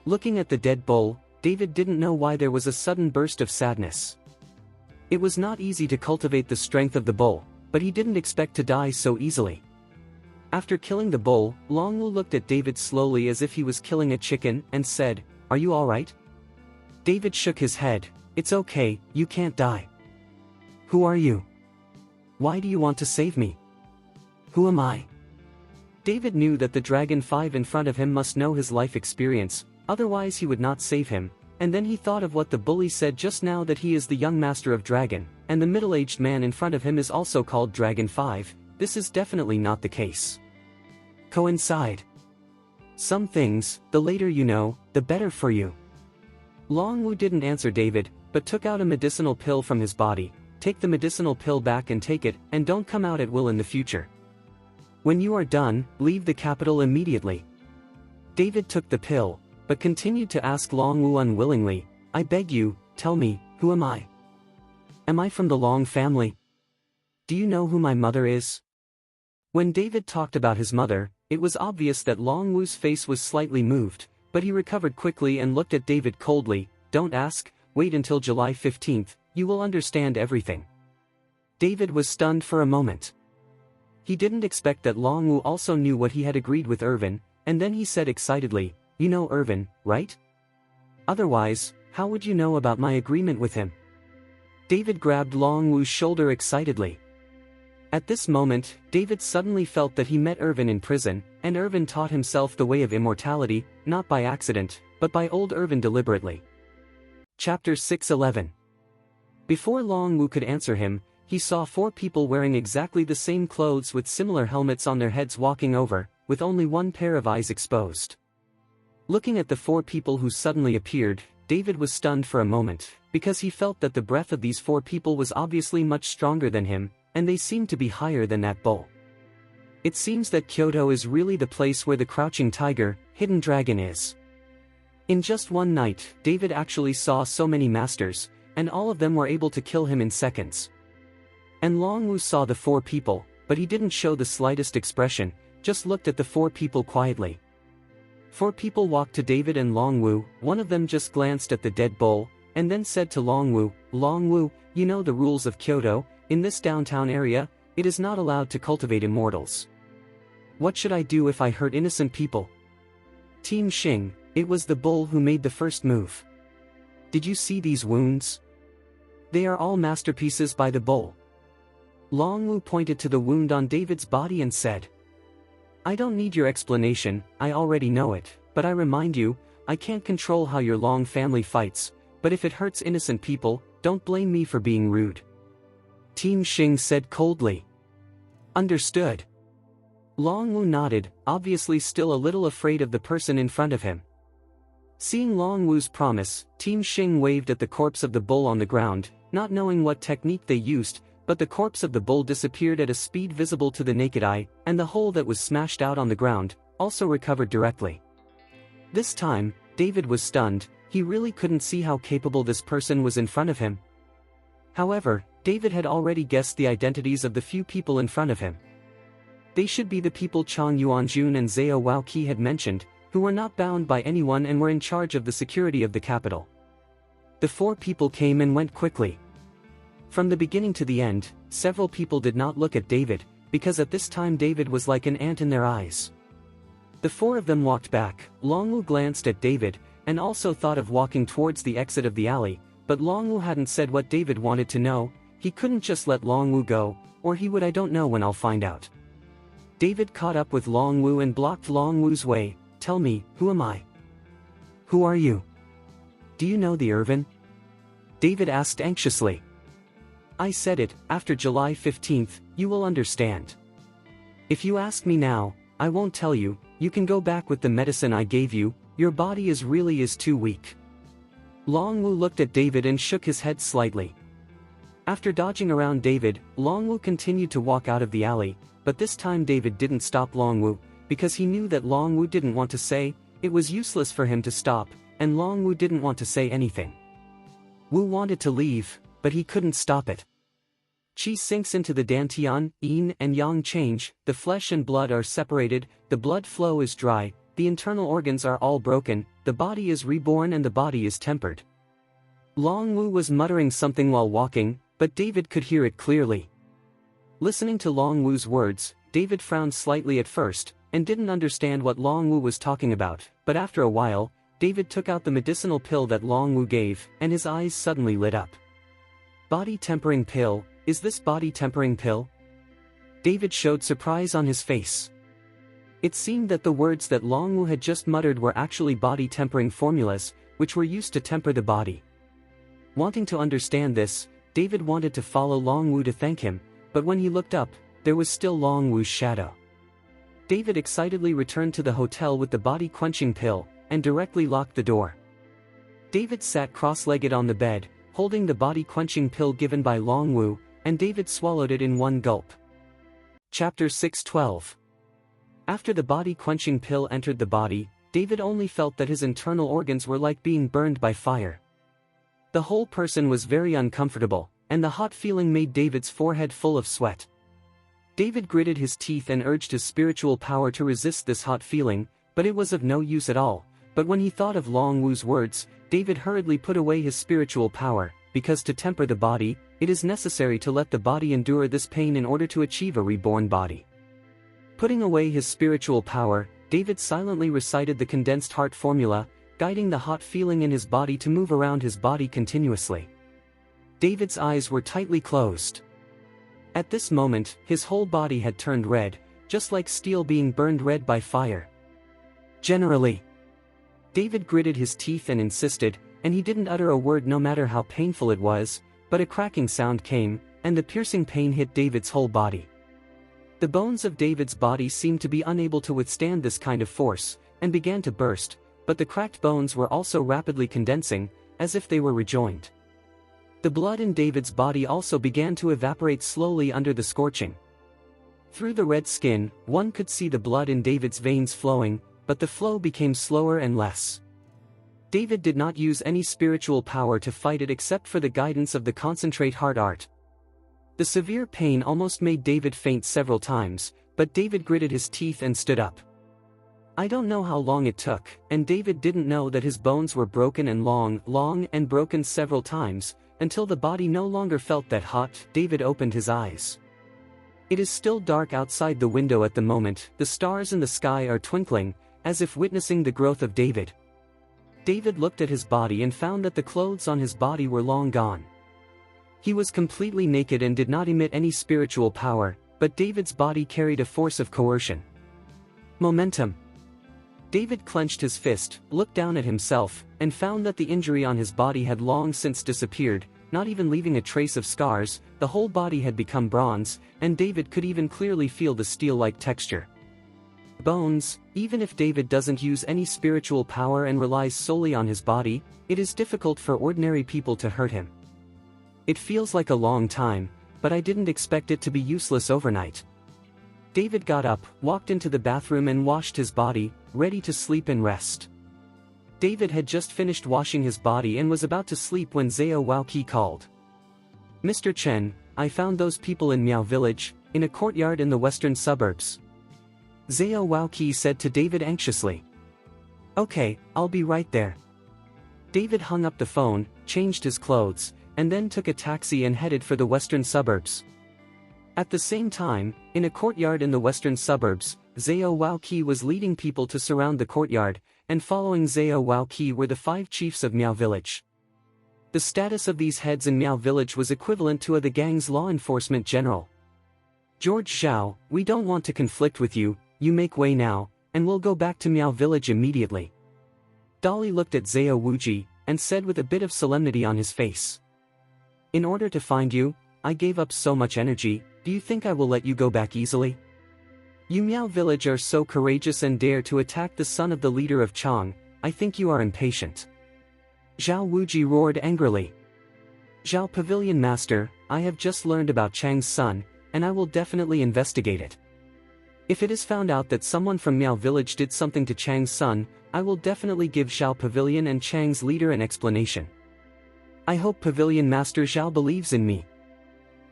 Looking at the dead bull, David didn't know why there was a sudden burst of sadness. It was not easy to cultivate the strength of the bull, but he didn't expect to die so easily. After killing the bull, Long Wu looked at David slowly as if he was killing a chicken, and said, are you alright? David shook his head, it's okay, you can't die. Who are you? Why do you want to save me? Who am I? David knew that the Dragon 5 in front of him must know his life experience, otherwise he would not save him, and then he thought of what the bully said just now, that he is the young master of dragon, and the middle-aged man in front of him is also called Dragon 5, this is definitely not the case. Coincide. Some things, the later you know, the better for you. Long Wu didn't answer David, but took out a medicinal pill from his body. Take the medicinal pill back and take it, and don't come out at will in the future. When you are done, leave the capital immediately. David took the pill, but continued to ask Long Wu unwillingly, I beg you, tell me, who am I? Am I from the Long family? Do you know who my mother is? When David talked about his mother, it was obvious that Long Wu's face was slightly moved, but he recovered quickly and looked at David coldly, don't ask, wait until July 15th, you will understand everything. David was stunned for a moment. He didn't expect that Long Wu also knew what he had agreed with Irvin, and then he said excitedly, you know Irvin, right? Otherwise, how would you know about my agreement with him? David grabbed Long Wu's shoulder excitedly. At this moment, David suddenly felt that he met Irvin in prison, and Irvin taught himself the way of immortality, not by accident, but by old Irvin deliberately. Chapter 6:11. Before Long Wu could answer him, he saw 4 people wearing exactly the same clothes with similar helmets on their heads walking over, with only one pair of eyes exposed. Looking at the 4 people who suddenly appeared, David was stunned for a moment, because he felt that the breath of these 4 people was obviously much stronger than him, and they seemed to be higher than that bull. It seems that Kyoto is really the place where the crouching tiger, hidden dragon is. In just one night, David actually saw so many masters, and all of them were able to kill him in seconds. And Long Wu saw the 4 people, but he didn't show the slightest expression, just looked at the 4 people quietly. Four people walked to David and Longwu. One of them just glanced at the dead bull, and then said to Longwu, "Longwu, you know the rules of Kyoto, in this downtown area, it is not allowed to cultivate immortals. What should I do if I hurt innocent people?" Team Xing, it was the bull who made the first move. "Did you see these wounds? They are all masterpieces by the bull." Longwu pointed to the wound on David's body and said, "I don't need your explanation, I already know it, but I remind you, I can't control how your Long family fights, but if it hurts innocent people, don't blame me for being rude." Team Xing said coldly. "Understood." Longwu nodded, obviously still a little afraid of the person in front of him. Seeing Longwu's promise, Team Xing waved at the corpse of the bull on the ground, not knowing what technique they used, but the corpse of the bull disappeared at a speed visible to the naked eye, and the hole that was smashed out on the ground also recovered directly. This time, David was stunned. He really couldn't see how capable this person was in front of him. However, David had already guessed the identities of the few people in front of him. They should be the people Chang Yuanjun and Zhao Waoqi had mentioned, who were not bound by anyone and were in charge of the security of the capital. The four people came and went quickly. From the beginning to the end, several people did not look at David, because at this time David was like an ant in their eyes. The four of them walked back. Longwu glanced at David, and also thought of walking towards the exit of the alley, but Longwu hadn't said what David wanted to know. He couldn't just let Longwu go, or he would. "I don't know when I'll find out." David caught up with Longwu and blocked Longwu's way. "Tell me, who am I? Who are you? Do you know the Irvin?" David asked anxiously. "I said it, after July 15th, you will understand. If you ask me now, I won't tell you. You can go back with the medicine I gave you, your body is too weak." Longwu looked at David and shook his head slightly. After dodging around David, Longwu continued to walk out of the alley, but this time David didn't stop Longwu, because he knew that Longwu didn't want to say. It was useless for him to stop, and Longwu didn't want to say anything. Wu wanted to leave, but he couldn't stop it. Qi sinks into the dantian, yin and yang change, the flesh and blood are separated, the blood flow is dry, the internal organs are all broken, the body is reborn and the body is tempered. Longwu was muttering something while walking, but David could hear it clearly. Listening to Longwu's words, David frowned slightly at first, and didn't understand what Longwu was talking about, but after a while, David took out the medicinal pill that Longwu gave, and his eyes suddenly lit up. "Body tempering pill, is this body tempering pill?" David showed surprise on his face. It seemed that the words that Longwu had just muttered were actually body tempering formulas, which were used to temper the body. Wanting to understand this, David wanted to follow Longwu to thank him, but when he looked up, there was still Longwu's shadow. David excitedly returned to the hotel with the body-quenching pill, and directly locked the door. David sat cross-legged on the bed, holding the body-quenching pill given by Longwu, and David swallowed it in one gulp. Chapter 6:12. After the body-quenching pill entered the body, David only felt that his internal organs were like being burned by fire. The whole person was very uncomfortable, and the hot feeling made David's forehead full of sweat. David gritted his teeth and urged his spiritual power to resist this hot feeling, but it was of no use at all. But when he thought of Longwu's words, David hurriedly put away his spiritual power, because to temper the body, it is necessary to let the body endure this pain in order to achieve a reborn body. Putting away his spiritual power, David silently recited the condensed heart formula, guiding the hot feeling in his body to move around his body continuously. David's eyes were tightly closed. At this moment, his whole body had turned red, just like steel being burned red by fire. Generally. David gritted his teeth and insisted, and he didn't utter a word no matter how painful it was, but a cracking sound came, and the piercing pain hit David's whole body. The bones of David's body seemed to be unable to withstand this kind of force, and began to burst, but the cracked bones were also rapidly condensing, as if they were rejoined. The blood in David's body also began to evaporate slowly under the scorching. Through the red skin, one could see the blood in David's veins flowing, but the flow became slower and less. David did not use any spiritual power to fight it except for the guidance of the concentrate heart art. The severe pain almost made David faint several times, but David gritted his teeth and stood up. I don't know how long it took, and David didn't know that his bones were broken and long and broken several times, until the body no longer felt that hot. David opened his eyes. It is still dark outside the window at the moment. The stars in the sky are twinkling, as if witnessing the growth of David. David looked at his body and found that the clothes on his body were long gone. He was completely naked and did not emit any spiritual power, but David's body carried a force of coercion. Momentum. David clenched his fist, looked down at himself, and found that the injury on his body had long since disappeared, not even leaving a trace of scars. The whole body had become bronze, and David could even clearly feel the steel-like texture. Bones. Even if David doesn't use any spiritual power and relies solely on his body, it is difficult for ordinary people to hurt him. It feels like a long time, but I didn't expect it to be useless overnight. David got up, walked into the bathroom and washed his body, ready to sleep and rest. David had just finished washing his body and was about to sleep when Zhao Waoqi called. "Mr. Chen, I found those people in Miao Village, in a courtyard in the western suburbs." Zhao Waoqi said to David anxiously. "Okay, I'll be right there." David hung up the phone, changed his clothes, and then took a taxi and headed for the western suburbs. At the same time, in a courtyard in the western suburbs, Zhao Waoqi was leading people to surround the courtyard, and following Zhao Waoqi were the 5 chiefs of Miao Village. The status of these heads in Miao Village was equivalent to the gang's law enforcement general. "George Zhao, we don't want to conflict with you, you make way now, and we'll go back to Miao Village immediately." Dolly looked at Zhao Wuji, and said with a bit of solemnity on his face. "In order to find you, I gave up so much energy. Do you think I will let you go back easily? You Miao Village are so courageous and dare to attack the son of the leader of Chang. I think you are impatient." Zhao Wuji roared angrily. "Zhao Pavilion Master, I have just learned about Chang's son, and I will definitely investigate it. If it is found out that someone from Miao Village did something to Chang's son, I will definitely give Zhao Pavilion and Chang's leader an explanation. I hope Pavilion Master Zhao believes in me."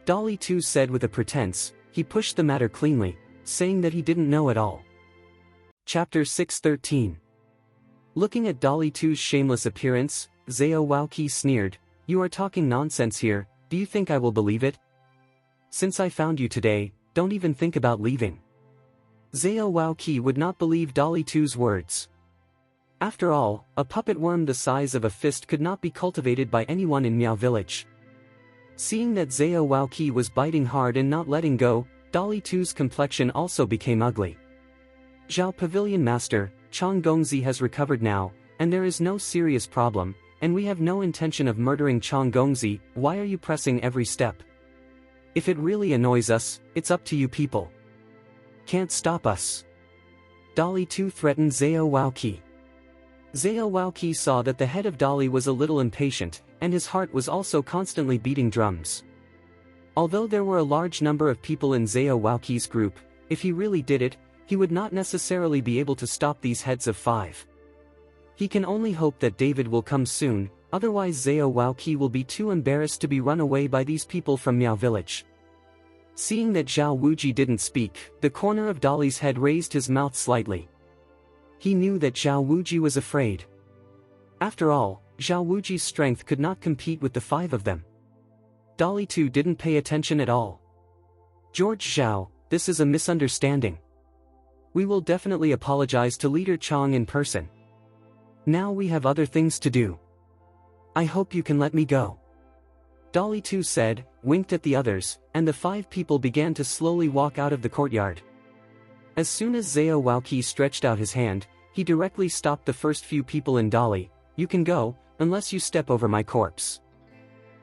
Dolly too said with a pretense. He pushed the matter cleanly, saying that he didn't know at all. Chapter 613. Looking at Dolly too's shameless appearance, Zhao Waoqi sneered, "You are talking nonsense here, do you think I will believe it? Since I found you today, don't even think about leaving." Zhao Waoqi would not believe Dolly too's words. After all, a puppet worm the size of a fist could not be cultivated by anyone in Miao Village. Seeing that Zhao Waoqi was biting hard and not letting go, Dolly too's complexion also became ugly. "Zhao Pavilion Master, Chang Gongzi has recovered now, and there is no serious problem, and we have no intention of murdering Chang Gongzi. Why are you pressing every step? If it really annoys us, it's up to you people. Can't stop us." Dolly too threatened Zhao Waoqi. Zhao Waoqi saw that the head of Dolly was a little impatient, and his heart was also constantly beating drums. Although there were a large number of people in Zhao Waoqi's group, if he really did it, he would not necessarily be able to stop these heads of 5. He can only hope that David will come soon, otherwise Zhao Waoqi will be too embarrassed to be run away by these people from Miao Village. Seeing that Zhao Wuji didn't speak, the corner of Dolly's head raised his mouth slightly. He knew that Zhao Wuji was afraid. After all, Zhao Wuji's strength could not compete with the 5 of them. Dolly too didn't pay attention at all. "George Zhao, this is a misunderstanding. We will definitely apologize to Leader Chang in person. Now we have other things to do. I hope you can let me go." Dolly too said, winked at the others, and the 5 people began to slowly walk out of the courtyard. As soon as Zhao Waoqi stretched out his hand, he directly stopped the first few people in Dolly. "You can go, unless you step over my corpse."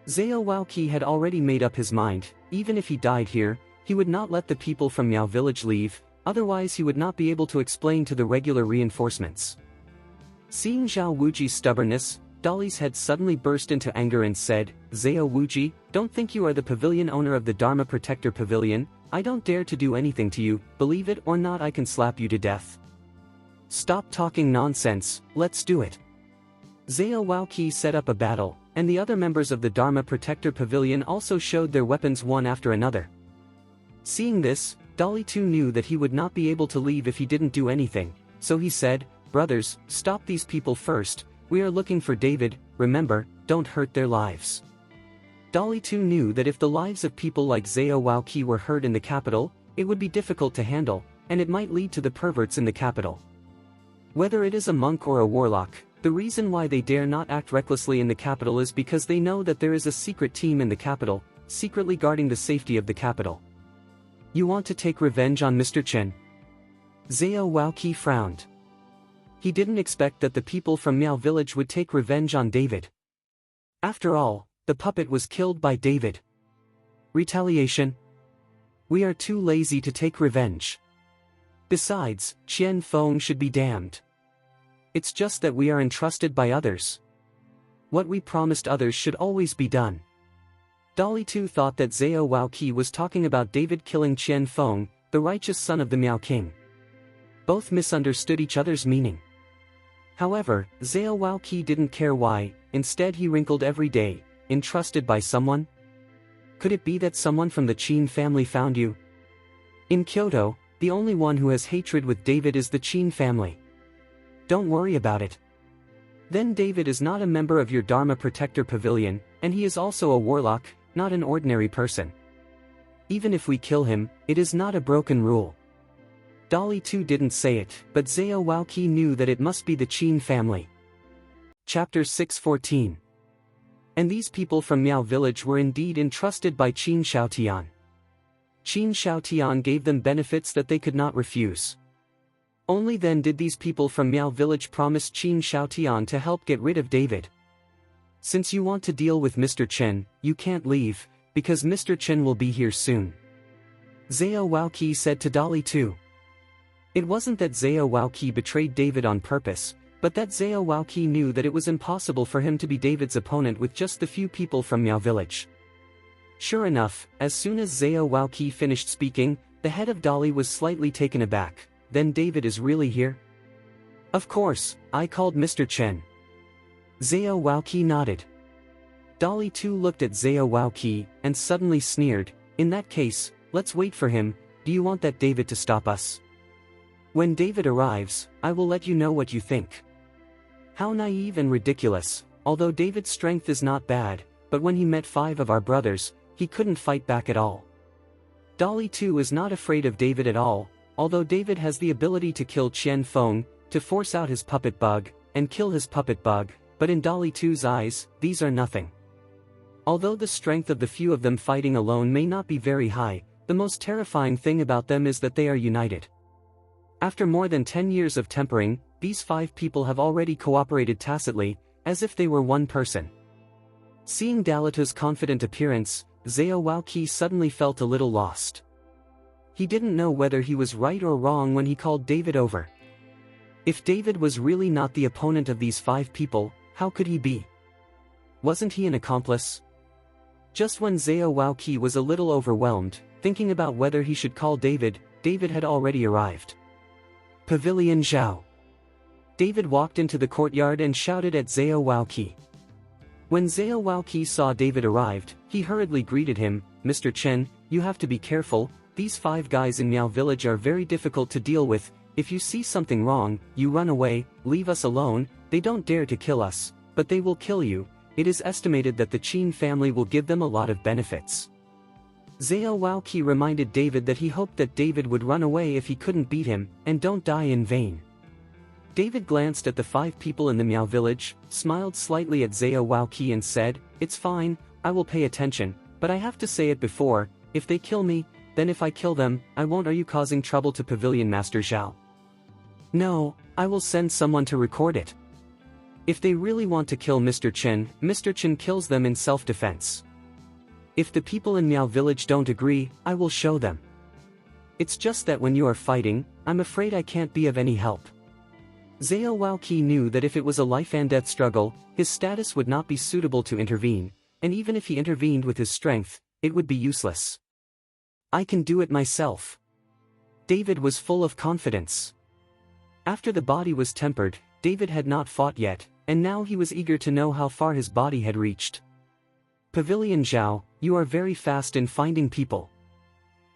Zhao Waoqi had already made up his mind. Even if he died here, he would not let the people from Miao Village leave, otherwise he would not be able to explain to the regular reinforcements. Seeing Zhao Wuji's stubbornness, Dolly's head suddenly burst into anger and said, "Zhao Wuji, don't think you are the pavilion owner of the Dharma Protector Pavilion. I don't dare to do anything to you. Believe it or not, I can slap you to death. Stop talking nonsense, let's do it." Zhao Waoqi set up a battle, and the other members of the Dharma Protector Pavilion also showed their weapons one after another. Seeing this, Dolly too knew that he would not be able to leave if he didn't do anything, So he said, "Brothers, stop these people first, we are looking for David, remember, don't hurt their lives." Dolly too knew that if the lives of people like Zhao Waoqi were hurt in the capital, it would be difficult to handle, and it might lead to the perverts in the capital. Whether it is a monk or a warlock, the reason why they dare not act recklessly in the capital is because they know that there is a secret team in the capital, secretly guarding the safety of the capital. "You want to take revenge on Mr. Chen?" Zhao Waoqi frowned. He didn't expect that the people from Miao village would take revenge on David. After all, the puppet was killed by David. Retaliation? We are too lazy to take revenge. Besides, Qian Feng should be damned. It's just that we are entrusted by others. What we promised others should always be done. Dolly too thought that Zhao Waoqi was talking about David killing Qian Feng, the righteous son of the Miao King. Both misunderstood each other's meaning. However, Zhao Waoqi didn't care why, instead he wrinkled every day, entrusted by someone? Could it be that someone from the Qin family found you? In Kyoto, the only one who has hatred with David is the Qin family. Don't worry about it. Then David is not a member of your Dharma Protector Pavilion, and he is also a warlock, not an ordinary person. Even if we kill him, it is not a broken rule. Dolly too didn't say it, but Zhao Waoqi knew that it must be the Qin family. Chapter 614. And these people from Miao village were indeed entrusted by Qin Shaotian. Qin Shaotian gave them benefits that they could not refuse. Only then did these people from Miao village promise Qin Shaotian to help get rid of David. "Since you want to deal with Mr. Chen, you can't leave, because Mr. Chen will be here soon," Zhao Waoqi said to Dolly too. It wasn't that Zhao Waoqi betrayed David on purpose, but that Zhao Waoqi knew that it was impossible for him to be David's opponent with just the few people from Miao village. Sure enough, as soon as Zhao Waoqi finished speaking, the head of Dolly was slightly taken aback. "Then David is really here?" "Of course, I called Mr. Chen." Zhao Waoqi nodded. Dolly too looked at Zhao Waoqi, and suddenly sneered, "In that case, let's wait for him. Do you want that David to stop us? When David arrives, I will let you know what you think." How naive and ridiculous. Although David's strength is not bad, but when he met 5 of our brothers, he couldn't fight back at all. Dolly too is not afraid of David at all, although David has the ability to kill Qian Feng, to force out his puppet bug, and kill his puppet bug, but in Dolly too's eyes, these are nothing. Although the strength of the few of them fighting alone may not be very high, the most terrifying thing about them is that they are united. After more than 10 years of tempering, these 5 people have already cooperated tacitly, as if they were one person. Seeing Dalito's confident appearance, Zhao Waoqi suddenly felt a little lost. He didn't know whether he was right or wrong when he called David over. If David was really not the opponent of these 5 people, how could he be? Wasn't he an accomplice? Just when Zhao Waoqi was a little overwhelmed, thinking about whether he should call David, David had already arrived. Pavilion Zhao. David walked into the courtyard and shouted at Zhao Waoqi. When Zhao Waoqi saw David arrived, he hurriedly greeted him, "Mr. Chen, you have to be careful, these 5 guys in Miao village are very difficult to deal with. If you see something wrong, you run away, leave us alone. They don't dare to kill us, but they will kill you. It is estimated that the Qin family will give them a lot of benefits." Zhao Waoqi reminded David that he hoped that David would run away if he couldn't beat him, and don't die in vain. David glanced at the 5 people in the Miao village, smiled slightly at Zhao Waoqi and said, "It's fine, I will pay attention, but I have to say it before, if they kill me, then if I kill them, I won't. Are you causing trouble to Pavilion Master Zhao?" "No, I will send someone to record it. If they really want to kill Mr. Chen kills them in self-defense. If the people in Miao village don't agree, I will show them. It's just that when you are fighting, I'm afraid I can't be of any help." Zhao Waoqi knew that if it was a life-and-death struggle, his status would not be suitable to intervene, and even if he intervened with his strength, it would be useless. "I can do it myself." David was full of confidence. After the body was tempered, David had not fought yet, and now he was eager to know how far his body had reached. "Pavilion Zhao, you are very fast in finding people.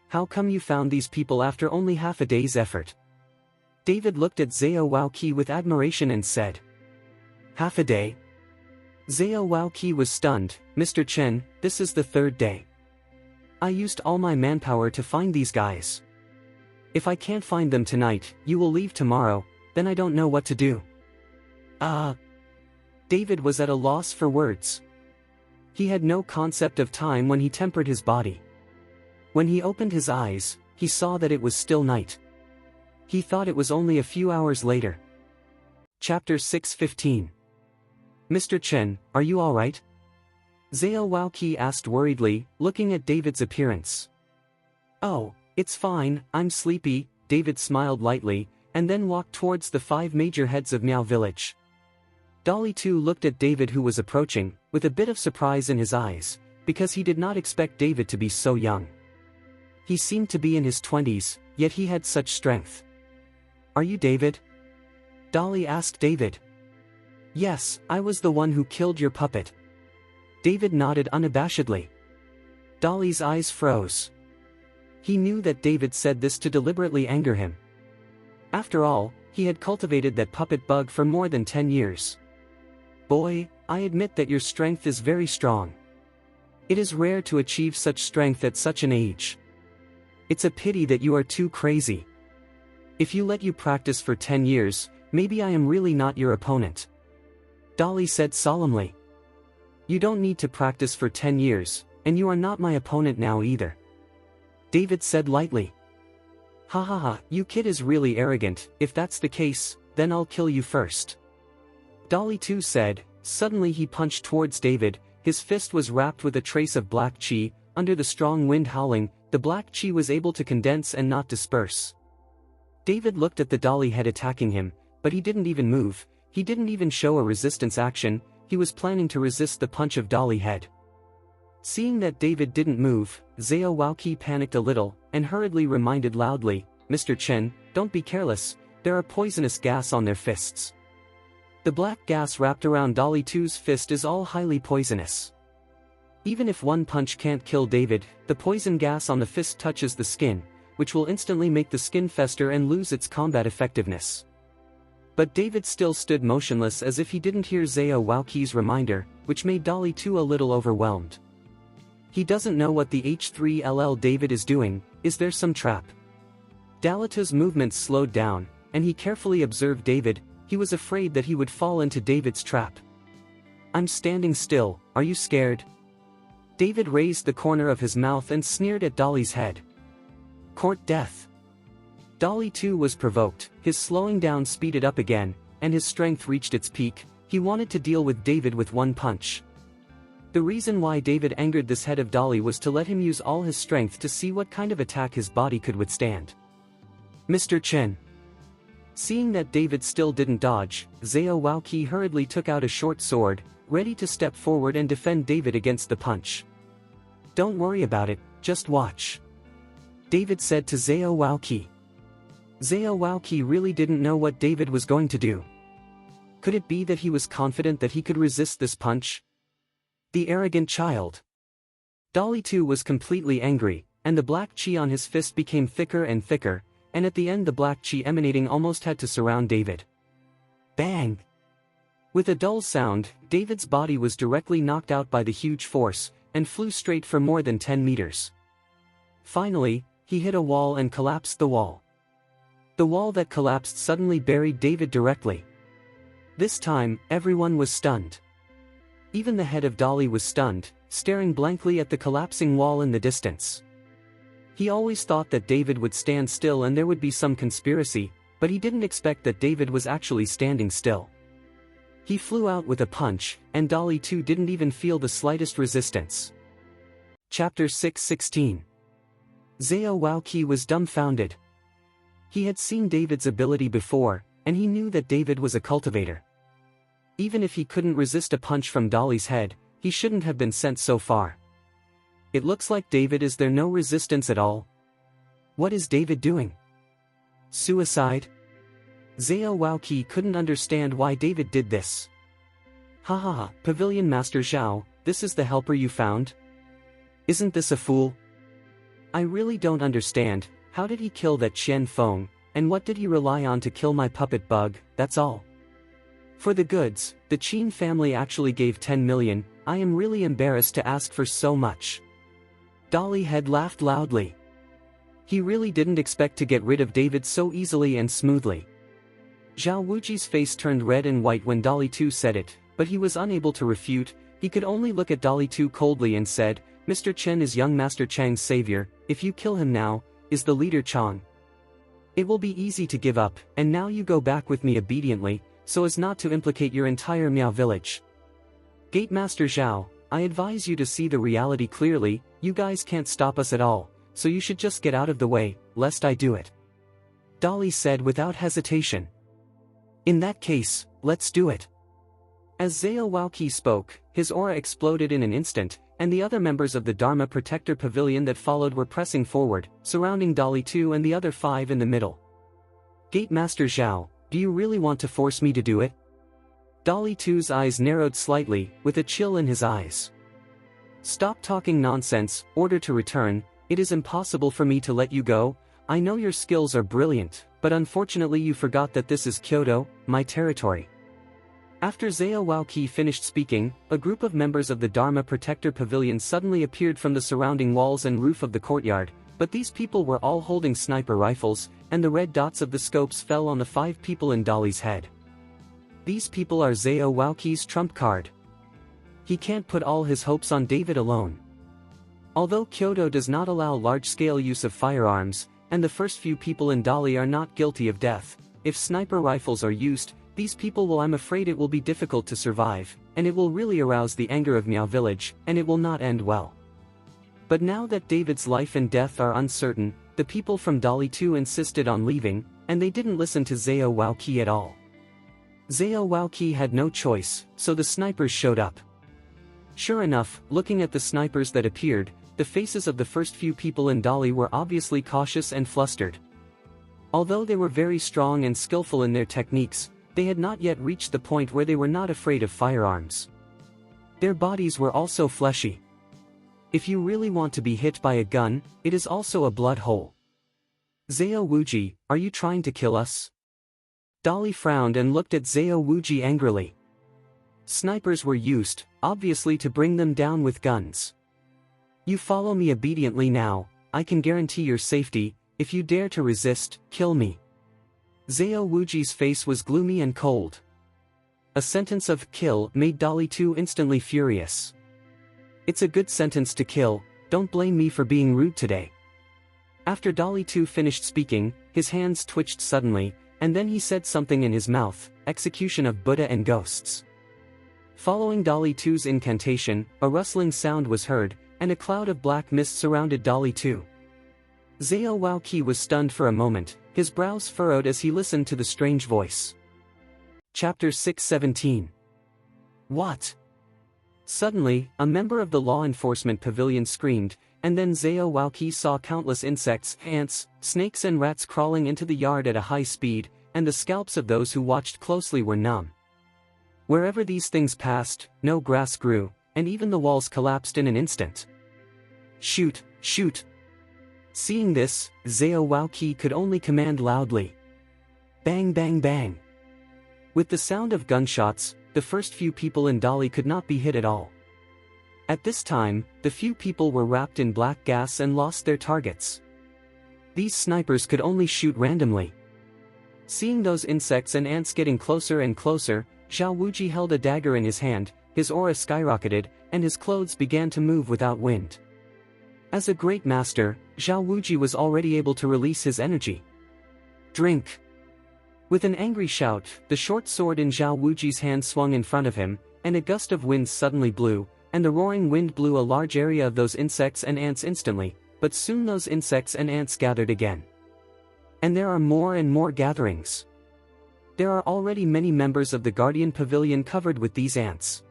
How come you found these people after only half a day's effort?" David looked at Zhao Waoqi with admiration and said, "Half a day?" Zhao Waoqi was stunned. "Mr. Chen, this is the third day. I used all my manpower to find these guys. If I can't find them tonight, you will leave tomorrow, then I don't know what to do." David was at a loss for words. He had no concept of time when he tempered his body. When he opened his eyes, he saw that it was still night. He thought it was only a few hours later. Chapter 6:15. "Mr. Chen, are you alright?" Zhao Waoqi asked worriedly, looking at David's appearance. "Oh, it's fine, I'm sleepy," David smiled lightly, and then walked towards the 5 major heads of Miao village. Dolly too looked at David, who was approaching, with a bit of surprise in his eyes, because he did not expect David to be so young. He seemed to be in his 20s, yet he had such strength. "Are you David?" Dolly asked David. "Yes, I was the one who killed your puppet." David nodded unabashedly. Dolly's eyes froze. He knew that David said this to deliberately anger him. After all, he had cultivated that puppet bug for more than 10 years. "Boy, I admit that your strength is very strong. It is rare to achieve such strength at such an age. It's a pity that you are too crazy. If you let you practice for 10 years, maybe I am really not your opponent." Dolly said solemnly. "You don't need to practice for 10 years, and you are not my opponent now either." David said lightly. "Ha ha ha, you kid is really arrogant. If that's the case, then I'll kill you first." Dolly too said. Suddenly he punched towards David. His fist was wrapped with a trace of black chi. Under the strong wind howling, the black chi was able to condense and not disperse. David looked at the Dolly head attacking him, but he didn't even move. He didn't even show a resistance action. He was planning to resist the punch of Dolly head. Seeing that David didn't move, Zhao Waoqi panicked a little, and hurriedly reminded loudly, "Mr. Chen, don't be careless, there are poisonous gas on their fists." The black gas wrapped around Dolly 2's fist is all highly poisonous. Even if one punch can't kill David, the poison gas on the fist touches the skin, which will instantly make the skin fester and lose its combat effectiveness. But David still stood motionless as if he didn't hear Zhao Waoqi's reminder, which made Dolly 2 a little overwhelmed. He doesn't know what the H3LL David is doing. Is there some trap? Dalita's movements slowed down, and he carefully observed David. He was afraid that he would fall into David's trap. "I'm standing still, are you scared?" David raised the corner of his mouth and sneered at Dolly's head. "Court death." Dolly too was provoked. His slowing down speeded up again, and his strength reached its peak. He wanted to deal with David with one punch. The reason why David angered this head of Dolly was to let him use all his strength to see what kind of attack his body could withstand. "Mr. Chen." Seeing that David still didn't dodge, Zhao Waoqi hurriedly took out a short sword, ready to step forward and defend David against the punch. "Don't worry about it, just watch," David said to Zhao Waoqi. Zhao Waoqi really didn't know what David was going to do. Could it be that he was confident that he could resist this punch? The arrogant child. Dolly too was completely angry, and the black chi on his fist became thicker and thicker, and at the end the black chi emanating almost had to surround David. Bang! With a dull sound, David's body was directly knocked out by the huge force, and flew straight for more than 10 meters. Finally, he hit a wall and collapsed the wall. The wall that collapsed suddenly buried David directly. This time, everyone was stunned. Even the head of Dolly was stunned, staring blankly at the collapsing wall in the distance. He always thought that David would stand still and there would be some conspiracy, but he didn't expect that David was actually standing still. He flew out with a punch, and Dolly too didn't even feel the slightest resistance. Chapter 6:16. Zhao Waoqi was dumbfounded. He had seen David's ability before, and he knew that David was a cultivator. Even if he couldn't resist a punch from Dolly's head, he shouldn't have been sent so far. It looks like David is there no resistance at all. What is David doing? Suicide? Zhao Waoqi couldn't understand why David did this. Ha ha ha, Pavilion Master Zhao, this is the helper you found? Isn't this a fool? I really don't understand, how did he kill that Qian Feng? and what did he rely on to kill my puppet bug? That's all. For the goods, the Qin family actually gave 10 million, I am really embarrassed to ask for so much. Dolly had laughed loudly. He really didn't expect to get rid of David so easily and smoothly. Zhao Wuji's face turned red and white when Dolly 2 said it, but he was unable to refute. He could only look at Dolly 2 coldly and said, Mr. Chen is young Master Chang's savior, if you kill him now, is the leader Chang. It will be easy to give up, and now you go back with me obediently, so as not to implicate your entire Miao village. Gate Master Zhao, I advise you to see the reality clearly, you guys can't stop us at all, so you should just get out of the way, lest I do it. Dolly said without hesitation. In that case, let's do it. As Zhao Waoqi spoke, his aura exploded in an instant, and the other members of the Dharma Protector Pavilion that followed were pressing forward, surrounding Dolly 2 and the other 5 in the middle. Gate Master Zhao, do you really want to force me to do it? Dolly 2's eyes narrowed slightly, with a chill in his eyes. Stop talking nonsense, order to return, it is impossible for me to let you go, I know your skills are brilliant, but unfortunately you forgot that this is Kyoto, my territory. After Zhao Waoqi finished speaking, a group of members of the Dharma Protector Pavilion suddenly appeared from the surrounding walls and roof of the courtyard, but these people were all holding sniper rifles, and the red dots of the scopes fell on the 5 people in Dolly's head. These people are Zhao Waoqi's trump card. He can't put all his hopes on David alone. Although Kyoto does not allow large-scale use of firearms, and the first few people in Dolly are not guilty of death, if sniper rifles are used, these people will I'm afraid it will be difficult to survive, and it will really arouse the anger of Miao Village, and it will not end well. But now that David's life and death are uncertain, the people from Dolly 2 insisted on leaving, and they didn't listen to Zhao Waoqi at all. Zhao Waoqi had no choice, so the snipers showed up. Sure enough, looking at the snipers that appeared, the faces of the first few people in Dolly were obviously cautious and flustered. Although they were very strong and skillful in their techniques, they had not yet reached the point where they were not afraid of firearms. Their bodies were also fleshy. If you really want to be hit by a gun, it is also a blood hole. Zhao Wuji, are you trying to kill us? Dolly frowned and looked at Zhao Wuji angrily. Snipers were used, obviously, to bring them down with guns. You follow me obediently now, I can guarantee your safety, if you dare to resist, kill me. Zhao Wuji's face was gloomy and cold. A sentence of kill made Dolly 2 instantly furious. It's a good sentence to kill, don't blame me for being rude today. After Dolly 2 finished speaking, his hands twitched suddenly, and then he said something in his mouth, execution of Buddha and ghosts. Following Dolly 2's incantation, a rustling sound was heard, and a cloud of black mist surrounded Dolly 2. Zhao Waoqi was stunned for a moment, his brows furrowed as he listened to the strange voice. Chapter 617. What? Suddenly, a member of the law enforcement pavilion screamed, and then Zhao Waoqi saw countless insects, ants, snakes and rats crawling into the yard at a high speed, and the scalps of those who watched closely were numb. Wherever these things passed, no grass grew, and even the walls collapsed in an instant. Shoot, shoot! Seeing this, Zhao Waoqi could only command loudly. Bang bang bang! With the sound of gunshots, the first few people in Dolly could not be hit at all. At this time, the few people were wrapped in black gas and lost their targets. These snipers could only shoot randomly. Seeing those insects and ants getting closer and closer, Zhao Wuji held a dagger in his hand, his aura skyrocketed, and his clothes began to move without wind. As a great master, Zhao Wuji was already able to release his energy. Drink! With an angry shout, the short sword in Zhao Wuji's hand swung in front of him, and a gust of wind suddenly blew, and the roaring wind blew a large area of those insects and ants instantly, but soon those insects and ants gathered again. And there are more and more gatherings. There are already many members of the Guardian Pavilion covered with these ants.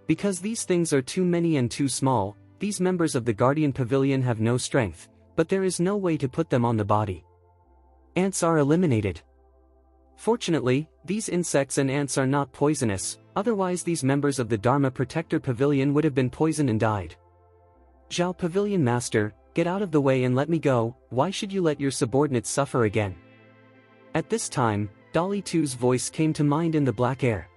Because these things are too many and too small, these members of the Guardian Pavilion have no strength, but there is no way to put them on the body. Ants are eliminated. Fortunately, these insects and ants are not poisonous, otherwise these members of the Dharma Protector Pavilion would have been poisoned and died. Zhao Pavilion Master, get out of the way and let me go, why should you let your subordinates suffer again? At this time, Dolly 2's voice came to mind in the black air.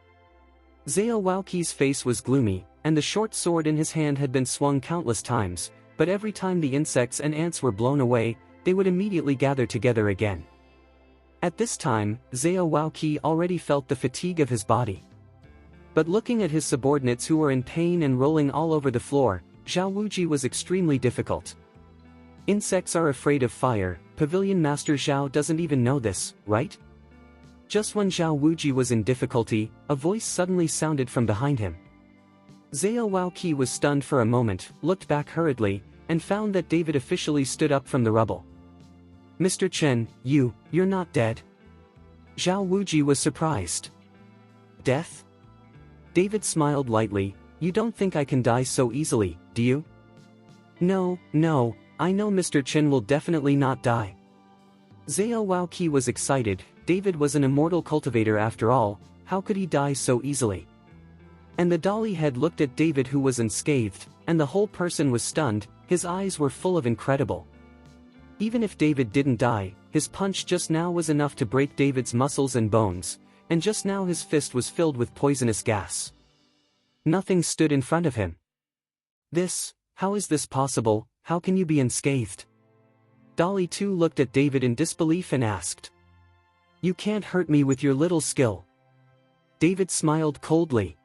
Zao Wauqi's face was gloomy, and the short sword in his hand had been swung countless times, but every time the insects and ants were blown away, they would immediately gather together again. At this time, Zao Wauqi already felt the fatigue of his body. But looking at his subordinates who were in pain and rolling all over the floor, Zhao Wuji was extremely difficult. Insects are afraid of fire. Pavilion Master Zhao doesn't even know this, right? Just when Zhao Wuji was in difficulty, a voice suddenly sounded from behind him. Zao Wauqi was stunned for a moment, looked back hurriedly, and found that David officially stood up from the rubble. "Mr. Chen, you're not dead?" Zhao Wuji was surprised. "Death?" David smiled lightly. "You don't think I can die so easily, do you?" No, I know Mr. Chen will definitely not die." Zao Wauqi was excited. David was an immortal cultivator after all, how could he die so easily? And the dolly head looked at David, who was unscathed, and the whole person was stunned. His eyes were full of incredible. Even if David didn't die, his punch just now was enough to break David's muscles and bones, and just now his fist was filled with poisonous gas. Nothing stood in front of him. How is this possible? How can you be unscathed? Dolly 2 looked at David in disbelief and asked. "You can't hurt me with your little skill." David smiled coldly.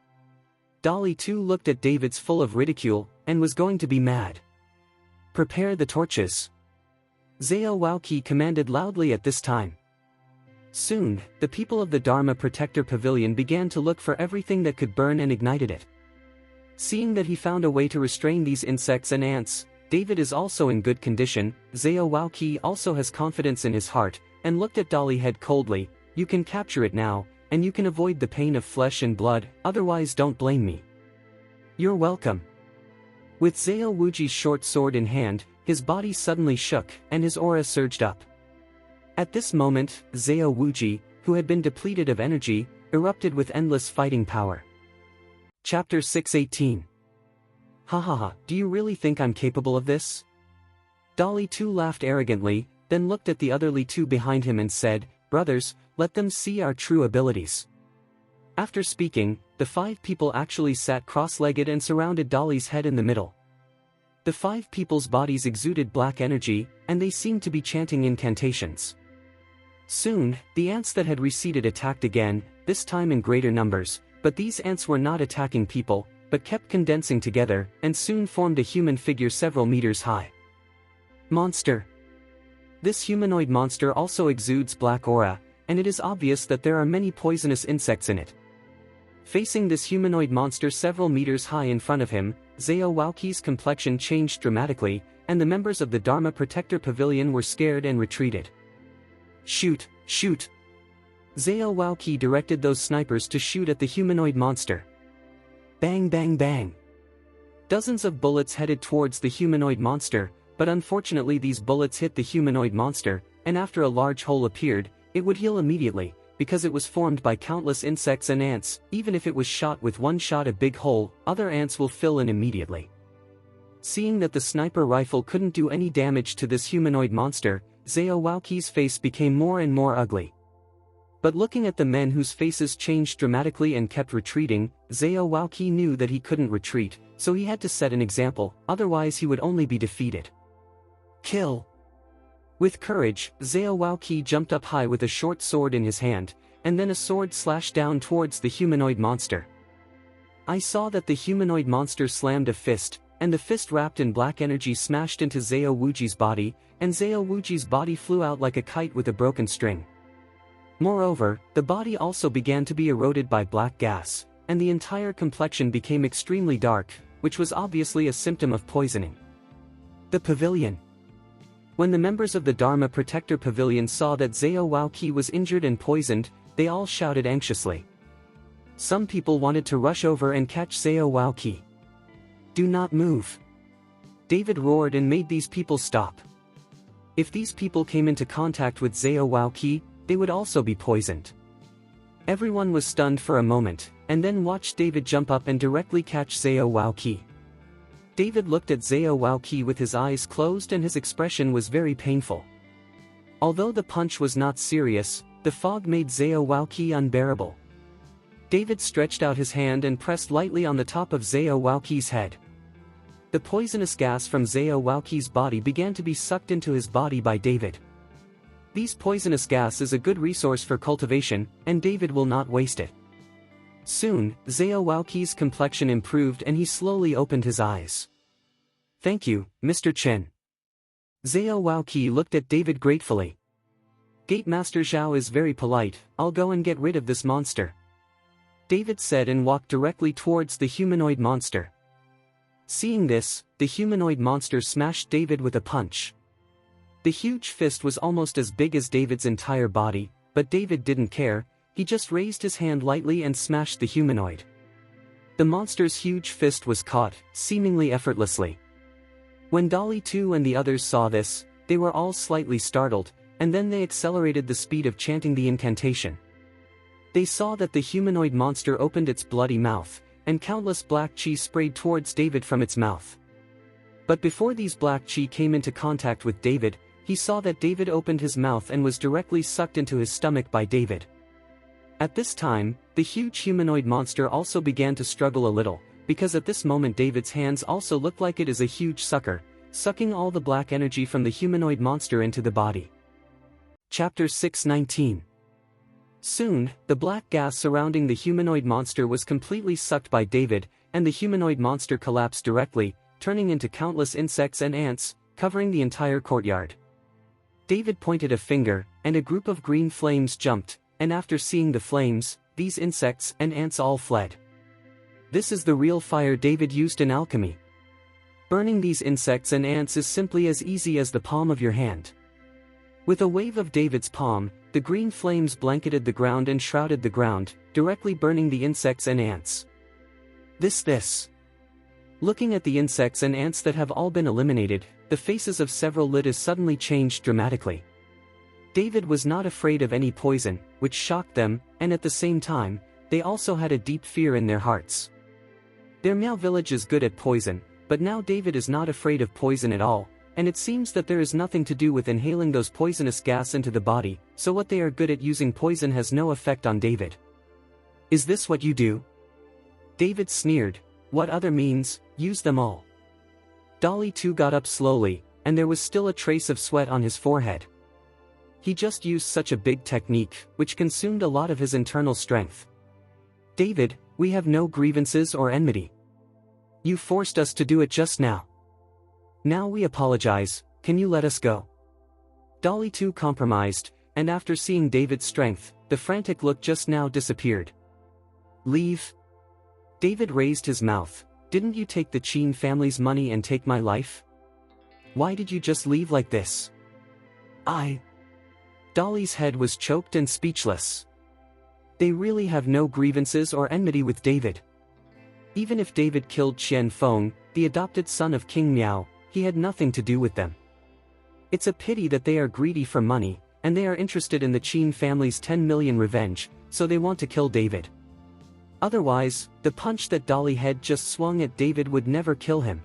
Dolly 2 looked at David's full of ridicule, and was going to be mad. "Prepare the torches." Zao Wauqi commanded loudly at this time. Soon, the people of the Dharma Protector Pavilion began to look for everything that could burn and ignited it. Seeing that he found a way to restrain these insects and ants, David is also in good condition. Zao Wauqi also has confidence in his heart, and looked at Dolly head coldly. "You can capture it now, and you can avoid the pain of flesh and blood, otherwise don't blame me." "You're welcome." With Zao Wuji's short sword in hand, his body suddenly shook, and his aura surged up. At this moment, Zao Wuji, who had been depleted of energy, erupted with endless fighting power. Chapter 618. "Ha, do you really think I'm capable of this?" Dolly 2 laughed arrogantly, then looked at the other Li 2 behind him and said, "Brothers, let them see our true abilities." After speaking, the 5 people actually sat cross-legged and surrounded Dolly's head in the middle. The 5 people's bodies exuded black energy, and they seemed to be chanting incantations. Soon, the ants that had receded attacked again, this time in greater numbers, but these ants were not attacking people, but kept condensing together, and soon formed a human figure several meters high. Monster. This humanoid monster also exudes black aura, and it is obvious that there are many poisonous insects in it. Facing this humanoid monster several meters high in front of him, Zao Wauqi's complexion changed dramatically, and the members of the Dharma Protector Pavilion were scared and retreated. "Shoot! Zao Wauqi directed those snipers to shoot at the humanoid monster. Bang bang bang! Dozens of bullets headed towards the humanoid monster, but unfortunately these bullets hit the humanoid monster, and after a large hole appeared, it would heal immediately, because it was formed by countless insects and ants. Even if it was shot with one shot a big hole, other ants will fill in immediately. Seeing that the sniper rifle couldn't do any damage to this humanoid monster, Zao Wauqi's face became more and more ugly. But looking at the men whose faces changed dramatically and kept retreating, Zao Wauqi knew that he couldn't retreat, so he had to set an example, otherwise he would only be defeated. Kill! With courage, Zao Wauqi jumped up high with a short sword in his hand, and then a sword slashed down towards the humanoid monster. I saw that the humanoid monster slammed a fist, and the fist wrapped in black energy smashed into Zao Wuji's body, and Zao Wuji's body flew out like a kite with a broken string. Moreover, the body also began to be eroded by black gas, and the entire complexion became extremely dark, which was obviously a symptom of poisoning. The pavilion. When the members of the Dharma Protector Pavilion saw that Zao Wauqi was injured and poisoned, they all shouted anxiously. Some people wanted to rush over and catch Zao Wauqi. Do not move! David roared and made these people stop. If these people came into contact with Zao Wauqi, they would also be poisoned. Everyone was stunned for a moment, and then watched David jump up and directly catch Zao Wauqi. David looked at Zao Wauqi with his eyes closed and his expression was very painful. Although the punch was not serious, The fog made Zao Wauki unbearable. David stretched out his hand and pressed lightly on the top of Zao Wauki's head. The poisonous gas from Zao Wauki's body began to be sucked into his body by David. These poisonous gas is a good resource for cultivation, and David will not waste it. Soon, Zao Wauki's complexion improved and he slowly opened his eyes. "Thank you, Mr. Chen." Zao Wauki looked at David gratefully. "Gate Master Zhao is very polite, I'll go and get rid of this monster," David said and walked directly towards the humanoid monster. Seeing this, the humanoid monster smashed David with a punch. The huge fist was almost as big as David's entire body, but David didn't care, he just raised his hand lightly and smashed the humanoid. The monster's huge fist was caught, seemingly effortlessly. When Dolly 2 and the others saw this, they were all slightly startled, and then they accelerated the speed of chanting the incantation. They saw that the humanoid monster opened its bloody mouth, and countless black chi sprayed towards David from its mouth. But before these black chi came into contact with David, he saw that David opened his mouth and was directly sucked into his stomach by David. At this time, the huge humanoid monster also began to struggle a little, because at this moment David's hands also looked like it is a huge sucker, sucking all the black energy from the humanoid monster into the body. Chapter 6:19. Soon, the black gas surrounding the humanoid monster was completely sucked by David, and the humanoid monster collapsed directly, turning into countless insects and ants, covering the entire courtyard. David pointed a finger, and a group of green flames jumped, and after seeing the flames, these insects and ants all fled. This is the real fire David used in alchemy. Burning these insects and ants is simply as easy as the palm of your hand. With a wave of David's palm, the green flames blanketed the ground and shrouded the ground, directly burning the insects and ants. This. Looking at the insects and ants that have all been eliminated, the faces of several litters suddenly changed dramatically. David was not afraid of any poison, which shocked them, and at the same time, they also had a deep fear in their hearts. Their Miao village is good at poison, but now David is not afraid of poison at all, and it seems that there is nothing to do with inhaling those poisonous gas into the body, so what they are good at using poison has no effect on David. "Is this what you do?" David sneered. "What other means, use them all." Dolly too got up slowly, and there was still a trace of sweat on his forehead. He just used such a big technique, which consumed a lot of his internal strength. "David, we have no grievances or enmity. You forced us to do it just now. Now we apologize, can you let us go?" Dolly too compromised, and after seeing David's strength, the frantic look just now disappeared. "Leave?" David raised his mouth. "Didn't you take the Qin family's money and take my life? Why did you just leave like this?" Dolly's head was choked and speechless. They really have no grievances or enmity with David. Even if David killed Qian Feng, the adopted son of King Miao, he had nothing to do with them. It's a pity that they are greedy for money, and they are interested in the Qin family's 10 million revenge, so they want to kill David. Otherwise, the punch that Dolly had just swung at David would never kill him.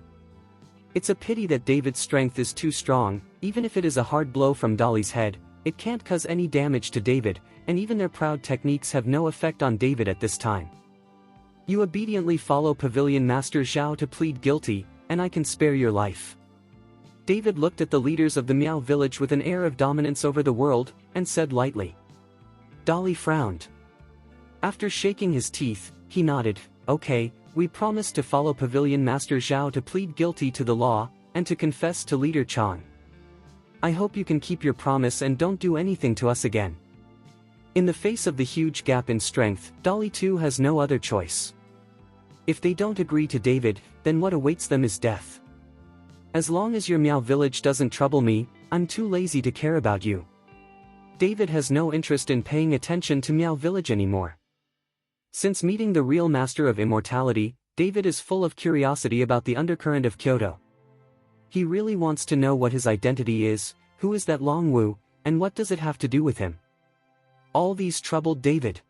It's a pity that David's strength is too strong. Even if it is a hard blow from Dolly's head, it can't cause any damage to David, and even their proud techniques have no effect on David at this time. "You obediently follow Pavilion Master Zhao to plead guilty, and I can spare your life." David looked at the leaders of the Miao village with an air of dominance over the world, and said lightly. Dolly frowned. After shaking his teeth, he nodded. "Okay, we promise to follow Pavilion Master Zhao to plead guilty to the law, and to confess to Leader Chang. I hope you can keep your promise and don't do anything to us again." In the face of the huge gap in strength, Dolly too has no other choice. If they don't agree to David, then what awaits them is death. "As long as your Miao village doesn't trouble me, I'm too lazy to care about you." David has no interest in paying attention to Miao village anymore. Since meeting the real master of immortality, David is full of curiosity about the undercurrent of Kyoto. He really wants to know what his identity is, who is that Long Wu, and what does it have to do with him. All these troubled David.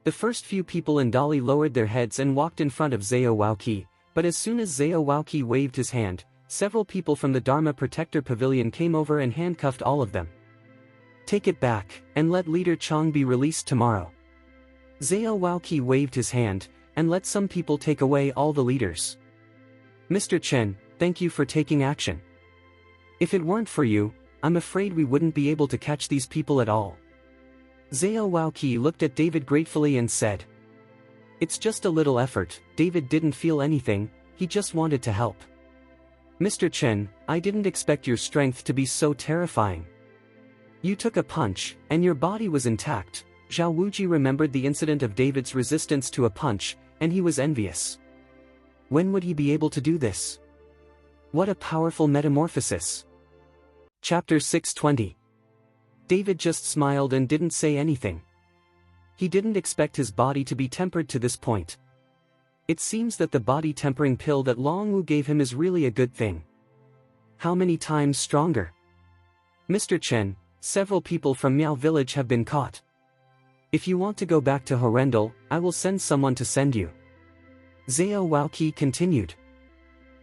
The first few people in Dolly lowered their heads and walked in front of Zao Wauki, but as soon as Zao Wauki waved his hand, several people from the Dharma Protector Pavilion came over and handcuffed all of them. Take it back, and let Leader Chang be released tomorrow. Zhao Waoqi waved his hand, and let some people take away all the leaders. Mr. Chen, thank you for taking action. If it weren't for you, I'm afraid we wouldn't be able to catch these people at all. Zhao Waoqi looked at David gratefully and said. It's just a little effort. David didn't feel anything, he just wanted to help. Mr. Chen, I didn't expect your strength to be so terrifying. You took a punch, and your body was intact. Zhao Wuji remembered the incident of David's resistance to a punch, and he was envious. When would he be able to do this? What a powerful metamorphosis. Chapter 620. David just smiled and didn't say anything. He didn't expect his body to be tempered to this point. It seems that the body tempering pill that Long Wu gave him is really a good thing. How many times stronger? Mr. Chen, several people from Miao village have been caught. If you want to go back to Horrendal, I will send someone to send you. Zhao Waoqi continued.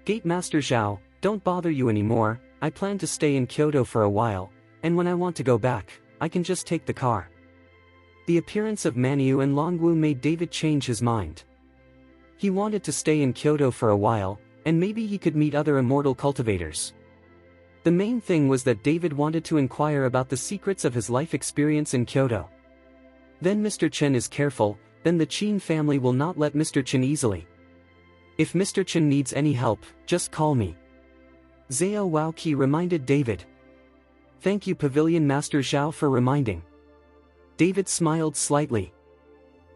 Gate Master Zhao, don't bother you anymore, I plan to stay in Kyoto for a while, and when I want to go back, I can just take the car. The appearance of Manyu and Longwu made David change his mind. He wanted to stay in Kyoto for a while, and maybe he could meet other immortal cultivators. The main thing was that David wanted to inquire about the secrets of his life experience in Kyoto. Then Mr. Chen is careful, then the Qin family will not let Mr. Chen easily. If Mr. Chen needs any help, just call me. Zhao Waoqi reminded David. Thank you Pavilion Master Zhao for reminding. David smiled slightly.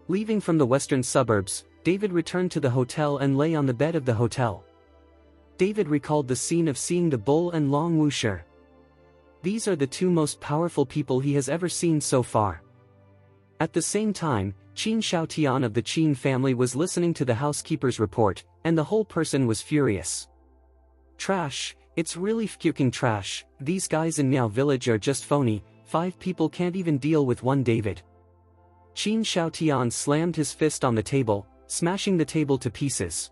Leaving from the western suburbs, David returned to the hotel and lay on the bed of the hotel. David recalled the scene of seeing the bull and Long Wushi. These are the two most powerful people he has ever seen so far. At the same time, Qin Shaotian of the Qin family was listening to the housekeeper's report, and the whole person was furious. Trash, it's really fucking trash, these guys in Miao village are just phony, 5 people can't even deal with one David. Qin Shaotian slammed his fist on the table, smashing the table to pieces.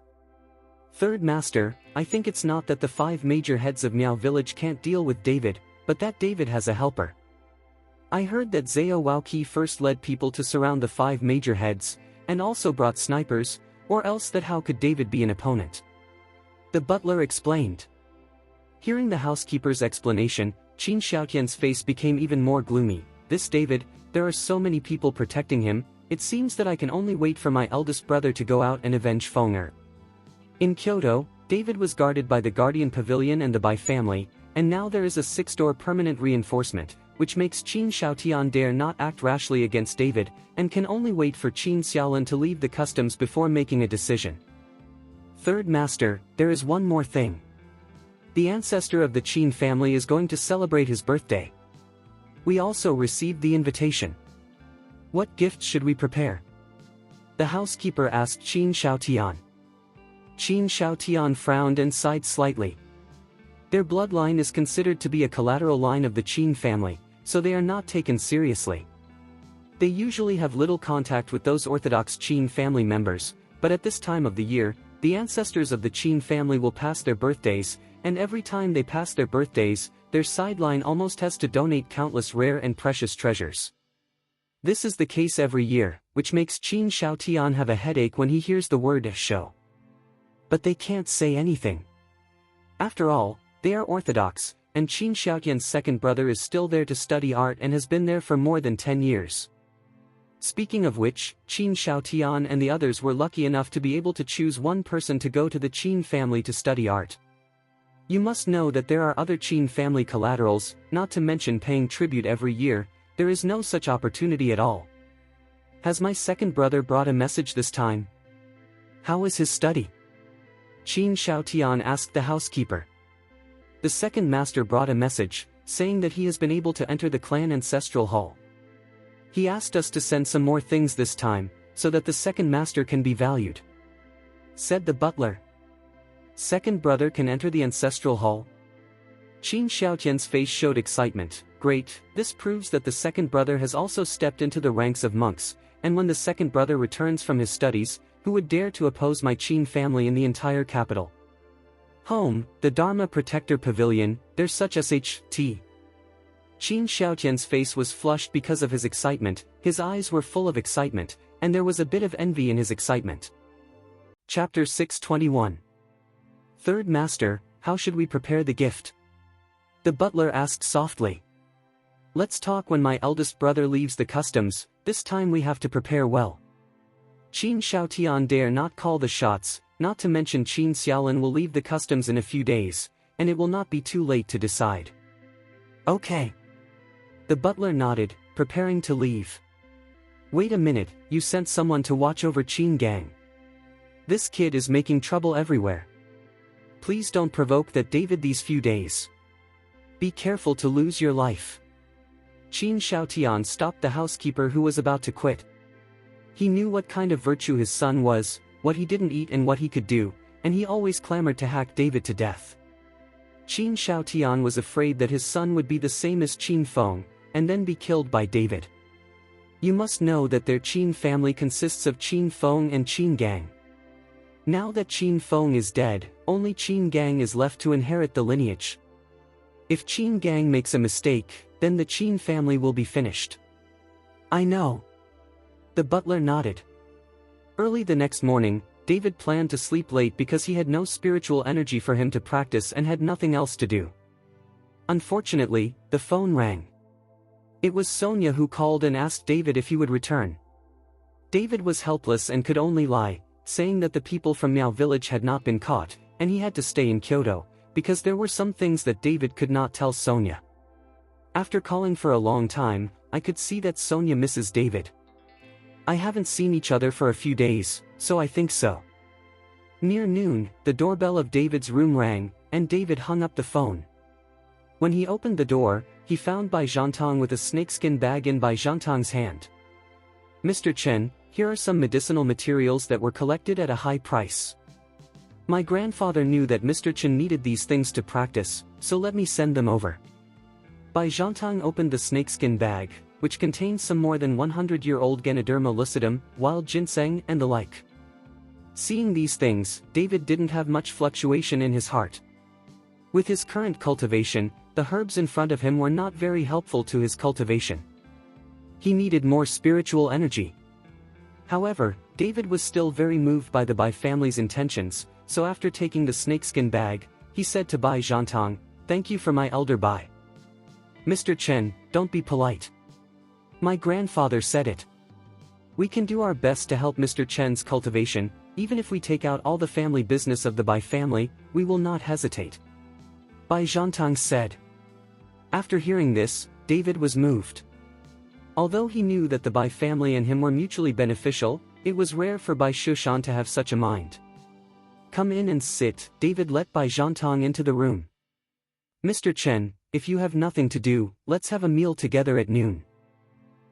Third Master, I think it's not that the 5 major heads of Miao village can't deal with David, but that David has a helper. I heard that Zhao Waoqi first led people to surround the 5 major heads, and also brought snipers, or else that how could David be an opponent? The butler explained. Hearing the housekeeper's explanation, Qin Xiaotian's face became even more gloomy. This David, there are so many people protecting him, it seems that I can only wait for my eldest brother to go out and avenge Feng'er. In Kyoto, David was guarded by the Guardian Pavilion and the Bai family, and now there is a 6-door permanent reinforcement, which makes Qin Shaotian dare not act rashly against David, and can only wait for Qin Xiaolin to leave the customs before making a decision. Third Master, there is one more thing. The ancestor of the Qin family is going to celebrate his birthday. We also received the invitation. What gifts should we prepare? The housekeeper asked Qin Shaotian. Qin Shaotian frowned and sighed slightly. Their bloodline is considered to be a collateral line of the Qin family, so they are not taken seriously. They usually have little contact with those orthodox Qin family members, but at this time of the year, the ancestors of the Qin family will pass their birthdays, and every time they pass their birthdays, their sideline almost has to donate countless rare and precious treasures. This is the case every year, which makes Qin Shaotian have a headache when he hears the word show. But they can't say anything. After all, they are orthodox, and Qin Xiaotian's second brother is still there to study art and has been there for more than 10 years. Speaking of which, Qin Shaotian and the others were lucky enough to be able to choose one person to go to the Qin family to study art. You must know that there are other Qin family collaterals, not to mention paying tribute every year, there is no such opportunity at all. Has my second brother brought a message this time? How is his study? Qin Shaotian asked the housekeeper. The second master brought a message, saying that he has been able to enter the clan ancestral hall. He asked us to send some more things this time, so that the second master can be valued. Said the butler. Second brother can enter the ancestral hall? Qin Xiaotian's face showed excitement. Great, this proves that the second brother has also stepped into the ranks of monks, and when the second brother returns from his studies, who would dare to oppose my Qin family in the entire capital? Home, the Dharma Protector Pavilion, there's such SHT. Qin Xiaotian's face was flushed because of his excitement, his eyes were full of excitement, and there was a bit of envy in his excitement. Chapter 621. Third Master, how should we prepare the gift? The butler asked softly. Let's talk when my eldest brother leaves the customs, this time we have to prepare well. Qin Xiaotian dare not call the shots, not to mention Qin Xiaolin will leave the customs in a few days, and it will not be too late to decide. Okay. The butler nodded, preparing to leave. Wait a minute, you sent someone to watch over Qin Gang. This kid is making trouble everywhere. Please don't provoke that David these few days. Be careful to lose your life. Qin Xiaotian stopped the housekeeper who was about to quit. He knew what kind of virtue his son was, what he didn't eat and what he could do, and he always clamored to hack David to death. Qin Xiaotian was afraid that his son would be the same as Qin Feng, and then be killed by David. You must know that their Qin family consists of Qin Feng and Qin Gang. Now that Qin Feng is dead, only Qin Gang is left to inherit the lineage. If Qin Gang makes a mistake, then the Qin family will be finished. I know. The butler nodded. Early the next morning, David planned to sleep late because he had no spiritual energy for him to practice and had nothing else to do. Unfortunately, the phone rang. It was Sonia who called and asked David if he would return. David was helpless and could only lie, saying that the people from Miao village had not been caught, and he had to stay in Kyoto, because there were some things that David could not tell Sonia. After calling for a long time, I could see that Sonia misses David. I haven't seen each other for a few days, so I think so. Near noon, the doorbell of David's room rang, and David hung up the phone. When he opened the door, he found Bai Zhantang with a snakeskin bag in Bai Zhantang's hand. Mr. Chen, here are some medicinal materials that were collected at a high price. My grandfather knew that Mr. Chen needed these things to practice, so let me send them over. Bai Zhantang opened the snakeskin bag, which contained some more than 100-year-old Ganoderma lucidum, wild ginseng and the like. Seeing these things, David didn't have much fluctuation in his heart. With his current cultivation, the herbs in front of him were not very helpful to his cultivation. He needed more spiritual energy. However, David was still very moved by the Bai family's intentions, so after taking the snakeskin bag, he said to Bai Zhantang, "Thank you for my elder Bai." Mr. Chen, don't be polite. My grandfather said it. We can do our best to help Mr. Chen's cultivation, even if we take out all the family business of the Bai family, we will not hesitate. Bai Zhantang said. After hearing this, David was moved. Although he knew that the Bai family and him were mutually beneficial, it was rare for Bai Shushan to have such a mind. Come in and sit, David let Bai Zhantang into the room. Mr. Chen, if you have nothing to do, let's have a meal together at noon.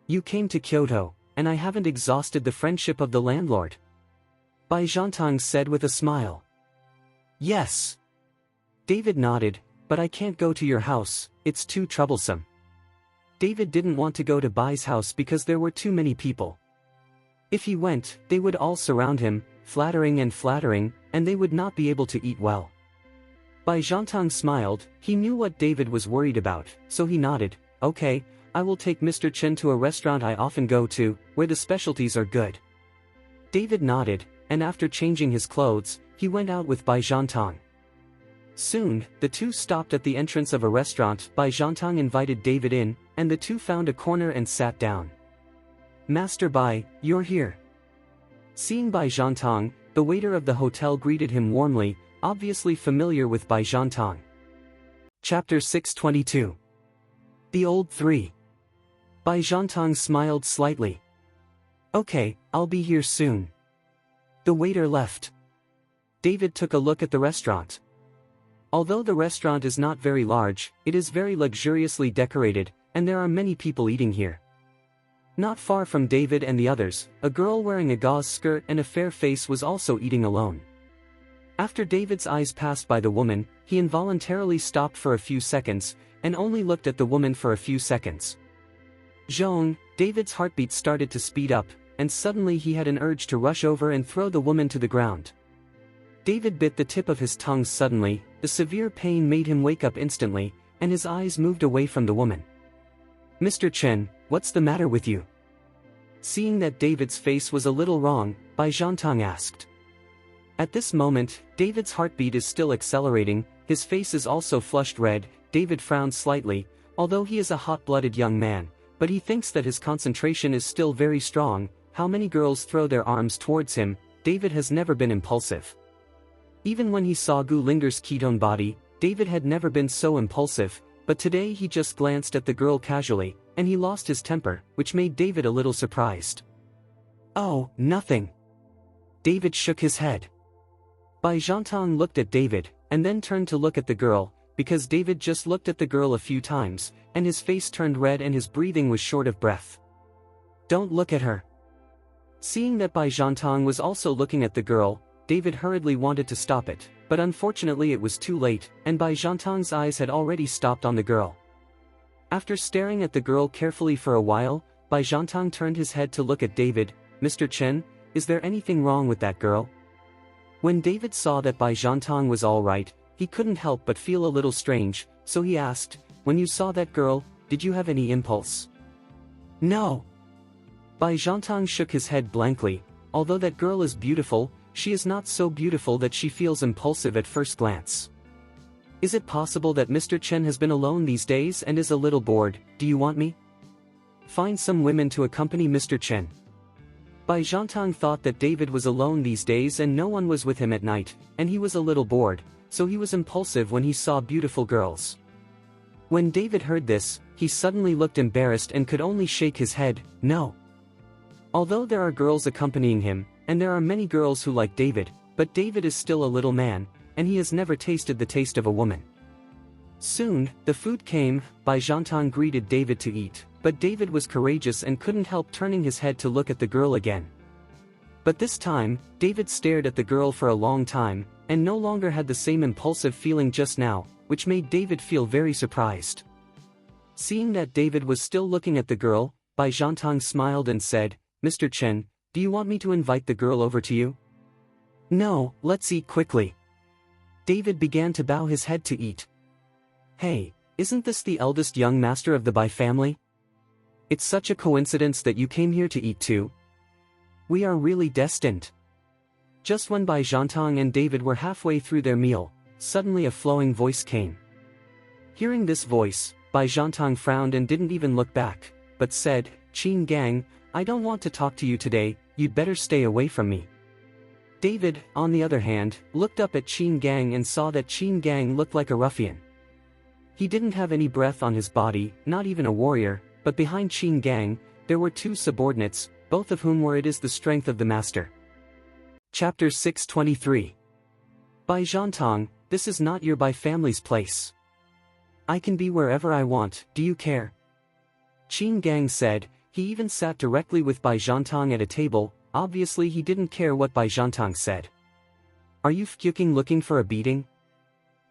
You came to Kyoto, and I haven't exhausted the friendship of the landlord. Bai Zhantang said with a smile. Yes. David nodded, but I can't go to your house, it's too troublesome. David didn't want to go to Bai's house because there were too many people. If he went, they would all surround him, flattering, and they would not be able to eat well. Bai Zhantang smiled, he knew what David was worried about, so he nodded, okay, I will take Mr. Chen to a restaurant I often go to, where the specialties are good. David nodded, and after changing his clothes, he went out with Bai Zhantang. Soon, the two stopped at the entrance of a restaurant. Bai Zhantang invited David in, and the two found a corner and sat down. Master Bai, you're here. Seeing Bai Zhantang, the waiter of the hotel greeted him warmly, obviously familiar with Bai Zhantang. Chapter 622. The Old Three. Bai Zhantang smiled slightly. Okay, I'll be here soon. The waiter left. David took a look at the restaurant. Although the restaurant is not very large, it is very luxuriously decorated, and there are many people eating here. Not far from David and the others, a girl wearing a gauze skirt and a fair face was also eating alone. After David's eyes passed by the woman, he involuntarily stopped for a few seconds, and only looked at the woman for a few seconds. Zhong, David's heartbeat started to speed up, and suddenly he had an urge to rush over and throw the woman to the ground. David bit the tip of his tongue suddenly, the severe pain made him wake up instantly, and his eyes moved away from the woman. Mr. Chen, what's the matter with you? Seeing that David's face was a little wrong, Bai Zhantang asked. At this moment, David's heartbeat is still accelerating, his face is also flushed red. David frowned slightly, although he is a hot-blooded young man, but he thinks that his concentration is still very strong. How many girls throw their arms towards him? David has never been impulsive. Even when he saw Gu Linger's ketone body, David had never been so impulsive, but today he just glanced at the girl casually, and he lost his temper, which made David a little surprised. Oh, nothing. David shook his head. Bai Zhantang looked at David, and then turned to look at the girl, because David just looked at the girl a few times, and his face turned red and his breathing was short of breath. Don't look at her. Seeing that Bai Zhantang was also looking at the girl, David hurriedly wanted to stop it, but unfortunately it was too late, and Bai Zhantang's eyes had already stopped on the girl. After staring at the girl carefully for a while, Bai Zhantang turned his head to look at David. Mr. Chen, is there anything wrong with that girl? When David saw that Bai Zhantang was all right, he couldn't help but feel a little strange, so he asked, when you saw that girl, did you have any impulse? No. Bai Zhantang shook his head blankly. Although that girl is beautiful, she is not so beautiful that she feels impulsive at first glance. Is it possible that Mr. Chen has been alone these days and is a little bored? Do you want me? Find some women to accompany Mr. Chen. Bai Zhantang thought that David was alone these days and no one was with him at night, and he was a little bored, so he was impulsive when he saw beautiful girls. When David heard this, he suddenly looked embarrassed and could only shake his head. No. Although there are girls accompanying him, and there are many girls who like David, but David is still a little man, and he has never tasted the taste of a woman. Soon, the food came. Bai Zhantang greeted David to eat, but David was courageous and couldn't help turning his head to look at the girl again. But this time, David stared at the girl for a long time, and no longer had the same impulsive feeling just now, which made David feel very surprised. Seeing that David was still looking at the girl, Bai Zhantang smiled and said, Mr. Chen, do you want me to invite the girl over to you? No, let's eat quickly. David began to bow his head to eat. Hey, isn't this the eldest young master of the Bai family? It's such a coincidence that you came here to eat too. We are really destined. Just when Bai Zhantang and David were halfway through their meal, suddenly a flowing voice came. Hearing this voice, Bai Zhantang frowned and didn't even look back, but said, Qin Gang, I don't want to talk to you today, you'd better stay away from me. David, on the other hand, looked up at Qin Gang and saw that Qin Gang looked like a ruffian. He didn't have any breath on his body, not even a warrior, but behind Qin Gang, there were two subordinates, both of whom were it is the strength of the master. Chapter 623. Bai Zhantang, this is not your Bai family's place. I can be wherever I want, do you care? Qin Gang said. He even sat directly with Bai Zhantang at a table. Obviously he didn't care what Bai Zhantang said. Are you fucking looking for a beating?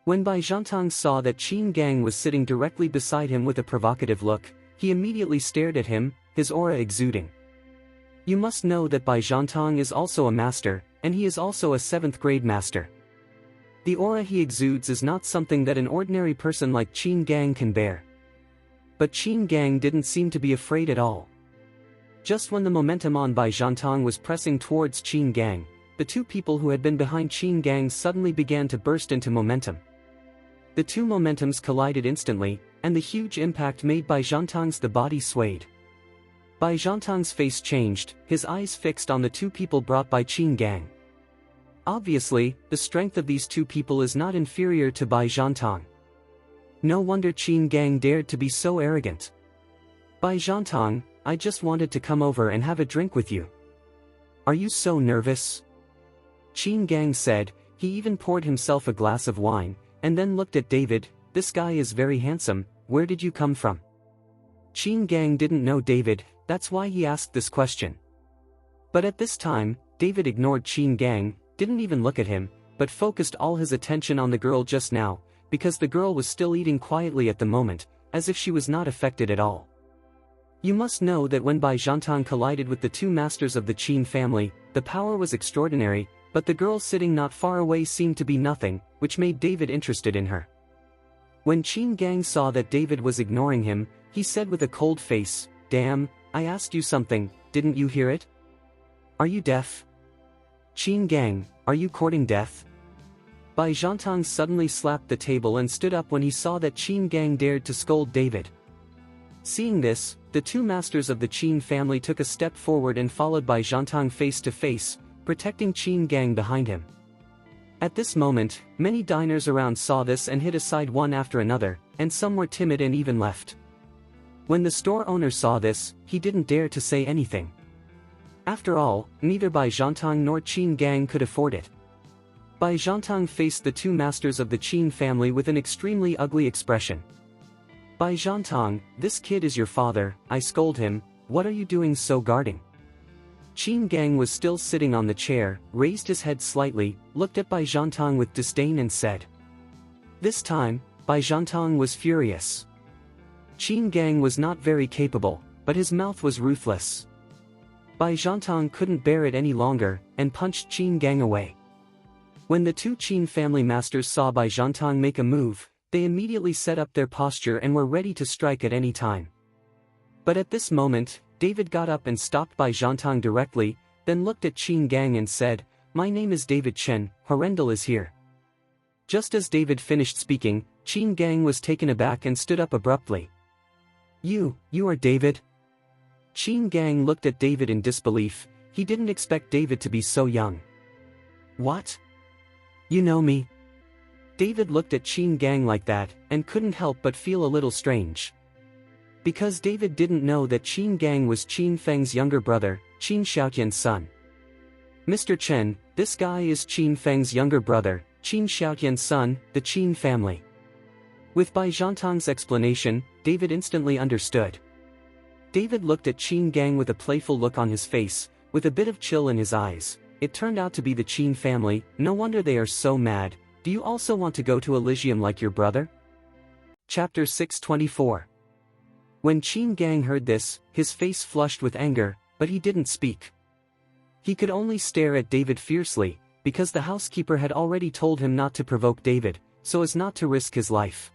When Bai Zhantang saw that Qin Gang was sitting directly beside him with a provocative look, he immediately stared at him, his aura exuding. You must know that Bai Zhantang is also a master, and he is also a 7th grade master. The aura he exudes is not something that an ordinary person like Qin Gang can bear. But Qin Gang didn't seem to be afraid at all. Just when the momentum on Bai Zhantang was pressing towards Qin Gang, the two people who had been behind Qin Gang suddenly began to burst into momentum. The two momentums collided instantly, and the huge impact made Bai Zhantang's the body swayed. Bai Zhantang's face changed, his eyes fixed on the two people brought by Qin Gang. Obviously, the strength of these two people is not inferior to Bai Zhantang. No wonder Qin Gang dared to be so arrogant. Bai Zhantang, I just wanted to come over and have a drink with you. Are you so nervous? Qin Gang said. He even poured himself a glass of wine, and then looked at David. This guy is very handsome, where did you come from? Qin Gang didn't know David, that's why he asked this question. But at this time, David ignored Qin Gang, didn't even look at him, but focused all his attention on the girl just now, because the girl was still eating quietly at the moment, as if she was not affected at all. You must know that when Bai Zhantang collided with the two masters of the Qin family, the power was extraordinary, but the girl sitting not far away seemed to be nothing, which made David interested in her. When Qin Gang saw that David was ignoring him, He said with a cold face, "Damn, I asked you something, didn't you hear it? Are you deaf? Qin Gang, are you courting death?" Bai Zhantang suddenly slapped the table and stood up when he saw that Qin Gang dared to scold David. Seeing this, the two masters of the Qin family took a step forward and followed Bai Zhantang face to face, protecting Qin Gang behind him. At this moment, many diners around saw this and hid aside one after another, and some were timid and even left. When the store owner saw this, he didn't dare to say anything. After all, neither Bai Zhantang nor Qin Gang could afford it. Bai Zhantang faced the two masters of the Qin family with an extremely ugly expression. "Bai Zhantang, this kid is your father," I scold him, "what are you doing so guarding?" Qin Gang was still sitting on the chair, raised his head slightly, looked at Bai Zhantang with disdain and said. This time, Bai Zhantang was furious. Qin Gang was not very capable, but his mouth was ruthless. Bai Zhantang couldn't bear it any longer, and punched Qin Gang away. When the two Qin family masters saw Bai Zhantang make a move, they immediately set up their posture and were ready to strike at any time. But at this moment, David got up and stopped Bai Zhantang directly, then looked at Qin Gang and said, "My name is David Chen, Horrendal is here." Just as David finished speaking, Qin Gang was taken aback and stood up abruptly. You are David?" Qin Gang looked at David in disbelief. He didn't expect David to be so young. "What? You know me?" David looked at Qin Gang like that, and couldn't help but feel a little strange. Because David didn't know that Qin Gang was Qin Feng's younger brother, Qin Xiaotian's son. "Mr. Chen, this guy is Qin Feng's younger brother, Qin Xiaotian's son, the Qin family." With Bai Zhantang's explanation, David instantly understood. David looked at Qin Gang with a playful look on his face, with a bit of chill in his eyes. It turned out to be the Qin family, no wonder they are so mad. Do you also want to go to Elysium like your brother? Chapter 624. When Qin Gang heard this, his face flushed with anger, but he didn't speak. He could only stare at David fiercely, because the housekeeper had already told him not to provoke David, so as not to risk his life.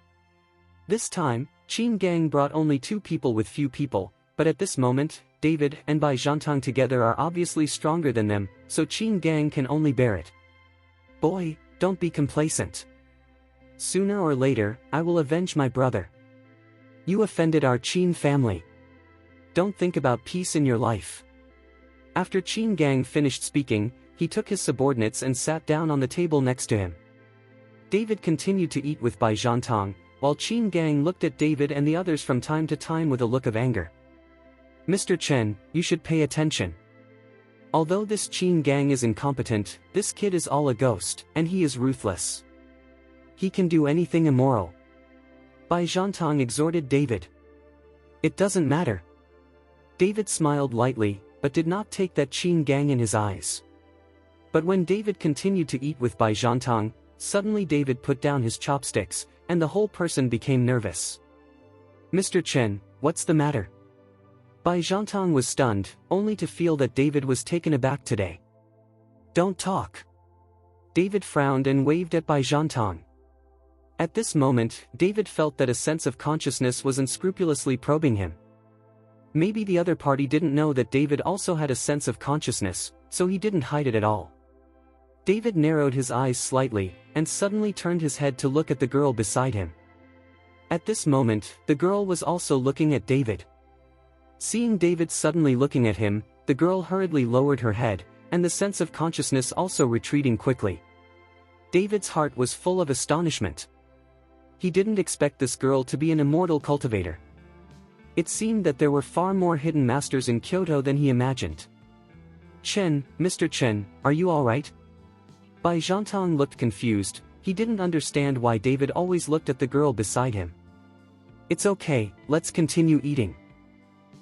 This time, Qin Gang brought only two people with few people, but at this moment, David and Bai Zhantang together are obviously stronger than them, so Qin Gang can only bear it. "Boy, don't be complacent. Sooner or later, I will avenge my brother. You offended our Qin family. Don't think about peace in your life." After Qin Gang finished speaking, he took his subordinates and sat down on the table next to him. David continued to eat with Bai Zhantang, while Qin Gang looked at David and the others from time to time with a look of anger. "Mr. Chen, you should pay attention. Although this Qin Gang is incompetent, this kid is all a ghost, and he is ruthless. He can do anything immoral." Bai Zhantang exhorted David. "It doesn't matter." David smiled lightly, but did not take that Qin Gang in his eyes. But when David continued to eat with Bai Zhantang, suddenly David put down his chopsticks, and the whole person became nervous. "Mr. Chen, what's the matter?" Bai Zhantang was stunned, only to feel that David was taken aback today. "Don't talk." David frowned and waved at Bai Zhantang. At this moment, David felt that a sense of consciousness was unscrupulously probing him. Maybe the other party didn't know that David also had a sense of consciousness, so he didn't hide it at all. David narrowed his eyes slightly, and suddenly turned his head to look at the girl beside him. At this moment, the girl was also looking at David. Seeing David suddenly looking at him, the girl hurriedly lowered her head, and the sense of consciousness also retreating quickly. David's heart was full of astonishment. He didn't expect this girl to be an immortal cultivator. It seemed that there were far more hidden masters in Kyoto than he imagined. Mr. Chen, are you alright?" Bai Zhantang looked confused. He didn't understand why David always looked at the girl beside him. "It's okay, let's continue eating."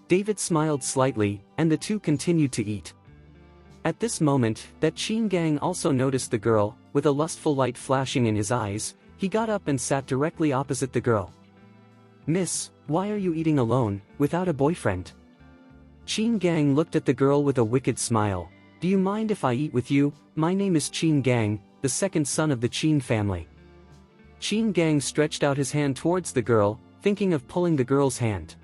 David smiled slightly, and the two continued to eat. At this moment, that Qin Gang also noticed the girl. With a lustful light flashing in his eyes, he got up and sat directly opposite the girl. "Miss, why are you eating alone, without a boyfriend?" Qin Gang looked at the girl with a wicked smile. "Do you mind if I eat with you? My name is Qin Gang, the second son of the Qin family." Qin Gang stretched out his hand towards the girl, thinking of pulling the girl's hand.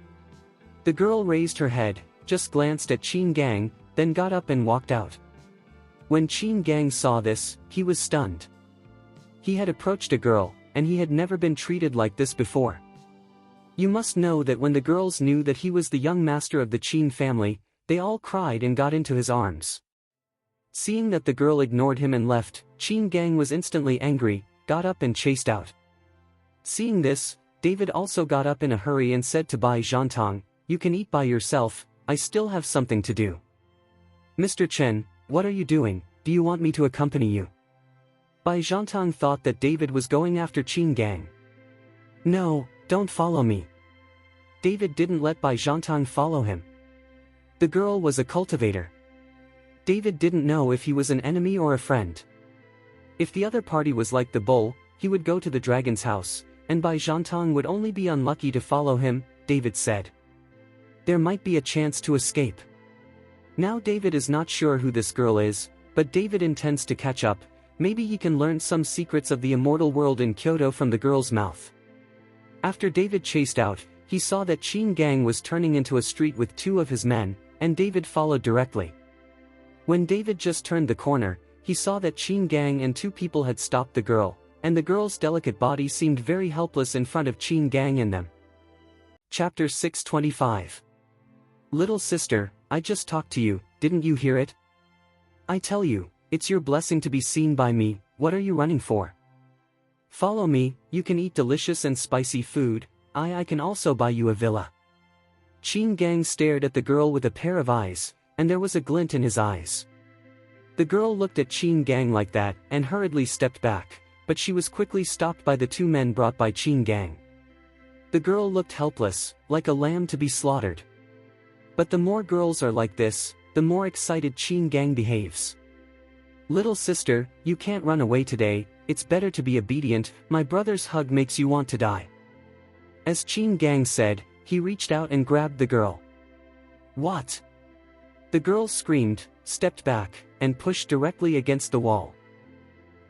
The girl raised her head, just glanced at Qin Gang, then got up and walked out. When Qin Gang saw this, he was stunned. He had approached a girl, and he had never been treated like this before. You must know that when the girls knew that he was the young master of the Qin family, they all cried and got into his arms. Seeing that the girl ignored him and left, Qin Gang was instantly angry, got up and chased out. Seeing this, David also got up in a hurry and said to Bai Zhantang, "You can eat by yourself, I still have something to do." "Mr. Chen, what are you doing? Do you want me to accompany you?" Bai Zhantang thought that David was going after Qin Gang. "No, don't follow me." David didn't let Bai Zhantang follow him. The girl was a cultivator. David didn't know if he was an enemy or a friend. If the other party was like the bull, he would go to the dragon's house, and Bai Zhantang would only be unlucky to follow him, David said. There might be a chance to escape. Now David is not sure who this girl is, but David intends to catch up. Maybe he can learn some secrets of the immortal world in Kyoto from the girl's mouth. After David chased out, he saw that Qin Gang was turning into a street with two of his men, and David followed directly. When David just turned the corner, he saw that Qin Gang and two people had stopped the girl, and the girl's delicate body seemed very helpless in front of Qin Gang and them. Chapter 625. Little sister, I just talked to you, didn't you hear it? I tell you, it's your blessing to be seen by me, what are you running for? Follow me, you can eat delicious and spicy food, I can also buy you a villa. Qin Gang stared at the girl with a pair of eyes, and there was a glint in his eyes. The girl looked at Qin Gang like that, and hurriedly stepped back, but she was quickly stopped by the two men brought by Qin Gang. The girl looked helpless, like a lamb to be slaughtered. But the more girls are like this, the more excited Qin Gang behaves. Little sister, you can't run away today, it's better to be obedient, my brother's hug makes you want to die. As Qin Gang said, he reached out and grabbed the girl. What? The girl screamed, stepped back, and pushed directly against the wall.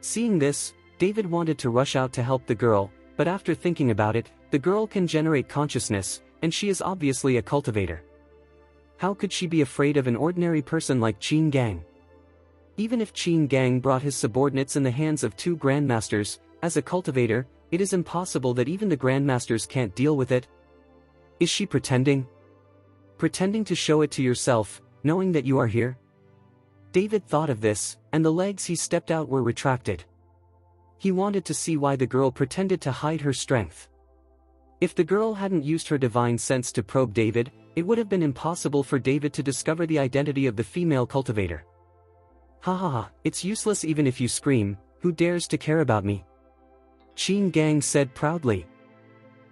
Seeing this, David wanted to rush out to help the girl, but after thinking about it, the girl can generate consciousness, and she is obviously a cultivator. How could she be afraid of an ordinary person like Qin Gang? Even if Qin Gang brought his subordinates in the hands of two grandmasters, as a cultivator, it is impossible that even the grandmasters can't deal with it. Is she pretending? Pretending to show it to yourself, knowing that you are here? David thought of this, and the legs he stepped out were retracted. He wanted to see why the girl pretended to hide her strength. If the girl hadn't used her divine sense to probe David, it would have been impossible for David to discover the identity of the female cultivator. Ha ha ha, it's useless even if you scream, who dares to care about me? Qin Gang said proudly.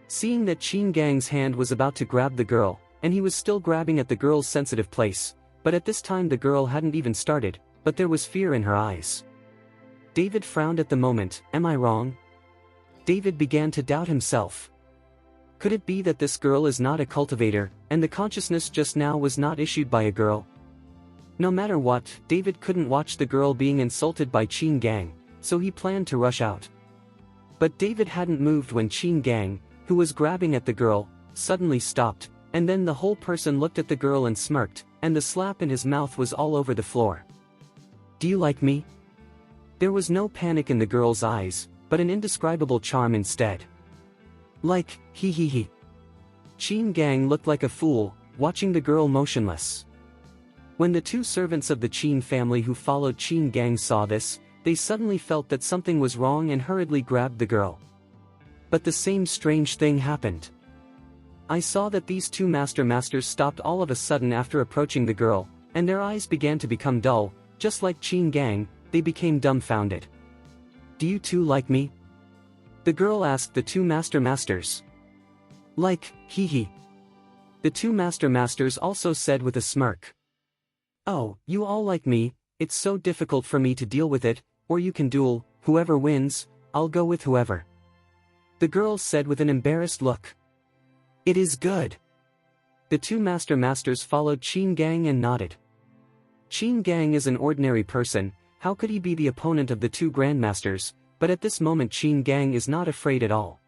Seeing that Qin Gang's hand was about to grab the girl, and he was still grabbing at the girl's sensitive place, but at this time the girl hadn't even started, but there was fear in her eyes. David frowned at the moment, am I wrong? David began to doubt himself. Could it be that this girl is not a cultivator, and the consciousness just now was not issued by a girl? No matter what, David couldn't watch the girl being insulted by Qin Gang, so he planned to rush out. But David hadn't moved when Qin Gang, who was grabbing at the girl, suddenly stopped, and then the whole person looked at the girl and smirked, and the slap in his mouth was all over the floor. Do you like me? There was no panic in the girl's eyes, but an indescribable charm instead. Like, he. Qin Gang looked like a fool, watching the girl motionless. When the two servants of the Qin family who followed Qin Gang saw this, they suddenly felt that something was wrong and hurriedly grabbed the girl. But the same strange thing happened. I saw that these two masters stopped all of a sudden after approaching the girl, and their eyes began to become dull, just like Qin Gang, they became dumbfounded. Do you two like me? The girl asked the two masters. Like, he. The two masters also said with a smirk. Oh, you all like me, it's so difficult for me to deal with it, or you can duel, whoever wins, I'll go with whoever. The girl said with an embarrassed look. It is good. The two masters followed Qin Gang and nodded. Qin Gang is an ordinary person, how could he be the opponent of the two grandmasters, but at this moment Qin Gang is not afraid at all.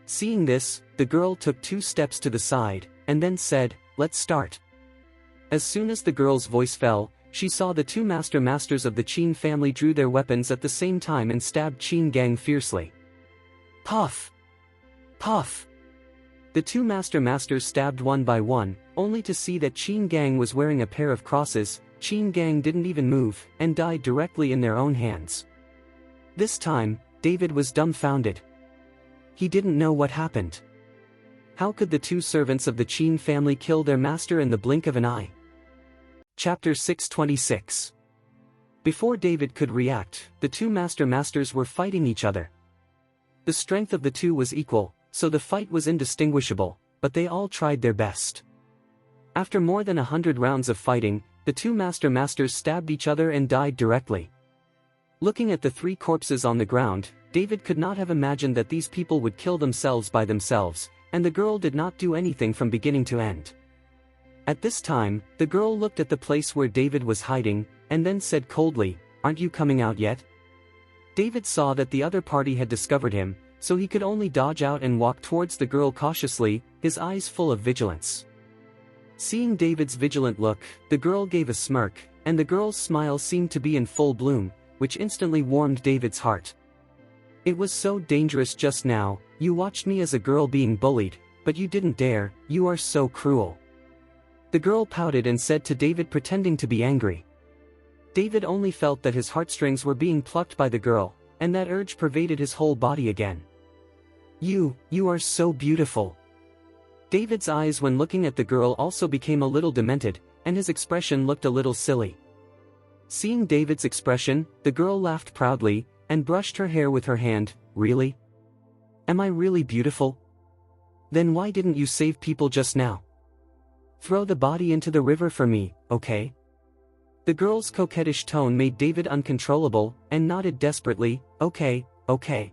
Seeing this, the girl took 2 steps to the side, and then said, "Let's start." As soon as the girl's voice fell, she saw the two masters of the Qin family drew their weapons at the same time and stabbed Qin Gang fiercely. Puff! Puff! The two masters stabbed one by one, only to see that Qin Gang was wearing a pair of crosses. Qin Gang didn't even move, and died directly in their own hands. This time, David was dumbfounded. He didn't know what happened. How could the two servants of the Qin family kill their master in the blink of an eye? Chapter 626. Before David could react, the two masters were fighting each other. The strength of the two was equal, so the fight was indistinguishable, but they all tried their best. After more than 100 rounds of fighting, the two masters stabbed each other and died directly. Looking at the three corpses on the ground, David could not have imagined that these people would kill themselves by themselves, and the girl did not do anything from beginning to end. At this time, the girl looked at the place where David was hiding, and then said coldly, "Aren't you coming out yet?" David saw that the other party had discovered him, so he could only dodge out and walk towards the girl cautiously, his eyes full of vigilance. Seeing David's vigilant look, the girl gave a smirk, and the girl's smile seemed to be in full bloom, which instantly warmed David's heart. "It was so dangerous just now. You watched me as a girl being bullied, but you didn't dare. You are so cruel." The girl pouted and said to David, pretending to be angry. David only felt that his heartstrings were being plucked by the girl, and that urge pervaded his whole body again. You are so beautiful." David's eyes when looking at the girl also became a little demented, and his expression looked a little silly. Seeing David's expression, the girl laughed proudly, and brushed her hair with her hand. "Really? Am I really beautiful? Then why didn't you save people just now? Throw the body into the river for me, okay?" The girl's coquettish tone made David uncontrollable, and nodded desperately, "Okay, okay."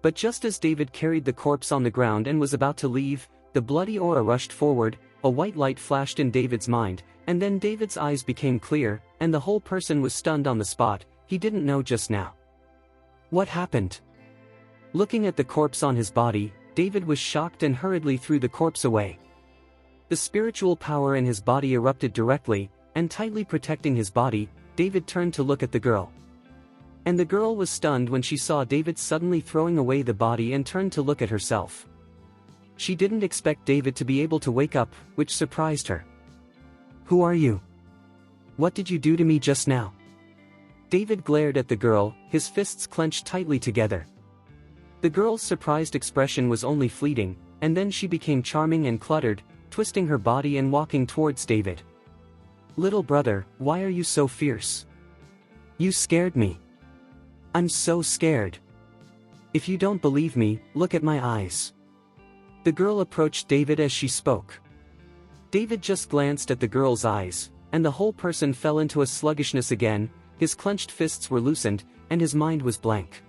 But just as David carried the corpse on the ground and was about to leave, the bloody aura rushed forward, a white light flashed in David's mind, and then David's eyes became clear, and the whole person was stunned on the spot. He didn't know just now. What happened? Looking at the corpse on his body, David was shocked and hurriedly threw the corpse away. The spiritual power in his body erupted directly, and tightly protecting his body, David turned to look at the girl. And the girl was stunned when she saw David suddenly throwing away the body and turned to look at herself. She didn't expect David to be able to wake up, which surprised her. "Who are you? What did you do to me just now?" David glared at the girl, his fists clenched tightly together. The girl's surprised expression was only fleeting, and then she became charming and cluttered, twisting her body and walking towards David. "Little brother, why are you so fierce? You scared me. I'm so scared. If you don't believe me, look at my eyes." The girl approached David as she spoke. David just glanced at the girl's eyes, and the whole person fell into a sluggishness again. His clenched fists were loosened, and his mind was blank.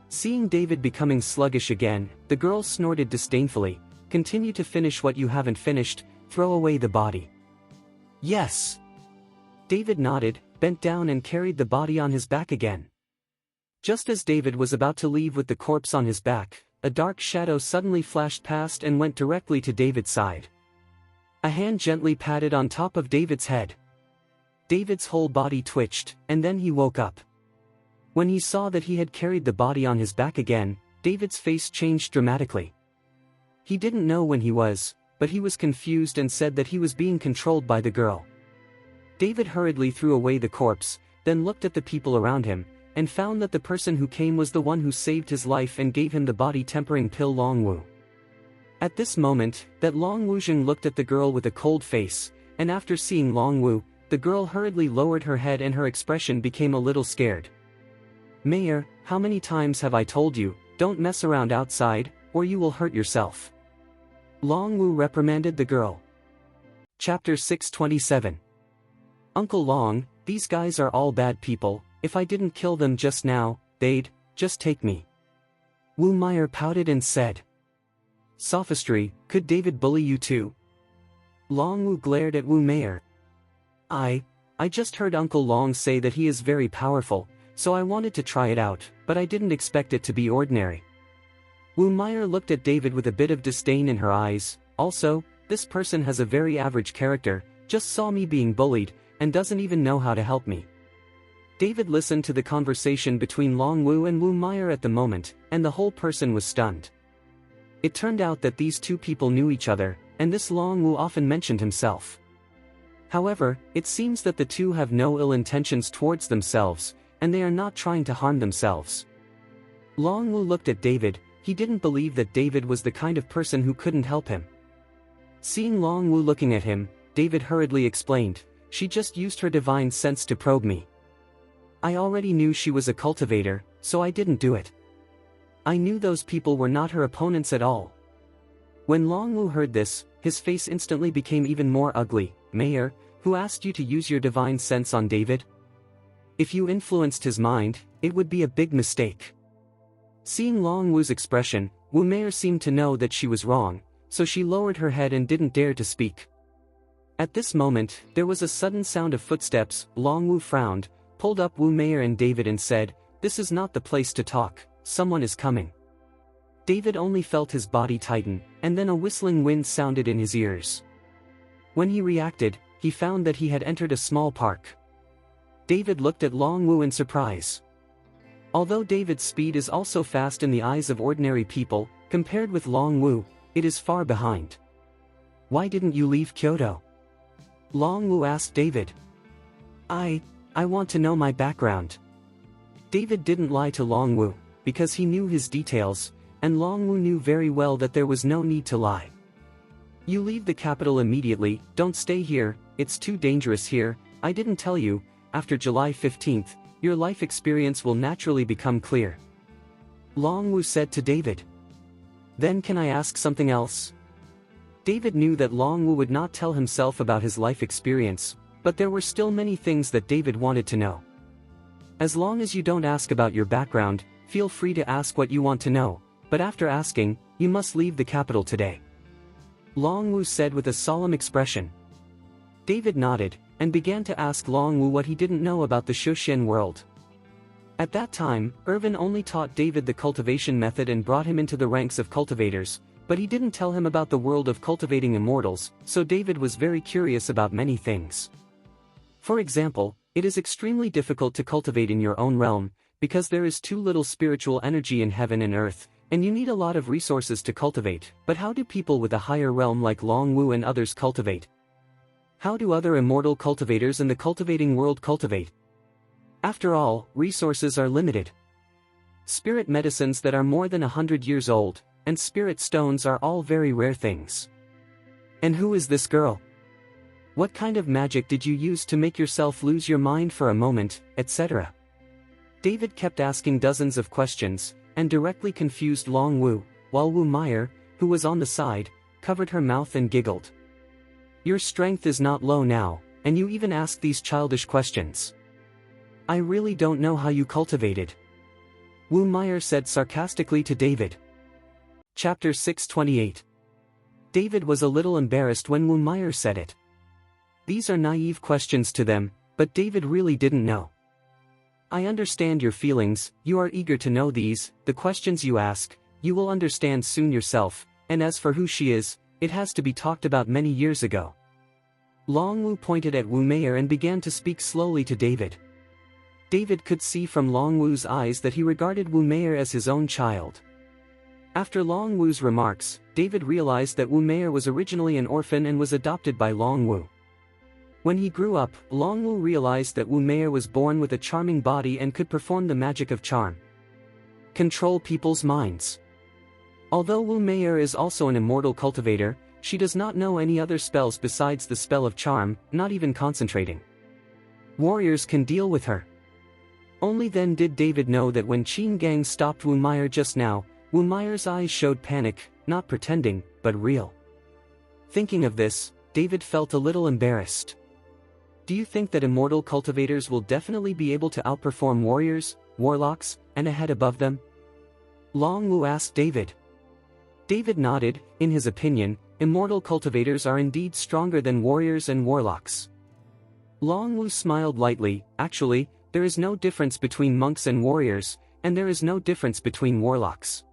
Seeing David becoming sluggish again, the girl snorted disdainfully, "Continue to finish what you haven't finished, throw away the body." "Yes." David nodded, bent down and carried the body on his back again. Just as David was about to leave with the corpse on his back, a dark shadow suddenly flashed past and went directly to David's side. A hand gently patted on top of David's head. David's whole body twitched, and then he woke up. When he saw that he had carried the body on his back again, David's face changed dramatically. He didn't know when he was, but he was confused and said that he was being controlled by the girl. David hurriedly threw away the corpse, then looked at the people around him, and found that the person who came was the one who saved his life and gave him the body-tempering pill Longwu. At this moment, that Long Wuzheng looked at the girl with a cold face, and after seeing Longwu, the girl hurriedly lowered her head and her expression became a little scared. "Mayor, how many times have I told you, don't mess around outside, or you will hurt yourself?" Longwu reprimanded the girl. Chapter 627. "Uncle Long, these guys are all bad people. If I didn't kill them just now, they'd just take me." Wu Meyer pouted and said. "Sophistry, could David bully you too?" Longwu glared at Wu Meyer. I just heard Uncle Long say that he is very powerful, so I wanted to try it out, but I didn't expect it to be ordinary." Wu Meyer looked at David with a bit of disdain in her eyes. "Also, this person has a very average character, just saw me being bullied, and doesn't even know how to help me. David listened to the conversation between Long Wu and Wu Meyer at the moment, and the whole person was stunned. It turned out that these two people knew each other, and this Long Wu often mentioned himself. However, it seems that the two have no ill intentions towards themselves, and they are not trying to harm themselves. Long Wu looked at David. He didn't believe that David was the kind of person who couldn't help him. Seeing Long Wu looking at him, David hurriedly explained, "She just used her divine sense to probe me. I already knew she was a cultivator, so I didn't do it. I knew those people were not her opponents at all." When Long Wu heard this, his face instantly became even more ugly. "Mayor, who asked you to use your divine sense on David? If you influenced his mind, it would be a big mistake." Seeing Long Wu's expression, Wu Meyer seemed to know that she was wrong, so she lowered her head and didn't dare to speak. At this moment, there was a sudden sound of footsteps. Long Wu frowned, pulled up Wu Meyer and David and said, "This is not the place to talk, someone is coming." David only felt his body tighten, and then a whistling wind sounded in his ears. When he reacted, he found that he had entered a small park. David looked at Long Wu in surprise. Although David's speed is also fast in the eyes of ordinary people, compared with Long Wu, it is far behind. "Why didn't you leave Kyoto?" Long Wu asked David. I want to know my background." David didn't lie to Long Wu, because he knew his details, and Long Wu knew very well that there was no need to lie. "You leave the capital immediately, don't stay here, it's too dangerous here. I didn't tell you, after July 15th, your life experience will naturally become clear," Long Wu said to David. "Then can I ask something else?" David knew that Long Wu would not tell himself about his life experience, but there were still many things that David wanted to know. "As long as you don't ask about your background, feel free to ask what you want to know, but after asking, you must leave the capital today," Long Wu said with a solemn expression. David nodded, and began to ask Long Wu what he didn't know about the Shushin world. At that time, Irvin only taught David the cultivation method and brought him into the ranks of cultivators, but he didn't tell him about the world of cultivating immortals, so David was very curious about many things. For example, it is extremely difficult to cultivate in your own realm, because there is too little spiritual energy in heaven and earth, and you need a lot of resources to cultivate. But how do people with a higher realm like Long Wu and others cultivate? How do other immortal cultivators in the cultivating world cultivate? After all, resources are limited. Spirit medicines that are more than 100 years old, and spirit stones are all very rare things. And who is this girl? What kind of magic did you use to make yourself lose your mind for a moment, etc.? David kept asking dozens of questions, and directly confused Long Wu, while Wu Meyer, who was on the side, covered her mouth and giggled. "Your strength is not low now, and you even ask these childish questions. I really don't know how you cultivated," Wu Meyer said sarcastically to David. Chapter 628. David was a little embarrassed when Wu Meyer said it. These are naive questions to them, but David really didn't know. "I understand your feelings, you are eager to know these, the questions you ask, you will understand soon yourself, and as for who she is, it has to be talked about many years ago." Long Wu pointed at Wu Meyer and began to speak slowly to David. David could see from Long Wu's eyes that he regarded Wu Meyer as his own child. After Long Wu's remarks, David realized that Wu Meyer was originally an orphan and was adopted by Long Wu. When he grew up, Long Wu realized that Wu Meyer was born with a charming body and could perform the magic of charm. Control people's minds. Although Wu Meyer is also an immortal cultivator, she does not know any other spells besides the spell of charm, not even concentrating. Warriors can deal with her. Only then did David know that when Qin Gang stopped Wu Meyer just now, Wu Meyer's eyes showed panic, not pretending, but real. Thinking of this, David felt a little embarrassed. Do you think that immortal cultivators will definitely be able to outperform warriors, warlocks, and a head above them? Long Wu asked David. David nodded. In his opinion, immortal cultivators are indeed stronger than warriors and warlocks. Long Wu smiled lightly. Actually, there is no difference between monks and warriors, and there is no difference between warlocks.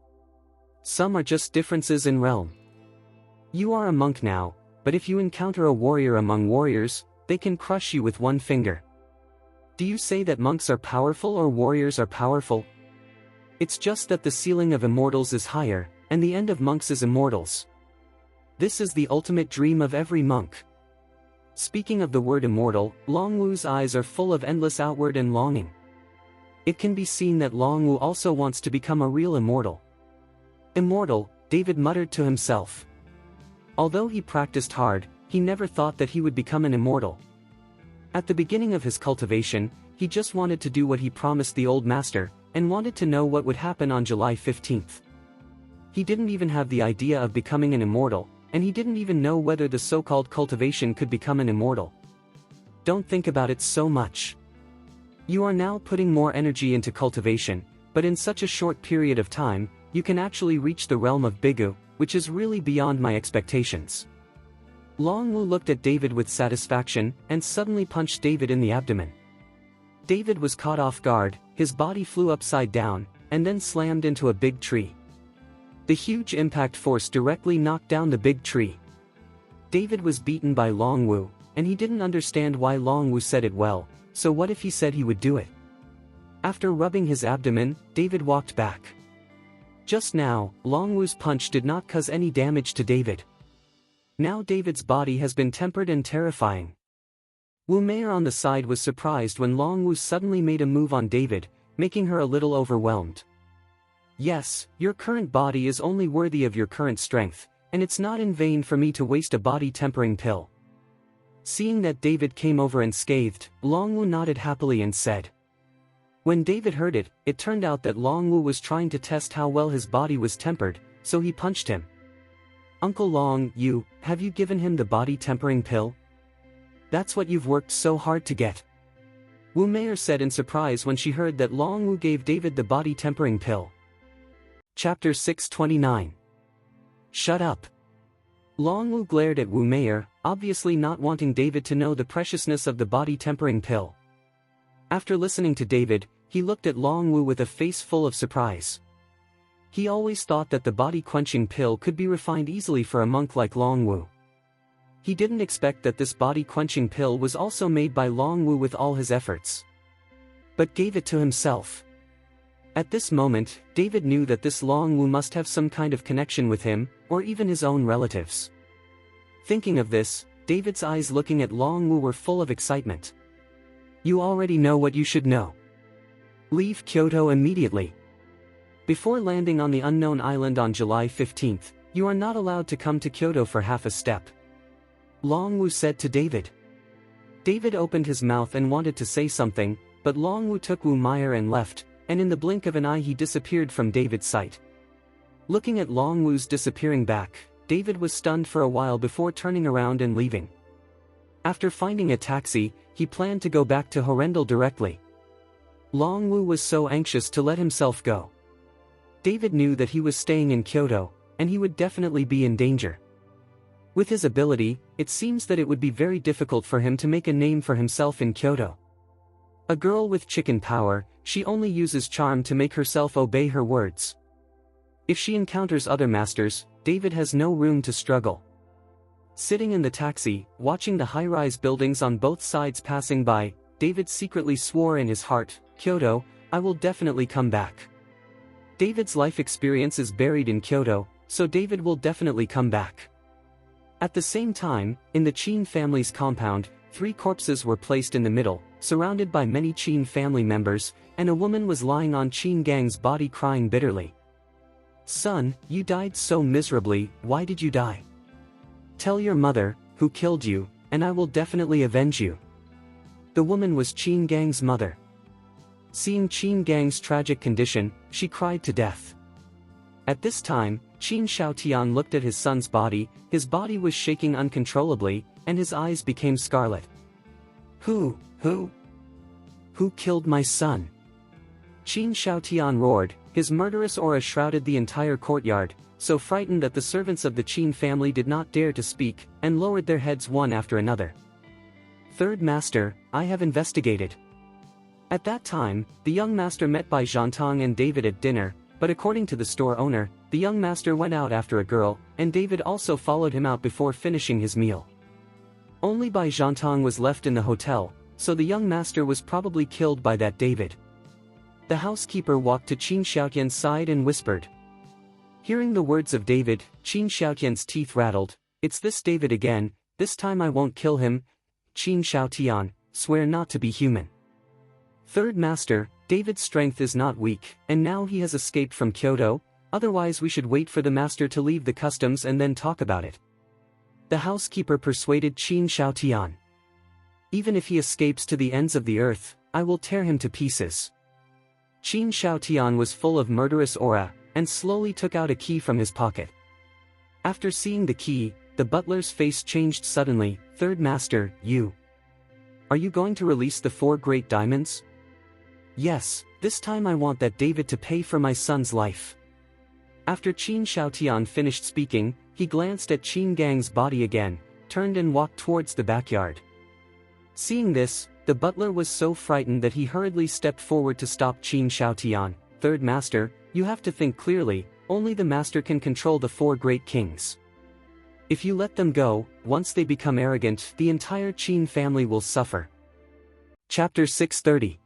Some are just differences in realm. You are a monk now, but if you encounter a warrior among warriors, they can crush you with one finger. Do you say that monks are powerful or warriors are powerful? It's just that the ceiling of immortals is higher, and the end of monks is immortals. This is the ultimate dream of every monk. Speaking of the word immortal, Long Wu's eyes are full of endless outward and longing. It can be seen that Long Wu also wants to become a real immortal. Immortal, David muttered to himself. Although he practiced hard, he never thought that he would become an immortal. At the beginning of his cultivation, he just wanted to do what he promised the old master, and wanted to know what would happen on July 15th. He didn't even have the idea of becoming an immortal, and he didn't even know whether the so-called cultivation could become an immortal. Don't think about it so much. You are now putting more energy into cultivation, but in such a short period of time, you can actually reach the realm of Bigu, which is really beyond my expectations. Long Wu looked at David with satisfaction, and suddenly punched David in the abdomen. David was caught off guard, his body flew upside down, and then slammed into a big tree. The huge impact force directly knocked down the big tree. David was beaten by Long Wu, and he didn't understand why Long Wu said it well, so what if he said he would do it? After rubbing his abdomen, David walked back. Just now, Long Wu's punch did not cause any damage to David. Now David's body has been tempered and terrifying. Wu Mei on the side was surprised when Long Wu suddenly made a move on David, making her a little overwhelmed. Yes, your current body is only worthy of your current strength, and it's not in vain for me to waste a body-tempering pill. Seeing that David came over unscathed, Long Wu nodded happily and said. When David heard it, it turned out that Long Wu was trying to test how well his body was tempered, so he punched him. Uncle Long, have you given him the body-tempering pill? That's what you've worked so hard to get. Wu Mei said in surprise when she heard that Long Wu gave David the body-tempering pill. Chapter 629. Shut up. Long Wu glared at Wu Mei, obviously not wanting David to know the preciousness of the body-tempering pill. After listening to David, he looked at Long Wu with a face full of surprise. He always thought that the body-quenching pill could be refined easily for a monk like Long Wu. He didn't expect that this body-quenching pill was also made by Long Wu with all his efforts. But gave it to himself. At this moment, David knew that this Long Wu must have some kind of connection with him, or even his own relatives. Thinking of this, David's eyes looking at Long Wu were full of excitement. You already know what you should know. Leave Kyoto immediately. Before landing on the unknown island on July 15th, you are not allowed to come to Kyoto for half a step. Long Wu said to David. David opened his mouth and wanted to say something, but Long Wu took Wu Mei and left, and in the blink of an eye he disappeared from David's sight. Looking at Long Wu's disappearing back, David was stunned for a while before turning around and leaving. After finding a taxi, he planned to go back to Horrendal directly. Long Wu was so anxious to let himself go. David knew that he was staying in Kyoto, and he would definitely be in danger. With his ability, it seems that it would be very difficult for him to make a name for himself in Kyoto. A girl with chicken power, she only uses charm to make herself obey her words. If she encounters other masters, David has no room to struggle. Sitting in the taxi, watching the high-rise buildings on both sides passing by, David secretly swore in his heart, Kyoto, I will definitely come back. David's life experience is buried in Kyoto, so David will definitely come back. At the same time, in the Qin family's compound, 3 corpses were placed in the middle, surrounded by many Qin family members, and a woman was lying on Qin Gang's body crying bitterly. Son, you died so miserably, why did you die? Tell your mother, who killed you, and I will definitely avenge you. The woman was Qin Gang's mother. Seeing Qin Gang's tragic condition, she cried to death. At this time, Qin Shaotian looked at his son's body, his body was shaking uncontrollably, and his eyes became scarlet. Who killed my son? Qin Shaotian roared, his murderous aura shrouded the entire courtyard, so frightened that the servants of the Qin family did not dare to speak, and lowered their heads one after another. Third Master, I have investigated. At that time, the young master met by Zhantong and David at dinner, but according to the store owner, the young master went out after a girl, and David also followed him out before finishing his meal. Only Bai Zhantong was left in the hotel, so the young master was probably killed by that David. The housekeeper walked to Qin Xiaotian's side and whispered. Hearing the words of David, Qin Xiaotian's teeth rattled. It's this David again, this time I won't kill him. Qin Xiaotian, swear not to be human. Third Master, David's strength is not weak, and now he has escaped from Kyoto, otherwise we should wait for the master to leave the customs and then talk about it. The housekeeper persuaded Qin Xiaotian. Even if he escapes to the ends of the earth, I will tear him to pieces. Qin Xiaotian was full of murderous aura, and slowly took out a key from his pocket. After seeing the key, the butler's face changed suddenly. Third Master, you. Are you going to release the 4 great diamonds? Yes, this time I want that David to pay for my son's life. After Qin Xiaotian finished speaking, he glanced at Qin Gang's body again, turned and walked towards the backyard. Seeing this, the butler was so frightened that he hurriedly stepped forward to stop Qin Xiaotian. Third Master, you have to think clearly, only the master can control the 4 great kings. If you let them go, once they become arrogant, the entire Qin family will suffer. Chapter 630.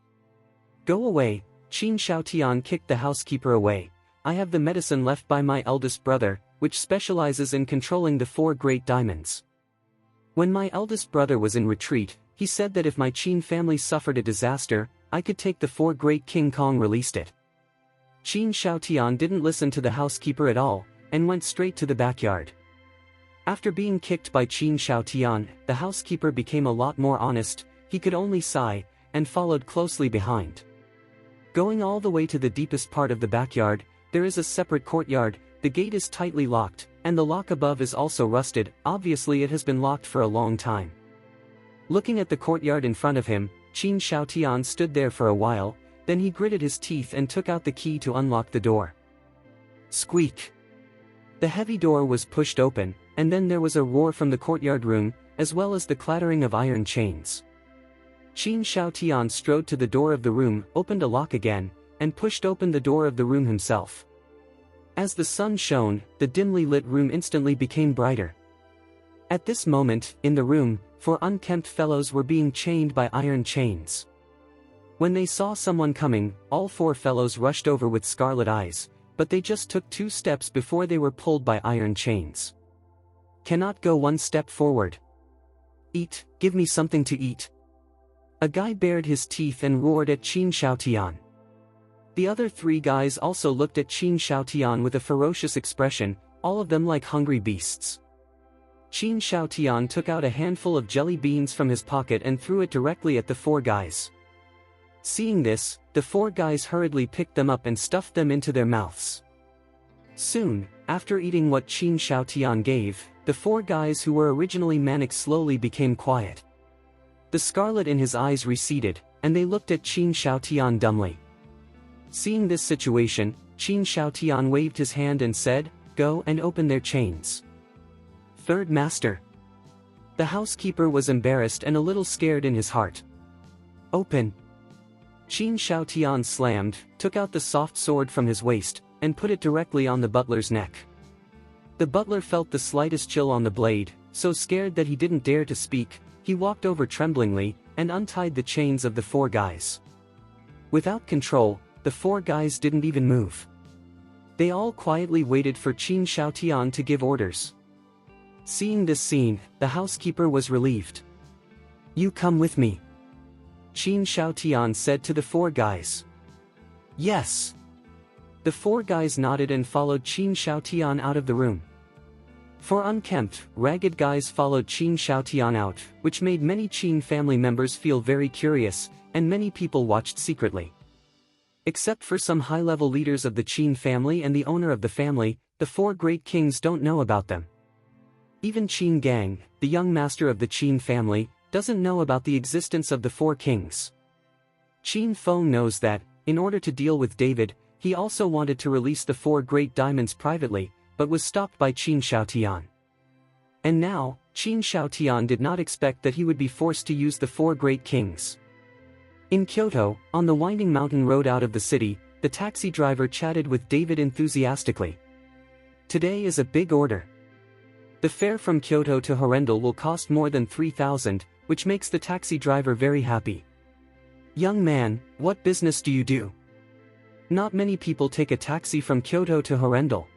Go away, Qin Xiaotian kicked the housekeeper away. I have the medicine left by my eldest brother, which specializes in controlling the 4 great diamonds. When my eldest brother was in retreat, he said that if my Qin family suffered a disaster, I could take the 4 great King Kong released it. Qin Xiaotian didn't listen to the housekeeper at all, and went straight to the backyard. After being kicked by Qin Xiaotian, the housekeeper became a lot more honest, he could only sigh, and followed closely behind. Going all the way to the deepest part of the backyard, there is a separate courtyard, the gate is tightly locked, and the lock above is also rusted, obviously it has been locked for a long time. Looking at the courtyard in front of him, Qin Xiaotian stood there for a while, then he gritted his teeth and took out the key to unlock the door. Squeak! The heavy door was pushed open, and then there was a roar from the courtyard room, as well as the clattering of iron chains. Qin Xiaotian strode to the door of the room, opened a lock again, and pushed open the door of the room himself. As the sun shone, the dimly lit room instantly became brighter. At this moment, in the room, 4 unkempt fellows were being chained by iron chains. When they saw someone coming, all 4 fellows rushed over with scarlet eyes, but they just took 2 steps before they were pulled by iron chains. Cannot go 1 step forward. Eat, give me something to eat. A guy bared his teeth and roared at Qin Xiaotian. The other 3 guys also looked at Qin Xiaotian with a ferocious expression, all of them like hungry beasts. Qin Xiaotian took out a handful of jelly beans from his pocket and threw it directly at the 4 guys. Seeing this, the 4 guys hurriedly picked them up and stuffed them into their mouths. Soon, after eating what Qin Xiaotian gave, the 4 guys who were originally manic slowly became quiet. The scarlet in his eyes receded, and they looked at Qin Xiaotian dumbly. Seeing this situation, Qin Xiaotian waved his hand and said, "Go and open their chains." Third Master. The housekeeper was embarrassed and a little scared in his heart. Open. Qin Xiaotian slammed, took out the soft sword from his waist, and put it directly on the butler's neck. The butler felt the slightest chill on the blade, so scared that he didn't dare to speak, he walked over tremblingly, and untied the chains of the 4 guys. Without control, the 4 guys didn't even move. They all quietly waited for Qin Xiaotian to give orders. Seeing this scene, the housekeeper was relieved. You come with me. Qin Xiaotian said to the 4 guys. Yes. The 4 guys nodded and followed Qin Xiaotian out of the room. 4 unkempt, ragged guys followed Qin Xiaotian out, which made many Qin family members feel very curious, and many people watched secretly. Except for some high-level leaders of the Qin family and the owner of the family, the 4 great kings don't know about them. Even Qin Gang, the young master of the Qin family, doesn't know about the existence of the 4 kings. Qin Feng knows that, in order to deal with David, he also wanted to release the 4 great diamonds privately, but was stopped by Qin Xiaotian. And now, Qin Xiaotian did not expect that he would be forced to use the 4 great kings. In Kyoto, on the winding mountain road out of the city, the taxi driver chatted with David enthusiastically. Today is a big order. The fare from Kyoto to Horrendal will cost more than 3,000, which makes the taxi driver very happy. Young man, what business do you do? Not many people take a taxi from Kyoto to Horrendal.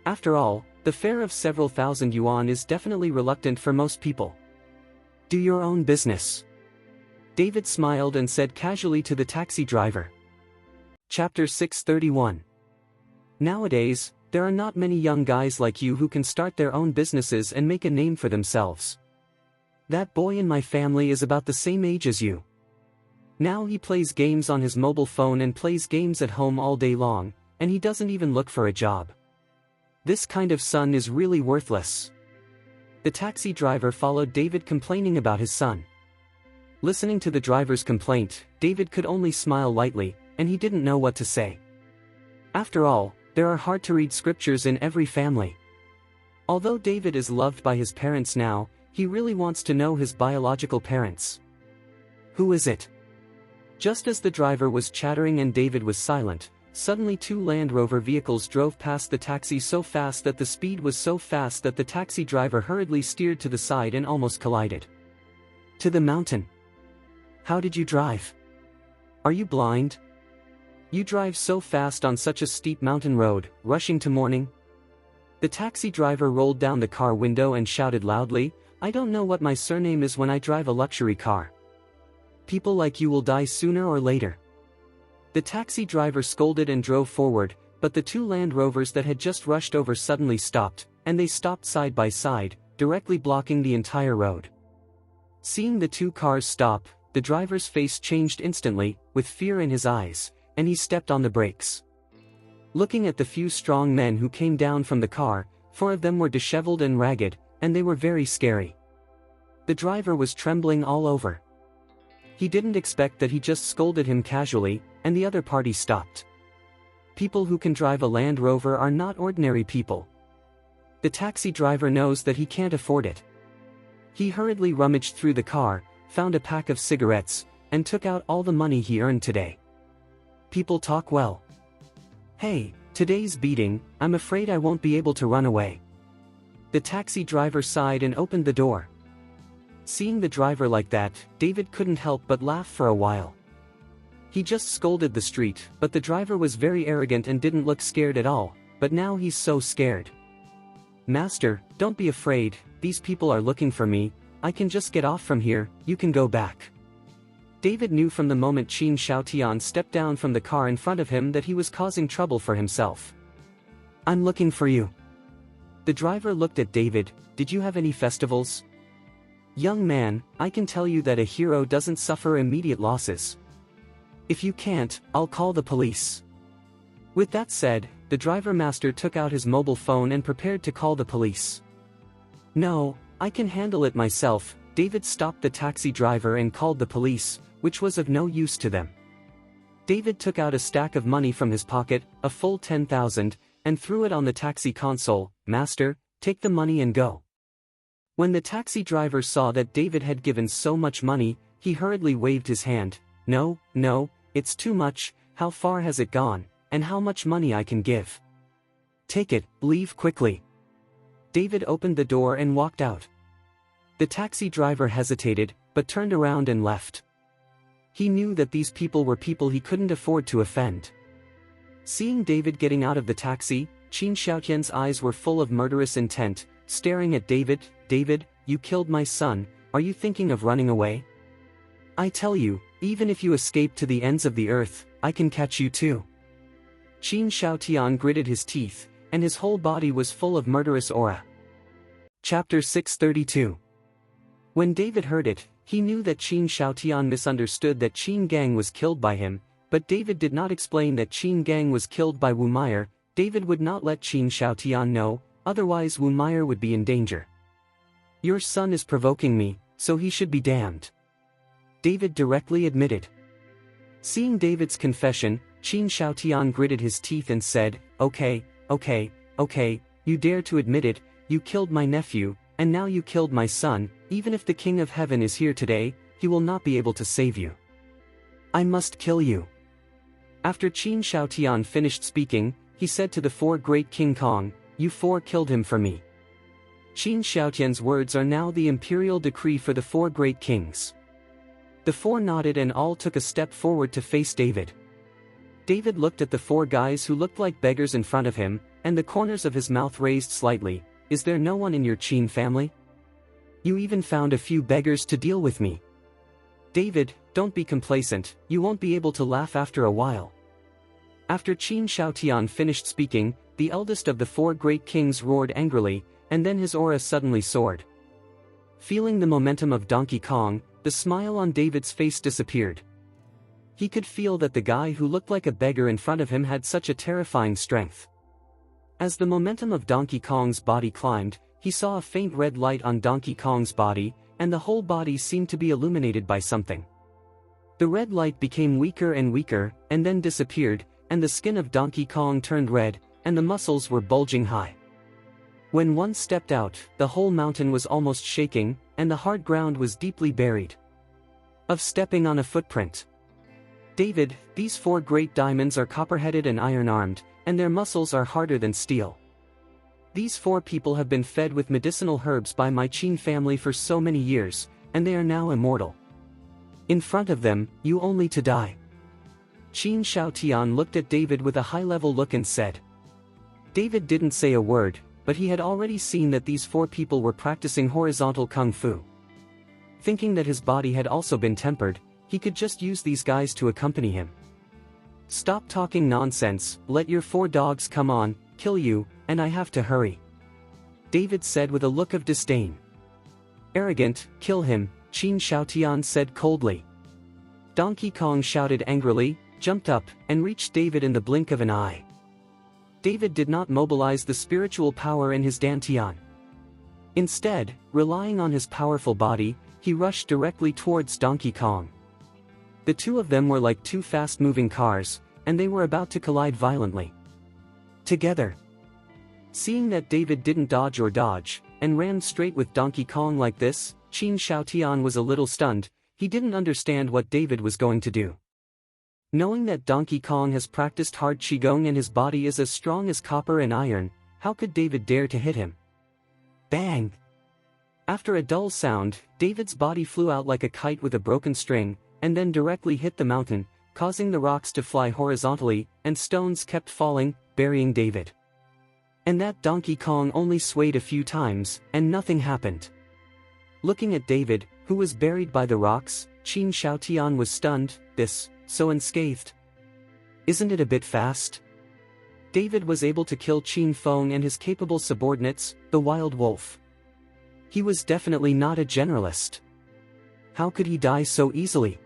After all, the fare of several thousand yuan is definitely reluctant for most people. Do your own business. David smiled and said casually to the taxi driver. Chapter 631. Nowadays, there are not many young guys like you who can start their own businesses and make a name for themselves. That boy in my family is about the same age as you. Now he plays games on his mobile phone and plays games at home all day long, and he doesn't even look for a job. This kind of son is really worthless. The taxi driver followed David complaining about his son. Listening to the driver's complaint, David could only smile lightly, and he didn't know what to say. After all, there are hard-to-read scriptures in every family. Although David is loved by his parents now, he really wants to know his biological parents. Who is it? Just as the driver was chattering and David was silent, suddenly two Land Rover vehicles drove past the taxi so fast that the speed was so fast that the taxi driver hurriedly steered to the side and almost collided. To the mountain. How did you drive? Are you blind? You drive so fast on such a steep mountain road, rushing to morning? The taxi driver rolled down the car window and shouted loudly, I don't know what my surname is when I drive a luxury car. People like you will die sooner or later. The taxi driver scolded and drove forward, but the two Land Rovers that had just rushed over suddenly stopped, and they stopped side by side, directly blocking the entire road. Seeing the two cars stop, the driver's face changed instantly, with fear in his eyes, and he stepped on the brakes. Looking at the few strong men who came down from the car, 4 of them were disheveled and ragged, and they were very scary. The driver was trembling all over. He didn't expect that he just scolded him casually, and the other party stopped. People who can drive a Land Rover are not ordinary people. The taxi driver knows that he can't afford it. He hurriedly rummaged through the car, found a pack of cigarettes, and took out all the money he earned today. People talk well. Hey, today's beating, I'm afraid I won't be able to run away. The taxi driver sighed and opened the door. Seeing the driver like that, David couldn't help but laugh for a while. He just scolded the street, but the driver was very arrogant and didn't look scared at all, but now he's so scared. Master, don't be afraid, these people are looking for me, I can just get off from here, you can go back. David knew from the moment Qin Shaotian stepped down from the car in front of him that he was causing trouble for himself. I'm looking for you. The driver looked at David, did you have any festivals? Young man, I can tell you that a hero doesn't suffer immediate losses. If you can't, I'll call the police. With that said, the driver master took out his mobile phone and prepared to call the police. No, I can handle it myself. David stopped the taxi driver and called the police, which was of no use to them. David took out a stack of money from his pocket, a full 10,000, and threw it on the taxi console. Master, take the money and go. When the taxi driver saw that David had given so much money, he hurriedly waved his hand. No, it's too much, how far has it gone, and how much money I can give? Take it, leave quickly. David opened the door and walked out. The taxi driver hesitated, but turned around and left. He knew that these people were people he couldn't afford to offend. Seeing David getting out of the taxi, Qin Shaotian's eyes were full of murderous intent, staring at David. David, you killed my son, are you thinking of running away? I tell you, even if you escape to the ends of the earth, I can catch you too. Qin Shaotian gritted his teeth, and his whole body was full of murderous aura. Chapter 632. When David heard it, he knew that Qin Shaotian misunderstood that Qin Gang was killed by him, but David did not explain that Qin Gang was killed by Wu Meyer. David would not let Qin Shaotian know, otherwise Wu Meyer would be in danger. Your son is provoking me, so he should be damned. David directly admitted. Seeing David's confession, Qin Shaotian gritted his teeth and said, Okay, you dare to admit it, you killed my nephew, and now you killed my son. Even if the King of Heaven is here today, he will not be able to save you. I must kill you. After Qin Shaotian finished speaking, he said to the 4 great King Kong, You four killed him for me. Qin Xiaotian's words are now the imperial decree for the four great kings. The four nodded and all took a step forward to face David. David looked at the four guys who looked like beggars in front of him, and the corners of his mouth raised slightly. Is there no one in your Qin family? You even found a few beggars to deal with me. David, don't be complacent, you won't be able to laugh after a while. After Qin Xiaotian finished speaking, the eldest of the four great kings roared angrily, and then his aura suddenly soared. Feeling the momentum of Donkey Kong, the smile on David's face disappeared. He could feel that the guy who looked like a beggar in front of him had such a terrifying strength. As the momentum of Donkey Kong's body climbed, he saw a faint red light on Donkey Kong's body, and the whole body seemed to be illuminated by something. The red light became weaker and weaker, and then disappeared, and the skin of Donkey Kong turned red, and the muscles were bulging high. When one stepped out, the whole mountain was almost shaking, and the hard ground was deeply buried. Of stepping on a footprint. David, these four great diamonds are copper-headed and iron-armed, and their muscles are harder than steel. These four people have been fed with medicinal herbs by my Qin family for so many years, and they are now immortal. In front of them, you only to die. Qin Xiaotian looked at David with a high-level look and said. David didn't say a word, but he had already seen that these four people were practicing horizontal kung fu. Thinking that his body had also been tempered, he could just use these guys to accompany him. Stop talking nonsense, let your four dogs come on, kill you, and I have to hurry. David said with a look of disdain. Arrogant, kill him, Qin Xiaotian said coldly. Donkey Kong shouted angrily, jumped up, and reached David in the blink of an eye. David did not mobilize the spiritual power in his dantian. Instead, relying on his powerful body, he rushed directly towards Donkey Kong. The two of them were like two fast-moving cars, and they were about to collide violently. Together. Seeing that David didn't dodge or dodge, and ran straight with Donkey Kong like this, Qin Xiaotian was a little stunned. He didn't understand what David was going to do. Knowing that Donkey Kong has practiced hard qigong and his body is as strong as copper and iron, how could David dare to hit him? Bang! After a dull sound, David's body flew out like a kite with a broken string, and then directly hit the mountain, causing the rocks to fly horizontally, and stones kept falling, burying David. And that Donkey Kong only swayed a few times, and nothing happened. Looking at David, who was buried by the rocks, Qin Xiaotian was stunned, so unscathed. Isn't it a bit fast? David was able to kill Qin Feng and his capable subordinates, the Wild Wolf. He was definitely not a generalist. How could he die so easily?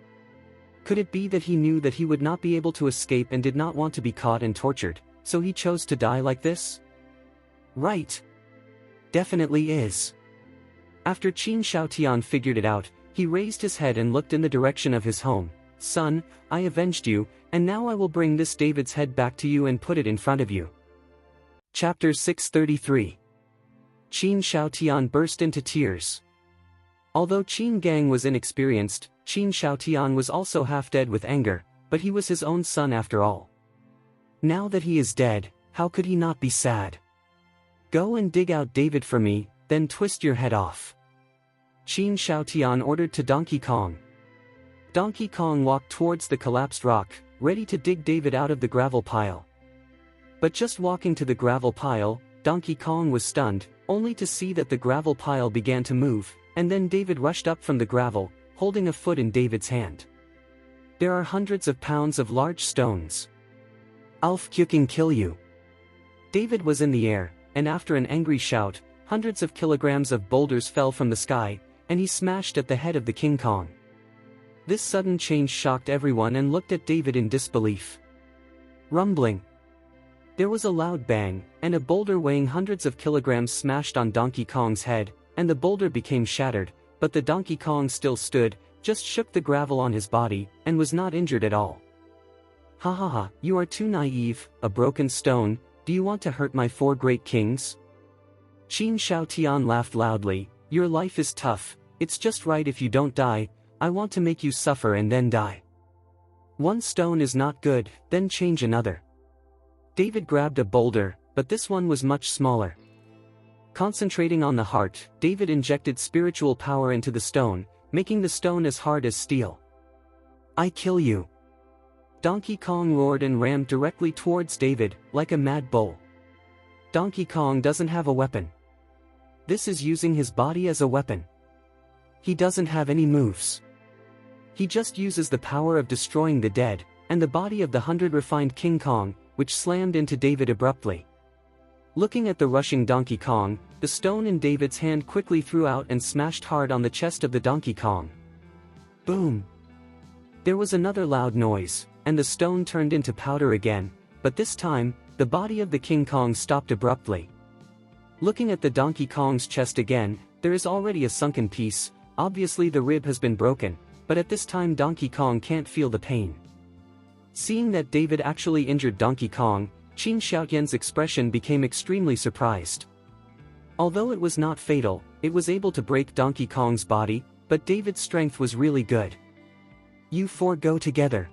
Could it be that he knew that he would not be able to escape and did not want to be caught and tortured, so he chose to die like this? Right. Definitely is. After Qin Xiaotian figured it out, he raised his head and looked in the direction of his home. Son, I avenged you, and now I will bring this David's head back to you and put it in front of you. Chapter 633. Qin Xiaotian burst into tears. Although Qin Gang was inexperienced, Qin Xiaotian was also half dead with anger, but he was his own son after all. Now that he is dead, how could he not be sad? Go and dig out David for me, then twist your head off. Qin Xiaotian ordered to Donkey Kong. Donkey Kong walked towards the collapsed rock, ready to dig David out of the gravel pile. But just walking to the gravel pile, Donkey Kong was stunned, only to see that the gravel pile began to move, and then David rushed up from the gravel, holding a foot in David's hand. There are hundreds of pounds of large stones. I'll fucking kill you. David was in the air, and after an angry shout, hundreds of kilograms of boulders fell from the sky, and he smashed at the head of the King Kong. This sudden change shocked everyone and looked at David in disbelief. Rumbling. There was a loud bang, and a boulder weighing hundreds of kilograms smashed on Donkey Kong's head, and the boulder became shattered, but the Donkey Kong still stood, just shook the gravel on his body, and was not injured at all. Ha ha ha, you are too naive, a broken stone, do you want to hurt my four great kings? Qin Xiaotian laughed loudly, your life is tough, it's just right if you don't die, I want to make you suffer and then die. One stone is not good, then change another. David grabbed a boulder, but this one was much smaller. Concentrating on the heart, David injected spiritual power into the stone, making the stone as hard as steel. "I kill you!" Donkey Kong roared and rammed directly towards David, like a mad bull. Donkey Kong doesn't have a weapon. This is using his body as a weapon. He doesn't have any moves. He just uses the power of destroying the dead, and the body of the 100 refined King Kong, which slammed into David abruptly. Looking at the rushing Donkey Kong, the stone in David's hand quickly threw out and smashed hard on the chest of the Donkey Kong. Boom! There was another loud noise, and the stone turned into powder again, but this time, the body of the King Kong stopped abruptly. Looking at the Donkey Kong's chest again, there is already a sunken piece. Obviously the rib has been broken, but at this time Donkey Kong can't feel the pain. Seeing that David actually injured Donkey Kong, Qin Xiaotian's expression became extremely surprised. Although it was not fatal, it was able to break Donkey Kong's body, but David's strength was really good. "You four go together."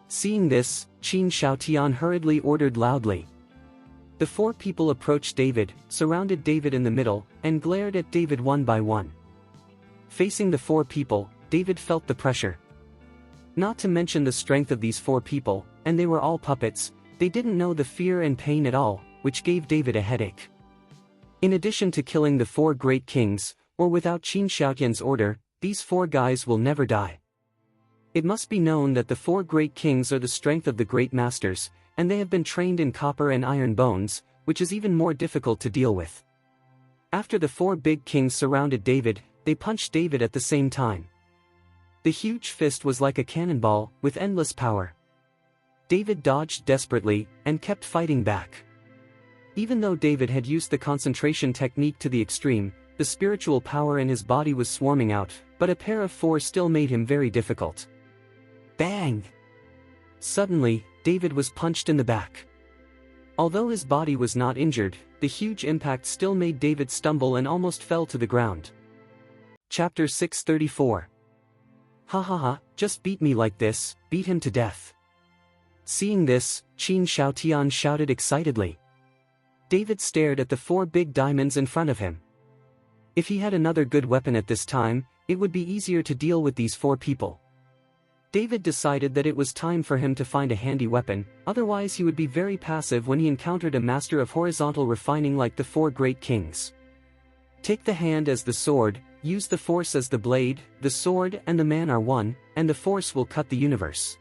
Seeing this, Qin Xiaotian hurriedly ordered loudly. The four people approached David, surrounded David in the middle, and glared at David one by one. Facing the four people, David felt the pressure. Not to mention the strength of these four people, and they were all puppets, they didn't know the fear and pain at all, which gave David a headache. In addition to killing the four great kings, or without Qin Xiaotian's order, these four guys will never die. It must be known that the four great kings are the strength of the great masters, and they have been trained in copper and iron bones, which is even more difficult to deal with. After the four big kings surrounded David, they punched David at the same time. The huge fist was like a cannonball, with endless power. David dodged desperately, and kept fighting back. Even though David had used the concentration technique to the extreme, the spiritual power in his body was swarming out, but a pair of four still made him very difficult. Bang! Suddenly, David was punched in the back. Although his body was not injured, the huge impact still made David stumble and almost fell to the ground. Chapter 634. "Ha ha ha, just beat me like this, beat him to death." Seeing this, Qin Xiaotian shouted excitedly. David stared at the four big diamonds in front of him. If he had another good weapon at this time, it would be easier to deal with these four people. David decided that it was time for him to find a handy weapon, otherwise he would be very passive when he encountered a master of horizontal refining like the four great kings. Take the hand as the sword, use the force as the blade, the sword and the man are one, and the force will cut the universe.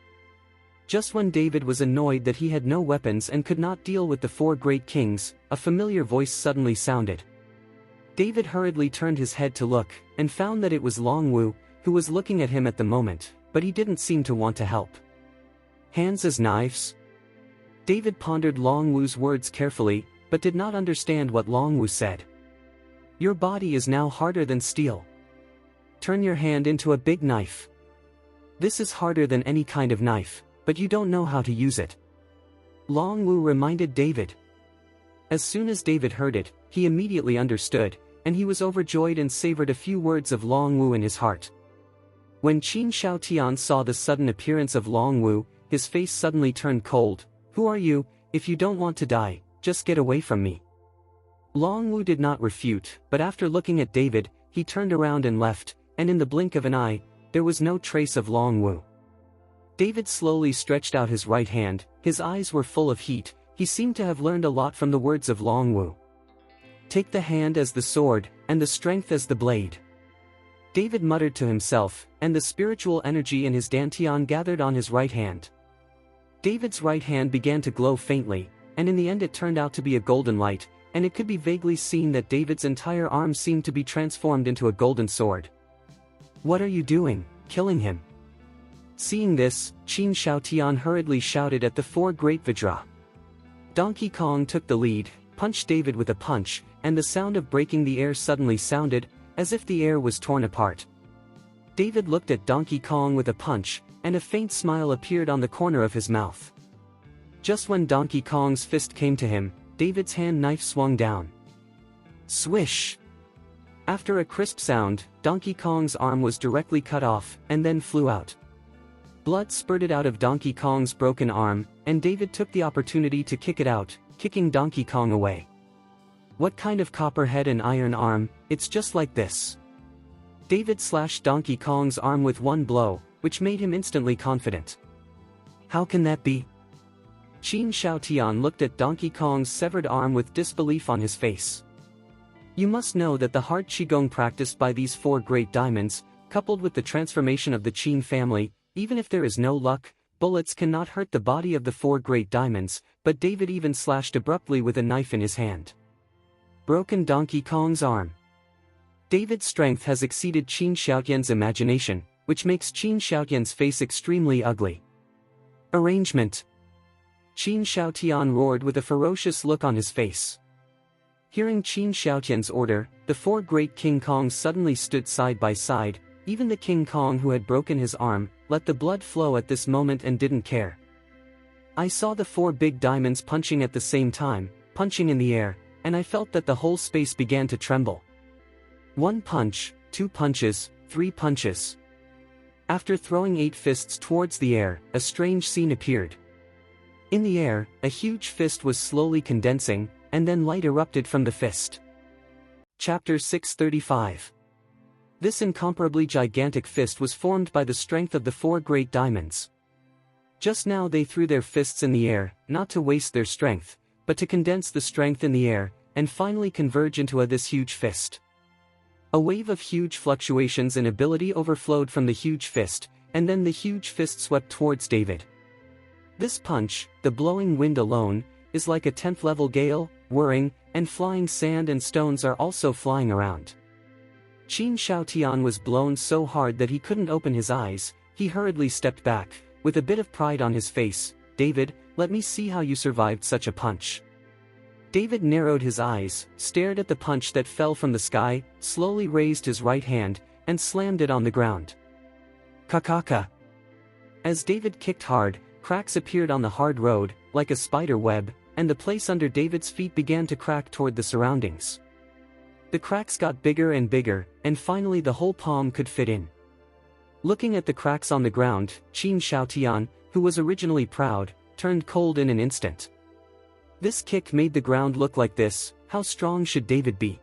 Just when David was annoyed that he had no weapons and could not deal with the four great kings, a familiar voice suddenly sounded. David hurriedly turned his head to look, and found that it was Long Wu, who was looking at him at the moment, but he didn't seem to want to help. "Hands as knives?" David pondered Long Wu's words carefully, but did not understand what Long Wu said. "Your body is now harder than steel. Turn your hand into a big knife. This is harder than any kind of knife, but you don't know how to use it." Long Wu reminded David. As soon as David heard it, he immediately understood, and he was overjoyed and savored a few words of Long Wu in his heart. When Qin Xiaotian saw the sudden appearance of Long Wu, his face suddenly turned cold. "Who are you? If you don't want to die, just get away from me." Long Wu did not refute, but after looking at David, he turned around and left, and in the blink of an eye, there was no trace of Long Wu. David slowly stretched out his right hand, his eyes were full of heat, he seemed to have learned a lot from the words of Long Wu. "Take the hand as the sword, and the strength as the blade." David muttered to himself, and the spiritual energy in his dantian gathered on his right hand. David's right hand began to glow faintly, and in the end it turned out to be a golden light, and it could be vaguely seen that David's entire arm seemed to be transformed into a golden sword. "What are you doing, killing him?" Seeing this, Qin Xiaotian hurriedly shouted at the four great Vajra. Donkey Kong took the lead, punched David with a punch, and the sound of breaking the air suddenly sounded, as if the air was torn apart. David looked at Donkey Kong with a punch, and a faint smile appeared on the corner of his mouth. Just when Donkey Kong's fist came to him, David's hand knife swung down. Swish! After a crisp sound, Donkey Kong's arm was directly cut off, and then flew out. Blood spurted out of Donkey Kong's broken arm, and David took the opportunity to kick it out, kicking Donkey Kong away. "What kind of copper head and iron arm? It's just like this." David slashed Donkey Kong's arm with one blow, which made him instantly confident. "How can that be?" Qin Xiaotian looked at Donkey Kong's severed arm with disbelief on his face. "You must know that the hard qigong practiced by these 4 great diamonds, coupled with the transformation of the Qin family, even if there is no luck, bullets cannot hurt the body of the 4 great diamonds," but David even slashed abruptly with a knife in his hand. Broken Donkey Kong's arm. David's strength has exceeded Qin Xiaotian's imagination, which makes Qin Xiaotian's face extremely ugly. Arrangement. Qin Xiaotian roared with a ferocious look on his face. Hearing Qin Xiaotian's order, the 4 great King Kongs suddenly stood side by side. Even the King Kong who had broken his arm, let the blood flow at this moment and didn't care. I saw the 4 big diamonds punching at the same time, punching in the air, and I felt that the whole space began to tremble. 1 punch, 2 punches, 3 punches. After throwing 8 fists towards the air, a strange scene appeared. In the air, a huge fist was slowly condensing, and then light erupted from the fist. Chapter 635. This incomparably gigantic fist was formed by the strength of the 4 great diamonds. Just now they threw their fists in the air, not to waste their strength, but to condense the strength in the air, and finally converge into this huge fist. A wave of huge fluctuations in ability overflowed from the huge fist, and then the huge fist swept towards David. This punch, the blowing wind alone, is like a 10th level gale, whirring, and flying sand and stones are also flying around. Qin Xiaotian was blown so hard that he couldn't open his eyes. He hurriedly stepped back, with a bit of pride on his face. "David, let me see how you survived such a punch." David narrowed his eyes, stared at the punch that fell from the sky, slowly raised his right hand, and slammed it on the ground. Kakaka. As David kicked hard, cracks appeared on the hard road, like a spider web, and the place under David's feet began to crack toward the surroundings. The cracks got bigger and bigger, and finally the whole palm could fit in. Looking at the cracks on the ground, Qin Xiaotian, who was originally proud, turned cold in an instant. This kick made the ground look like this. How strong should David be?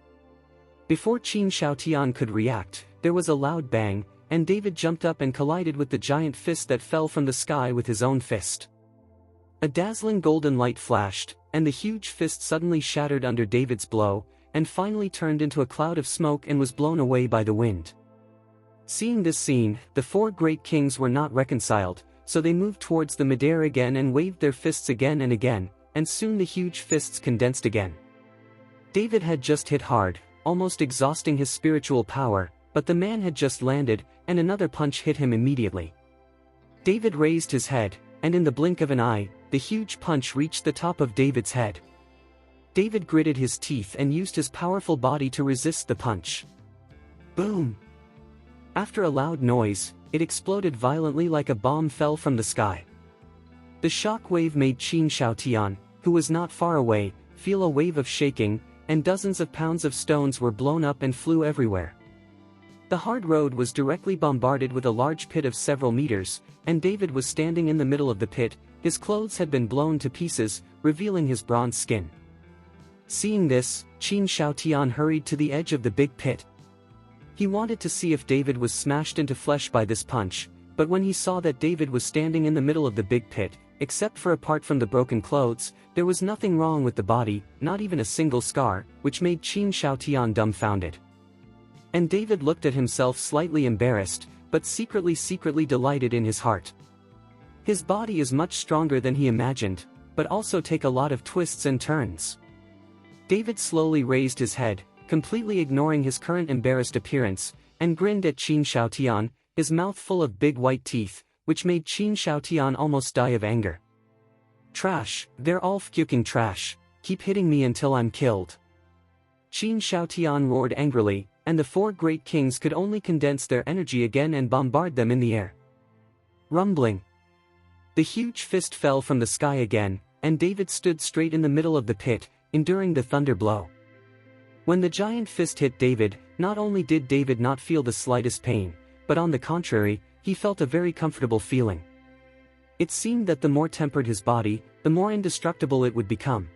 Before Qin Xiaotian could react, there was a loud bang, and David jumped up and collided with the giant fist that fell from the sky with his own fist. A dazzling golden light flashed, and the huge fist suddenly shattered under David's blow, and finally turned into a cloud of smoke and was blown away by the wind. Seeing this scene, the 4 great kings were not reconciled, so they moved towards the midair again and waved their fists again and again, and soon the huge fists condensed again. David had just hit hard, almost exhausting his spiritual power, but the man had just landed, and another punch hit him immediately. David raised his head, and in the blink of an eye, the huge punch reached the top of David's head. David gritted his teeth and used his powerful body to resist the punch. Boom! After a loud noise, it exploded violently like a bomb fell from the sky. The shock wave made Qin Xiaotian, who was not far away, feel a wave of shaking, and dozens of pounds of stones were blown up and flew everywhere. The hard road was directly bombarded with a large pit of several meters, and David was standing in the middle of the pit. His clothes had been blown to pieces, revealing his bronze skin. Seeing this, Qin Xiaotian hurried to the edge of the big pit. He wanted to see if David was smashed into flesh by this punch, but when he saw that David was standing in the middle of the big pit, except for apart from the broken clothes, there was nothing wrong with the body, not even a single scar, which made Qin Xiaotian dumbfounded. And David looked at himself slightly embarrassed, but secretly delighted in his heart. His body is much stronger than he imagined, but also take a lot of twists and turns. David slowly raised his head, completely ignoring his current embarrassed appearance, and grinned at Qin Xiaotian, his mouth full of big white teeth, which made Qin Xiaotian almost die of anger. Trash, they're all fucking trash, keep hitting me until I'm killed. Qin Xiaotian roared angrily, and the 4 great kings could only condense their energy again and bombard them in the air. Rumbling. The huge fist fell from the sky again, and David stood straight in the middle of the pit, enduring the thunder blow. When the giant fist hit David, not only did David not feel the slightest pain, but on the contrary, he felt a very comfortable feeling. It seemed that the more tempered his body, the more indestructible it would become.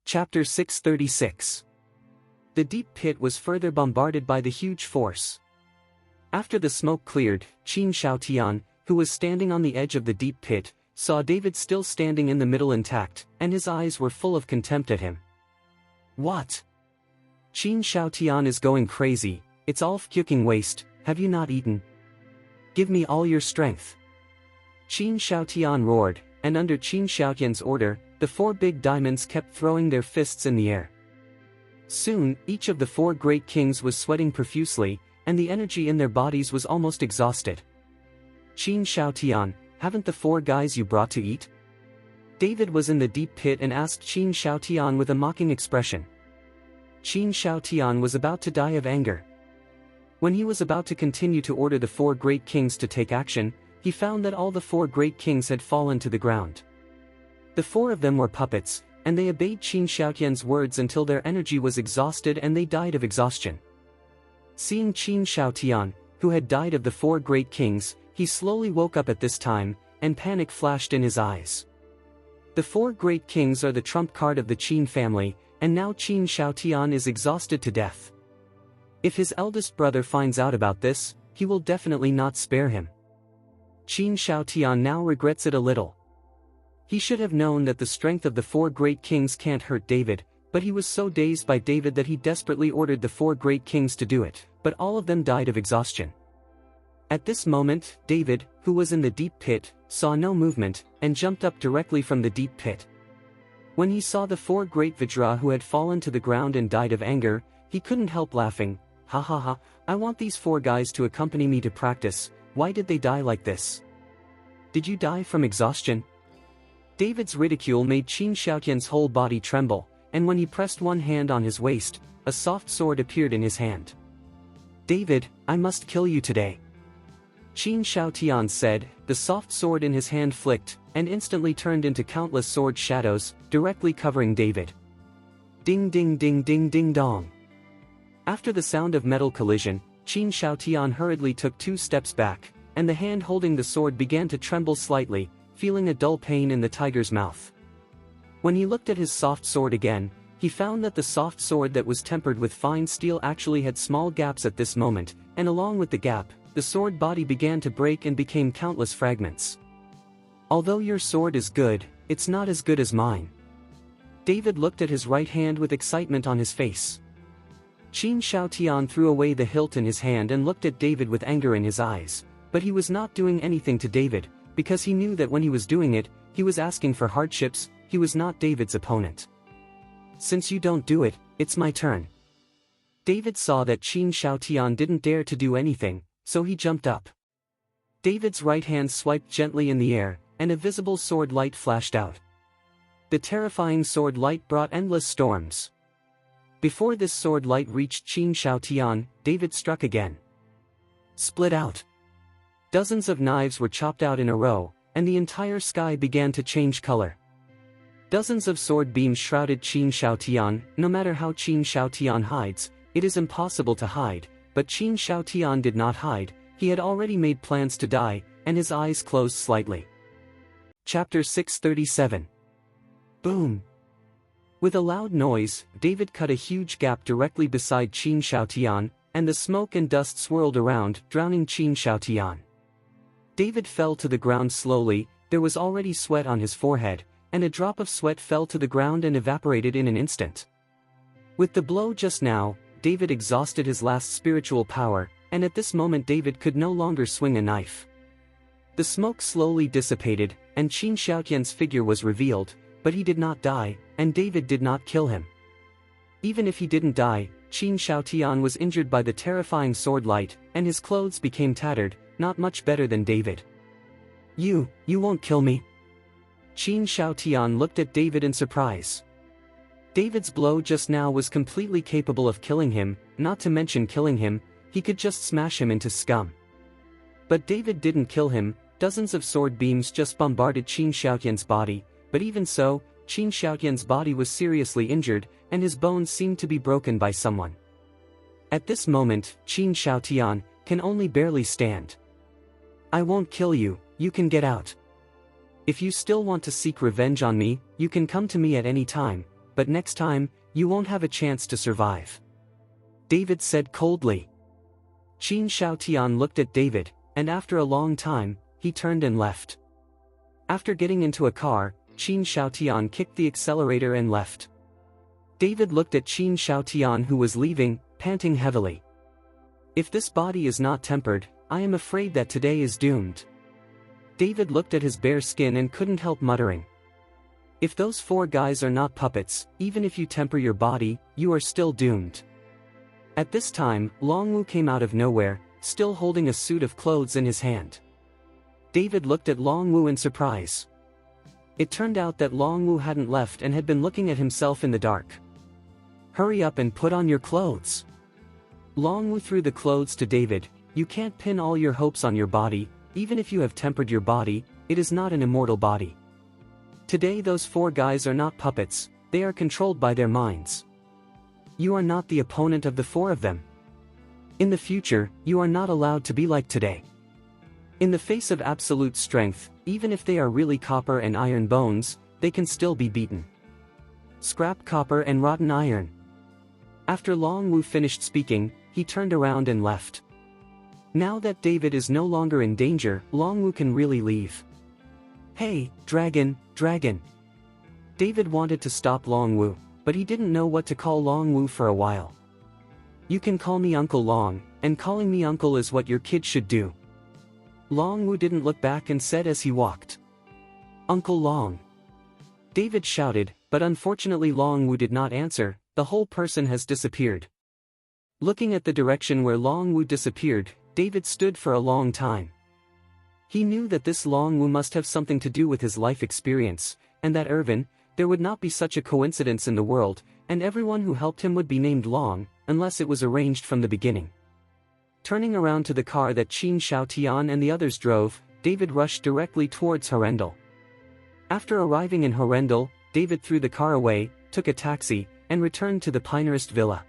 Chapter 636. The deep pit was further bombarded by the huge force. After the smoke cleared, Qin Shaotian, who was standing on the edge of the deep pit, saw David still standing in the middle intact, and his eyes were full of contempt at him. What? Qin Shaotian is going crazy, it's all fucking waste, have you not eaten? Give me all your strength. Qin Shaotian roared, and under Qin Shaotian's order, the 4 big diamonds kept throwing their fists in the air. Soon, each of the 4 great kings was sweating profusely, and the energy in their bodies was almost exhausted. Qin Shaotian, haven't the 4 guys you brought to eat? David was in the deep pit and asked Qin Shaotian with a mocking expression. Qin Shaotian was about to die of anger. When he was about to continue to order the 4 great kings to take action, he found that all the 4 great kings had fallen to the ground. The 4 of them were puppets, and they obeyed Qin Shaotian's words until their energy was exhausted and they died of exhaustion. Seeing Qin Shaotian, who had died of the 4 great kings, he slowly woke up at this time, and panic flashed in his eyes. The 4 great kings are the trump card of the Qin family, and now Qin Shaotian is exhausted to death. If his eldest brother finds out about this, he will definitely not spare him. Qin Shaotian now regrets it a little. He should have known that the strength of the 4 great kings can't hurt David, but he was so dazed by David that he desperately ordered the 4 great kings to do it, but all of them died of exhaustion. At this moment, David, who was in the deep pit, saw no movement, and jumped up directly from the deep pit. When he saw the 4 great Vajra who had fallen to the ground and died of anger, he couldn't help laughing. Ha ha ha, I want these 4 guys to accompany me to practice, why did they die like this? Did you die from exhaustion? David's ridicule made Qin Shaotian's whole body tremble, and when he pressed one hand on his waist, a soft sword appeared in his hand. David, I must kill you today. Qin Shaotian said, the soft sword in his hand flicked, and instantly turned into countless sword shadows, directly covering David. Ding ding ding ding ding dong. After the sound of metal collision, Qin Shaotian hurriedly took 2 steps back, and the hand holding the sword began to tremble slightly, feeling a dull pain in the tiger's mouth. When he looked at his soft sword again, he found that the soft sword that was tempered with fine steel actually had small gaps at this moment, and along with the gap, the sword body began to break and became countless fragments. Although your sword is good, it's not as good as mine. David looked at his right hand with excitement on his face. Qin Shaotian threw away the hilt in his hand and looked at David with anger in his eyes, but he was not doing anything to David, because he knew that when he was doing it, he was asking for hardships, he was not David's opponent. Since you don't do it, it's my turn. David saw that Qin Shaotian didn't dare to do anything, so he jumped up. David's right hand swiped gently in the air, and a visible sword light flashed out. The terrifying sword light brought endless storms. Before this sword light reached Qin Shaotian, David struck again. Split out. Dozens of knives were chopped out in a row, and the entire sky began to change color. Dozens of sword beams shrouded Qin Shaotian. No matter how Qin Shaotian hides, it is impossible to hide, but Qin Shaotian did not hide, he had already made plans to die, and his eyes closed slightly. Chapter 637. Boom! With a loud noise, David cut a huge gap directly beside Qin Shaotian, and the smoke and dust swirled around, drowning Qin Shaotian. David fell to the ground slowly, there was already sweat on his forehead, and a drop of sweat fell to the ground and evaporated in an instant. With the blow just now, David exhausted his last spiritual power, and at this moment David could no longer swing a knife. The smoke slowly dissipated, and Qin Shaotian's figure was revealed, but he did not die, and David did not kill him. Even if he didn't die, Qin Shaotian was injured by the terrifying sword light, and his clothes became tattered, not much better than David. You won't kill me? Qin Shaotian looked at David in surprise. David's blow just now was completely capable of killing him, not to mention killing him, he could just smash him into scum. But David didn't kill him, dozens of sword beams just bombarded Qin Shaotian's body, but even so, Qin Shaotian's body was seriously injured, and his bones seemed to be broken by someone. At this moment, Qin Shaotian can only barely stand. I won't kill you, you can get out. If you still want to seek revenge on me, you can come to me at any time, but next time, you won't have a chance to survive. David said coldly. Qin Shaotian looked at David, and after a long time, he turned and left. After getting into a car, Qin Shaotian kicked the accelerator and left. David looked at Qin Shaotian, who was leaving, panting heavily. If this body is not tempered, I am afraid that today is doomed. David looked at his bare skin and couldn't help muttering. If those 4 guys are not puppets, even if you temper your body, you are still doomed. At this time, Longwu came out of nowhere, still holding a suit of clothes in his hand. David looked at Longwu in surprise. It turned out that Longwu hadn't left and had been looking at himself in the dark. Hurry up and put on your clothes. Longwu threw the clothes to David. You can't pin all your hopes on your body, even if you have tempered your body, it is not an immortal body. Today those 4 guys are not puppets, they are controlled by their minds. You are not the opponent of the 4 of them. In the future, you are not allowed to be like today. In the face of absolute strength, even if they are really copper and iron bones, they can still be beaten. Scrap copper and rotten iron. After Longwu finished speaking, he turned around and left. Now that David is no longer in danger, Longwu can really leave. Hey, dragon, dragon. David wanted to stop Longwu, but he didn't know what to call Longwu for a while. You can call me Uncle Long, and calling me uncle is what your kid should do. Longwu didn't look back and said as he walked. Uncle Long. David shouted, but unfortunately Longwu did not answer. The whole person has disappeared. Looking at the direction where Longwu disappeared, David stood for a long time. He knew that this Longwu must have something to do with his life experience, and that Irvin, there would not be such a coincidence in the world, and everyone who helped him would be named Long, unless it was arranged from the beginning. Turning around to the car that Qin Shaotian and the others drove, David rushed directly towards Horrendal. After arriving in Horrendal, David threw the car away, took a taxi, and returned to the Pinarist villa.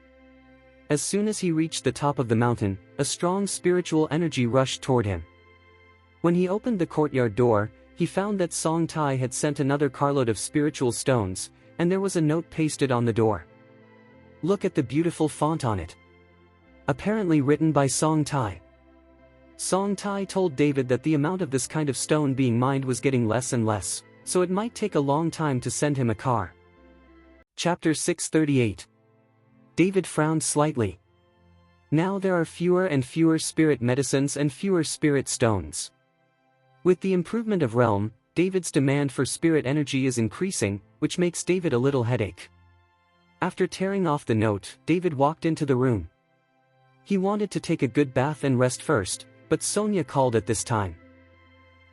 As soon as he reached the top of the mountain, a strong spiritual energy rushed toward him. When he opened the courtyard door, he found that Song Tai had sent another carload of spiritual stones, and there was a note pasted on the door. Look at the beautiful font on it. Apparently written by Song Tai. Song Tai told David that the amount of this kind of stone being mined was getting less and less, so it might take a long time to send him a car. Chapter 638. David frowned slightly. Now there are fewer and fewer spirit medicines and fewer spirit stones. With the improvement of realm, David's demand for spirit energy is increasing, which makes David a little headache. After tearing off the note, David walked into the room. He wanted to take a good bath and rest first, but Sonia called at this time.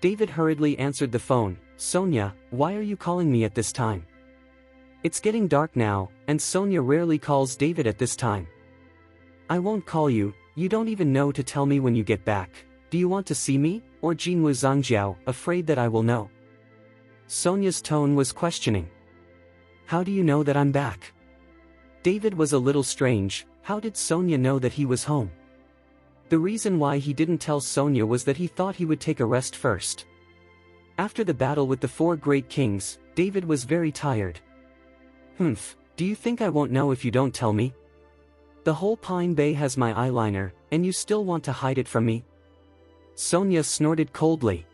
David hurriedly answered the phone. Sonia, why are you calling me at this time? It's getting dark now, and Sonia rarely calls David at this time. I won't call you, you don't even know to tell me when you get back. Do you want to see me, or Jinwu Zhangjiao, afraid that I will know? Sonia's tone was questioning. How do you know that I'm back? David was a little strange. How did Sonia know that he was home? The reason why he didn't tell Sonia was that he thought he would take a rest first. After the battle with the 4 great kings, David was very tired. Do you think I won't know if you don't tell me? The whole Pine Bay has my eyeliner, and you still want to hide it from me? Sonia snorted coldly.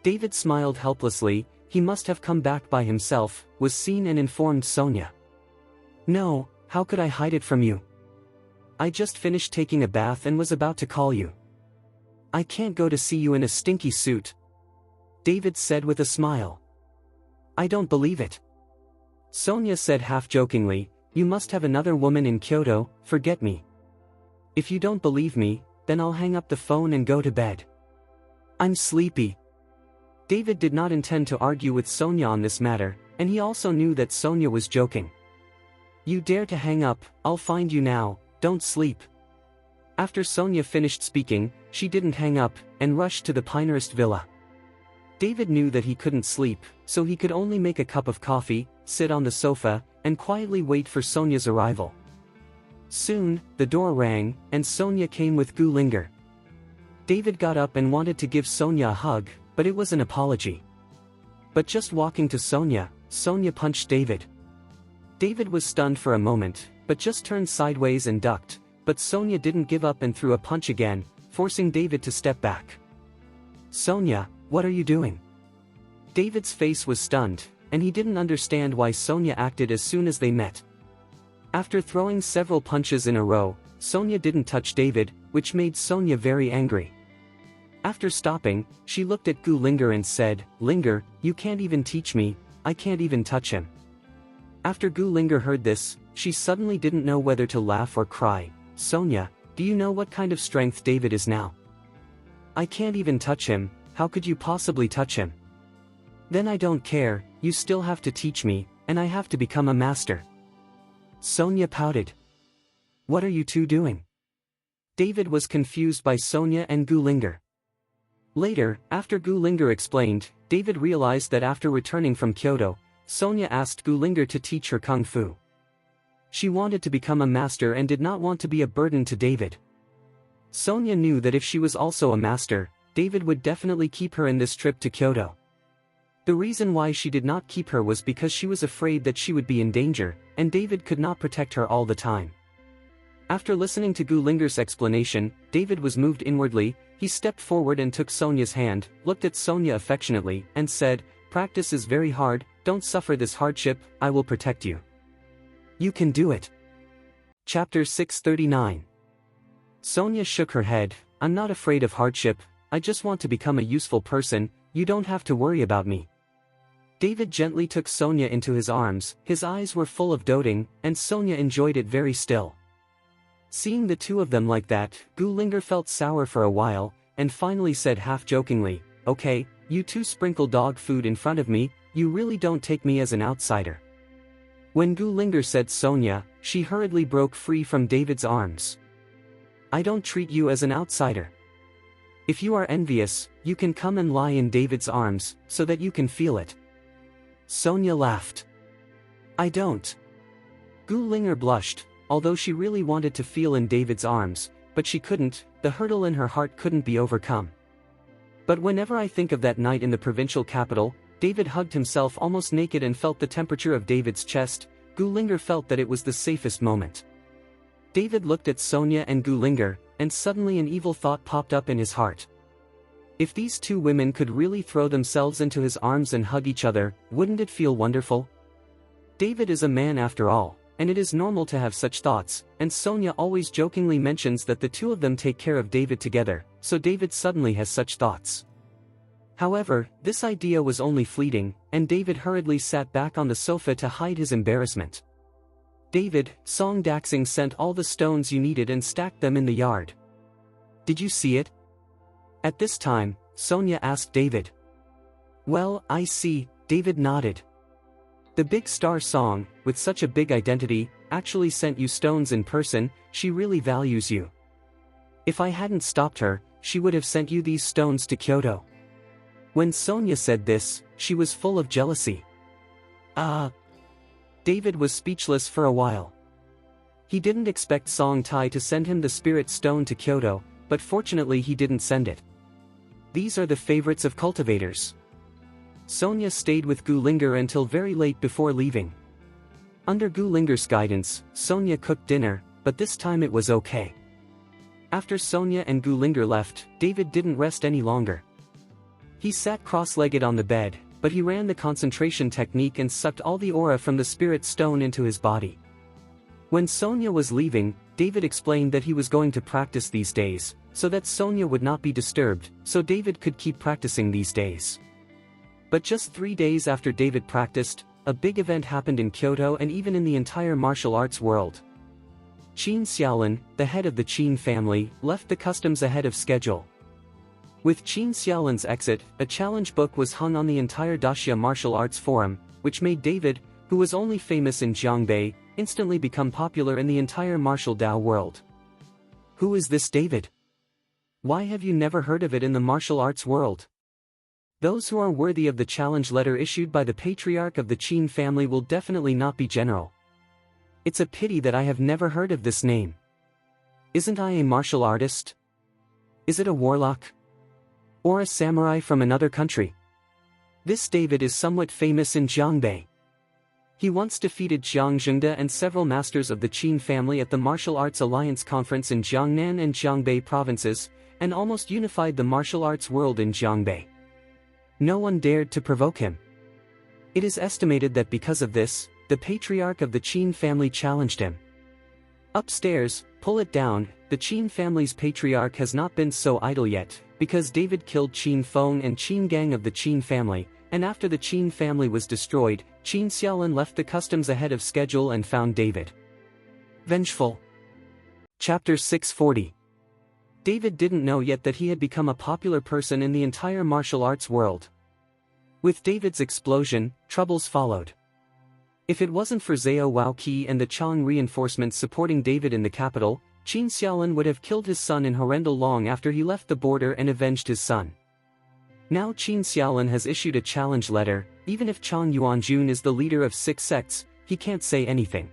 David smiled helplessly. He must have come back by himself, was seen and informed Sonia. No, how could I hide it from you? I just finished taking a bath and was about to call you. I can't go to see you in a stinky suit. David said with a smile. I don't believe it. Sonia said half-jokingly, you must have another woman in Kyoto, forget me. If you don't believe me, then I'll hang up the phone and go to bed. I'm sleepy. David did not intend to argue with Sonia on this matter, and he also knew that Sonia was joking. You dare to hang up, I'll find you now, don't sleep. After Sonia finished speaking, she didn't hang up, and rushed to the Pinarist villa. David knew that he couldn't sleep, so he could only make a cup of coffee, sit on the sofa, and quietly wait for Sonia's arrival. Soon, the door rang, and Sonia came with Gulinger. David got up and wanted to give Sonia a hug, but it was an apology. But just walking to Sonia, Sonia punched David. David was stunned for a moment, but just turned sideways and ducked, but Sonia didn't give up and threw a punch again, forcing David to step back. "Sonia, what are you doing?" David's face was stunned, and he didn't understand why Sonia acted as soon as they met. After throwing several punches in a row, Sonia didn't touch David, which made Sonia very angry. After stopping, she looked at Gu Linger and said, "Linger, you can't even teach me, I can't even touch him." After Gu Linger heard this, she suddenly didn't know whether to laugh or cry. "Sonia, do you know what kind of strength David is now? I can't even touch him, how could you possibly touch him?" "Then I don't care, you still have to teach me, and I have to become a master." Sonia pouted. "What are you two doing?" David was confused by Sonia and Gu Linger. Later, after Gu Linger explained, David realized that after returning from Kyoto, Sonia asked Gu Linger to teach her kung fu. She wanted to become a master and did not want to be a burden to David. Sonia knew that if she was also a master, David would definitely keep her in this trip to Kyoto. The reason why she did not keep her was because she was afraid that she would be in danger, and David could not protect her all the time. After listening to Gu Linger's explanation, David was moved inwardly. He stepped forward and took Sonia's hand, looked at Sonia affectionately, and said, "Practice is very hard, don't suffer this hardship, I will protect you. You can do it." Chapter 639. Sonia shook her head, "I'm not afraid of hardship, I just want to become a useful person, you don't have to worry about me." David gently took Sonia into his arms, his eyes were full of doting, and Sonia enjoyed it very still. Seeing the two of them like that, Gu Linger felt sour for a while, and finally said half-jokingly, "Okay, you two sprinkle dog food in front of me, you really don't take me as an outsider." When Gu Linger said Sonia, she hurriedly broke free from David's arms. "I don't treat you as an outsider. If you are envious, you can come and lie in David's arms, so that you can feel it." Sonia laughed. "I don't." Gu Linger blushed, although she really wanted to feel in David's arms, but she couldn't, the hurdle in her heart couldn't be overcome. "But whenever I think of that night in the provincial capital," David hugged himself almost naked and felt the temperature of David's chest. Gu Linger felt that it was the safest moment. David looked at Sonia and Gu Linger, and suddenly an evil thought popped up in his heart. If these two women could really throw themselves into his arms and hug each other, wouldn't it feel wonderful? David is a man after all, and it is normal to have such thoughts, and Sonia always jokingly mentions that the two of them take care of David together, so David suddenly has such thoughts. However, this idea was only fleeting, and David hurriedly sat back on the sofa to hide his embarrassment. "David, Song Daxing sent all the stones you needed and stacked them in the yard. Did you see it?" At this time, Sonia asked David. "Well, I see," David nodded. "The big star Song, with such a big identity, actually sent you stones in person, she really values you. If I hadn't stopped her, she would have sent you these stones to Kyoto." When Sonia said this, she was full of jealousy. David was speechless for a while. He didn't expect Song Tai to send him the spirit stone to Kyoto, but fortunately he didn't send it. These are the favorites of cultivators. Sonia stayed with Gu Linger until very late before leaving. Under Gu Linger's guidance, Sonia cooked dinner, but this time it was okay. After Sonia and Gu Linger left, David didn't rest any longer. He sat cross-legged on the bed, but he ran the concentration technique and sucked all the aura from the spirit stone into his body. When Sonia was leaving, David explained that he was going to practice these days, so that Sonia would not be disturbed, so David could keep practicing these days. But just 3 days after David practiced, a big event happened in Kyoto and even in the entire martial arts world. Qin Xiaolin, the head of the Qin family, left the customs ahead of schedule. With Qin Xiaolin's exit, a challenge book was hung on the entire Daxia martial arts forum, which made David, who was only famous in Jiangbei, instantly become popular in the entire martial Dao world. Who is this David? Why have you never heard of it in the martial arts world? Those who are worthy of the challenge letter issued by the patriarch of the Qin family will definitely not be general. It's a pity that I have never heard of this name. Isn't I a martial artist? Is it a warlock? Or a samurai from another country? This David is somewhat famous in Jiangbei. He once defeated Jiang Zhengde and several masters of the Qin family at the Martial Arts Alliance Conference in Jiangnan and Jiangbei provinces, and almost unified the martial arts world in Jiangbei. No one dared to provoke him. It is estimated that because of this, the patriarch of the Qin family challenged him. Upstairs, pull it down, the Qin family's patriarch has not been so idle yet, because David killed Qin Feng and Qin Gang of the Qin family, and after the Qin family was destroyed, Qin Xiaolin left the customs ahead of schedule and found David vengeful. Chapter 640. David didn't know yet that he had become a popular person in the entire martial arts world. With David's explosion, troubles followed. If it wasn't for Zhao Waoqi and the Chang reinforcements supporting David in the capital, Qin Xiaolin would have killed his son in Horrendal long after he left the border and avenged his son. Now Qin Xiaolin has issued a challenge letter. Even if Chang Yuanjun is the leader of 6 sects, he can't say anything.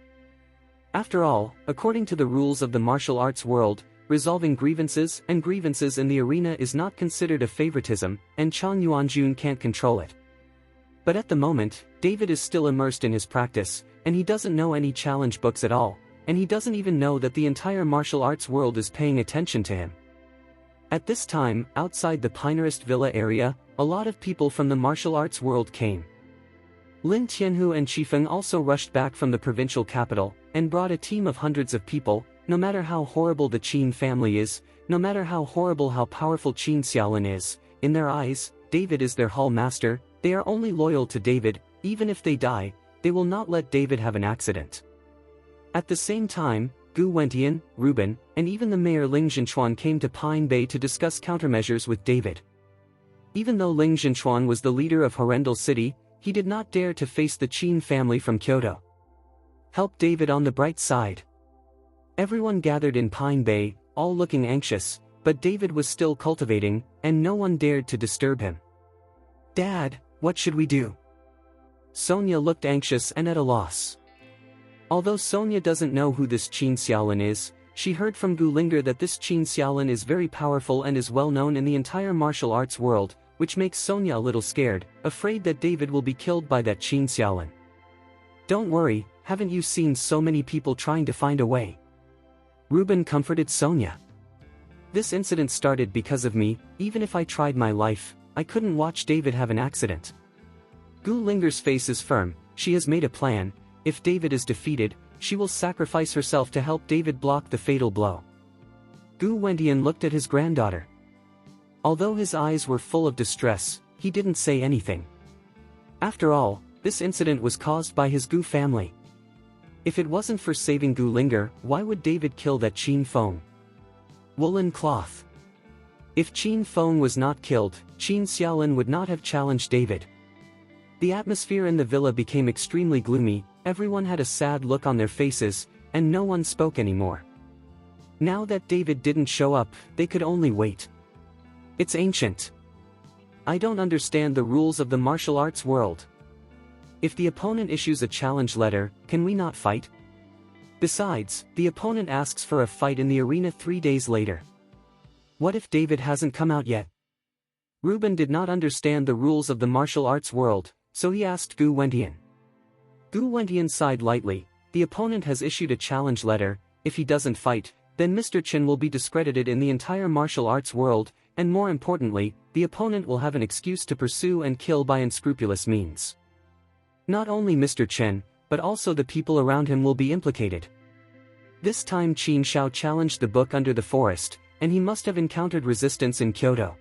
After all, according to the rules of the martial arts world, resolving grievances in the arena is not considered a favoritism, and Chang Yuanjun can't control it. But at the moment, David is still immersed in his practice, and he doesn't know any challenge books at all, and he doesn't even know that the entire martial arts world is paying attention to him. At this time, outside the Pinarist Villa area, a lot of people from the martial arts world came. Lin Tianhu and Qifeng also rushed back from the provincial capital, and brought a team of hundreds of people. No matter how horrible the Qin family is, no matter how powerful Qin Xiaolin is, in their eyes, David is their hall master. They are only loyal to David. Even if they die, they will not let David have an accident. At the same time, Gu Wentian, Ruben, and even the mayor Ling Zhenchuan came to Pine Bay to discuss countermeasures with David. Even though Ling Zhenchuan was the leader of Horrendal City, he did not dare to face the Qin family from Kyoto. Help David on the bright side. Everyone gathered in Pine Bay, all looking anxious, but David was still cultivating, and no one dared to disturb him. Dad, what should we do? Sonia looked anxious and at a loss. Although Sonia doesn't know who this Qin Xiaolin is, she heard from Gu Linger that this Qin Xiaolin is very powerful and is well known in the entire martial arts world, which makes Sonia a little scared, afraid that David will be killed by that Qin Xiaolin. Don't worry, haven't you seen so many people trying to find a way? Ruben comforted Sonia. This incident started because of me. Even if I tried my life, I couldn't watch David have an accident. Gu Linger's face is firm. She has made a plan. If David is defeated, she will sacrifice herself to help David block the fatal blow. Gu Wentian looked at his granddaughter. Although his eyes were full of distress, he didn't say anything. After all, this incident was caused by his Gu family. If it wasn't for saving Gu Linger, why would David kill that Qin Feng? Woolen cloth. If Qin Feng was not killed, Qin Xiaolin would not have challenged David. The atmosphere in the villa became extremely gloomy. Everyone had a sad look on their faces, and no one spoke anymore. Now that David didn't show up, they could only wait. It's ancient. I don't understand the rules of the martial arts world. If the opponent issues a challenge letter, can we not fight? Besides, the opponent asks for a fight in the arena 3 days later. What if David hasn't come out yet? Ruben did not understand the rules of the martial arts world, so he asked Gu Wentian. Gu Wentian sighed lightly. The opponent has issued a challenge letter. If he doesn't fight, then Mr. Chen will be discredited in the entire martial arts world, and more importantly, the opponent will have an excuse to pursue and kill by unscrupulous means. Not only Mr. Chen, but also the people around him will be implicated. This time Qin Shao challenged the book under the forest, and he must have encountered resistance in Kyoto.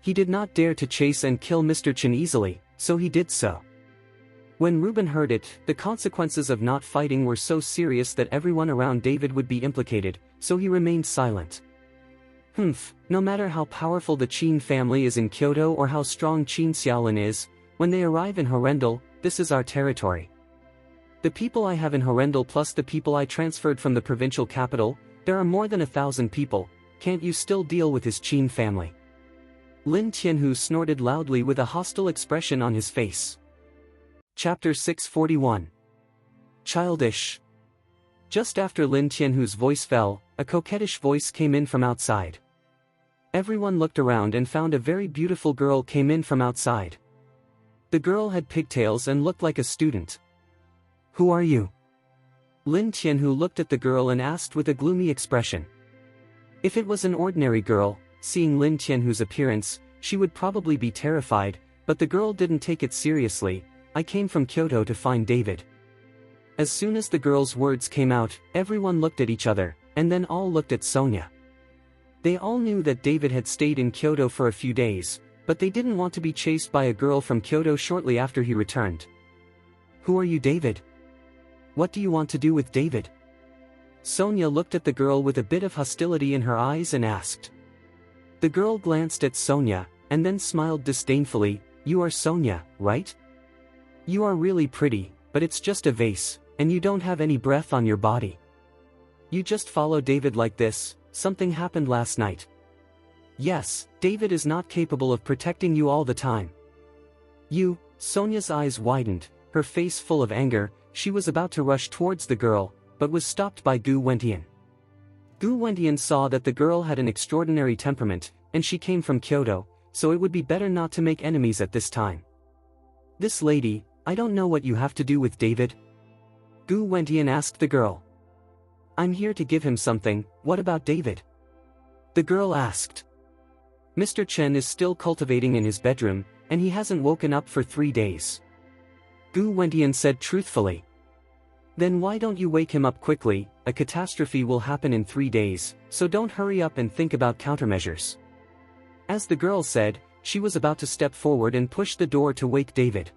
He did not dare to chase and kill Mr. Chen easily, so he did so. When Ruben heard it, the consequences of not fighting were so serious that everyone around David would be implicated, so he remained silent. No matter how powerful the Qin family is in Kyoto or how strong Qin Xiaolin is, when they arrive in Horrendal, this is our territory. The people I have in Horrendal plus the people I transferred from the provincial capital, there are more than 1,000 people. Can't you still deal with his Qin family? Lin Tianhu snorted loudly with a hostile expression on his face. Chapter 641. Childish. Just after Lin Tianhu's voice fell, a coquettish voice came in from outside. Everyone looked around and found a very beautiful girl came in from outside. The girl had pigtails and looked like a student. Who are you? Lin Tianhu looked at the girl and asked with a gloomy expression. If it was an ordinary girl, seeing Lin Tianhu's appearance, she would probably be terrified, but the girl didn't take it seriously. I came from Kyoto to find David. As soon as the girl's words came out, everyone looked at each other, and then all looked at Sonia. They all knew that David had stayed in Kyoto for a few days, but they didn't want to be chased by a girl from Kyoto shortly after he returned. Who are you, David? What do you want to do with David? Sonia looked at the girl with a bit of hostility in her eyes and asked. The girl glanced at Sonia, and then smiled disdainfully. You are Sonia, right? You are really pretty, but it's just a vase, and you don't have any breath on your body. You just follow David like this. Something happened last night. Yes, David is not capable of protecting you all the time. You, Sonia's eyes widened, her face full of anger. She was about to rush towards the girl, but was stopped by Gu Wentian. Gu Wentian saw that the girl had an extraordinary temperament, and she came from Kyoto, so it would be better not to make enemies at this time. This lady, I don't know what you have to do with David. Gu Wentian asked the girl. I'm here to give him something. What about David? The girl asked. Mr. Chen is still cultivating in his bedroom, and he hasn't woken up for 3 days. Gu Wentian said truthfully. Then why don't you wake him up quickly? A catastrophe will happen in 3 days, so don't hurry up and think about countermeasures. As the girl said, she was about to step forward and push the door to wake David.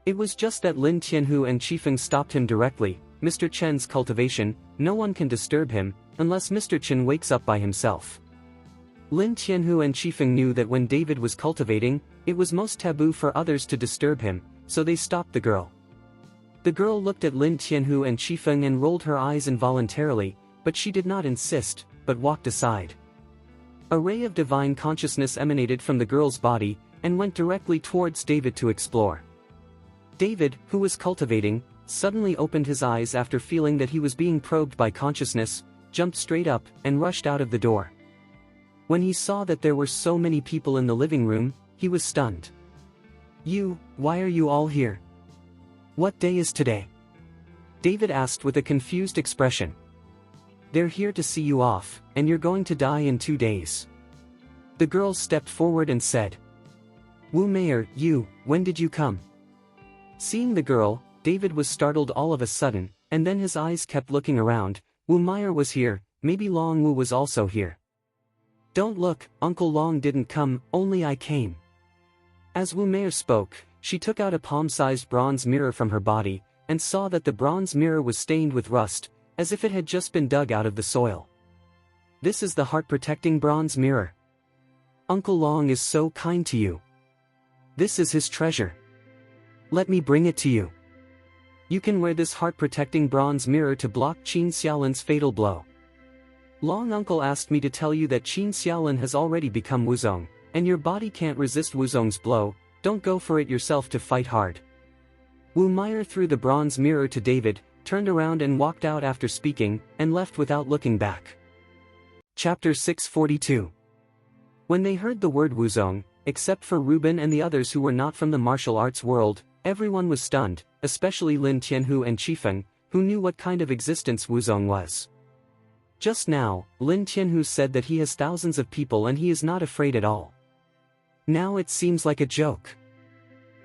It was just that Lin Tianhu and Qifeng stopped him directly. Mr. Chen's cultivation, no one can disturb him, unless Mr. Chen wakes up by himself. Lin Tianhu and Qifeng knew that when David was cultivating, it was most taboo for others to disturb him, so they stopped the girl. The girl looked at Lin Tianhu and Qifeng and rolled her eyes involuntarily, but she did not insist, but walked aside. A ray of divine consciousness emanated from the girl's body, and went directly towards David to explore. David, who was cultivating, suddenly opened his eyes after feeling that he was being probed by consciousness, jumped straight up, and rushed out of the door. When he saw that there were so many people in the living room, he was stunned. Why are you all here? What day is today? David asked with a confused expression. They're here to see you off, and you're going to die in 2 days. The girl stepped forward and said. Wu Meier, when did you come? Seeing the girl, David was startled all of a sudden, and then his eyes kept looking around. Wu Meier was here, maybe Long Wu was also here. Don't look, Uncle Long didn't come, only I came. As Wu Meier spoke, she took out a palm-sized bronze mirror from her body, and saw that the bronze mirror was stained with rust, as if it had just been dug out of the soil. This is the heart-protecting bronze mirror. Uncle Long is so kind to you. This is his treasure. Let me bring it to you. You can wear this heart-protecting bronze mirror to block Qin Xiaolin's fatal blow. Long Uncle asked me to tell you that Qin Xiaolin has already become Wuzong, and your body can't resist Wuzong's blow. Don't go for it yourself to fight hard. Wu Meier threw the bronze mirror to David, turned around and walked out after speaking, and left without looking back. Chapter 642. When they heard the word Wuzong, except for Reuben and the others who were not from the martial arts world, everyone was stunned, especially Lin Tianhu and Qifeng, who knew what kind of existence Wuzong was. Just now, Lin Tianhu said that he has thousands of people and he is not afraid at all. Now it seems like a joke.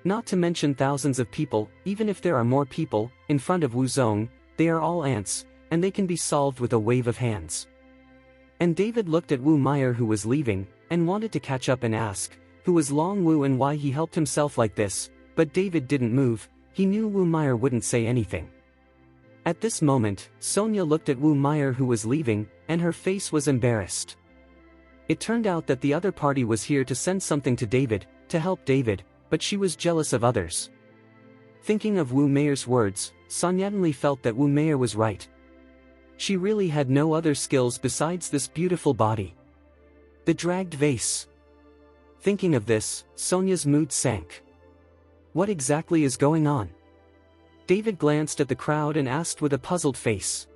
Not to mention thousands of people, even if there are more people, in front of Wuzong, they are all ants, and they can be solved with a wave of hands. And David looked at Wu Meier who was leaving, and wanted to catch up and ask, who was Long Wu and why he helped himself like this, but David didn't move. He knew Wu Meier wouldn't say anything. At this moment, Sonia looked at Wu Meier who was leaving, and her face was embarrassed. It turned out that the other party was here to send something to David, to help David, but she was jealous of others. Thinking of Wu Meier's words, Sonia felt that Wu Meier was right. She really had no other skills besides this beautiful body. The dragged vase. Thinking of this, Sonia's mood sank. What exactly is going on? David glanced at the crowd and asked with a puzzled face.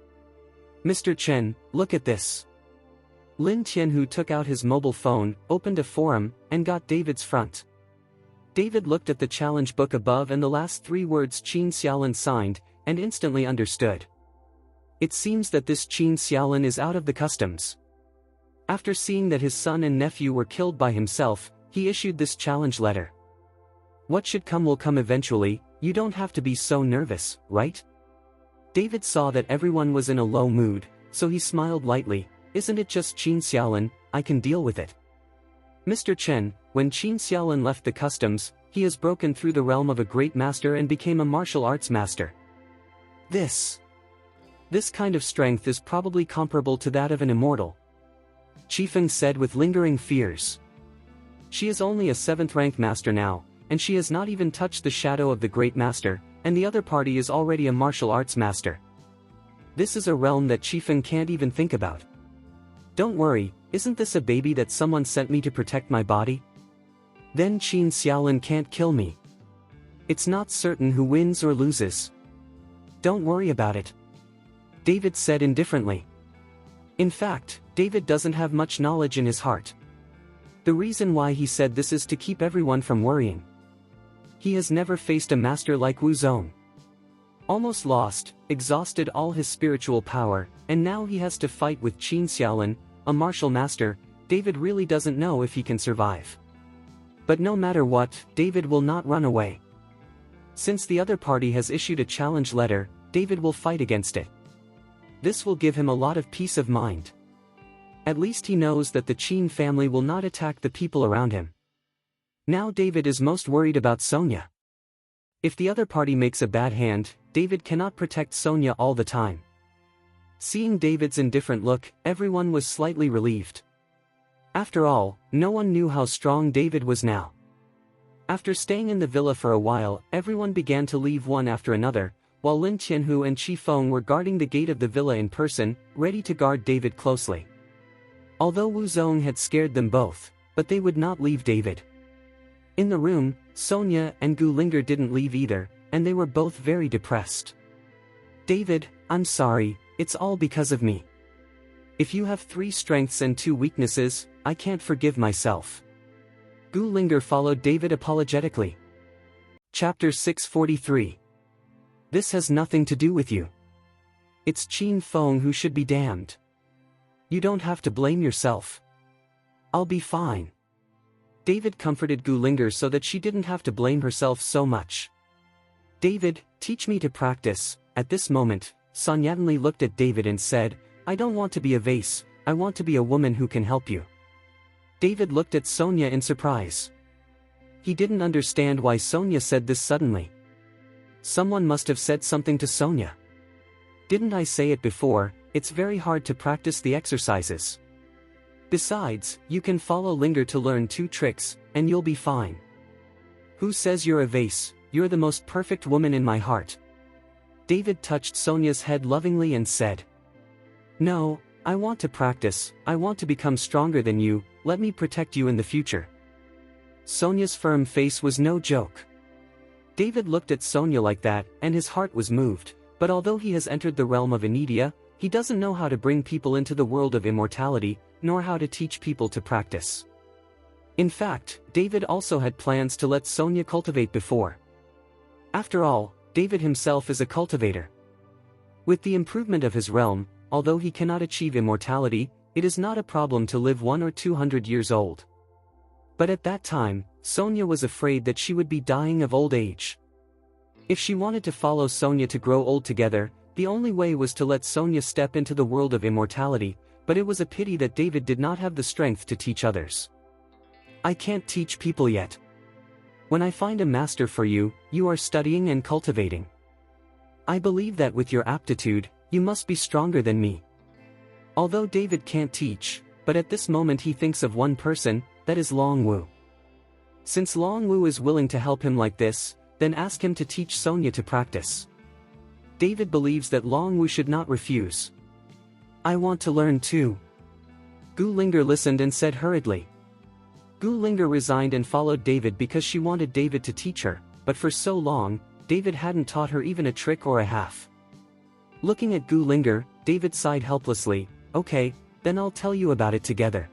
Mr. Chen, look at this. Lin Tianhu took out his mobile phone, opened a forum, and got David's front. David looked at the challenge book above and the last 3 words Qin Xiaolin signed. and instantly understood. It seems that this Qin Xiaolin is out of the customs. After seeing that his son and nephew were killed by himself, he issued this challenge letter. What should come will come eventually, you don't have to be so nervous, right? David saw that everyone was in a low mood, so he smiled lightly. Isn't it just Qin Xiaolin, I can deal with it. Mr. Chen, when Qin Xiaolin left the customs, he has broken through the realm of a great master and became a martial arts master. This kind of strength is probably comparable to that of an immortal. Qifeng said with lingering fears. She is only a 7th rank master now, and she has not even touched the shadow of the great master, and the other party is already a martial arts master. This is a realm that Qifeng can't even think about. Don't worry, isn't this a baby that someone sent me to protect my body? Then Qin Xiaolin can't kill me. It's not certain who wins or loses. Don't worry about it. David said indifferently. In fact, David doesn't have much knowledge in his heart. The reason why he said this is to keep everyone from worrying. He has never faced a master like Wu Zong. Almost lost, exhausted all his spiritual power, and now he has to fight with Qin Xiaolin, a martial master. David really doesn't know if he can survive. But no matter what, David will not run away. Since the other party has issued a challenge letter, David will fight against it. This will give him a lot of peace of mind. At least he knows that the Qin family will not attack the people around him. Now David is most worried about Sonia. If the other party makes a bad hand, David cannot protect Sonia all the time. Seeing David's indifferent look, everyone was slightly relieved. After all, no one knew how strong David was now. After staying in the villa for a while, everyone began to leave one after another, while Lin Qianhu and Qi Feng were guarding the gate of the villa in person, ready to guard David closely. Although Wu Zong had scared them both, but they would not leave David. In the room, Sonia and Gu Linger didn't leave either, and they were both very depressed. David, I'm sorry, it's all because of me. If you have 3 strengths and 2 weaknesses, I can't forgive myself. Gu Linger followed David apologetically. Chapter 643. This has nothing to do with you. It's Qin Feng who should be damned. You don't have to blame yourself. I'll be fine. David comforted Gu Linger so that she didn't have to blame herself so much. David, teach me to practice. At this moment, Sun Yatenli looked at David and said, I don't want to be a vase, I want to be a woman who can help you. David looked at Sonia in surprise. He didn't understand why Sonia said this suddenly. Someone must have said something to Sonia. Didn't I say it before, it's very hard to practice the exercises. Besides, you can follow Linger to learn 2 tricks, and you'll be fine. Who says you're a vase? You're the most perfect woman in my heart. David touched Sonia's head lovingly and said, No, I want to practice, I want to become stronger than you, let me protect you in the future. Sonia's firm face was no joke. David looked at Sonia like that, and his heart was moved, but although he has entered the realm of Anidia, he doesn't know how to bring people into the world of immortality, nor how to teach people to practice. In fact, David also had plans to let Sonia cultivate before. After all, David himself is a cultivator. With the improvement of his realm, although he cannot achieve immortality, it is not a problem to live 100 or 200 years old. But at that time, Sonia was afraid that she would be dying of old age. If she wanted to follow Sonia to grow old together, the only way was to let Sonia step into the world of immortality, but it was a pity that David did not have the strength to teach others. I can't teach people yet. When I find a master for you, you are studying and cultivating. I believe that with your aptitude, you must be stronger than me. Although David can't teach, but at this moment he thinks of one person, that is Long Wu. Since Long Wu is willing to help him like this, then ask him to teach Sonia to practice. David believes that Long Wu should not refuse. I want to learn too. Gu Linger listened and said hurriedly. Gu Linger resigned and followed David because she wanted David to teach her, but for so long, David hadn't taught her even a trick or a half. Looking at Gu Linger, David sighed helplessly. Okay, then I'll tell you about it together.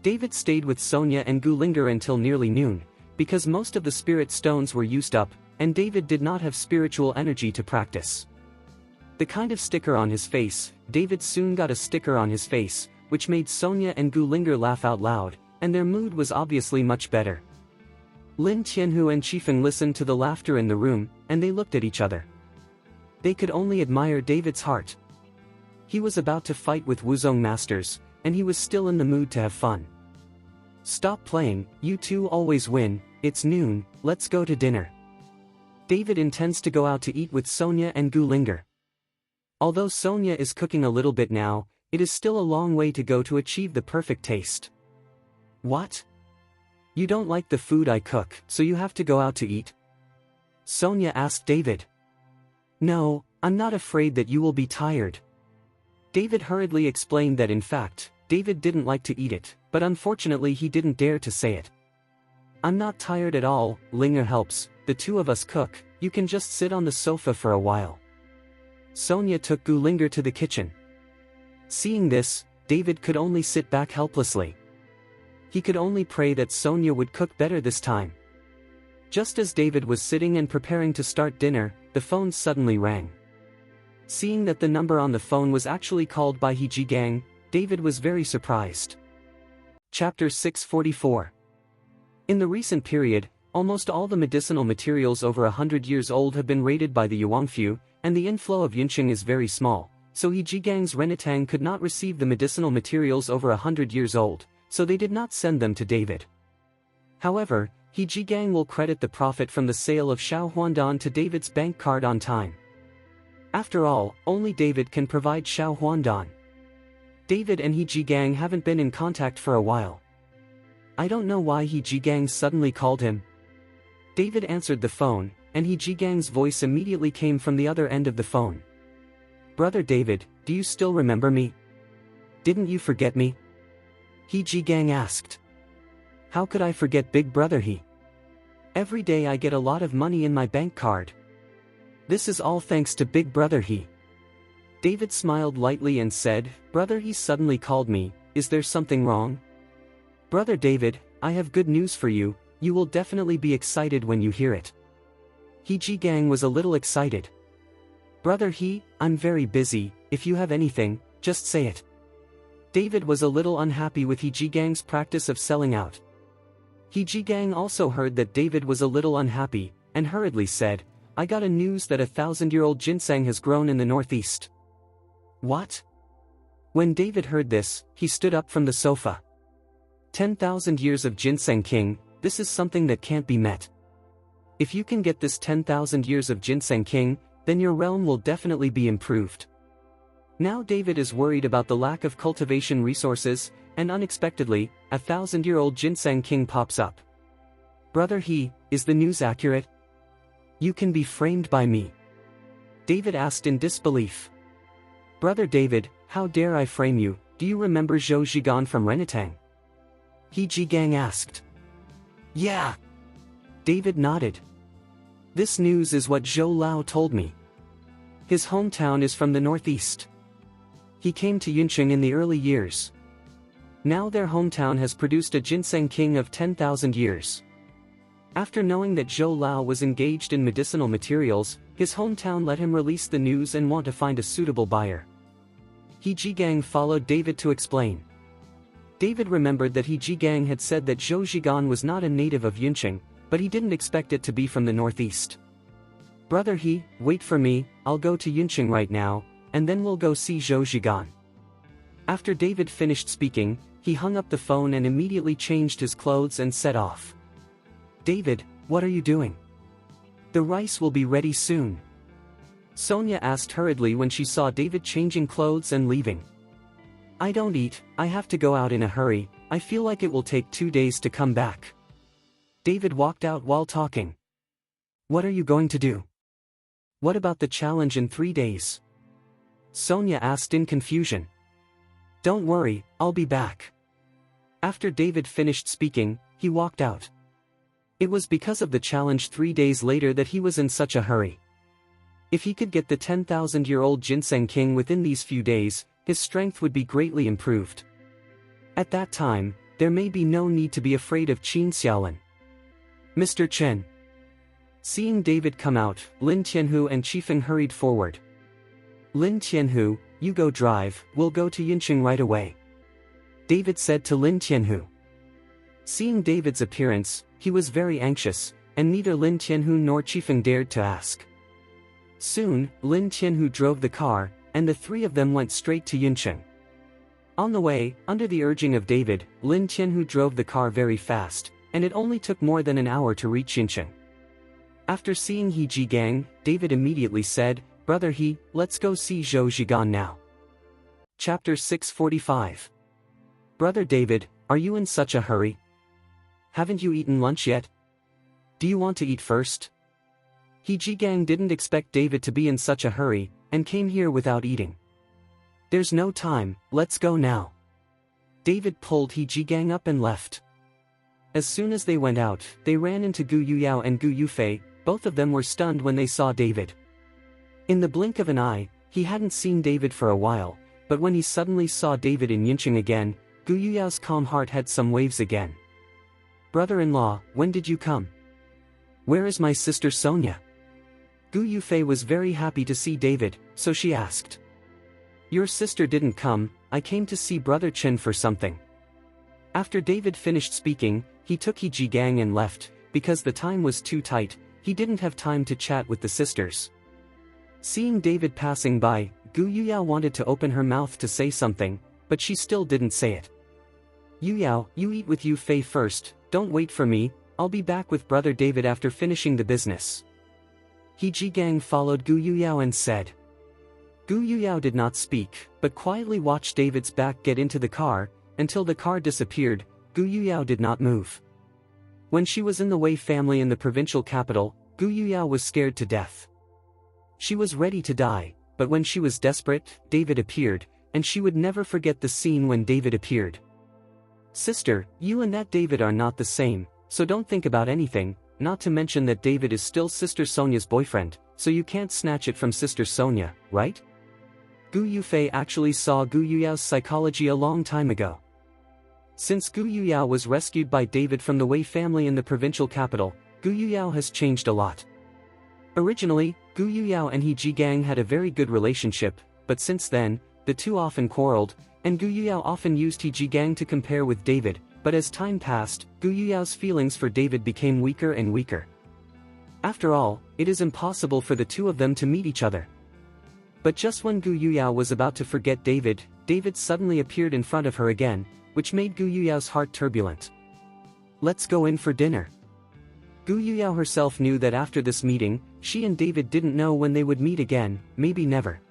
David stayed with Sonia and Gu Linger until nearly noon, because most of the spirit stones were used up, and David did not have spiritual energy to practice. The kind of sticker on his face, David soon got a sticker on his face, which made Sonia and Gulinger laugh out loud, and their mood was obviously much better. Lin Tianhu and Qifeng listened to the laughter in the room, and they looked at each other. They could only admire David's heart. He was about to fight with Wuzong masters, and he was still in the mood to have fun. Stop playing, you two always win, it's noon, let's go to dinner. David intends to go out to eat with Sonia and Gulinger. Although Sonia is cooking a little bit now, it is still a long way to go to achieve the perfect taste. What? You don't like the food I cook, so you have to go out to eat? Sonia asked David. No, I'm not afraid that you will be tired. David hurriedly explained that in fact, David didn't like to eat it, but unfortunately he didn't dare to say it. I'm not tired at all, Linger helps, the two of us cook, you can just sit on the sofa for a while. Sonia took Gulinger to the kitchen. Seeing this, David could only sit back helplessly. He could only pray that Sonia would cook better this time. Just as David was sitting and preparing to start dinner, the phone suddenly rang. Seeing that the number on the phone was actually called by He Jigang, David was very surprised. Chapter 644. In the recent period, almost all the medicinal materials over 100 years old have been raided by the Yuanfu, and the inflow of Yunqing is very small, so He Jigang's Renitang could not receive the medicinal materials over 100 years old, so they did not send them to David. However, He Jigang will credit the profit from the sale of Xiao Huandan to David's bank card on time. After all, only David can provide Xiao Huandan. David and He Jigang haven't been in contact for a while. I don't know why He Jigang suddenly called him. David answered the phone, and He Jigang's voice immediately came from the other end of the phone. Brother David, do you still remember me? Didn't you forget me? He Jigang asked. How could I forget big brother He? Every day I get a lot of money in my bank card. This is all thanks to big brother He. David smiled lightly and said, Brother He suddenly called me, is there something wrong? Brother David, I have good news for you, you will definitely be excited when you hear it. He Jigang was a little excited. Brother He, I'm very busy, if you have anything, just say it. David was a little unhappy with He Jigang's practice of selling out. He Jigang also heard that David was a little unhappy, and hurriedly said, I got a news that 1,000-year-old ginseng has grown in the northeast. What? When David heard this, he stood up from the sofa. 10,000 years of ginseng king, this is something that can't be met. If you can get this 10,000 years of ginseng king, then your realm will definitely be improved. Now David is worried about the lack of cultivation resources, and unexpectedly, 1,000-year-old ginseng king pops up. Brother He, is the news accurate? You can be framed by me. David asked in disbelief. Brother David, how dare I frame you, do you remember Zhou Zhigan from Renitang? He Jigang asked. Yeah. David nodded. This news is what Zhou Lao told me. His hometown is from the northeast. He came to Yunqing in the early years. Now their hometown has produced a ginseng king of 10,000 years. After knowing that Zhou Lao was engaged in medicinal materials, his hometown let him release the news and want to find a suitable buyer. He Jigang followed David to explain. David remembered that He Jigang had said that Zhou Zhigan was not a native of Yunqing, but he didn't expect it to be from the northeast. Brother He, wait for me, I'll go to Yunqing right now, and then we'll go see Zhou Zhigan. After David finished speaking, he hung up the phone and immediately changed his clothes and set off. David, what are you doing? The rice will be ready soon. Sonia asked hurriedly when she saw David changing clothes and leaving. I don't eat, I have to go out in a hurry, I feel like it will take 2 days to come back. David walked out while talking. What are you going to do? What about the challenge in 3 days? Sonia asked in confusion. Don't worry, I'll be back. After David finished speaking, he walked out. It was because of the challenge 3 days later that he was in such a hurry. If he could get the 10,000-year-old ginseng king within these few days, his strength would be greatly improved. At that time, there may be no need to be afraid of Qin Xiaolin. Mr. Chen. Seeing David come out, Lin Tianhu and Qifeng hurried forward. Lin Tianhu, you go drive, we'll go to Yincheng right away, David said to Lin Tianhu. Seeing David's appearance, he was very anxious, and neither Lin Tianhu nor Qifeng dared to ask. Soon, Lin Tianhu drove the car, and the three of them went straight to Yincheng. On the way, under the urging of David, Lin Tianhu drove the car very fast, and it only took more than an hour to reach Yincheng. After seeing He Jigang, David immediately said, Brother He, let's go see Zhou Zhigan now. Chapter 645. Brother David, are you in such a hurry? Haven't you eaten lunch yet? Do you want to eat first? He Jigang didn't expect David to be in such a hurry, and came here without eating. There's no time, let's go now. David pulled He Jigang up and left. As soon as they went out, they ran into Gu Yuyao and Gu Yufei. Both of them were stunned when they saw David. In the blink of an eye, he hadn't seen David for a while, but when he suddenly saw David in Yincheng again, Gu Yuyao's calm heart had some waves again. Brother-in-law, when did you come? Where is my sister Sonia? Gu Yufei was very happy to see David, so she asked. Your sister didn't come, I came to see Brother Chen for something. After David finished speaking, he took He Jigang and left, because the time was too tight, he didn't have time to chat with the sisters. Seeing David passing by, Gu Yuyao wanted to open her mouth to say something, but she still didn't say it. Yuyao, you eat with Yufei first, don't wait for me, I'll be back with Brother David after finishing the business. He Jigang followed Gu Yuyao and said. Gu Yuyao did not speak, but quietly watched David's back get into the car. Until the car disappeared, Gu Yuyao did not move. When she was in the Wei family in the provincial capital, Gu Yuyao was scared to death. She was ready to die, but when she was desperate, David appeared, and she would never forget the scene when David appeared. Sister, you and that David are not the same, so don't think about anything, not to mention that David is still Sister Sonia's boyfriend, so you can't snatch it from Sister Sonia, right? Gu Yufei actually saw Gu Yuyao's psychology a long time ago. Since Gu Yuyao was rescued by David from the Wei family in the provincial capital, Gu Yuyao has changed a lot. Originally, Gu Yuyao and He Jigang had a very good relationship, but since then, the two often quarreled, and Gu Yuyao often used He Jigang to compare with David, but as time passed, Gu Yuyao's feelings for David became weaker and weaker. After all, it is impossible for the two of them to meet each other. But just when Gu Yuyao was about to forget David, David suddenly appeared in front of her again, which made Gu Yuyao's heart turbulent. Let's go in for dinner. Gu Yuyao herself knew that after this meeting, she and David didn't know when they would meet again, maybe never.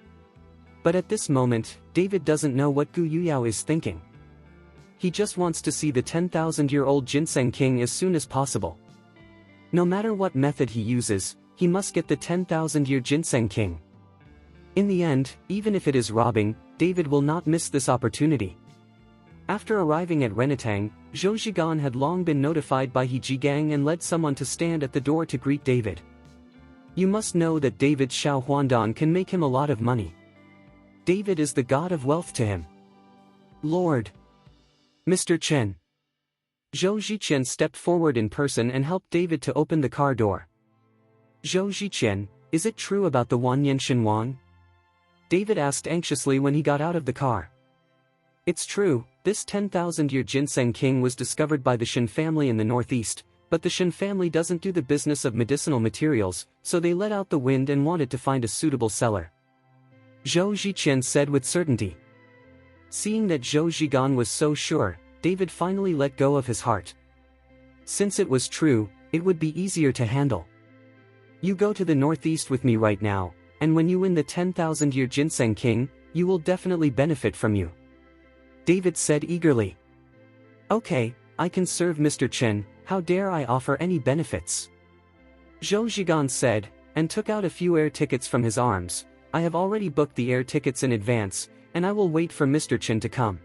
But at this moment, David doesn't know what Gu Yuyao is thinking. He just wants to see the 10,000-year-old ginseng king as soon as possible. No matter what method he uses, he must get the 10,000-year ginseng king. In the end, even if it is robbing, David will not miss this opportunity. After arriving at Renatang, Zhou Zhigan had long been notified by He Jigang and led someone to stand at the door to greet David. You must know that David's Xiao Huandan can make him a lot of money. David is the god of wealth to him. Lord. Mr. Chen. Zhou Zhiqian stepped forward in person and helped David to open the car door. Zhou Zhiqian, is it true about the Wanyan Shenwang? David asked anxiously when he got out of the car. It's true, this 10,000-year ginseng king was discovered by the Shen family in the northeast, but the Shen family doesn't do the business of medicinal materials, so they let out the wind and wanted to find a suitable seller. Zhou Zhiqian said with certainty. Seeing that Zhou Zhigan was so sure, David finally let go of his heart. Since it was true, it would be easier to handle. You go to the northeast with me right now, and when you win the 10,000-year ginseng king, you will definitely benefit from you. David said eagerly. Okay, I can serve Mr. Chen, how dare I offer any benefits? Zhou Zhigan said, and took out a few air tickets from his arms. I have already booked the air tickets in advance, and I will wait for Mr. Chen to come.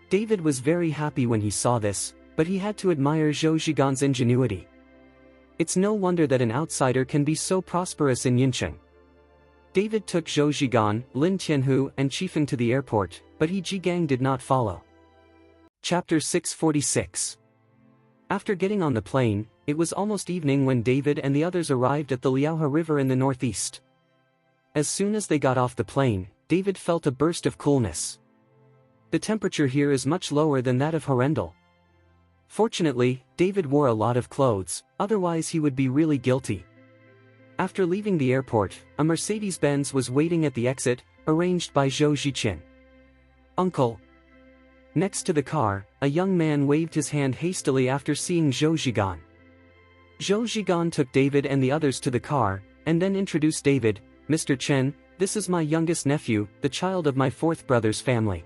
David was very happy when he saw this, but he had to admire Zhou Zhigan's ingenuity. It's no wonder that an outsider can be so prosperous in Yincheng. David took Zhou Zhigan, Lin Tianhu and Qifeng to the airport, but He Jigang did not follow. Chapter 646. After getting on the plane, It was almost evening when David and the others arrived at the Liaohe River in the northeast. As soon as they got off the plane, David felt a burst of coolness. The temperature here is much lower than that of Horendal. Fortunately, David wore a lot of clothes, otherwise he would be really guilty. After leaving the airport, a Mercedes-Benz was waiting at the exit, arranged by Zhou Ziqin. "Uncle." Next to the car, a young man waved his hand hastily after seeing Zhou Zigan. Zhou Zigan took David and the others to the car, and then introduced David. "Mr. Chen, this is my youngest nephew, the child of my fourth brother's family."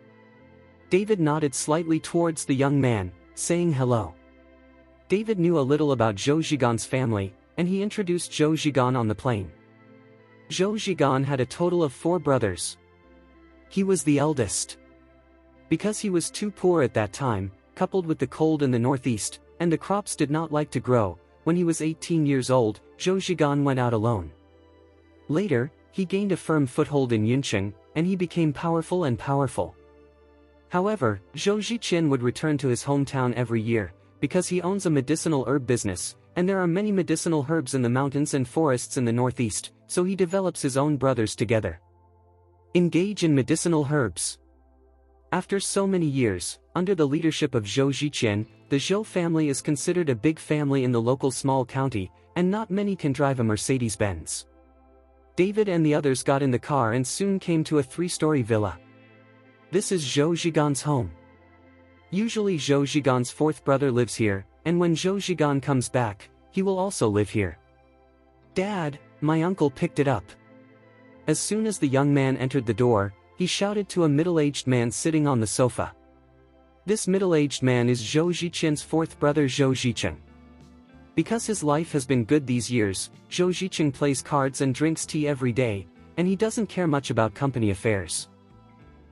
David nodded slightly towards the young man, saying hello. David knew a little about Zhou Zigan's family, and he introduced Zhou Zigan on the plane. Zhou Zigan had a total of 4 brothers. He was the eldest. Because he was too poor at that time, coupled with the cold in the northeast, and the crops did not like to grow, when he was 18 years old, Zhou Zigan went out alone. Later, he gained a firm foothold in Yuncheng, and he became powerful and powerful. However, Zhou Ziqin would return to his hometown every year, because he owns a medicinal herb business, and there are many medicinal herbs in the mountains and forests in the northeast, so he develops his own brothers together. Engage in medicinal herbs. After so many years, under the leadership of Zhou Ziqin, the Zhou family is considered a big family in the local small county, and not many can drive a Mercedes-Benz. David and the others got in the car and soon came to a 3-story villa. This is Zhou Zigan's home. Usually Zhou Zigan's fourth brother lives here, and when Zhou Zigan comes back, he will also live here. "Dad," my uncle picked it up. As soon as the young man entered the door, he shouted to a middle-aged man sitting on the sofa. This middle-aged man is Zhou Ziqin's fourth brother Zhou Ziqing. Because his life has been good these years, Zhou Ziqing plays cards and drinks tea every day, and he doesn't care much about company affairs.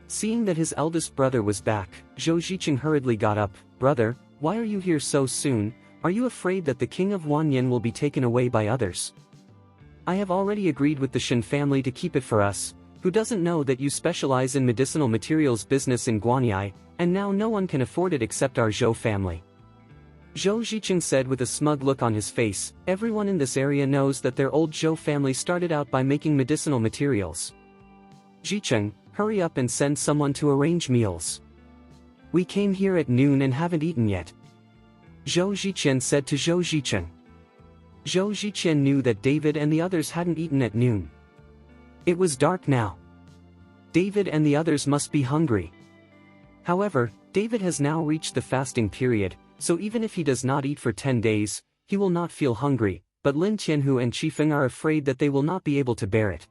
Seeing that his eldest brother was back, Zhou Ziqing hurriedly got up. "Brother, why are you here so soon? Are you afraid that the king of Wanyan will be taken away by others? I have already agreed with the Shen family to keep it for us. Who doesn't know that you specialize in medicinal materials business in Guanyai, and now no one can afford it except our Zhou family." Zhou Ziqing said with a smug look on his face, "Everyone in this area knows that their old Zhou family started out by making medicinal materials. Ziqing, hurry up and send someone to arrange meals. We came here at noon and haven't eaten yet." Zhou Ziqin said to Zhou Ziqing. Zhou Ziqin knew that David and the others hadn't eaten at noon. It was dark now. David and the others must be hungry. However, David has now reached the fasting period, so even if he does not eat for 10 days, he will not feel hungry, but Lin Tianhu and Qifeng are afraid that they will not be able to bear it.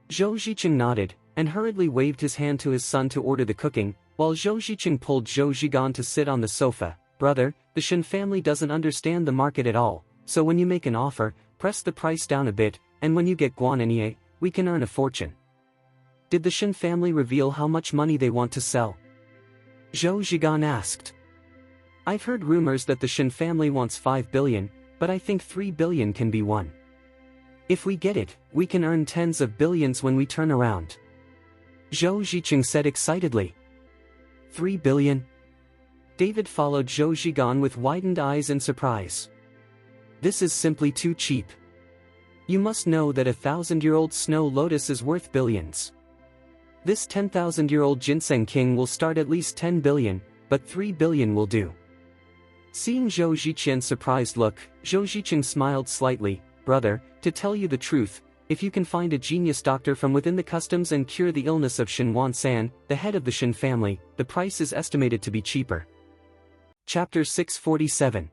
Zhou Ziqing nodded, and hurriedly waved his hand to his son to order the cooking, while Zhou Ziqing pulled Zhou Zigan to sit on the sofa. "Brother, the Shen family doesn't understand the market at all, so when you make an offer, press the price down a bit, and when you get Guananie, we can earn a fortune." "Did the Shen family reveal how much money they want to sell?" Zhou Zigan asked. "I've heard rumors that the Shen family wants 5 billion, but I think 3 billion can be won. If we get it, we can earn tens of billions when we turn around." Zhou Ziqing said excitedly. 3 billion? David followed Zhou Zigan with widened eyes in surprise. "This is simply too cheap. You must know that a 1,000-year-old snow lotus is worth billions. This 10,000-year-old ginseng king will start at least 10 billion, but 3 billion will do." Seeing Zhou Ziqin's surprised look, Zhou Ziqing smiled slightly. "Brother, to tell you the truth, if you can find a genius doctor from within the customs and cure the illness of Shen Wansan, the head of the Shen family, the price is estimated to be cheaper." Chapter 647.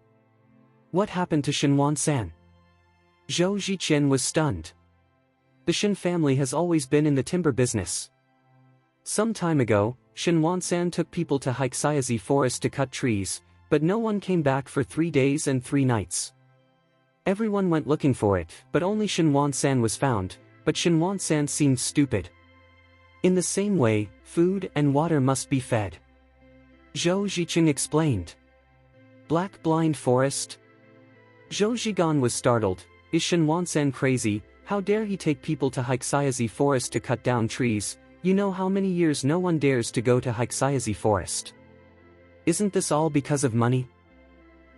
What happened to Shen Wansan? Zhou Ziqin was stunned. The Shen family has always been in the timber business. Some time ago, Shen Wansan took people to Haixiazi forest to cut trees, but no one came back for 3 days and 3 nights. Everyone went looking for it, but only Shen Wansan was found, but Shen Wansan seemed stupid. In the same way, food and water must be fed. Zhou Ziqing explained. Black blind forest? Zhou Zigan was startled. Is Shen Wansan crazy? How dare he take people to Haixiazi forest to cut down trees? You know how many years no one dares to go to Haixiazi forest. Isn't this all because of money?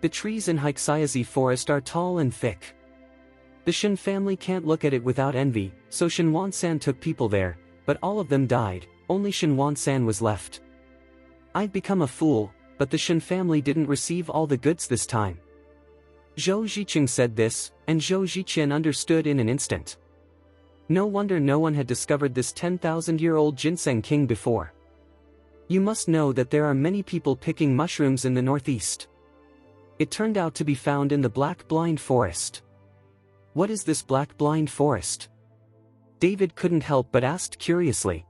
The trees in Haixiazi forest are tall and thick. The Shen family can't look at it without envy, so Shen Wansan took people there, but all of them died, only Shen Wansan was left. I'd become a fool, but the Shen family didn't receive all the goods this time. Zhou Ziqing said this, and Zhou Ziqian understood in an instant. No wonder no one had discovered this 10,000-year-old ginseng king before. You must know that there are many people picking mushrooms in the northeast. It turned out to be found in the Black Blind Forest. What is this Black Blind Forest? David couldn't help but asked curiously.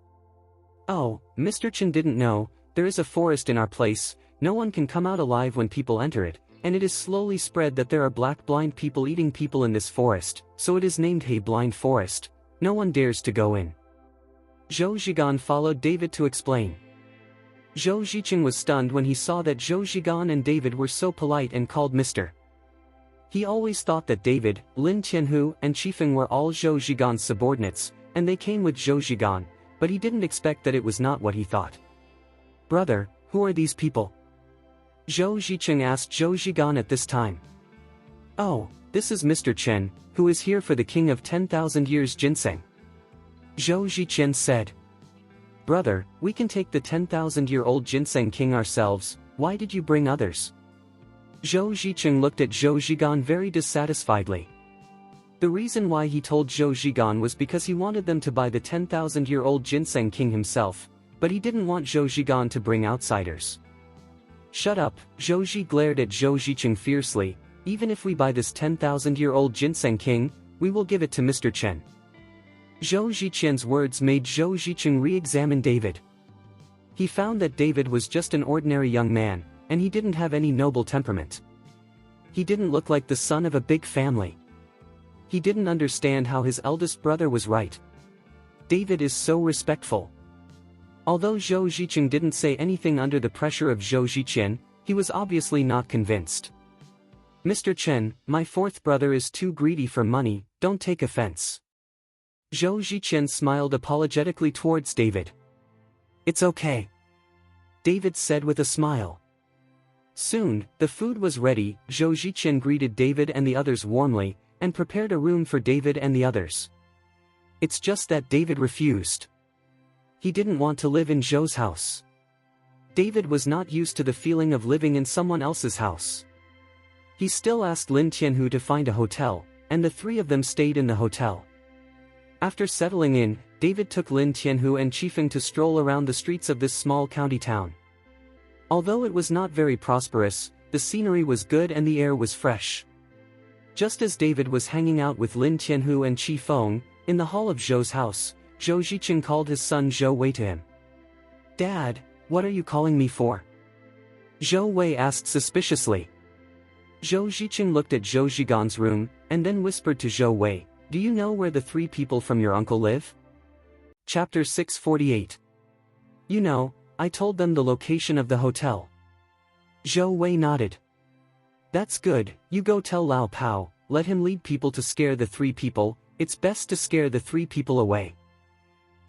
Oh, Mr. Chen didn't know, there is a forest in our place, no one can come out alive when people enter it, and it is slowly spread that there are black blind people eating people in this forest, so it is named He Blind Forest. No one dares to go in. Zhou Zhigan followed David to explain. Zhou Ziqing was stunned when he saw that Zhou Zhigan and David were so polite and called Mr. He always thought that David, Lin Tianhu, and Qifeng were all Zhou Zhigan's subordinates, and they came with Zhou Zhigan, but he didn't expect that it was not what he thought. Brother, who are these people? Zhou Ziqing asked Zhou Zhigan at this time. Oh, this is Mr. Chen, who is here for the king of 10,000 years ginseng. Zhou Ziqian said. Brother, we can take the 10,000-year-old ginseng king ourselves, why did you bring others? Zhou Ziqing looked at Zhou Zhigan very dissatisfiedly. The reason why he told Zhou Zhigan was because he wanted them to buy the 10,000-year-old ginseng king himself, but he didn't want Zhou Zhigan to bring outsiders. Shut up, Zhou Zhi glared at Zhou Ziqing fiercely, even if we buy this 10,000-year-old ginseng king, we will give it to Mr. Chen. Zhou Ziqian's words made Zhou Ziqing re-examine David. He found that David was just an ordinary young man, and he didn't have any noble temperament. He didn't look like the son of a big family. He didn't understand how his eldest brother was right. David is so respectful. Although Zhou Ziqing didn't say anything under the pressure of Zhou Ziqian, he was obviously not convinced. Mr. Chen, my fourth brother is too greedy for money, don't take offense. Zhou Ziqian smiled apologetically towards David. It's okay. David said with a smile. Soon, the food was ready. Zhou Ziqian greeted David and the others warmly, and prepared a room for David and the others. It's just that David refused. He didn't want to live in Zhou's house. David was not used to the feeling of living in someone else's house. He still asked Lin Tianhu to find a hotel, and the three of them stayed in the hotel. After settling in, David took Lin Tianhu and Qifeng to stroll around the streets of this small county town. Although it was not very prosperous, the scenery was good and the air was fresh. Just as David was hanging out with Lin Tianhu and Qifeng, in the hall of Zhou's house, Zhou Ziqing called his son Zhou Wei to him. Dad, what are you calling me for? Zhou Wei asked suspiciously. Zhou Ziqing looked at Zhou Zhigan's room, and then whispered to Zhou Wei, do you know where the three people from your uncle live? Chapter 648. You know, I told them the location of the hotel. Zhou Wei nodded. That's good, you go tell Lao Pao, let him lead people to scare the three people, it's best to scare the three people away.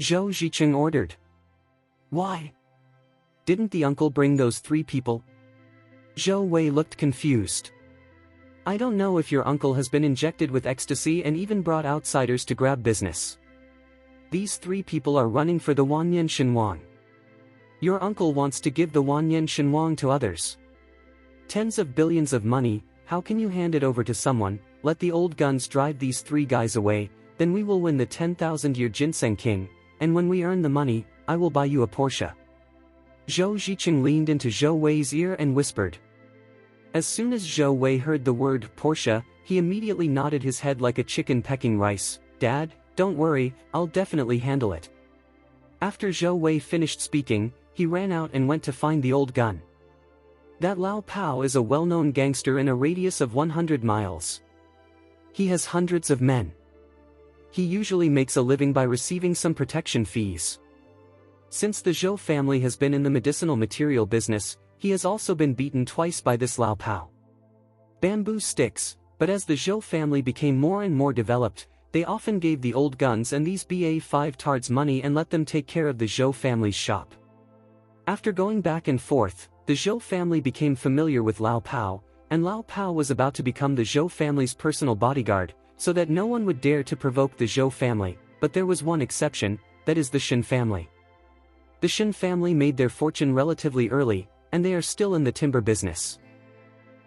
Zhou Ziqing ordered. Why? Didn't the uncle bring those three people? Zhou Wei looked confused. I don't know if your uncle has been injected with ecstasy and even brought outsiders to grab business. These three people are running for the Wanyan Shenwang. Your uncle wants to give the Wanyan Shenwang to others. Tens of billions of money, how can you hand it over to someone? Let the old guns drive these three guys away, then we will win the 10,000-year ginseng king, and when we earn the money, I will buy you a Porsche. Zhou Ziqing leaned into Zhou Wei's ear and whispered. As soon as Zhou Wei heard the word Porsche, he immediately nodded his head like a chicken pecking rice. Dad, don't worry, I'll definitely handle it. After Zhou Wei finished speaking, he ran out and went to find the old gun. That Lao Pao is a well-known gangster in a radius of 100 miles. He has hundreds of men. He usually makes a living by receiving some protection fees. Since the Zhou family has been in the medicinal material business, he has also been beaten twice by this Lao Pao. Bamboo sticks, but as the Zhou family became more and more developed, they often gave the old guns and these BA5 tards money and let them take care of the Zhou family's shop. After going back and forth, the Zhou family became familiar with Lao Pao, and Lao Pao was about to become the Zhou family's personal bodyguard, so that no one would dare to provoke the Zhou family, but there was one exception, that is the Shen family. The Shen family made their fortune relatively early, and they are still in the timber business.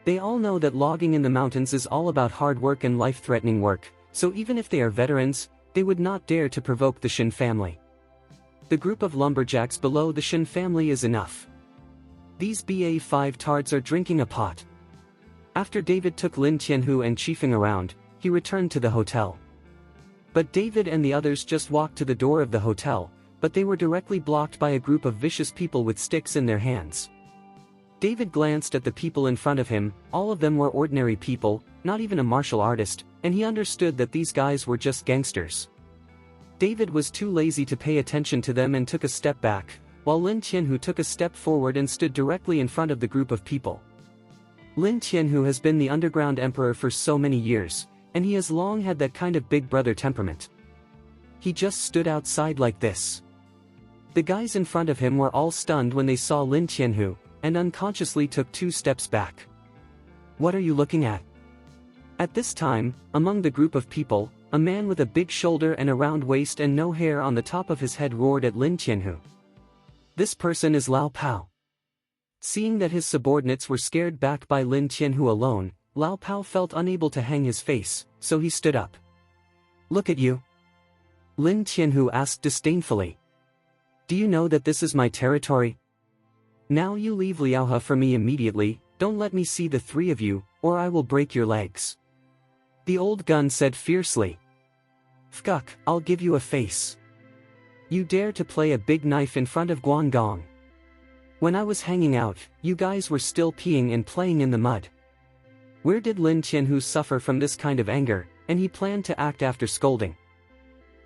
They all know that logging in the mountains is all about hard work and life-threatening work, so even if they are veterans, they would not dare to provoke the Shen family. The group of lumberjacks below the Shen family is enough. These BA5 tards are drinking a pot. After David took Lin Tianhu and Qifeng around, he returned to the hotel. But David and the others just walked to the door of the hotel, but they were directly blocked by a group of vicious people with sticks in their hands. David glanced at the people in front of him, all of them were ordinary people, not even a martial artist, and he understood that these guys were just gangsters. David was too lazy to pay attention to them and took a step back, while Lin Tianhu took a step forward and stood directly in front of the group of people. Lin Tianhu has been the underground emperor for so many years, and he has long had that kind of big brother temperament. He just stood outside like this. The guys in front of him were all stunned when they saw Lin Tianhu, and unconsciously took 2 steps back. What are you looking at? At this time, among the group of people, a man with a big shoulder and a round waist and no hair on the top of his head roared at Lin Tianhu. This person is Lao Pao. Seeing that his subordinates were scared back by Lin Tianhu alone, Lao Pao felt unable to hang his face, so he stood up. Look at you. Lin Tianhu asked disdainfully. Do you know that this is my territory? Now you leave Liaohe for me immediately, don't let me see the 3 of you, or I will break your legs. The old gun said fiercely. Fkuck, I'll give you a face. You dare to play a big knife in front of Guangdong. When I was hanging out, you guys were still peeing and playing in the mud. Where did Lin Tianhu suffer from this kind of anger, and he planned to act after scolding.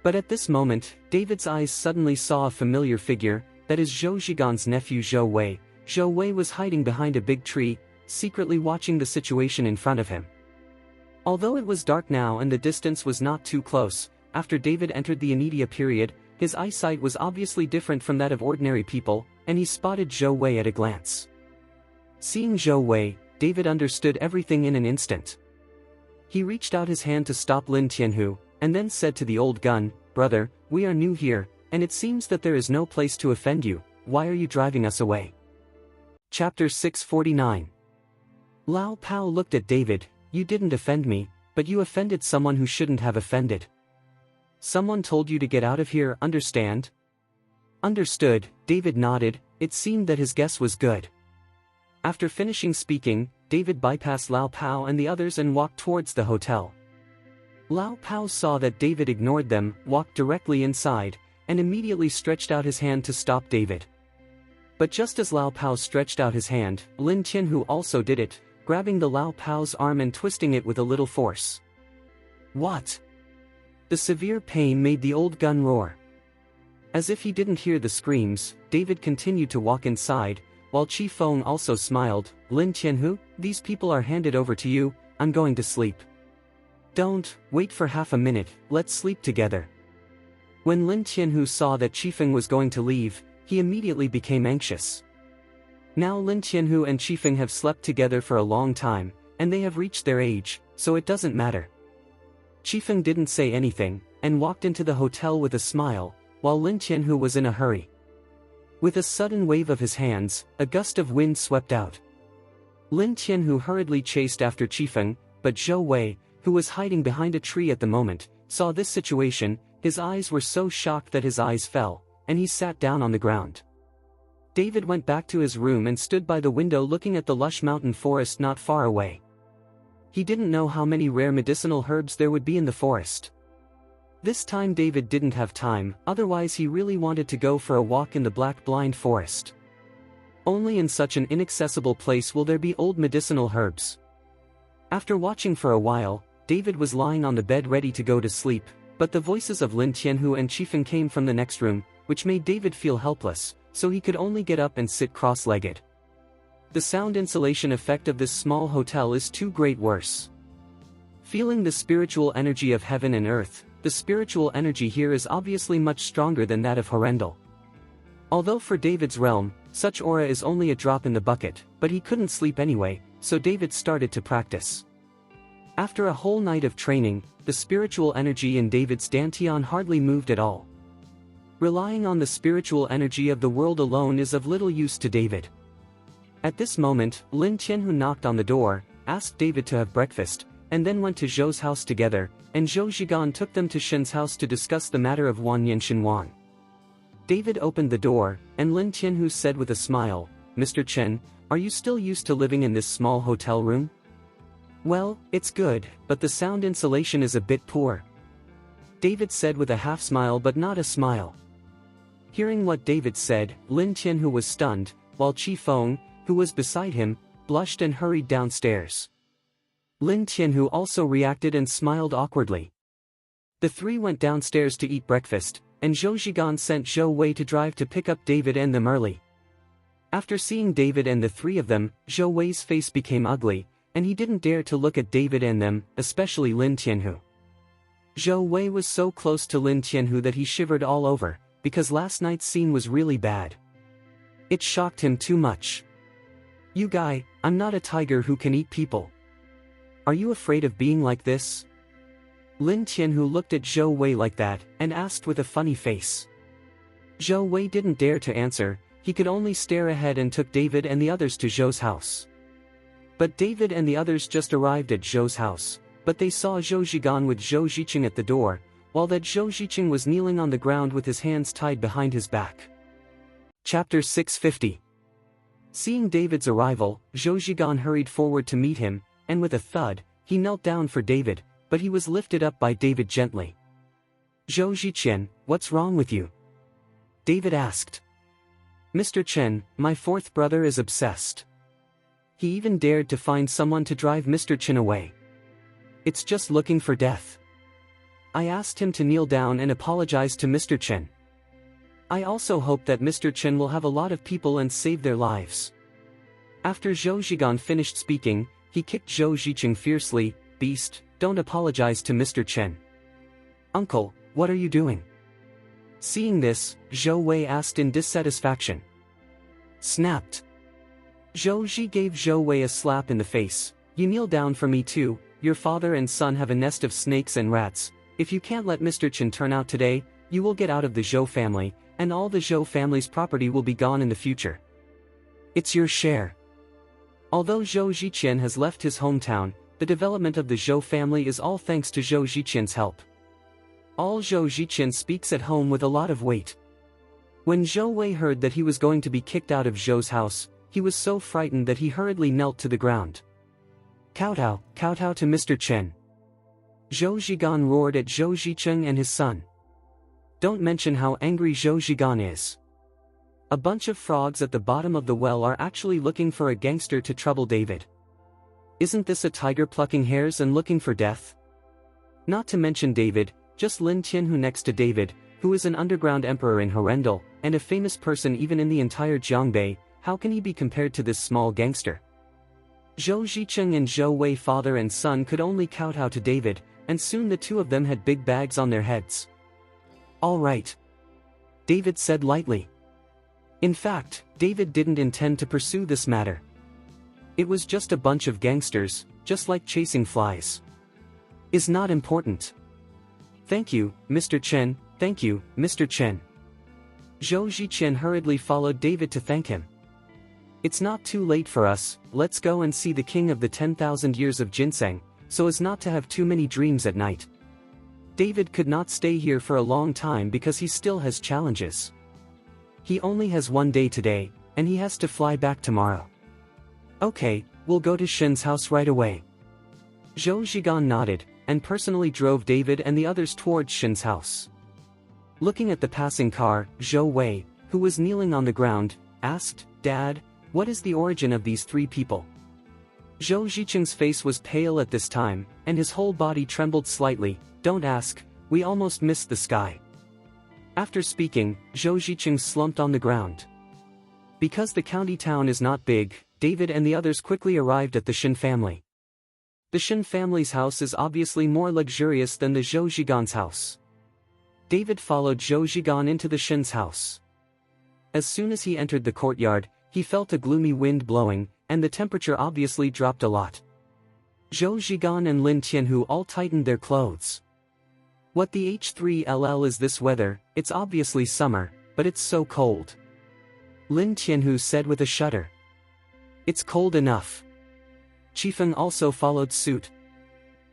But at this moment, David's eyes suddenly saw a familiar figure, that is Zhou Zhigan's nephew Zhou Wei. Zhou Wei was hiding behind a big tree, secretly watching the situation in front of him. Although it was dark now and the distance was not too close, after David entered the Anidia period, his eyesight was obviously different from that of ordinary people, and he spotted Zhou Wei at a glance. Seeing Zhou Wei, David understood everything in an instant. He reached out his hand to stop Lin Tianhu, and then said to the old gun, Brother, we are new here, and it seems that there is no place to offend you, why are you driving us away? Chapter 649. Lao Pao looked at David, you didn't offend me, but you offended someone who shouldn't have offended. Someone told you to get out of here, understand? Understood, David nodded, it seemed that his guess was good. After finishing speaking, David bypassed Lao Pao and the others and walked towards the hotel. Lao Pao saw that David ignored them, walked directly inside, and immediately stretched out his hand to stop David. But just as Lao Pao stretched out his hand, Lin Tianhu also did it, grabbing the Lao Pao's arm and twisting it with a little force. What? The severe pain made the old gun roar. As if he didn't hear the screams, David continued to walk inside, while Qifeng also smiled. Lin Tianhu, these people are handed over to you, I'm going to sleep. Don't, wait for half a minute, let's sleep together. When Lin Tianhu saw that Qifeng was going to leave, he immediately became anxious. Now Lin Tianhu and Qifeng have slept together for a long time, and they have reached their age, so it doesn't matter. Qifeng didn't say anything, and walked into the hotel with a smile, while Lin Tianhu was in a hurry. With a sudden wave of his hands, a gust of wind swept out. Lin Tianhu hurriedly chased after Qifeng, but Zhou Wei, who was hiding behind a tree at the moment, saw this situation. His eyes were so shocked that his eyes fell, and he sat down on the ground. David went back to his room and stood by the window looking at the lush mountain forest not far away. He didn't know how many rare medicinal herbs there would be in the forest. This time David didn't have time, otherwise he really wanted to go for a walk in the black blind forest. Only in such an inaccessible place will there be old medicinal herbs. After watching for a while, David was lying on the bed ready to go to sleep, but the voices of Lin Tianhu and Qifeng came from the next room, which made David feel helpless, so he could only get up and sit cross-legged. The sound insulation effect of this small hotel is too great worse. Feeling the spiritual energy of heaven and earth, the spiritual energy here is obviously much stronger than that of Horrendal. Although for David's realm, such aura is only a drop in the bucket, but he couldn't sleep anyway, so David started to practice. After a whole night of training, the spiritual energy in David's dantian hardly moved at all. Relying on the spiritual energy of the world alone is of little use to David. At this moment, Lin Tianhu knocked on the door, asked David to have breakfast, and then went to Zhou's house together, and Zhou Zhigan took them to Shen's house to discuss the matter of Wan Yanshin Wan. David opened the door, and Lin Tianhu said with a smile, "Mr. Chen, are you still used to living in this small hotel room?" "Well, it's good, but the sound insulation is a bit poor," David said with a half smile but not a smile. Hearing what David said, Lin Tianhu was stunned, while Qi Feng, who was beside him, blushed and hurried downstairs. Lin Tianhu also reacted and smiled awkwardly. The three went downstairs to eat breakfast, and Zhou Zhigan sent Zhou Wei to drive to pick up David and them early. After seeing David and the three of them, Zhou Wei's face became ugly, and he didn't dare to look at David and them, especially Lin Tianhu. Zhou Wei was so close to Lin Tianhu that he shivered all over, because last night's scene was really bad. It shocked him too much. "You guy, I'm not a tiger who can eat people. Are you afraid of being like this?" Lin Tianhu looked at Zhou Wei like that, and asked with a funny face. Zhou Wei didn't dare to answer, he could only stare ahead and took David and the others to Zhou's house. But David and the others just arrived at Zhou's house, but they saw Zhou Zhigan with Zhou Zhiqing at the door, while that Zhou Zhiqing was kneeling on the ground with his hands tied behind his back. Chapter 650. Seeing David's arrival, Zhou Zhigan hurried forward to meet him, and with a thud, he knelt down for David, but he was lifted up by David gently. "Zhou Zhiqian, what's wrong with you?" David asked. "Mr. Chen, my fourth brother is obsessed. He even dared to find someone to drive Mr. Chen away. It's just looking for death. I asked him to kneel down and apologize to Mr. Chen. I also hope that Mr. Chen will have a lot of people and save their lives." After Zhou Zhigan finished speaking, he kicked Zhou Zhiqing fiercely. "Beast, don't apologize to Mr. Chen." "Uncle, what are you doing?" Seeing this, Zhou Wei asked in dissatisfaction. Snapped. Zhou Zhi gave Zhou Wei a slap in the face. "You kneel down for me too, your father and son have a nest of snakes and rats. If you can't let Mr. Chen turn out today, you will get out of the Zhou family, and all the Zhou family's property will be gone in the future. It's your share." Although Zhou Zhiqian has left his hometown, the development of the Zhou family is all thanks to Zhou Zhiqian's help. All Zhou Zhiqian speaks at home with a lot of weight. When Zhou Wei heard that he was going to be kicked out of Zhou's house, he was so frightened that he hurriedly knelt to the ground. Kowtow to Mr. Chen." Zhou Zhigan roared at Zhou Zhiqing and his son. Don't mention how angry Zhou Zhigan is. A bunch of frogs at the bottom of the well are actually looking for a gangster to trouble David. Isn't this a tiger plucking hairs and looking for death? Not to mention David, just Lin Tianhu next to David, who is an underground emperor in Horendal, and a famous person even in the entire Jiangbei. How can he be compared to this small gangster? Zhou Zhiqing and Zhou Wei father and son could only kowtow to David, and soon the two of them had big bags on their heads. "All right," David said lightly. In fact, David didn't intend to pursue this matter. It was just a bunch of gangsters, just like chasing flies. Is not important. "Thank you, Mr. Chen, thank you, Mr. Chen." Zhou Zhiqian hurriedly followed David to thank him. "It's not too late for us, let's go and see the king of the 10,000 years of ginseng, so as not to have too many dreams at night." David could not stay here for a long time because he still has challenges. He only has one day today, and he has to fly back tomorrow. "Okay, we'll go to Shen's house right away." Zhou Zhigan nodded, and personally drove David and the others towards Shen's house. Looking at the passing car, Zhou Wei, who was kneeling on the ground, asked, "Dad, what is the origin of these three people?" Zhou Zhiqing's face was pale at this time, and his whole body trembled slightly. "Don't ask, we almost missed the sky." After speaking, Zhou Zhiqing slumped on the ground. Because the county town is not big, David and the others quickly arrived at the Shen family. The Shen family's house is obviously more luxurious than the Zhou Zhigan's house. David followed Zhou Zhigan into the Shen's house. As soon as he entered the courtyard, he felt a gloomy wind blowing, and the temperature obviously dropped a lot. Zhou Zhigan and Lin Tianhu all tightened their clothes. What the H3LL is this weather? It's obviously summer, but it's so cold. Lin Tianhu said with a shudder. It's cold enough. Qifeng also followed suit.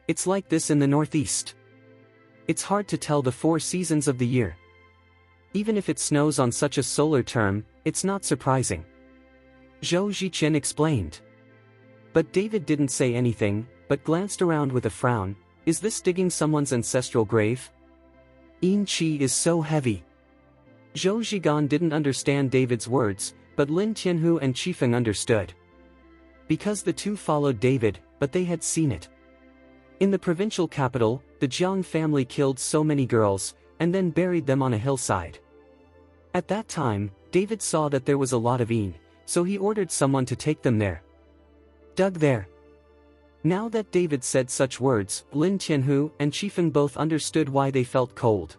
It's like this in the northeast. It's hard to tell the 4 seasons of the year. Even if it snows on such a solar term, it's not surprising. Zhou Zhiqian explained. But David didn't say anything, but glanced around with a frown. Is this digging someone's ancestral grave? Yin Qi is so heavy. Zhou Zhigan didn't understand David's words, but Lin Tianhu and Qifeng understood. Because the two followed David, but they had seen it. In the provincial capital, the Jiang family killed so many girls, and then buried them on a hillside. At that time, David saw that there was a lot of yin, so he ordered someone to take them there. Dug there. Now that David said such words, Lin Tianhu and Qifeng both understood why they felt cold.